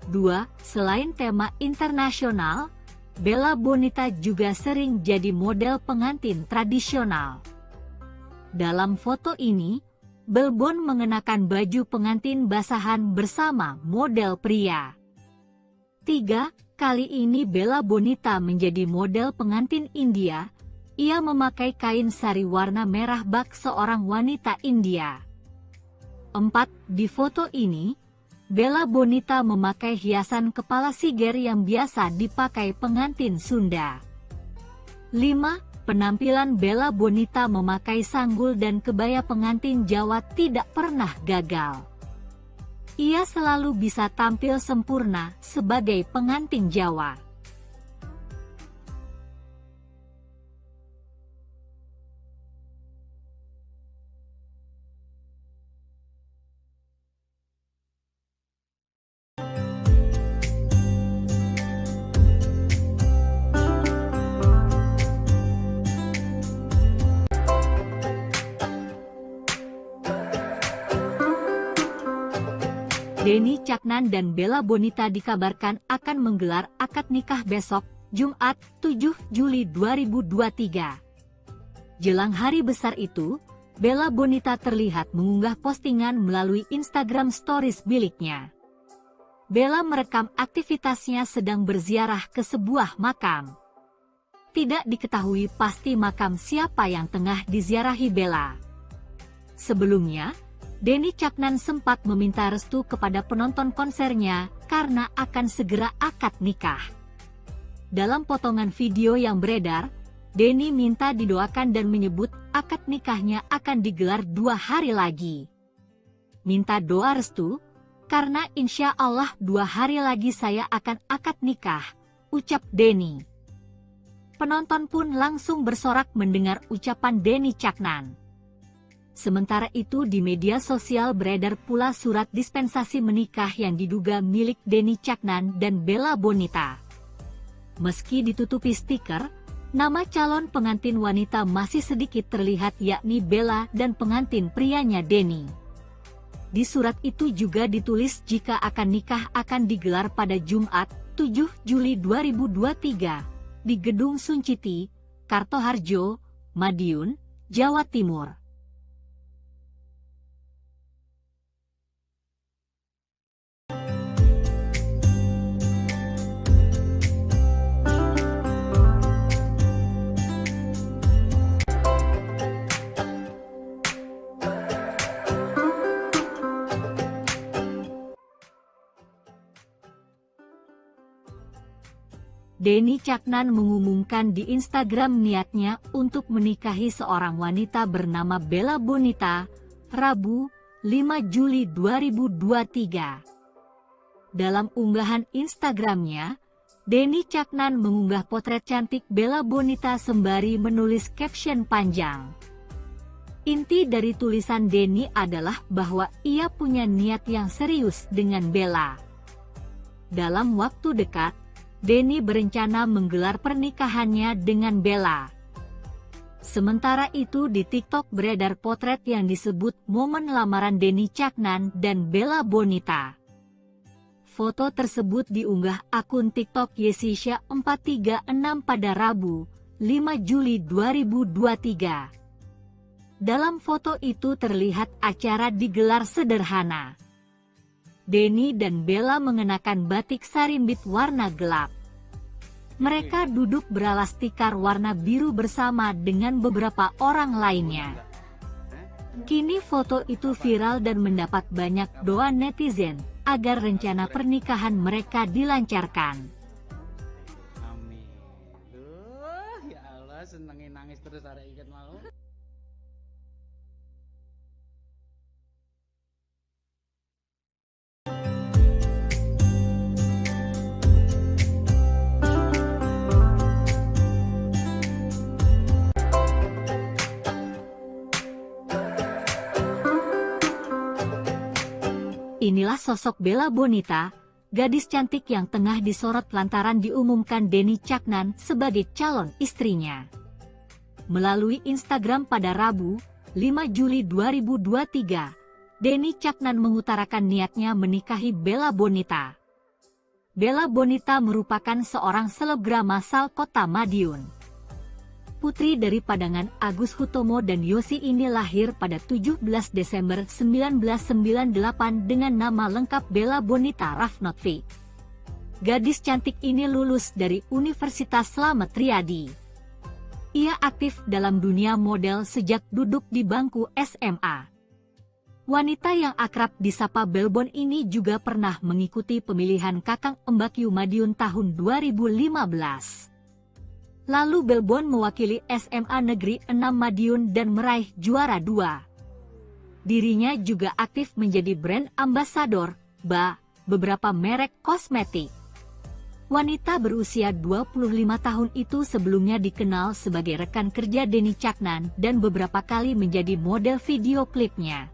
2. Selain tema internasional, Bella Bonita juga sering jadi model pengantin tradisional. Dalam foto ini, Belbon mengenakan baju pengantin basahan bersama model pria. 3. Kali ini Bella Bonita menjadi model pengantin India. Ia memakai kain sari warna merah bak seorang wanita India. 4. Di foto ini, Bella Bonita memakai hiasan kepala siger yang biasa dipakai pengantin Sunda. 5. Penampilan Bella Bonita memakai sanggul dan kebaya pengantin Jawa tidak pernah gagal. Ia selalu bisa tampil sempurna sebagai pengantin Jawa. Denny Caknan dan Bella Bonita dikabarkan akan menggelar akad nikah besok, Jumat 7 Juli 2023. Jelang hari besar itu, Bella Bonita terlihat mengunggah postingan melalui Instagram Stories miliknya. Bella merekam aktivitasnya sedang berziarah ke sebuah makam. Tidak diketahui pasti makam siapa yang tengah diziarahi Bella. Sebelumnya, Denny Caknan sempat meminta restu kepada penonton konsernya karena akan segera akad nikah. Dalam potongan video yang beredar, Denny minta didoakan dan menyebut akad nikahnya akan digelar 2 hari lagi. Minta doa restu, karena insya Allah 2 hari lagi saya akan akad nikah, ucap Denny. Penonton pun langsung bersorak mendengar ucapan Denny Caknan. Sementara itu di media sosial beredar pula surat dispensasi menikah yang diduga milik Denny Caknan dan Bella Bonita. Meski ditutupi stiker, nama calon pengantin wanita masih sedikit terlihat yakni Bella dan pengantin prianya Denny. Di surat itu juga ditulis jika akan nikah akan digelar pada Jumat 7 Juli 2023 di Gedung Sunciti, Kartoharjo, Madiun, Jawa Timur. Denny Caknan mengumumkan di Instagram niatnya untuk menikahi seorang wanita bernama Bella Bonita, Rabu, 5 Juli 2023. Dalam unggahan Instagramnya, Denny Caknan mengunggah potret cantik Bella Bonita sembari menulis caption panjang. Inti dari tulisan Denny adalah bahwa ia punya niat yang serius dengan Bella. Dalam waktu dekat, Denny berencana menggelar pernikahannya dengan Bella. Sementara itu di TikTok beredar potret yang disebut momen lamaran Denny Caknan dan Bella Bonita. Foto tersebut diunggah akun TikTok Yesisha 436 pada Rabu, 5 Juli 2023. Dalam foto itu terlihat acara digelar sederhana. Denny dan Bella mengenakan batik sarimbit warna gelap. Mereka duduk beralas tikar warna biru bersama dengan beberapa orang lainnya. Kini foto itu viral dan mendapat banyak doa netizen agar rencana pernikahan mereka dilancarkan. Amin. Ya Allah, senengin nangis terus ada ikat mau. Inilah sosok Bella Bonita, gadis cantik yang tengah disorot lantaran diumumkan Denny Caknan sebagai calon istrinya. Melalui Instagram pada Rabu, 5 Juli 2023, Denny Caknan mengutarakan niatnya menikahi Bella Bonita. Bella Bonita merupakan seorang selebgram asal kota Madiun. Putri dari padangan Agus Hutomo dan Yosi ini lahir pada 17 Desember 1998 dengan nama lengkap Bella Bonita Rafnotvi. Gadis cantik ini lulus dari Universitas Slamet Riyadi. Ia aktif dalam dunia model sejak duduk di bangku SMA. Wanita yang akrab disapa Belbon ini juga pernah mengikuti pemilihan Kakang Embakyu Madiun tahun 2015. Lalu Belbon mewakili SMA Negeri 6 Madiun dan meraih juara 2. Dirinya juga aktif menjadi brand ambasador beberapa merek kosmetik. Wanita berusia 25 tahun itu sebelumnya dikenal sebagai rekan kerja Denny Caknan dan beberapa kali menjadi model video klipnya.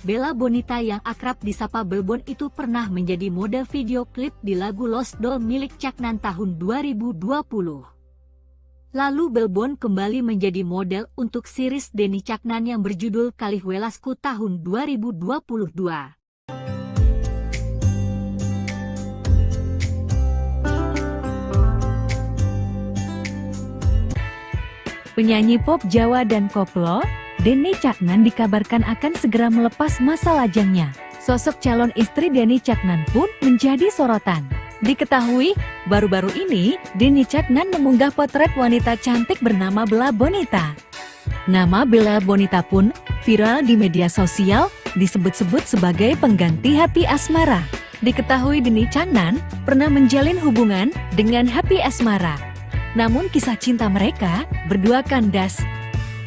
Bella Bonita yang akrab disapa Belbon itu pernah menjadi model video klip di lagu Lost Doll milik Caknan tahun 2020. Lalu Belbon kembali menjadi model untuk series Denny Caknan yang berjudul Kalih Welasku tahun 2022. Penyanyi pop Jawa dan koplo, Denny Caknan dikabarkan akan segera melepas masa lajangnya. Sosok calon istri Denny Caknan pun menjadi sorotan. Diketahui, baru-baru ini, Denny Caknan mengunggah potret wanita cantik bernama Bella Bonita. Nama Bella Bonita pun viral di media sosial, disebut-sebut sebagai pengganti Happy Asmara. Diketahui Denny Caknan pernah menjalin hubungan dengan Happy Asmara. Namun kisah cinta mereka berdua kandas.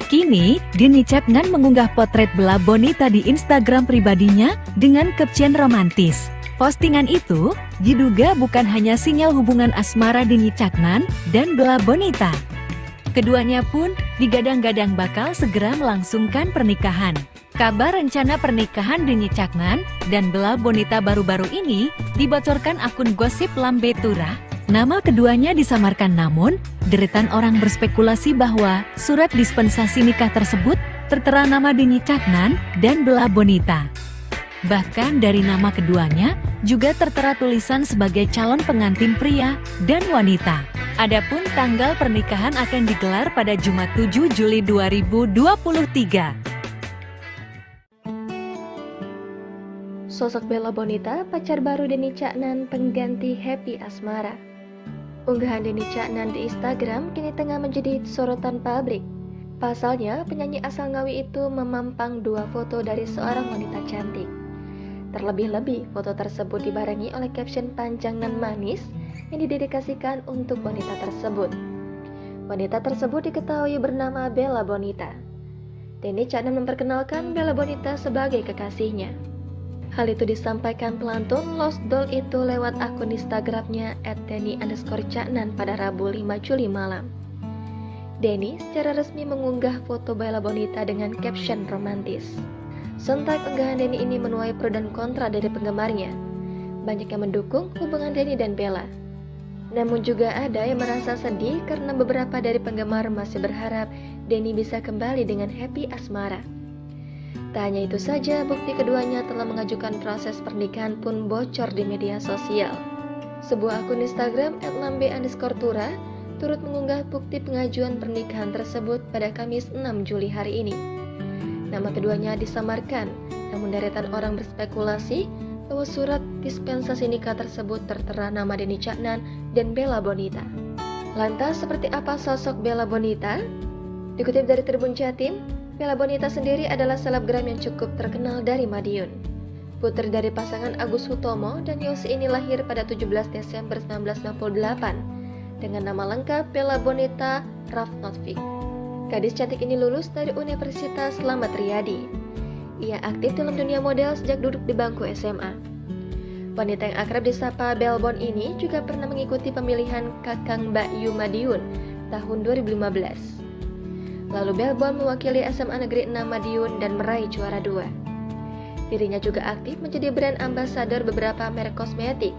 Kini, Denny Caknan mengunggah potret Bella Bonita di Instagram pribadinya dengan caption romantis. Postingan itu diduga bukan hanya sinyal hubungan asmara Denny Caknan dan Bella Bonita. Keduanya pun digadang-gadang bakal segera melangsungkan pernikahan. Kabar rencana pernikahan Denny Caknan dan Bella Bonita baru-baru ini dibocorkan akun gosip Lambe Tura. Nama keduanya disamarkan, namun deretan orang berspekulasi bahwa surat dispensasi nikah tersebut tertera nama Denny Caknan dan Bella Bonita. Bahkan dari nama keduanya juga tertera tulisan sebagai calon pengantin pria dan wanita. Adapun tanggal pernikahan akan digelar pada Jumat 7 Juli 2023. Sosok Bella Bonita, pacar baru Denny Caknan, pengganti Happy Asmara. Unggahan Denny Caknan di Instagram kini tengah menjadi sorotan publik. Pasalnya, penyanyi asal Ngawi itu memampang 2 foto dari seorang wanita cantik. Terlebih-lebih, foto tersebut dibarengi oleh caption panjang dan manis yang didedikasikan untuk wanita tersebut. Wanita tersebut diketahui bernama Bella Bonita. Denny Caknan memperkenalkan Bella Bonita sebagai kekasihnya. Hal itu disampaikan pelantun Lost Doll itu lewat akun Instagramnya @denny_caknan pada Rabu 5 Juli malam. Denny secara resmi mengunggah foto Bella Bonita dengan caption romantis. Sontak unggahan Denny ini menuai pro dan kontra dari penggemarnya. Banyak yang mendukung hubungan Denny dan Bella. Namun juga ada yang merasa sedih karena beberapa dari penggemar masih berharap Denny bisa kembali dengan Happy Asmara. Tak hanya itu saja, bukti keduanya telah mengajukan proses pernikahan pun bocor di media sosial. Sebuah akun Instagram @lambe_tura turut mengunggah bukti pengajuan pernikahan tersebut pada Kamis 6 Juli hari ini. Nama keduanya disamarkan, namun deretan orang berspekulasi bahwa surat dispensasi nikah tersebut tertera nama Denny Caknan dan Bella Bonita. Lantas seperti apa sosok Bella Bonita? Dikutip dari Tribun Jatim, Bella Bonita sendiri adalah selebgram yang cukup terkenal dari Madiun. Putri dari pasangan Agus Hutomo dan Yosi ini lahir pada 17 Desember 1968 dengan nama lengkap Bella Bonita Rafnotvi. Gadis cantik ini lulus dari Universitas Slamet Riyadi. Ia aktif dalam dunia model sejak duduk di bangku SMA. Wanita yang akrab disapa Belbon ini juga pernah mengikuti pemilihan Kakang Embakyu Madiun tahun 2015. Lalu Belbon mewakili SMA Negeri 6 Madiun dan meraih juara 2. Dirinya juga aktif menjadi brand ambassador beberapa merek kosmetik.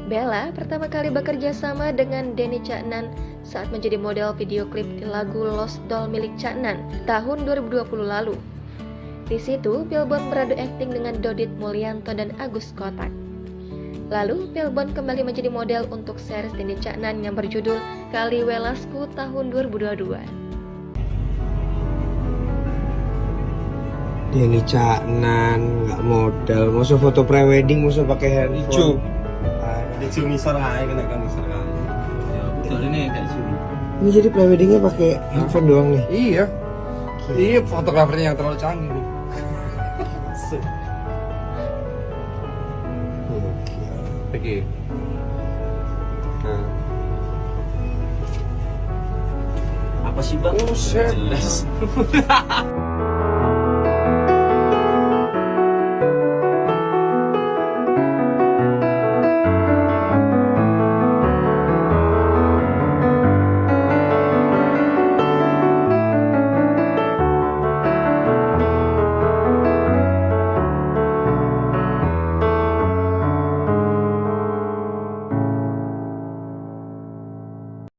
Bella pertama kali bekerja sama dengan Denny Caknan saat menjadi model video klip di lagu Lost Doll milik Caknan tahun 2020 lalu. Di situ, Pilbon beradu akting dengan Dodit Mulyanto dan Agus Kotak. Lalu, Pilbon kembali menjadi model untuk series Denny Caknan yang berjudul Kali Welasku tahun 2022. Denny Caknan nggak modal, mau foto prewedding, mau pakai handphone. Ada cumi sorai kena kan misalkan. Ya betul ini kayak cumi. Ini jadi preweddingnya pakai handphone doang nih. Iya. Iya, fotografernya yang terlalu canggih nih. Oke. Apa sih bang? Oh, jelas.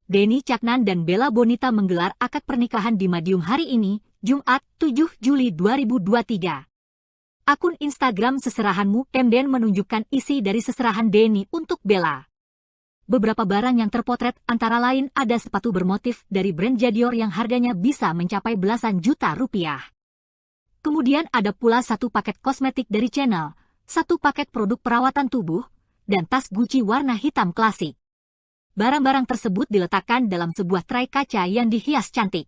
Denny Caknan dan Bella Bonita menggelar akad pernikahan di Madiun hari ini, Jumat 7 Juli 2023. Akun Instagram Seserahanmu Kemden menunjukkan isi dari seserahan Denny untuk Bella. Beberapa barang yang terpotret antara lain ada sepatu bermotif dari brand Jadior yang harganya bisa mencapai belasan juta rupiah. Kemudian ada pula satu paket kosmetik dari Chanel, satu paket produk perawatan tubuh, dan tas Gucci warna hitam klasik. Barang-barang tersebut diletakkan dalam sebuah tray kaca yang dihias cantik.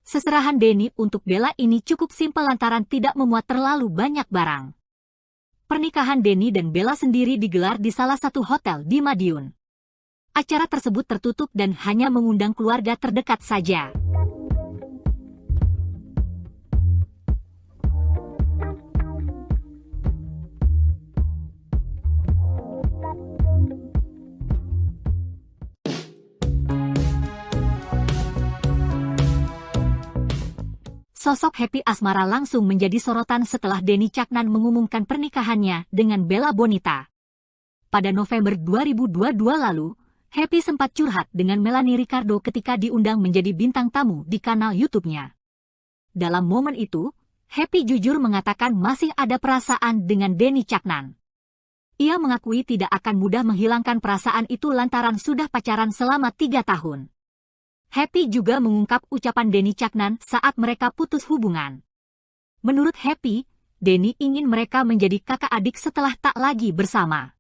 Seserahan Denny untuk Bella ini cukup simpel lantaran tidak memuat terlalu banyak barang. Pernikahan Denny dan Bella sendiri digelar di salah satu hotel di Madiun. Acara tersebut tertutup dan hanya mengundang keluarga terdekat saja. Sosok Happy Asmara langsung menjadi sorotan setelah Denny Caknan mengumumkan pernikahannya dengan Bella Bonita. Pada November 2022 lalu, Happy sempat curhat dengan Melanie Ricardo ketika diundang menjadi bintang tamu di kanal YouTube-nya. Dalam momen itu, Happy jujur mengatakan masih ada perasaan dengan Denny Caknan. Ia mengakui tidak akan mudah menghilangkan perasaan itu lantaran sudah pacaran selama 3 tahun. Happy juga mengungkap ucapan Denny Caknan saat mereka putus hubungan. Menurut Happy, Denny ingin mereka menjadi kakak adik setelah tak lagi bersama.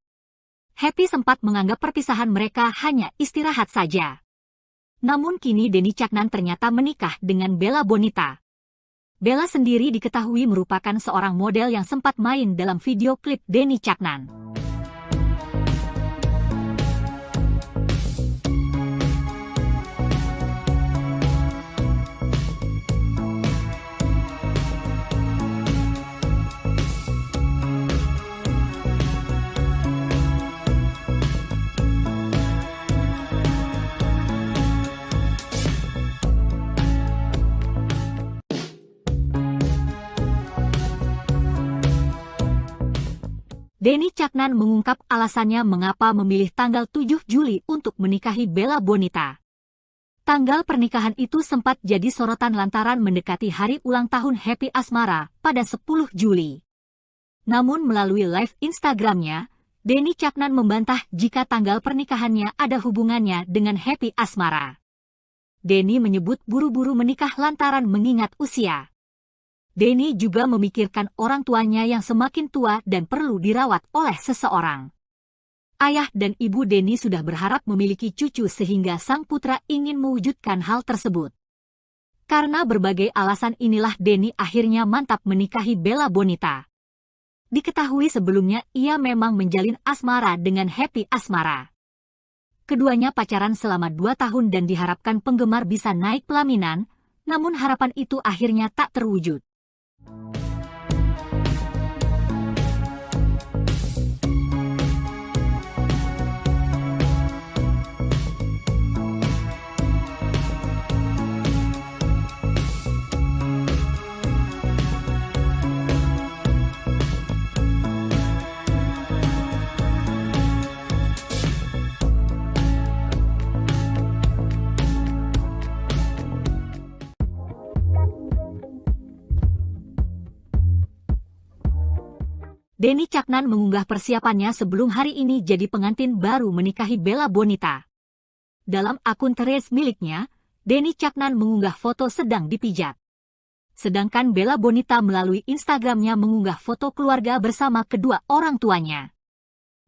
Happy sempat menganggap perpisahan mereka hanya istirahat saja. Namun kini Denny Caknan ternyata menikah dengan Bella Bonita. Bella sendiri diketahui merupakan seorang model yang sempat main dalam video klip Denny Caknan. Denny Caknan mengungkap alasannya mengapa memilih tanggal 7 Juli untuk menikahi Bella Bonita. Tanggal pernikahan itu sempat jadi sorotan lantaran mendekati hari ulang tahun Happy Asmara pada 10 Juli. Namun melalui live Instagramnya, Denny Caknan membantah jika tanggal pernikahannya ada hubungannya dengan Happy Asmara. Denny menyebut buru-buru menikah lantaran mengingat usia. Denny juga memikirkan orang tuanya yang semakin tua dan perlu dirawat oleh seseorang. Ayah dan ibu Denny sudah berharap memiliki cucu sehingga sang putra ingin mewujudkan hal tersebut. Karena berbagai alasan inilah Denny akhirnya mantap menikahi Bella Bonita. Diketahui sebelumnya ia memang menjalin asmara dengan Happy Asmara. Keduanya pacaran selama 2 tahun dan diharapkan penggemar bisa naik pelaminan, namun harapan itu akhirnya tak terwujud. Denny Caknan mengunggah persiapannya sebelum hari ini jadi pengantin baru menikahi Bella Bonita. Dalam akun Threads miliknya, Denny Caknan mengunggah foto sedang dipijat. Sedangkan Bella Bonita melalui Instagramnya mengunggah foto keluarga bersama kedua orang tuanya.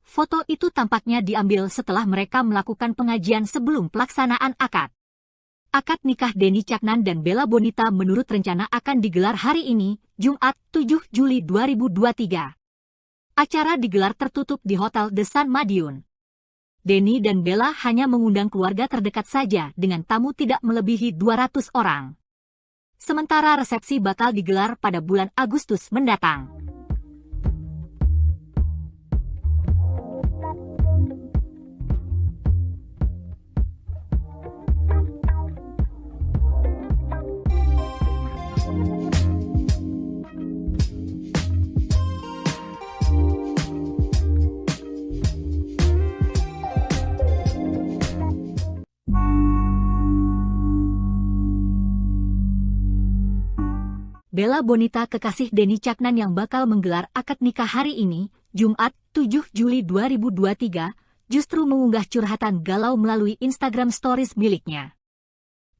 Foto itu tampaknya diambil setelah mereka melakukan pengajian sebelum pelaksanaan akad. Akad nikah Denny Caknan dan Bella Bonita menurut rencana akan digelar hari ini, Jumat 7 Juli 2023. Acara digelar tertutup di Hotel The Sun Madiun. Denny dan Bella hanya mengundang keluarga terdekat saja dengan tamu tidak melebihi 200 orang. Sementara resepsi bakal digelar pada bulan Agustus mendatang. Bella Bonita kekasih Denny Caknan yang bakal menggelar akad nikah hari ini, Jumat 7 Juli 2023, justru mengunggah curhatan galau melalui Instagram Stories miliknya.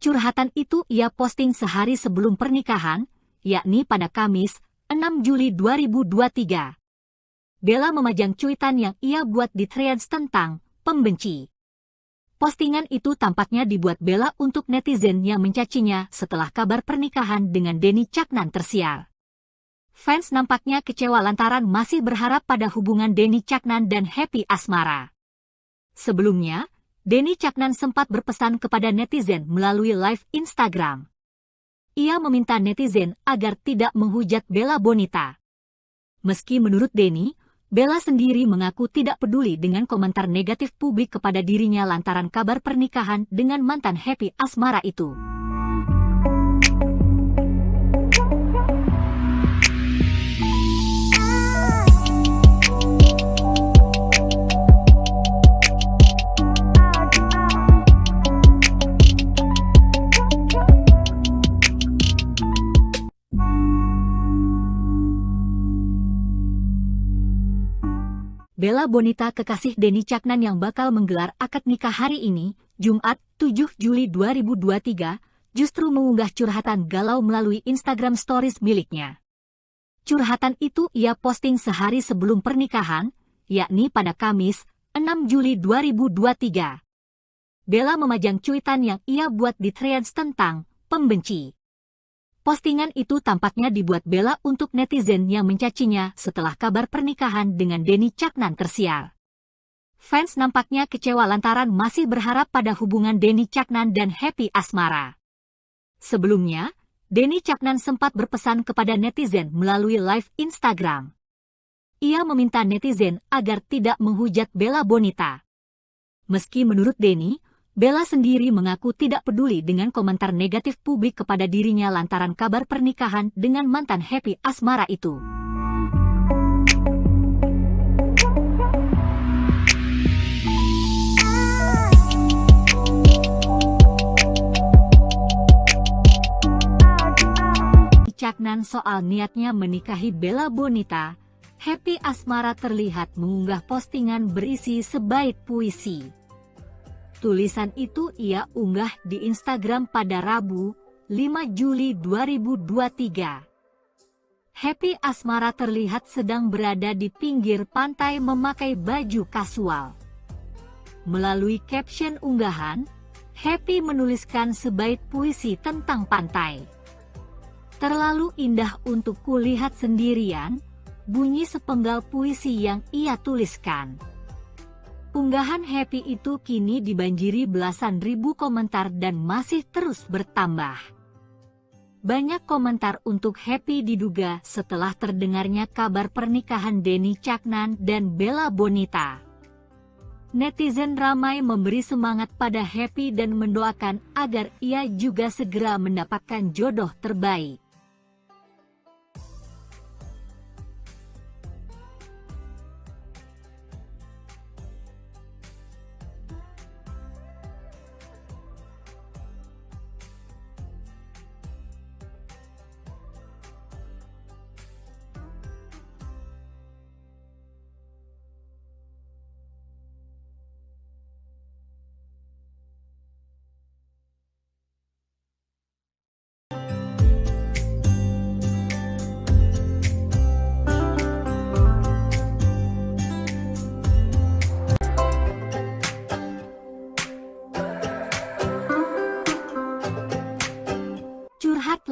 Curhatan itu ia posting sehari sebelum pernikahan, yakni pada Kamis, 6 Juli 2023. Bella memajang cuitan yang ia buat di Threads tentang pembenci. Postingan itu tampaknya dibuat Bella untuk netizen yang mencacinya setelah kabar pernikahan dengan Denny Caknan tersiar. Fans nampaknya kecewa lantaran masih berharap pada hubungan Denny Caknan dan Happy Asmara. Sebelumnya, Denny Caknan sempat berpesan kepada netizen melalui live Instagram. Ia meminta netizen agar tidak menghujat Bella Bonita. Meski menurut Denny, Bella sendiri mengaku tidak peduli dengan komentar negatif publik kepada dirinya lantaran kabar pernikahan dengan mantan Happy Asmara itu. Bella Bonita kekasih Denny Caknan yang bakal menggelar akad nikah hari ini, Jumat 7 Juli 2023, justru mengunggah curhatan galau melalui Instagram Stories miliknya. Curhatan itu ia posting sehari sebelum pernikahan, yakni pada Kamis, 6 Juli 2023. Bella memajang cuitan yang ia buat di Threads tentang pembenci. Postingan itu tampaknya dibuat Bella untuk netizen yang mencacinya setelah kabar pernikahan dengan Denny Caknan tersiar. Fans nampaknya kecewa lantaran masih berharap pada hubungan Denny Caknan dan Happy Asmara. Sebelumnya, Denny Caknan sempat berpesan kepada netizen melalui live Instagram. Ia meminta netizen agar tidak menghujat Bella Bonita. Meski menurut Denny, Bella sendiri mengaku tidak peduli dengan komentar negatif publik kepada dirinya lantaran kabar pernikahan dengan mantan Happy Asmara itu. Caknan soal niatnya menikahi Bella Bonita, Happy Asmara terlihat mengunggah postingan berisi sebaik puisi. Tulisan itu ia unggah di Instagram pada Rabu, 5 Juli 2023. Happy Asmara terlihat sedang berada di pinggir pantai memakai baju kasual. Melalui caption unggahan, Happy menuliskan sebaik puisi tentang pantai. Terlalu indah untuk kulihat sendirian, bunyi sepenggal puisi yang ia tuliskan. Unggahan Happy itu kini dibanjiri belasan ribu komentar dan masih terus bertambah. Banyak komentar untuk Happy diduga setelah terdengarnya kabar pernikahan Denny Caknan dan Bella Bonita. Netizen ramai memberi semangat pada Happy dan mendoakan agar ia juga segera mendapatkan jodoh terbaik.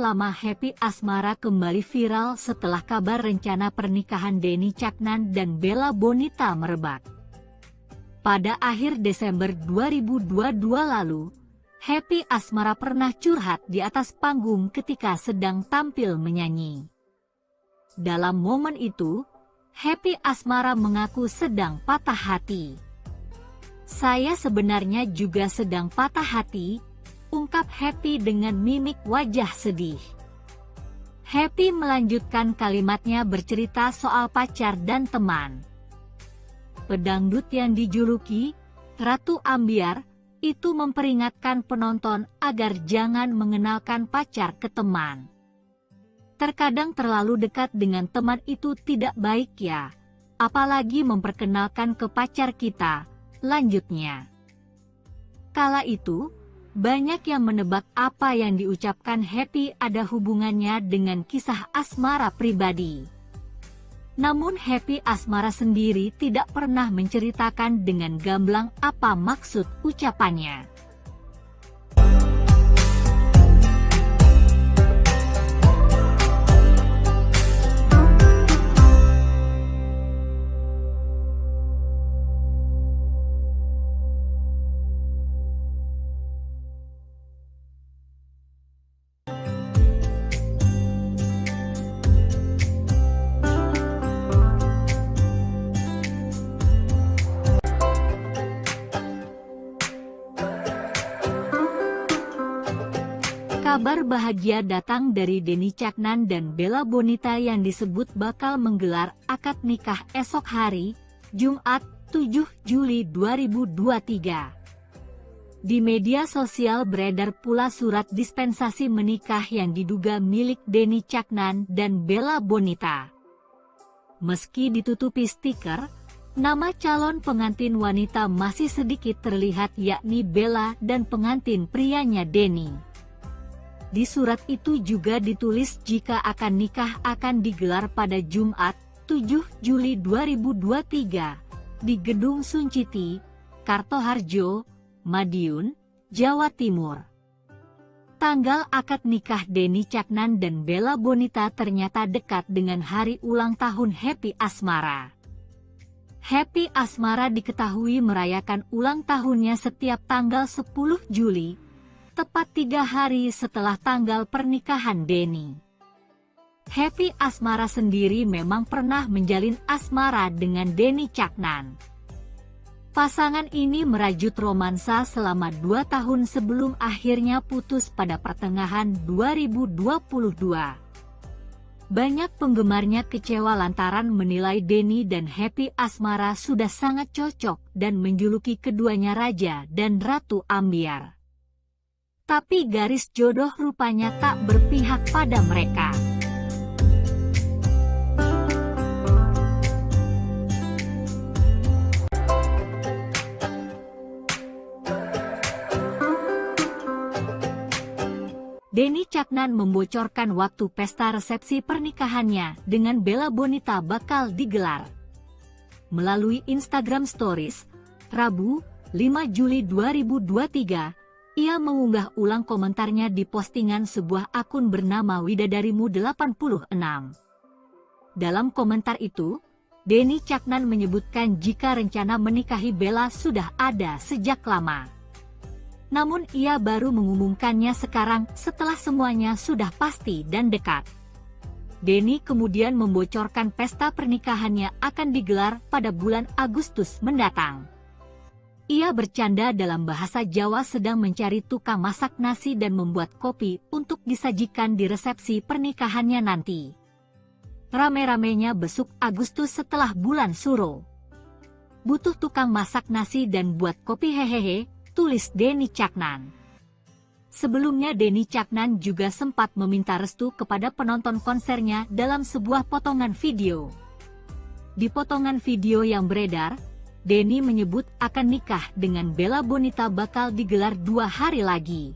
lama Happy Asmara kembali viral setelah kabar rencana pernikahan Denny Caknan dan Bella Bonita merebak. Pada akhir Desember 2022 lalu, Happy Asmara pernah curhat di atas panggung ketika sedang tampil menyanyi. Dalam momen itu, Happy Asmara mengaku sedang patah hati. "Saya sebenarnya juga sedang patah hati," ungkap Happy dengan mimik wajah sedih. Happy melanjutkan kalimatnya bercerita soal pacar dan teman. Pedangdut yang dijuluki Ratu Ambyar itu memperingatkan penonton agar jangan mengenalkan pacar ke teman. "Terkadang terlalu dekat dengan teman itu tidak baik ya, apalagi memperkenalkan ke pacar kita," lanjutnya. Kala itu, banyak yang menebak apa yang diucapkan Happy ada hubungannya dengan kisah asmara pribadi. Namun Happy Asmara sendiri tidak pernah menceritakan dengan gamblang apa maksud ucapannya. Kabar bahagia datang dari Denny Caknan dan Bella Bonita yang disebut bakal menggelar akad nikah esok hari, Jumat 7 Juli 2023. Di media sosial beredar pula surat dispensasi menikah yang diduga milik Denny Caknan dan Bella Bonita. Meski ditutupi stiker, nama calon pengantin wanita masih sedikit terlihat, yakni Bella dan pengantin prianya Denny. Di surat itu juga ditulis jika akan nikah akan digelar pada Jumat 7 Juli 2023 di Gedung Sunciti, Kartoharjo, Madiun, Jawa Timur. Tanggal akad nikah Denny Caknan dan Bella Bonita ternyata dekat dengan hari ulang tahun Happy Asmara. Happy Asmara diketahui merayakan ulang tahunnya setiap tanggal 10 Juli, tepat 3 hari setelah tanggal pernikahan Denny. Happy Asmara sendiri memang pernah menjalin asmara dengan Denny Caknan. Pasangan ini merajut romansa selama 2 tahun sebelum akhirnya putus pada pertengahan 2022. Banyak penggemarnya kecewa lantaran menilai Denny dan Happy Asmara sudah sangat cocok dan menjuluki keduanya Raja dan Ratu Ambyar. Tapi garis jodoh rupanya tak berpihak pada mereka. Denny Caknan membocorkan waktu pesta resepsi pernikahannya dengan Bella Bonita bakal digelar. Melalui Instagram Stories, Rabu, 5 Juli 2023, ia mengunggah ulang komentarnya di postingan sebuah akun bernama Widadarimu 86. Dalam komentar itu, Denny Caknan menyebutkan jika rencana menikahi Bella sudah ada sejak lama. Namun ia baru mengumumkannya sekarang setelah semuanya sudah pasti dan dekat. Denny kemudian membocorkan pesta pernikahannya akan digelar pada bulan Agustus mendatang. Ia bercanda dalam bahasa Jawa sedang mencari tukang masak nasi dan membuat kopi untuk disajikan di resepsi pernikahannya nanti. Rame-ramenya besuk Agustus setelah bulan Suro. "Butuh tukang masak nasi dan buat kopi hehehe," tulis Denny Caknan. Sebelumnya Denny Caknan juga sempat meminta restu kepada penonton konsernya dalam sebuah potongan video. Di potongan video yang beredar, Denny menyebut akan nikah dengan Bella Bonita bakal digelar 2 hari lagi.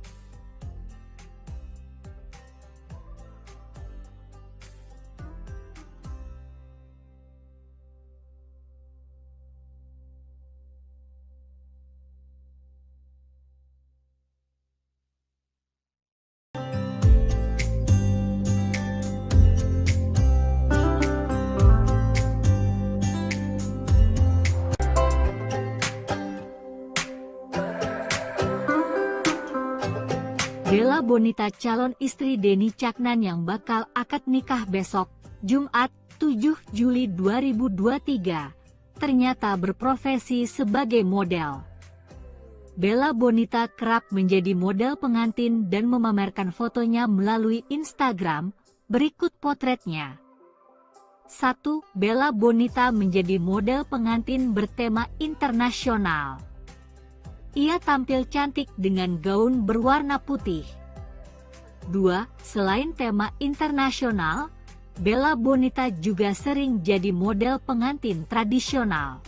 Bella Bonita calon istri Denny Caknan yang bakal akad nikah besok, Jumat 7 Juli 2023, ternyata berprofesi sebagai model. Bella Bonita kerap menjadi model pengantin dan memamerkan fotonya melalui Instagram. Berikut potretnya. 1. Bella Bonita menjadi model pengantin bertema internasional. Ia tampil cantik dengan gaun berwarna putih. 2. Selain tema internasional, Bella Bonita juga sering jadi model pengantin tradisional.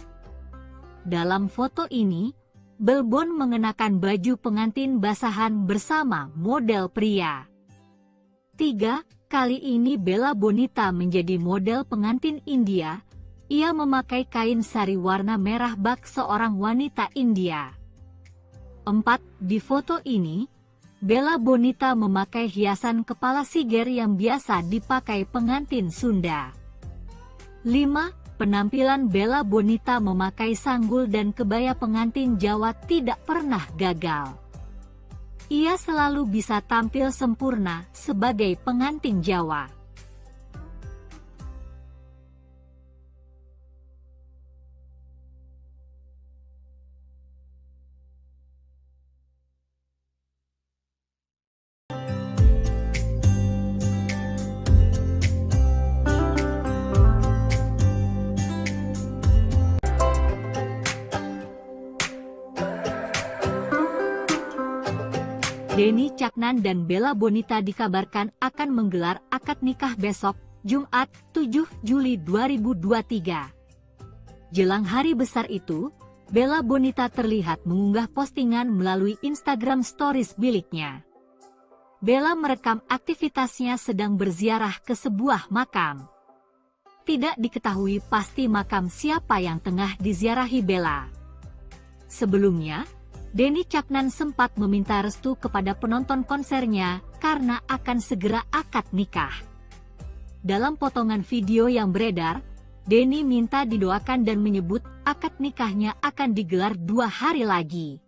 Dalam foto ini, Belbon mengenakan baju pengantin basahan bersama model pria. 3. Kali ini Bella Bonita menjadi model pengantin India. Ia memakai kain sari warna merah bak seorang wanita India. 4. Di foto ini, Bella Bonita memakai hiasan kepala siger yang biasa dipakai pengantin Sunda. 5. Penampilan Bella Bonita memakai sanggul dan kebaya pengantin Jawa tidak pernah gagal. Ia selalu bisa tampil sempurna sebagai pengantin Jawa. Denny Caknan dan Bella Bonita dikabarkan akan menggelar akad nikah besok, Jumat 7 Juli 2023. Jelang hari besar itu, Bella Bonita terlihat mengunggah postingan melalui Instagram Stories miliknya. Bella merekam aktivitasnya sedang berziarah ke sebuah makam. Tidak diketahui pasti makam siapa yang tengah diziarahi Bella. Sebelumnya, Denny Caknan sempat meminta restu kepada penonton konsernya karena akan segera akad nikah. Dalam potongan video yang beredar, Denny minta didoakan dan menyebut akad nikahnya akan digelar 2 hari lagi.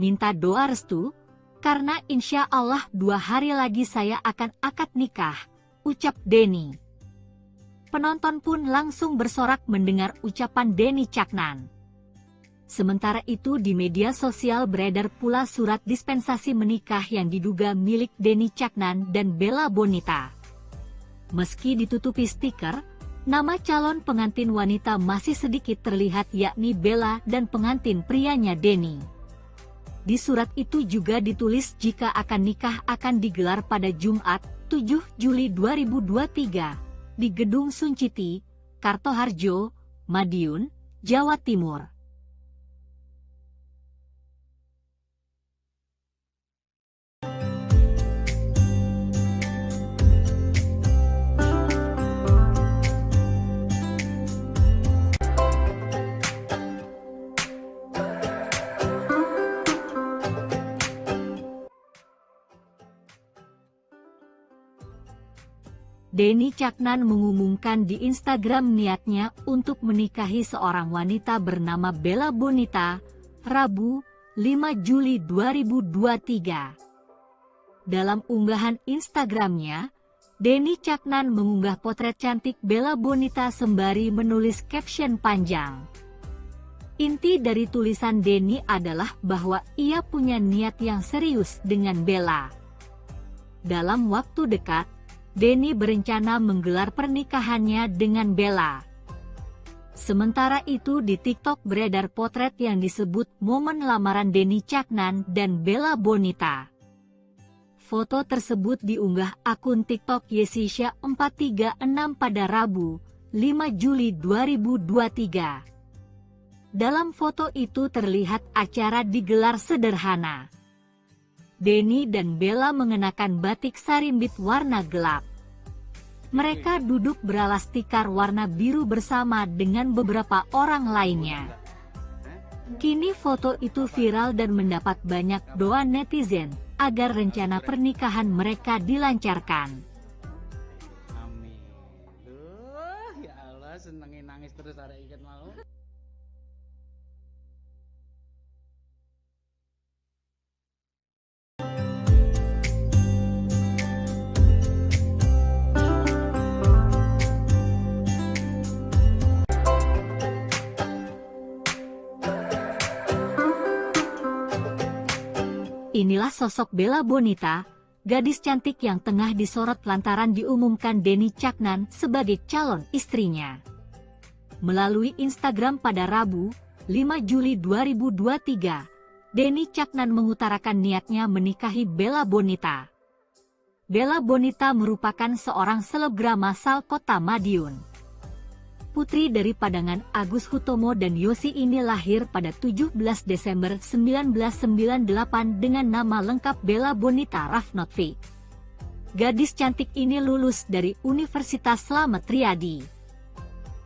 Minta doa restu, karena insya Allah 2 hari lagi saya akan akad nikah, ucap Denny. Penonton pun langsung bersorak mendengar ucapan Denny Caknan. Sementara itu di media sosial beredar pula surat dispensasi menikah yang diduga milik Denny Caknan dan Bella Bonita. Meski ditutupi stiker, nama calon pengantin wanita masih sedikit terlihat yakni Bella dan pengantin prianya Denny. Di surat itu juga ditulis jika akan nikah akan digelar pada Jumat 7 Juli 2023 di Gedung Sunciti, Kartoharjo, Madiun, Jawa Timur. Denny Caknan mengumumkan di Instagram niatnya untuk menikahi seorang wanita bernama Bella Bonita, Rabu, 5 Juli 2023. Dalam unggahan Instagramnya, Denny Caknan mengunggah potret cantik Bella Bonita sembari menulis caption panjang. Inti dari tulisan Denny adalah bahwa ia punya niat yang serius dengan Bella. Dalam waktu dekat, Denny berencana menggelar pernikahannya dengan Bella. Sementara itu di TikTok beredar potret yang disebut momen lamaran Denny Caknan dan Bella Bonita. Foto tersebut diunggah akun TikTok Yesisha 436 pada Rabu, 5 Juli 2023. Dalam foto itu terlihat acara digelar sederhana. Denny dan Bella mengenakan batik sarimbit warna gelap. Mereka duduk beralas tikar warna biru bersama dengan beberapa orang lainnya. Kini foto itu viral dan mendapat banyak doa netizen agar rencana pernikahan mereka dilancarkan. Amin. Ya Allah, senengin nangis terus ada ikat mau. Inilah sosok Bella Bonita, gadis cantik yang tengah disorot lantaran diumumkan Denny Caknan sebagai calon istrinya. Melalui Instagram pada Rabu, 5 Juli 2023, Denny Caknan mengutarakan niatnya menikahi Bella Bonita. Bella Bonita merupakan seorang selebgram asal kota Madiun. Putri dari padangan Agus Hutomo dan Yosi ini lahir pada 17 Desember 1998 dengan nama lengkap Bella Bonita Rafnotvi. Gadis cantik ini lulus dari Universitas Slamet Riyadi.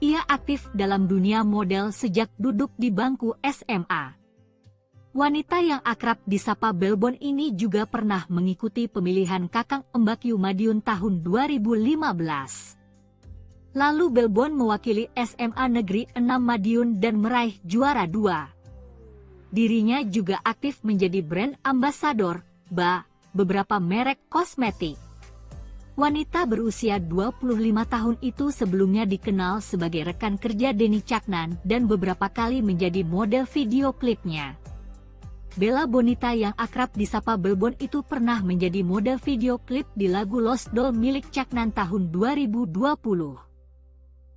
Ia aktif dalam dunia model sejak duduk di bangku SMA. Wanita yang akrab disapa Belbon ini juga pernah mengikuti pemilihan Kakang Embakyu Madiun tahun 2015. Lalu Belbon mewakili SMA Negeri 6 Madiun dan meraih juara 2. Dirinya juga aktif menjadi brand ambasador beberapa merek kosmetik. Wanita berusia 25 tahun itu sebelumnya dikenal sebagai rekan kerja Denny Caknan dan beberapa kali menjadi model video klipnya. Bella Bonita yang akrab disapa Belbon itu pernah menjadi model video klip di lagu Lost Doll milik Caknan tahun 2020.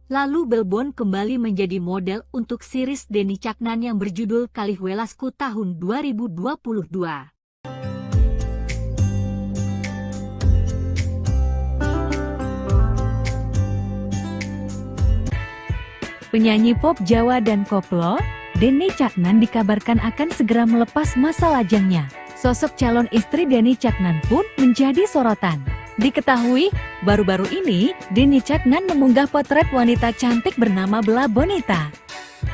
Lalu Belbon kembali menjadi model untuk series Denny Caknan yang berjudul Kalihwelasku tahun 2022. Penyanyi pop Jawa dan koplo, Denny Caknan dikabarkan akan segera melepas masa lajangnya. Sosok calon istri Denny Caknan pun menjadi sorotan. Diketahui, baru-baru ini, Denny Caknan mengunggah potret wanita cantik bernama Bella Bonita.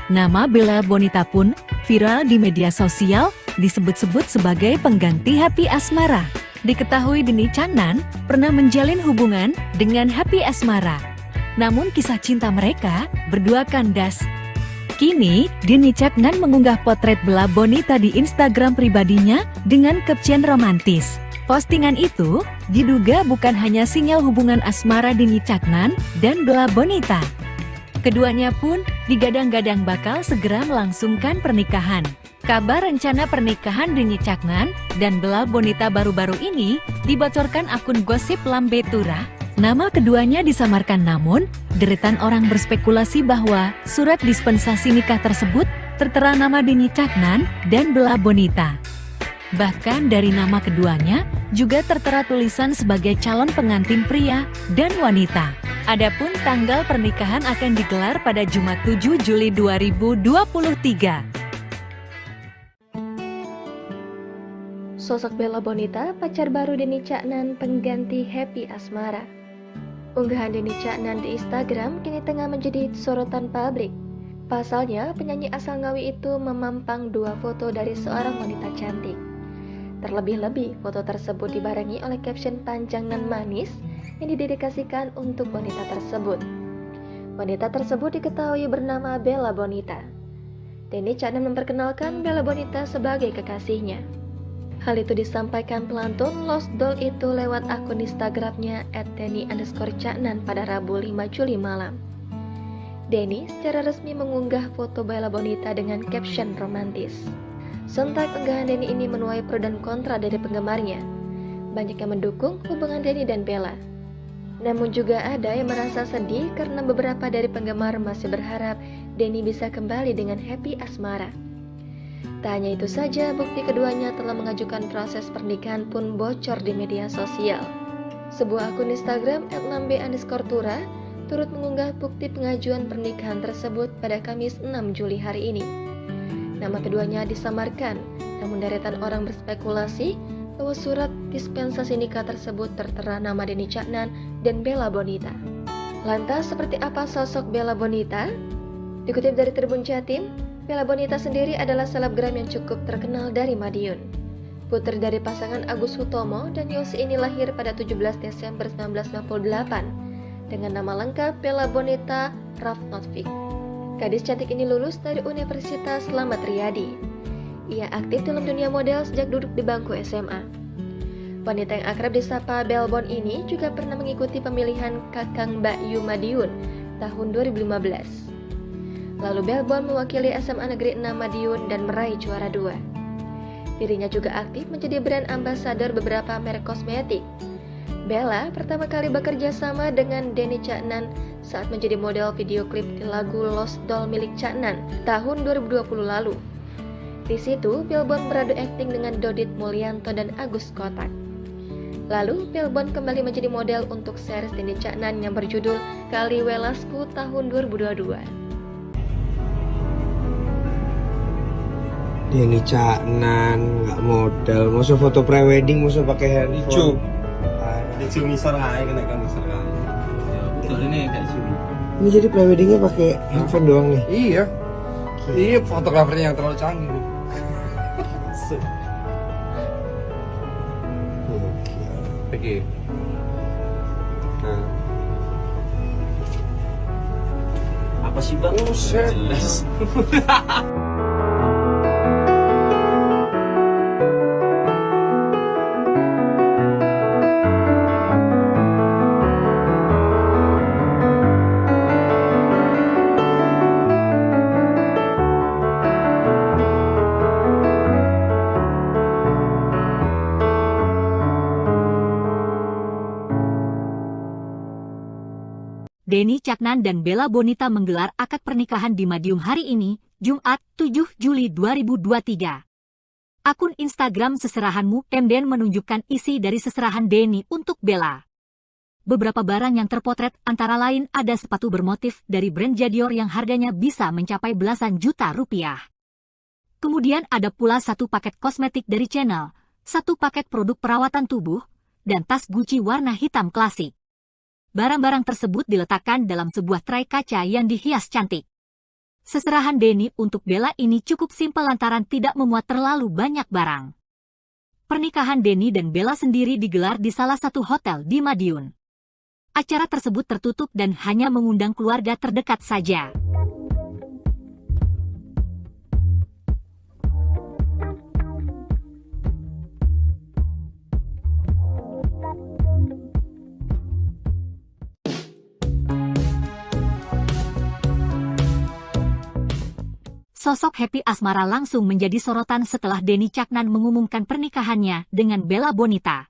Nama Bella Bonita pun viral di media sosial, disebut-sebut sebagai pengganti Happy Asmara. Diketahui Denny Caknan pernah menjalin hubungan dengan Happy Asmara. Namun kisah cinta mereka berdua kandas. Kini, Denny Caknan mengunggah potret Bella Bonita di Instagram pribadinya dengan caption romantis. Postingan itu diduga bukan hanya sinyal hubungan asmara Denny Caknan dan Bella Bonita. Keduanya pun digadang-gadang bakal segera melangsungkan pernikahan. Kabar rencana pernikahan Denny Caknan dan Bella Bonita baru-baru ini dibocorkan akun gosip Lambe Tura. Nama keduanya disamarkan, namun deretan orang berspekulasi bahwa surat dispensasi nikah tersebut tertera nama Denny Caknan dan Bella Bonita. Bahkan dari nama keduanya juga tertera tulisan sebagai calon pengantin pria dan wanita. Adapun tanggal pernikahan akan digelar pada Jumat 7 Juli 2023. Sosok Bella Bonita, pacar baru Denny Caknan, pengganti Happy Asmara. Unggahan Denny Caknan di Instagram kini tengah menjadi sorotan publik. Pasalnya, penyanyi asal Ngawi itu memampang dua foto dari seorang wanita cantik. Terlebih-lebih, foto tersebut dibarengi oleh caption panjang dan manis yang didedikasikan untuk wanita tersebut. Wanita tersebut diketahui bernama Bella Bonita. Denny Caknan memperkenalkan Bella Bonita sebagai kekasihnya. Hal itu disampaikan pelantun Lost Doll itu lewat akun Instagramnya @denny_caknan pada Rabu 5 Juli malam. Denny secara resmi mengunggah foto Bella Bonita dengan caption romantis. Sontak unggahan Denny ini menuai pro dan kontra dari penggemarnya. Banyak yang mendukung hubungan Denny dan Bella. Namun juga ada yang merasa sedih karena beberapa dari penggemar masih berharap Denny bisa kembali dengan Happy Asmara. Tak hanya itu saja, bukti keduanya telah mengajukan proses pernikahan pun bocor di media sosial. Sebuah akun Instagram @lambe_tura turut mengunggah bukti pengajuan pernikahan tersebut pada Kamis 6 Juli hari ini. Nama keduanya disamarkan, namun deretan orang berspekulasi bahwa surat dispensasi nikah tersebut tertera nama Denny Caknan dan Bella Bonita. Lantas seperti apa sosok Bella Bonita? Dikutip dari Tribun Jatim, Bella Bonita sendiri adalah selebgram yang cukup terkenal dari Madiun. Putri dari pasangan Agus Hutomo dan Yosi ini lahir pada 17 Desember 1998 dengan nama lengkap Bella Bonita Rafnotvi. Gadis cantik ini lulus dari Universitas Slamet Riyadi. Ia aktif dalam dunia model sejak duduk di bangku SMA. Wanita yang akrab disapa Belbon ini juga pernah mengikuti pemilihan Kakang Embakyu Madiun tahun 2015. Lalu Belbon mewakili SMA Negeri 6 Madiun dan meraih juara 2. Dirinya juga aktif menjadi brand ambassador beberapa merek kosmetik. Bella pertama kali bekerja sama dengan Denny Caknan saat menjadi model video klip di lagu Lost Doll milik Caknan tahun 2020 lalu. Di situ, Pilbon beradu akting dengan Dodit Mulyanto dan Agus Kotak. Lalu, Pilbon kembali menjadi model untuk series Denny Caknan yang berjudul Kali Welasku tahun 2022. Denny Caknan nggak modal, mau foto prewedding, mau pakai handphone. Ada cumi serai kena kan serai. Ya betul ini kayak cumi. Ini jadi preweddingnya pakai handphone doang nih. Iya. Iya, fotografernya yang terlalu canggih. Oke. Nah. Apa sih bang? Jelas. Denny Caknan dan Bella Bonita menggelar akad pernikahan di Madiun hari ini, Jumat 7 Juli 2023. Akun Instagram Seserahanmu kemudian menunjukkan isi dari seserahan Denny untuk Bella. Beberapa barang yang terpotret antara lain ada sepatu bermotif dari brand Jadior yang harganya bisa mencapai belasan juta rupiah. Kemudian ada pula satu paket kosmetik dari Chanel, satu paket produk perawatan tubuh, dan tas Gucci warna hitam klasik. Barang-barang tersebut diletakkan dalam sebuah tray kaca yang dihias cantik. Seserahan Denny untuk Bella ini cukup simpel lantaran tidak memuat terlalu banyak barang. Pernikahan Denny dan Bella sendiri digelar di salah satu hotel di Madiun. Acara tersebut tertutup dan hanya mengundang keluarga terdekat saja. Sosok Happy Asmara langsung menjadi sorotan setelah Denny Caknan mengumumkan pernikahannya dengan Bella Bonita.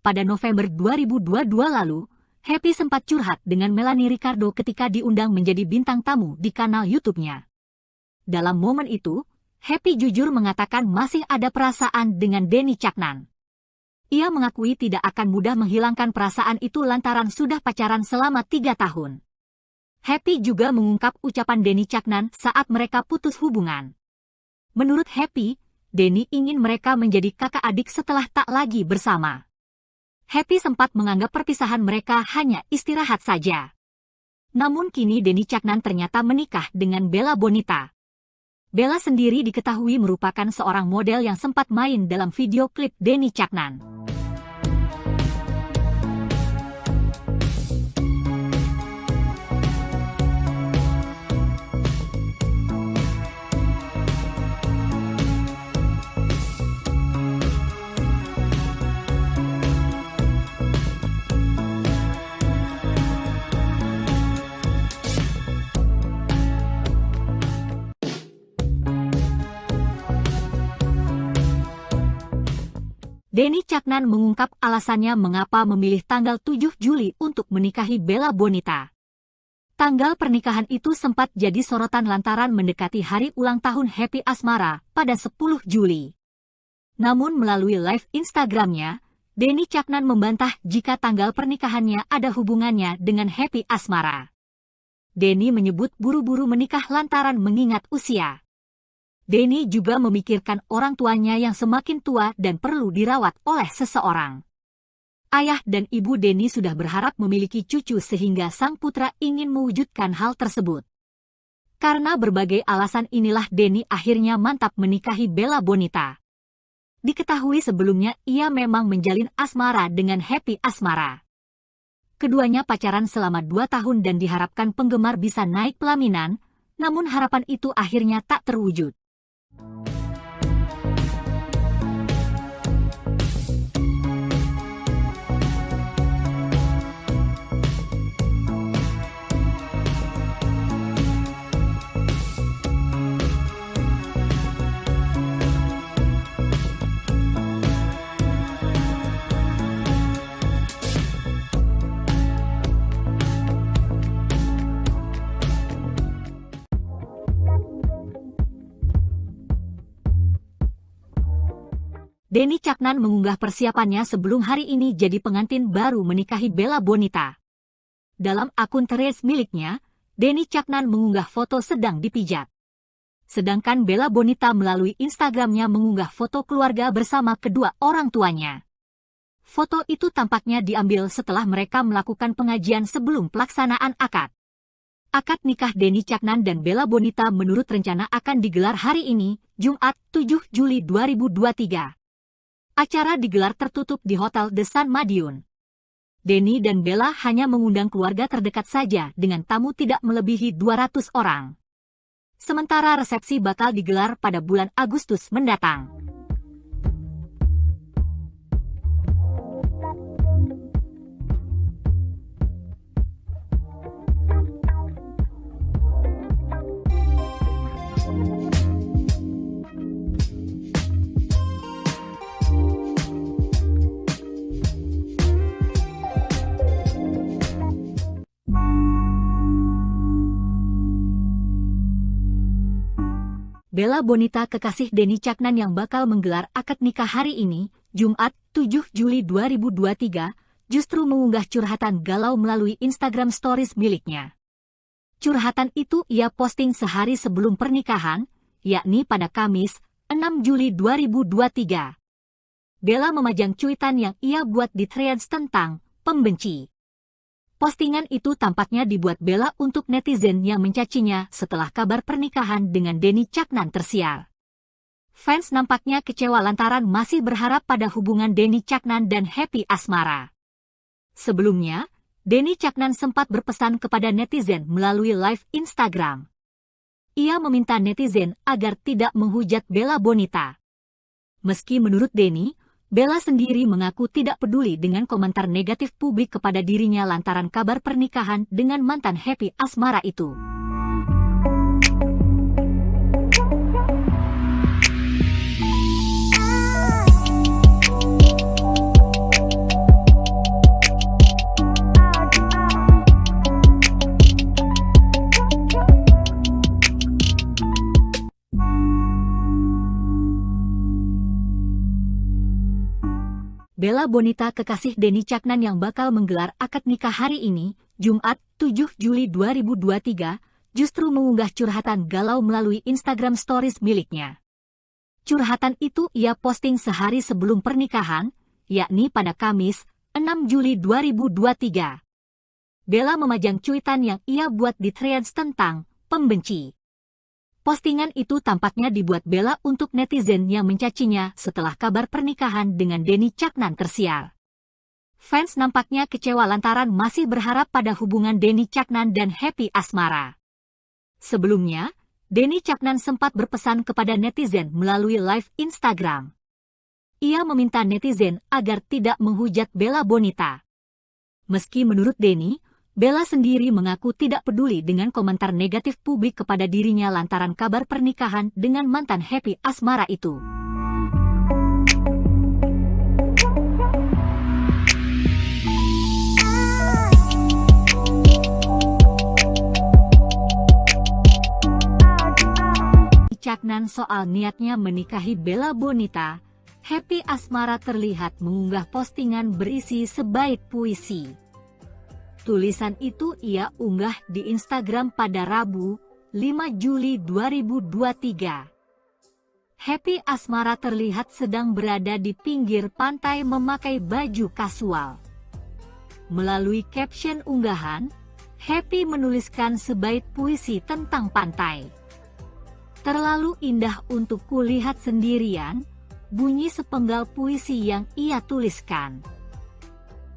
Pada November 2022 lalu, Happy sempat curhat dengan Melanie Ricardo ketika diundang menjadi bintang tamu di kanal YouTube-nya. Dalam momen itu, Happy jujur mengatakan masih ada perasaan dengan Denny Caknan. Ia mengakui tidak akan mudah menghilangkan perasaan itu lantaran sudah pacaran selama 3 tahun. Happy juga mengungkap ucapan Denny Caknan saat mereka putus hubungan. Menurut Happy, Denny ingin mereka menjadi kakak adik setelah tak lagi bersama. Happy sempat menganggap perpisahan mereka hanya istirahat saja. Namun kini Denny Caknan ternyata menikah dengan Bella Bonita. Bella sendiri diketahui merupakan seorang model yang sempat main dalam video klip Denny Caknan. Denny Caknan mengungkap alasannya mengapa memilih tanggal 7 Juli untuk menikahi Bella Bonita. Tanggal pernikahan itu sempat jadi sorotan lantaran mendekati hari ulang tahun Happy Asmara pada 10 Juli. Namun melalui live Instagramnya, Denny Caknan membantah jika tanggal pernikahannya ada hubungannya dengan Happy Asmara. Denny menyebut buru-buru menikah lantaran mengingat usia. Denny juga memikirkan orang tuanya yang semakin tua dan perlu dirawat oleh seseorang. Ayah dan ibu Denny sudah berharap memiliki cucu sehingga sang putra ingin mewujudkan hal tersebut. Karena berbagai alasan inilah Denny akhirnya mantap menikahi Bella Bonita. Diketahui sebelumnya ia memang menjalin asmara dengan Happy Asmara. Keduanya pacaran selama 2 tahun dan diharapkan penggemar bisa naik pelaminan, namun harapan itu akhirnya tak terwujud. Denny Caknan mengunggah persiapannya sebelum hari ini jadi pengantin baru menikahi Bella Bonita. Dalam akun Threads miliknya, Denny Caknan mengunggah foto sedang dipijat. Sedangkan Bella Bonita melalui Instagramnya mengunggah foto keluarga bersama kedua orang tuanya. Foto itu tampaknya diambil setelah mereka melakukan pengajian sebelum pelaksanaan akad. Akad nikah Denny Caknan dan Bella Bonita menurut rencana akan digelar hari ini, Jumat 7 Juli 2023. Acara digelar tertutup di Hotel The Sun Madiun. Denny dan Bella hanya mengundang keluarga terdekat saja dengan tamu tidak melebihi 200 orang. Sementara resepsi bakal digelar pada bulan Agustus mendatang. Bella Bonita kekasih Denny Caknan yang bakal menggelar akad nikah hari ini, Jumat 7 Juli 2023, justru mengunggah curhatan galau melalui Instagram Stories miliknya. Curhatan itu ia posting sehari sebelum pernikahan, yakni pada Kamis, 6 Juli 2023. Bella memajang cuitan yang ia buat di Threads tentang pembenci. Postingan itu tampaknya dibuat Bella untuk netizen yang mencacinya setelah kabar pernikahan dengan Denny Caknan tersiar. Fans nampaknya kecewa lantaran masih berharap pada hubungan Denny Caknan dan Happy Asmara. Sebelumnya, Denny Caknan sempat berpesan kepada netizen melalui live Instagram. Ia meminta netizen agar tidak menghujat Bella Bonita. Meski menurut Denny, Bella sendiri mengaku tidak peduli dengan komentar negatif publik kepada dirinya lantaran kabar pernikahan dengan mantan Happy Asmara itu. Bella Bonita kekasih Denny Caknan yang bakal menggelar akad nikah hari ini, Jumat 7 Juli 2023, justru mengunggah curhatan galau melalui Instagram Stories miliknya. Curhatan itu ia posting sehari sebelum pernikahan, yakni pada Kamis, 6 Juli 2023. Bella memajang cuitan yang ia buat di Threads tentang pembenci. Postingan itu tampaknya dibuat Bella untuk netizen yang mencacinya setelah kabar pernikahan dengan Denny Caknan tersiar. Fans nampaknya kecewa lantaran masih berharap pada hubungan Denny Caknan dan Happy Asmara. Sebelumnya, Denny Caknan sempat berpesan kepada netizen melalui live Instagram. Ia meminta netizen agar tidak menghujat Bella Bonita. Meski menurut Denny, Bella sendiri mengaku tidak peduli dengan komentar negatif publik kepada dirinya lantaran kabar pernikahan dengan mantan Happy Asmara itu. Caknan soal niatnya menikahi Bella Bonita, Happy Asmara terlihat mengunggah postingan berisi sebaik puisi. Tulisan itu ia unggah di Instagram pada Rabu, 5 Juli 2023. Happy Asmara terlihat sedang berada di pinggir pantai memakai baju kasual. Melalui caption unggahan, Happy menuliskan sebait puisi tentang pantai. Terlalu indah untuk kulihat sendirian, bunyi sepenggal puisi yang ia tuliskan.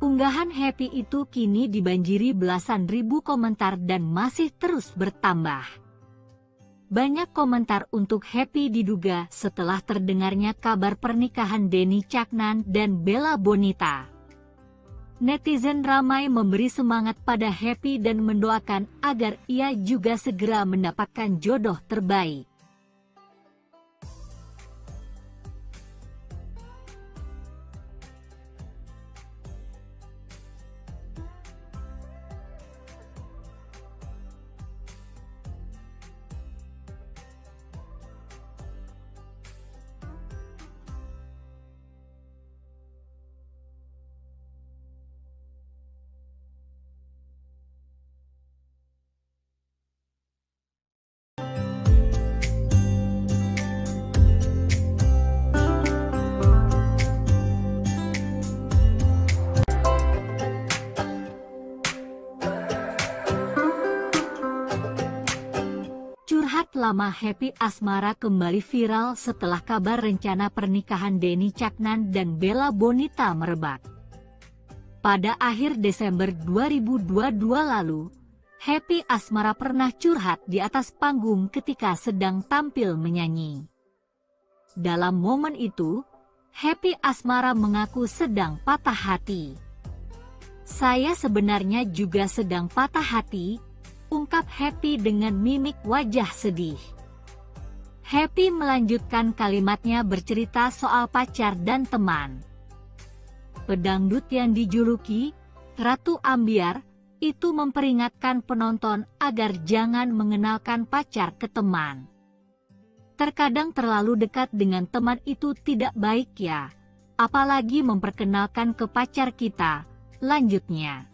Unggahan Happy itu kini dibanjiri belasan ribu komentar dan masih terus bertambah. Banyak komentar untuk Happy diduga setelah terdengarnya kabar pernikahan Denny Caknan dan Bella Bonita. Netizen ramai memberi semangat pada Happy dan mendoakan agar ia juga segera mendapatkan jodoh terbaik. Surat lama Happy Asmara kembali viral setelah kabar rencana pernikahan Denny Caknan dan Bella Bonita merebak. Pada akhir Desember 2022 lalu, Happy Asmara pernah curhat di atas panggung ketika sedang tampil menyanyi. Dalam momen itu, Happy Asmara mengaku sedang patah hati. "Saya sebenarnya juga sedang patah hati," ungkap Happy dengan mimik wajah sedih. Happy melanjutkan kalimatnya bercerita soal pacar dan teman. Pedangdut yang dijuluki Ratu Ambyar itu memperingatkan penonton agar jangan mengenalkan pacar ke teman. "Terkadang terlalu dekat dengan teman itu tidak baik ya, apalagi memperkenalkan ke pacar kita," lanjutnya.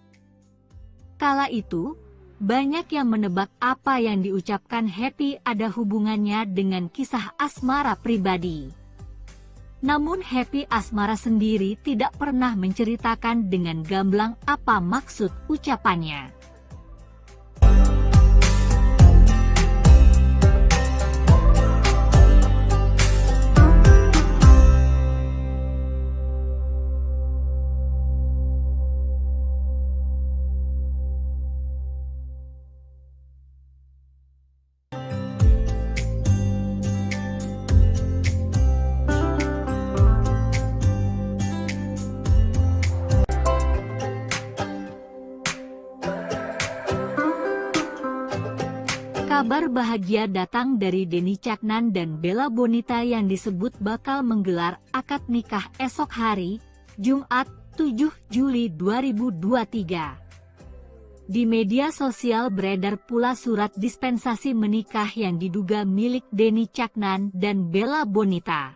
Kala itu, banyak yang menebak apa yang diucapkan Happy ada hubungannya dengan kisah asmara pribadi. Namun Happy Asmara sendiri tidak pernah menceritakan dengan gamblang apa maksud ucapannya. Kabar bahagia datang dari Denny Caknan dan Bella Bonita yang disebut bakal menggelar akad nikah esok hari, Jumat 7 Juli 2023. Di media sosial beredar pula surat dispensasi menikah yang diduga milik Denny Caknan dan Bella Bonita.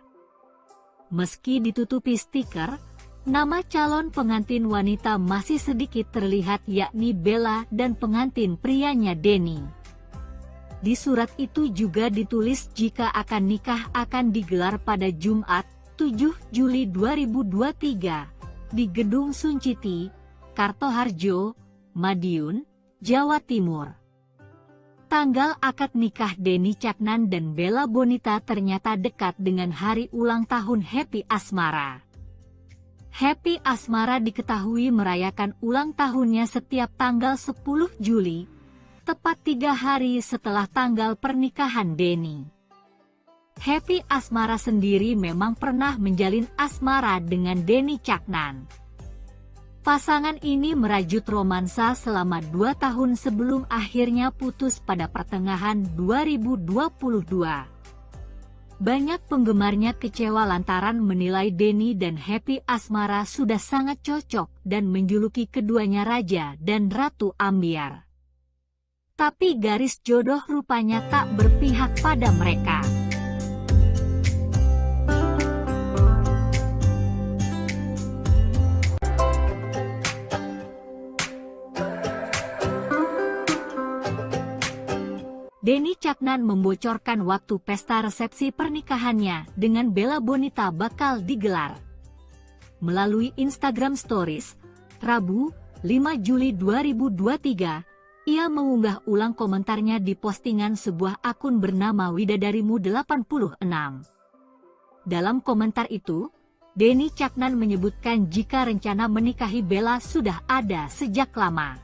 Meski ditutupi stiker, nama calon pengantin wanita masih sedikit terlihat, yakni Bella dan pengantin prianya Denny. Di surat itu juga ditulis jika akan nikah akan digelar pada Jumat 7 Juli 2023 di Gedung Sunciti, Kartoharjo, Madiun, Jawa Timur. Tanggal akad nikah Denny Caknan dan Bella Bonita ternyata dekat dengan hari ulang tahun Happy Asmara. Happy Asmara diketahui merayakan ulang tahunnya setiap tanggal 10 Juli, tepat 3 hari setelah tanggal pernikahan Denny. Happy Asmara sendiri memang pernah menjalin asmara dengan Denny Caknan. Pasangan ini merajut romansa selama 2 tahun sebelum akhirnya putus pada pertengahan 2022. Banyak penggemarnya kecewa lantaran menilai Denny dan Happy Asmara sudah sangat cocok dan menjuluki keduanya Raja dan Ratu Ambyar. Tapi garis jodoh rupanya tak berpihak pada mereka. Denny Caknan membocorkan waktu pesta resepsi pernikahannya dengan Bella Bonita bakal digelar. Melalui Instagram Stories, Rabu, 5 Juli 2023, ia mengunggah ulang komentarnya di postingan sebuah akun bernama Widadarimu86. Dalam komentar itu, Denny Caknan menyebutkan jika rencana menikahi Bella sudah ada sejak lama.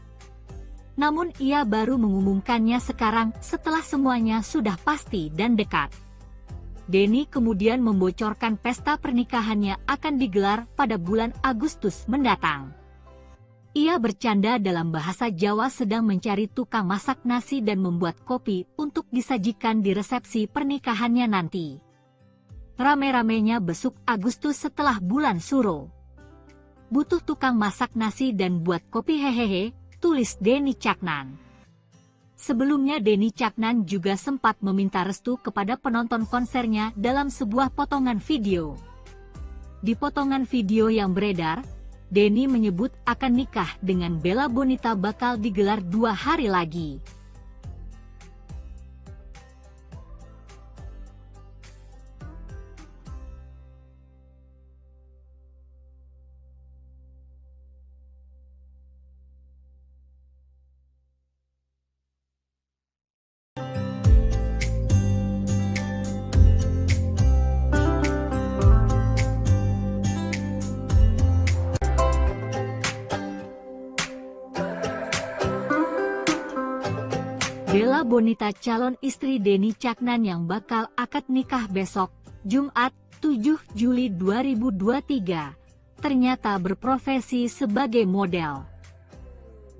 Namun ia baru mengumumkannya sekarang setelah semuanya sudah pasti dan dekat. Denny kemudian membocorkan pesta pernikahannya akan digelar pada bulan Agustus mendatang. Ia bercanda dalam bahasa Jawa sedang mencari tukang masak nasi dan membuat kopi untuk disajikan di resepsi pernikahannya nanti. Rame-ramenya besuk Agustus setelah bulan Suro. "Butuh tukang masak nasi dan buat kopi hehehe," tulis Denny Caknan. Sebelumnya Denny Caknan juga sempat meminta restu kepada penonton konsernya dalam sebuah potongan video. Di potongan video yang beredar, Denny menyebut akan nikah dengan Bella Bonita bakal digelar 2 hari lagi. Bella Bonita calon istri Denny Caknan yang bakal akad nikah besok, Jumat, 7 Juli 2023, ternyata berprofesi sebagai model.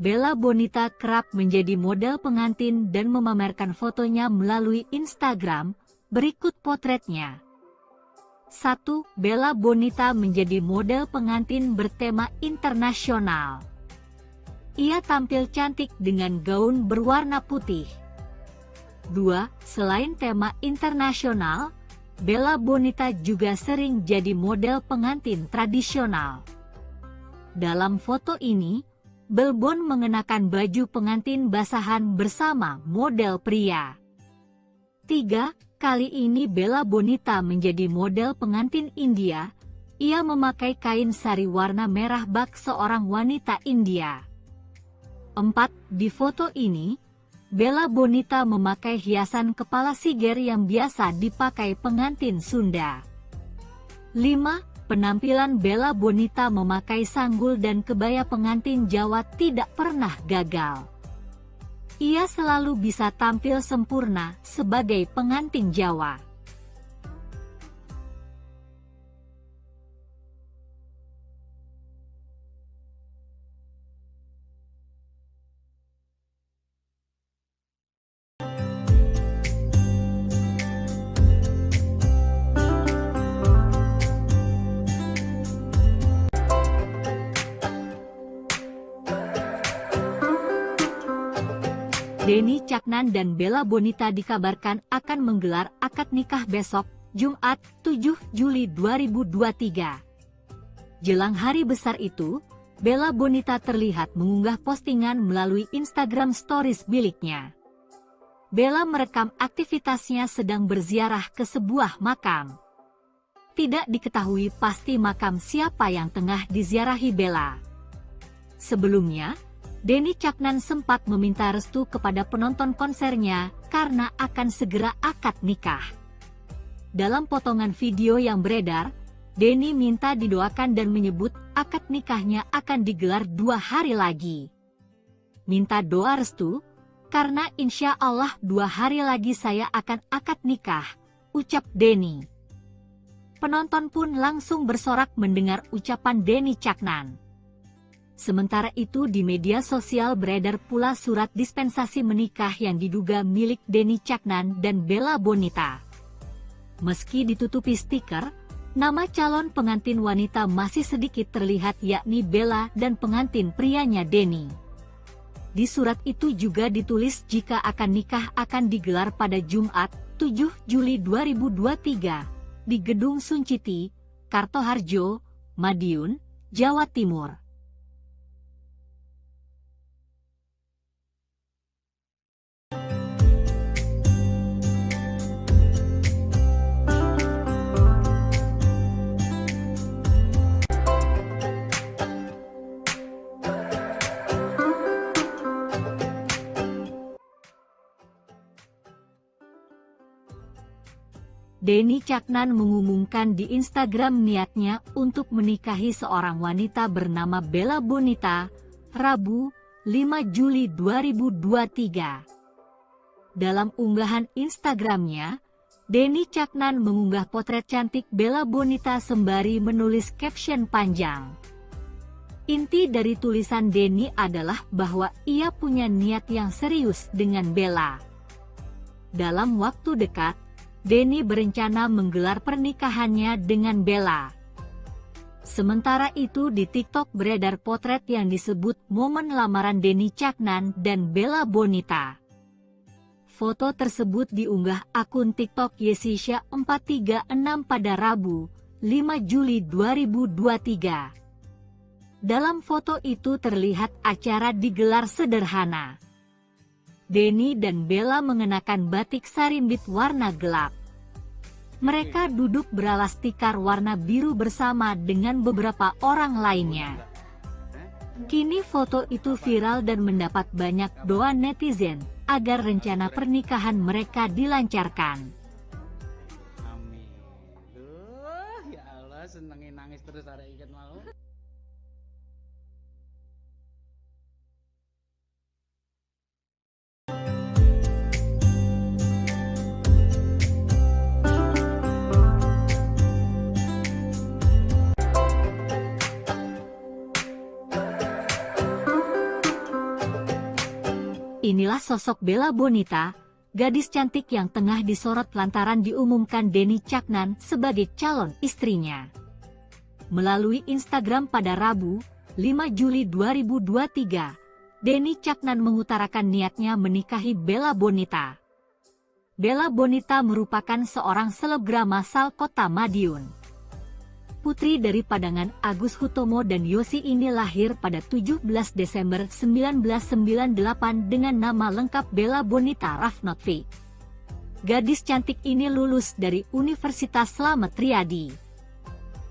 Bella Bonita kerap menjadi model pengantin dan memamerkan fotonya melalui Instagram, berikut potretnya. 1. Bella Bonita menjadi model pengantin bertema internasional. Ia tampil cantik dengan gaun berwarna putih. 2. Selain tema internasional, Bella Bonita juga sering jadi model pengantin tradisional. Dalam foto ini, Belbon mengenakan baju pengantin basahan bersama model pria. 3. Kali ini Bella Bonita menjadi model pengantin India. Ia memakai kain sari warna merah bak seorang wanita India. 4. Di foto ini, Bella Bonita memakai hiasan kepala siger yang biasa dipakai pengantin Sunda. 5. Penampilan Bella Bonita memakai sanggul dan kebaya pengantin Jawa tidak pernah gagal. Ia selalu bisa tampil sempurna sebagai pengantin Jawa. Denny Caknan dan Bella Bonita dikabarkan akan menggelar akad nikah besok, Jumat, 7 Juli 2023. Jelang hari besar itu, Bella Bonita terlihat mengunggah postingan melalui Instagram Stories miliknya. Bella merekam aktivitasnya sedang berziarah ke sebuah makam. Tidak diketahui pasti makam siapa yang tengah diziarahi Bella. Sebelumnya, Denny Caknan sempat meminta restu kepada penonton konsernya karena akan segera akad nikah. Dalam potongan video yang beredar, Denny minta didoakan dan menyebut akad nikahnya akan digelar 2 hari lagi. Minta doa restu, karena insya Allah 2 hari lagi saya akan akad nikah, ucap Denny. Penonton pun langsung bersorak mendengar ucapan Denny Caknan. Sementara itu di media sosial beredar pula surat dispensasi menikah yang diduga milik Denny Caknan dan Bella Bonita. Meski ditutupi stiker, nama calon pengantin wanita masih sedikit terlihat yakni Bella dan pengantin prianya Denny. Di surat itu juga ditulis jika akan nikah akan digelar pada Jumat, 7 Juli 2023, di Gedung Sunciti, Kartoharjo, Madiun, Jawa Timur. Denny Caknan mengumumkan di Instagram niatnya untuk menikahi seorang wanita bernama Bella Bonita, Rabu, 5 Juli 2023. Dalam unggahan Instagramnya, Denny Caknan mengunggah potret cantik Bella Bonita sembari menulis caption panjang. Inti dari tulisan Denny adalah bahwa ia punya niat yang serius dengan Bella. Dalam waktu dekat, Denny berencana menggelar pernikahannya dengan Bella. Sementara itu di TikTok beredar potret yang disebut momen lamaran Denny Caknan dan Bella Bonita. Foto tersebut diunggah akun TikTok Yesisha 436 pada Rabu, 5 Juli 2023. Dalam foto itu terlihat acara digelar sederhana. Denny dan Bella mengenakan batik sarimbit warna gelap. Mereka duduk beralas tikar warna biru bersama dengan beberapa orang lainnya. Kini foto itu viral dan mendapat banyak doa netizen agar rencana pernikahan mereka dilancarkan. Amin. Ya Allah, senengin nangis terus ada ikat malu. inilah sosok Bella Bonita, gadis cantik yang tengah disorot lantaran diumumkan Denny Caknan sebagai calon istrinya. Melalui Instagram pada Rabu, 5 Juli 2023, Denny Caknan mengutarakan niatnya menikahi Bella Bonita. Bella Bonita merupakan seorang selebgram asal kota Madiun. Putri dari padangan Agus Hutomo dan Yosi ini lahir pada 17 Desember 1998 dengan nama lengkap Bella Bonita Rafnotvi. Gadis cantik ini lulus dari Universitas Slamet Riyadi.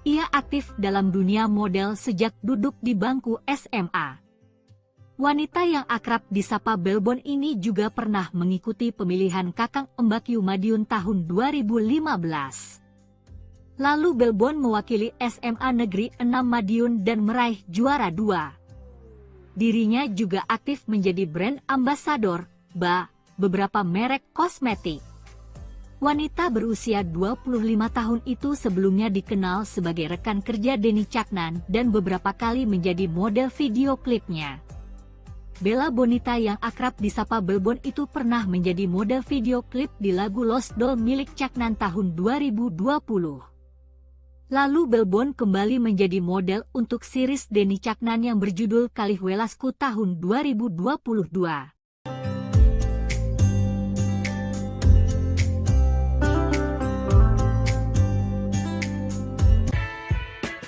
Ia aktif dalam dunia model sejak duduk di bangku SMA. Wanita yang akrab disapa Belbon ini juga pernah mengikuti pemilihan Kakang Embakyu Madiun tahun 2015. Lalu Belbon mewakili SMA Negeri 6 Madiun dan meraih juara 2. Dirinya juga aktif menjadi brand ambasador beberapa merek kosmetik. Wanita berusia 25 tahun itu sebelumnya dikenal sebagai rekan kerja Denny Caknan dan beberapa kali menjadi model video klipnya. Bella Bonita yang akrab disapa Belbon itu pernah menjadi model video klip di lagu Lost Doll milik Caknan tahun 2020. Lalu Belbon kembali menjadi model untuk series Denny Caknan yang berjudul Kalih Welasku tahun 2022.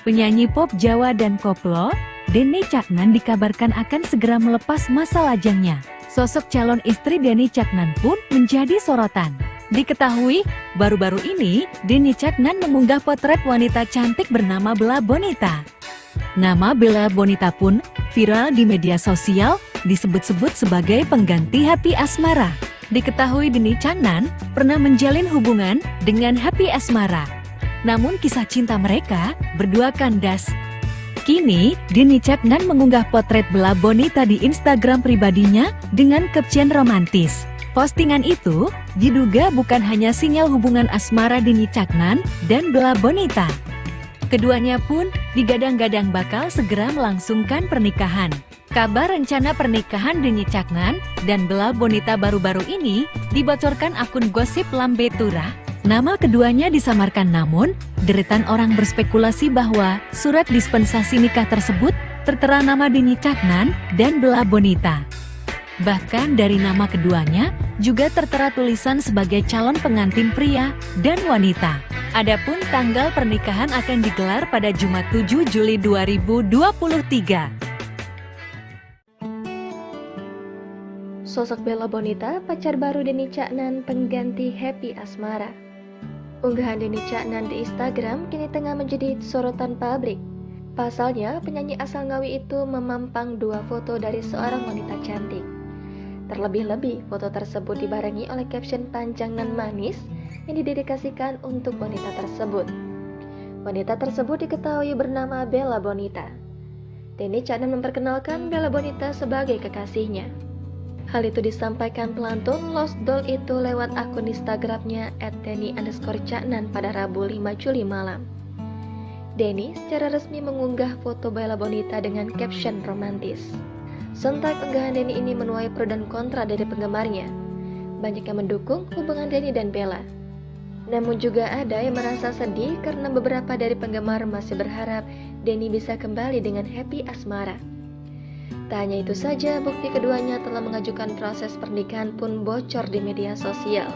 Penyanyi pop Jawa dan koplo, Denny Caknan dikabarkan akan segera melepas masa lajangnya. Sosok calon istri Denny Caknan pun menjadi sorotan. Diketahui, baru-baru ini Denny Caknan mengunggah potret wanita cantik bernama Bella Bonita. Nama Bella Bonita pun viral di media sosial, disebut-sebut sebagai pengganti Happy Asmara. Diketahui Denny Caknan pernah menjalin hubungan dengan Happy Asmara. Namun kisah cinta mereka berdua kandas. Kini, Denny Caknan mengunggah potret Bella Bonita di Instagram pribadinya dengan caption romantis. Postingan itu diduga bukan hanya sinyal hubungan asmara Denny Caknan dan Bella Bonita. Keduanya pun digadang-gadang bakal segera melangsungkan pernikahan. Kabar rencana pernikahan Denny Caknan dan Bella Bonita baru-baru ini dibocorkan akun gosip Lambe Turah. Nama keduanya disamarkan, namun deretan orang berspekulasi bahwa surat dispensasi nikah tersebut tertera nama Denny Caknan dan Bella Bonita. Bahkan dari nama keduanya juga tertera tulisan sebagai calon pengantin pria dan wanita. Adapun tanggal pernikahan akan digelar pada Jumat 7 Juli 2023. Sosok Bella Bonita, pacar baru Denny Caknan, pengganti Happy Asmara. Unggahan Denny Caknan di Instagram kini tengah menjadi sorotan publik. Pasalnya, penyanyi asal Ngawi itu memampang dua foto dari seorang wanita cantik. Terlebih-lebih, foto tersebut dibarengi oleh caption panjang dan manis yang didedikasikan untuk wanita tersebut. Wanita tersebut diketahui bernama Bella Bonita. Denny Caknan memperkenalkan Bella Bonita sebagai kekasihnya. Hal itu disampaikan pelantun Lost Doll itu lewat akun Instagramnya @denny_caknan pada Rabu 5 Juli malam. Denny secara resmi mengunggah foto Bella Bonita dengan caption romantis. Sontak unggahan Denny ini menuai pro dan kontra dari penggemarnya. Banyak yang mendukung hubungan Denny dan Bella. Namun juga ada yang merasa sedih karena beberapa dari penggemar masih berharap Denny bisa kembali dengan Happy Asmara. Tak hanya itu saja, bukti keduanya telah mengajukan proses pernikahan pun bocor di media sosial.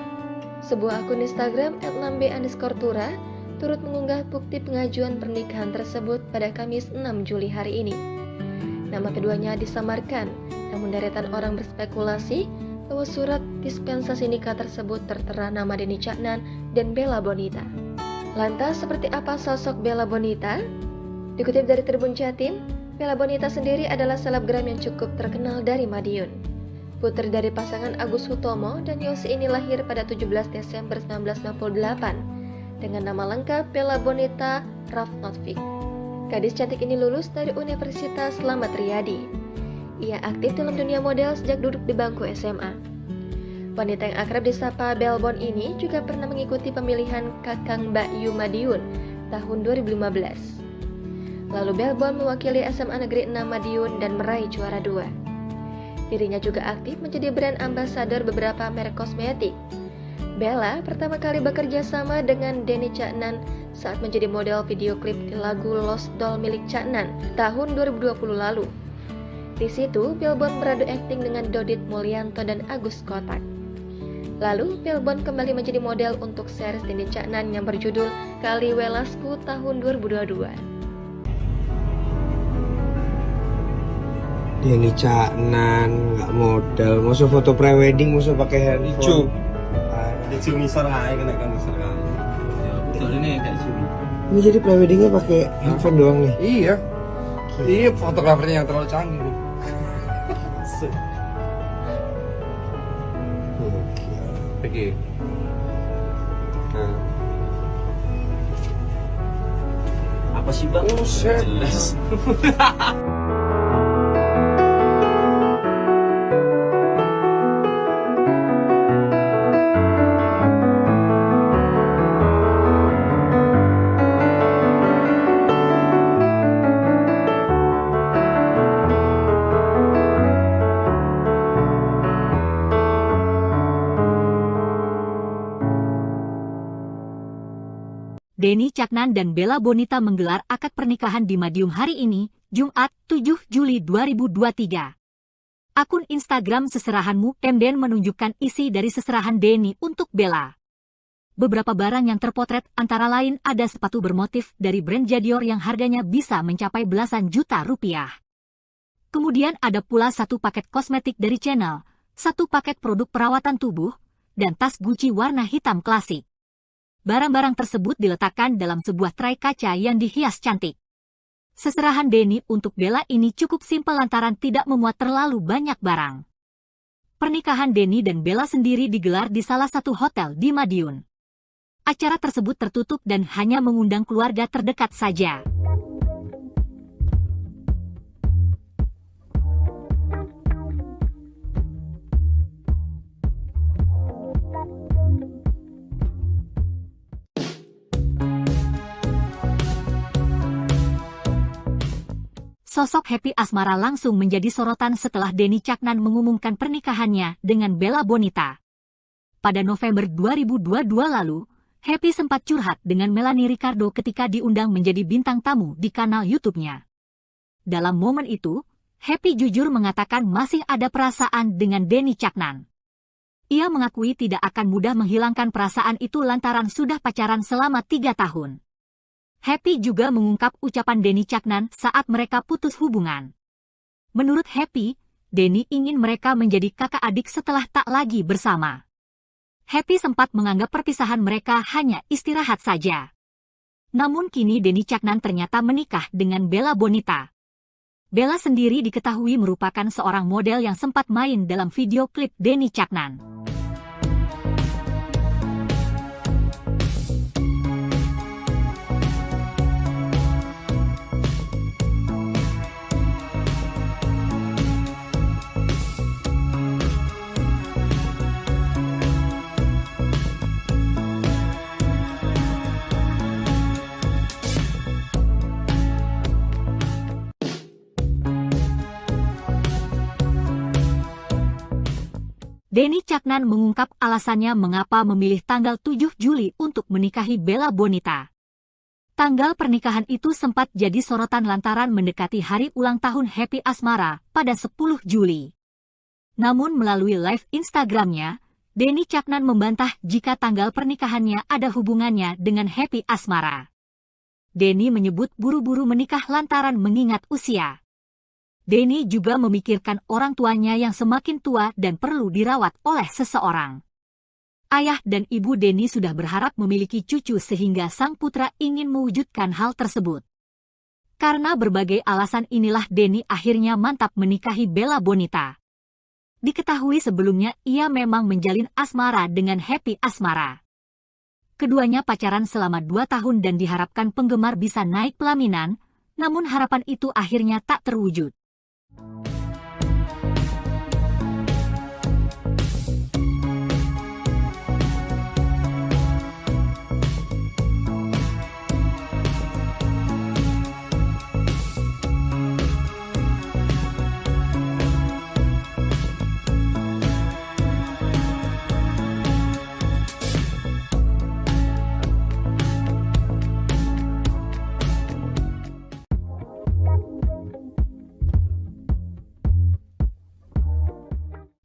Sebuah akun Instagram @lambe_turah turut mengunggah bukti pengajuan pernikahan tersebut pada Kamis 6 Juli hari ini. Nama keduanya disamarkan, namun deretan orang berspekulasi bahwa surat dispensasi nikah tersebut tertera nama Denny Caknan dan Bella Bonita. Lantas, seperti apa sosok Bella Bonita? Dikutip dari Tribun Jatim, Bella Bonita sendiri adalah selebgram yang cukup terkenal dari Madiun. Putri dari pasangan Agus Hutomo dan Yosi ini lahir pada 17 Desember 1998 dengan nama lengkap Bella Bonita Rafnotvi. Gadis cantik ini lulus dari Universitas Slamet Riyadi. Ia aktif dalam dunia model sejak duduk di bangku SMA. Wanita yang akrab disapa Belbon ini juga pernah mengikuti pemilihan Kakang Embakyu Madiun tahun 2015. Lalu Belbon mewakili SMA Negeri 6 Madiun dan meraih juara 2. Dirinya juga aktif menjadi brand ambassador beberapa merek kosmetik. Bella pertama kali bekerja sama dengan Denny Caknan saat menjadi model video klip di lagu Lost Doll milik Caknan tahun 2020 lalu. Di situ, Pilbon beradu akting dengan Dodit Mulyanto dan Agus Kotak. Lalu, Pilbon kembali menjadi model untuk series Denny Caknan yang berjudul Kali Welasku tahun 2022. Denny Caknan nggak modal, masa foto prewedding masa pakai handphone. Ada cumi serai kena kan serai. Ya betul ini kayak cumi. Ini jadi preweddingnya pakai handphone doang nih. Iya. Iya, fotografernya yang terlalu canggih. Oke. Nah. Apa sih bang? Jelas. Denny Caknan dan Bella Bonita menggelar akad pernikahan di Madiun hari ini, Jumat 7 Juli 2023. Akun Instagram Seserahanmu Mden menunjukkan isi dari seserahan Denny untuk Bella. Beberapa barang yang terpotret antara lain ada sepatu bermotif dari brand Jadior yang harganya bisa mencapai belasan juta rupiah. Kemudian ada pula satu paket kosmetik dari Chanel, satu paket produk perawatan tubuh, dan tas Gucci warna hitam klasik. Barang-barang tersebut diletakkan dalam sebuah tray kaca yang dihias cantik. Seserahan Denny untuk Bella ini cukup simpel lantaran tidak memuat terlalu banyak barang. Pernikahan Denny dan Bella sendiri digelar di salah satu hotel di Madiun. Acara tersebut tertutup dan hanya mengundang keluarga terdekat saja. Sosok Happy Asmara langsung menjadi sorotan setelah Denny Caknan mengumumkan pernikahannya dengan Bella Bonita. Pada November 2022 lalu, Happy sempat curhat dengan Melanie Ricardo ketika diundang menjadi bintang tamu di kanal YouTube-nya. Dalam momen itu, Happy jujur mengatakan masih ada perasaan dengan Denny Caknan. Ia mengakui tidak akan mudah menghilangkan perasaan itu lantaran sudah pacaran selama 3 tahun. Happy juga mengungkap ucapan Denny Caknan saat mereka putus hubungan. Menurut Happy, Denny ingin mereka menjadi kakak adik setelah tak lagi bersama. Happy sempat menganggap perpisahan mereka hanya istirahat saja. Namun kini Denny Caknan ternyata menikah dengan Bella Bonita. Bella sendiri diketahui merupakan seorang model yang sempat main dalam video klip Denny Caknan. Denny Caknan mengungkap alasannya mengapa memilih tanggal 7 Juli untuk menikahi Bella Bonita. Tanggal pernikahan itu sempat jadi sorotan lantaran mendekati hari ulang tahun Happy Asmara pada 10 Juli. Namun melalui live Instagramnya, Denny Caknan membantah jika tanggal pernikahannya ada hubungannya dengan Happy Asmara. Denny menyebut buru-buru menikah lantaran mengingat usia. Denny juga memikirkan orang tuanya yang semakin tua dan perlu dirawat oleh seseorang. Ayah dan ibu Denny sudah berharap memiliki cucu sehingga sang putra ingin mewujudkan hal tersebut. Karena berbagai alasan inilah Denny akhirnya mantap menikahi Bella Bonita. Diketahui sebelumnya ia memang menjalin asmara dengan Happy Asmara. Keduanya pacaran selama 2 tahun dan diharapkan penggemar bisa naik pelaminan, namun harapan itu akhirnya tak terwujud.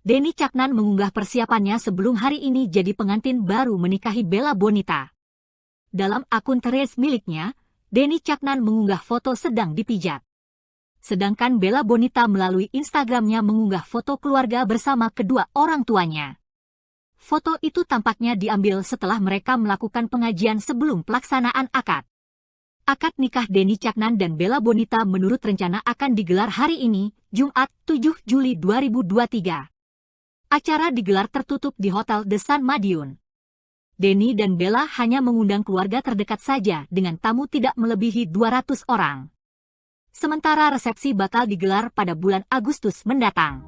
Denny Caknan mengunggah persiapannya sebelum hari ini jadi pengantin baru menikahi Bella Bonita. Dalam akun Threads miliknya, Denny Caknan mengunggah foto sedang dipijat. Sedangkan Bella Bonita melalui Instagramnya mengunggah foto keluarga bersama kedua orang tuanya. Foto itu tampaknya diambil setelah mereka melakukan pengajian sebelum pelaksanaan akad. Akad nikah Denny Caknan dan Bella Bonita menurut rencana akan digelar hari ini, Jumat 7 Juli 2023. Acara digelar tertutup di Hotel The Sun Madiun. Denny dan Bella hanya mengundang keluarga terdekat saja dengan tamu tidak melebihi 200 orang. Sementara resepsi bakal digelar pada bulan Agustus mendatang.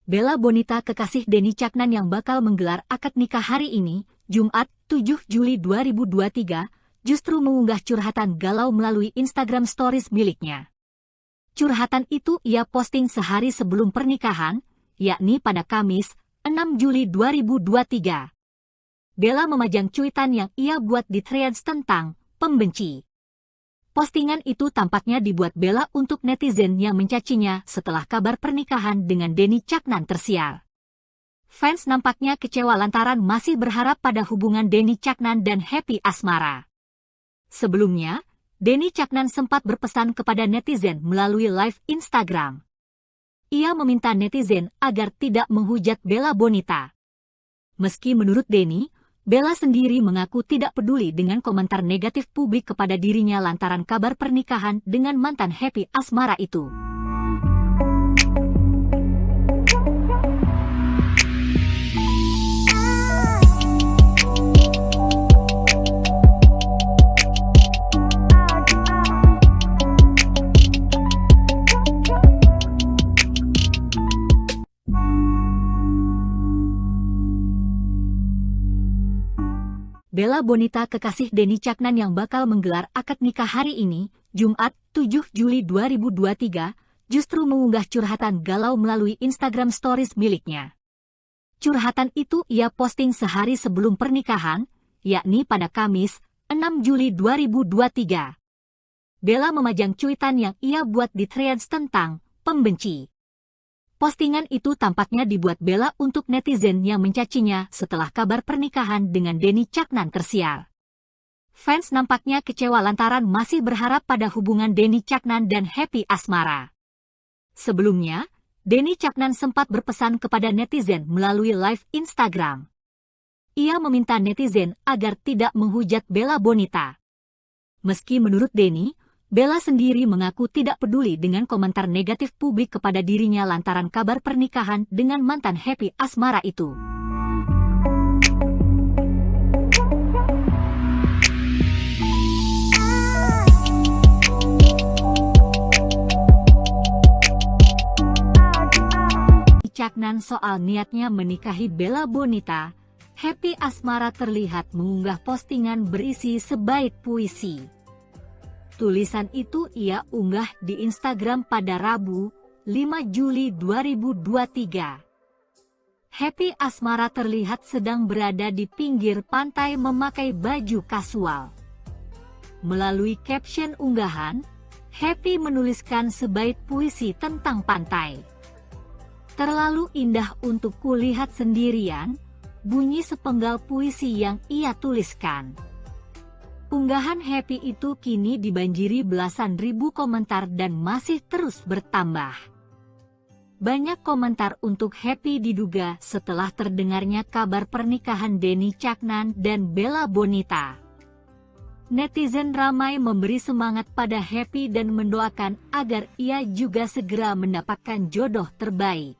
Bella Bonita kekasih Denny Caknan yang bakal menggelar akad nikah hari ini, Jumat 7 Juli 2023, justru mengunggah curhatan galau melalui Instagram Stories miliknya. Curhatan itu ia posting sehari sebelum pernikahan, yakni pada Kamis, 6 Juli 2023. Bella memajang cuitan yang ia buat di Threads tentang pembenci. Postingan itu tampaknya dibuat Bella untuk netizen yang mencacinya setelah kabar pernikahan dengan Denny Caknan tersiar. Fans nampaknya kecewa lantaran masih berharap pada hubungan Denny Caknan dan Happy Asmara. Sebelumnya, Denny Caknan sempat berpesan kepada netizen melalui live Instagram. Ia meminta netizen agar tidak menghujat Bella Bonita. Meski menurut Denny, Bella sendiri mengaku tidak peduli dengan komentar negatif publik kepada dirinya lantaran kabar pernikahan dengan mantan Happy Asmara itu. Bella Bonita kekasih Denny Caknan yang bakal menggelar akad nikah hari ini, Jumat 7 Juli 2023, justru mengunggah curhatan galau melalui Instagram Stories miliknya. Curhatan itu ia posting sehari sebelum pernikahan, yakni pada Kamis, 6 Juli 2023. Bella memajang cuitan yang ia buat di Threads tentang pembenci. Postingan itu tampaknya dibuat Bella untuk netizen yang mencacinya setelah kabar pernikahan dengan Denny Caknan tersiar. Fans nampaknya kecewa lantaran masih berharap pada hubungan Denny Caknan dan Happy Asmara. Sebelumnya, Denny Caknan sempat berpesan kepada netizen melalui live Instagram. Ia meminta netizen agar tidak menghujat Bella Bonita. Meski menurut Denny, Bella sendiri mengaku tidak peduli dengan komentar negatif publik kepada dirinya lantaran kabar pernikahan dengan mantan Happy Asmara itu. Caknan soal niatnya menikahi Bella Bonita, Happy Asmara terlihat mengunggah postingan berisi sebait puisi. Tulisan itu ia unggah di Instagram pada Rabu, 5 Juli 2023. Happy Asmara terlihat sedang berada di pinggir pantai memakai baju kasual. Melalui caption unggahan, Happy menuliskan sebait puisi tentang pantai. Terlalu indah untuk kulihat sendirian, bunyi sepenggal puisi yang ia tuliskan. Unggahan Happy itu kini dibanjiri belasan ribu komentar dan masih terus bertambah. Banyak komentar untuk Happy diduga setelah terdengarnya kabar pernikahan Denny Caknan dan Bella Bonita. Netizen ramai memberi semangat pada Happy dan mendoakan agar ia juga segera mendapatkan jodoh terbaik.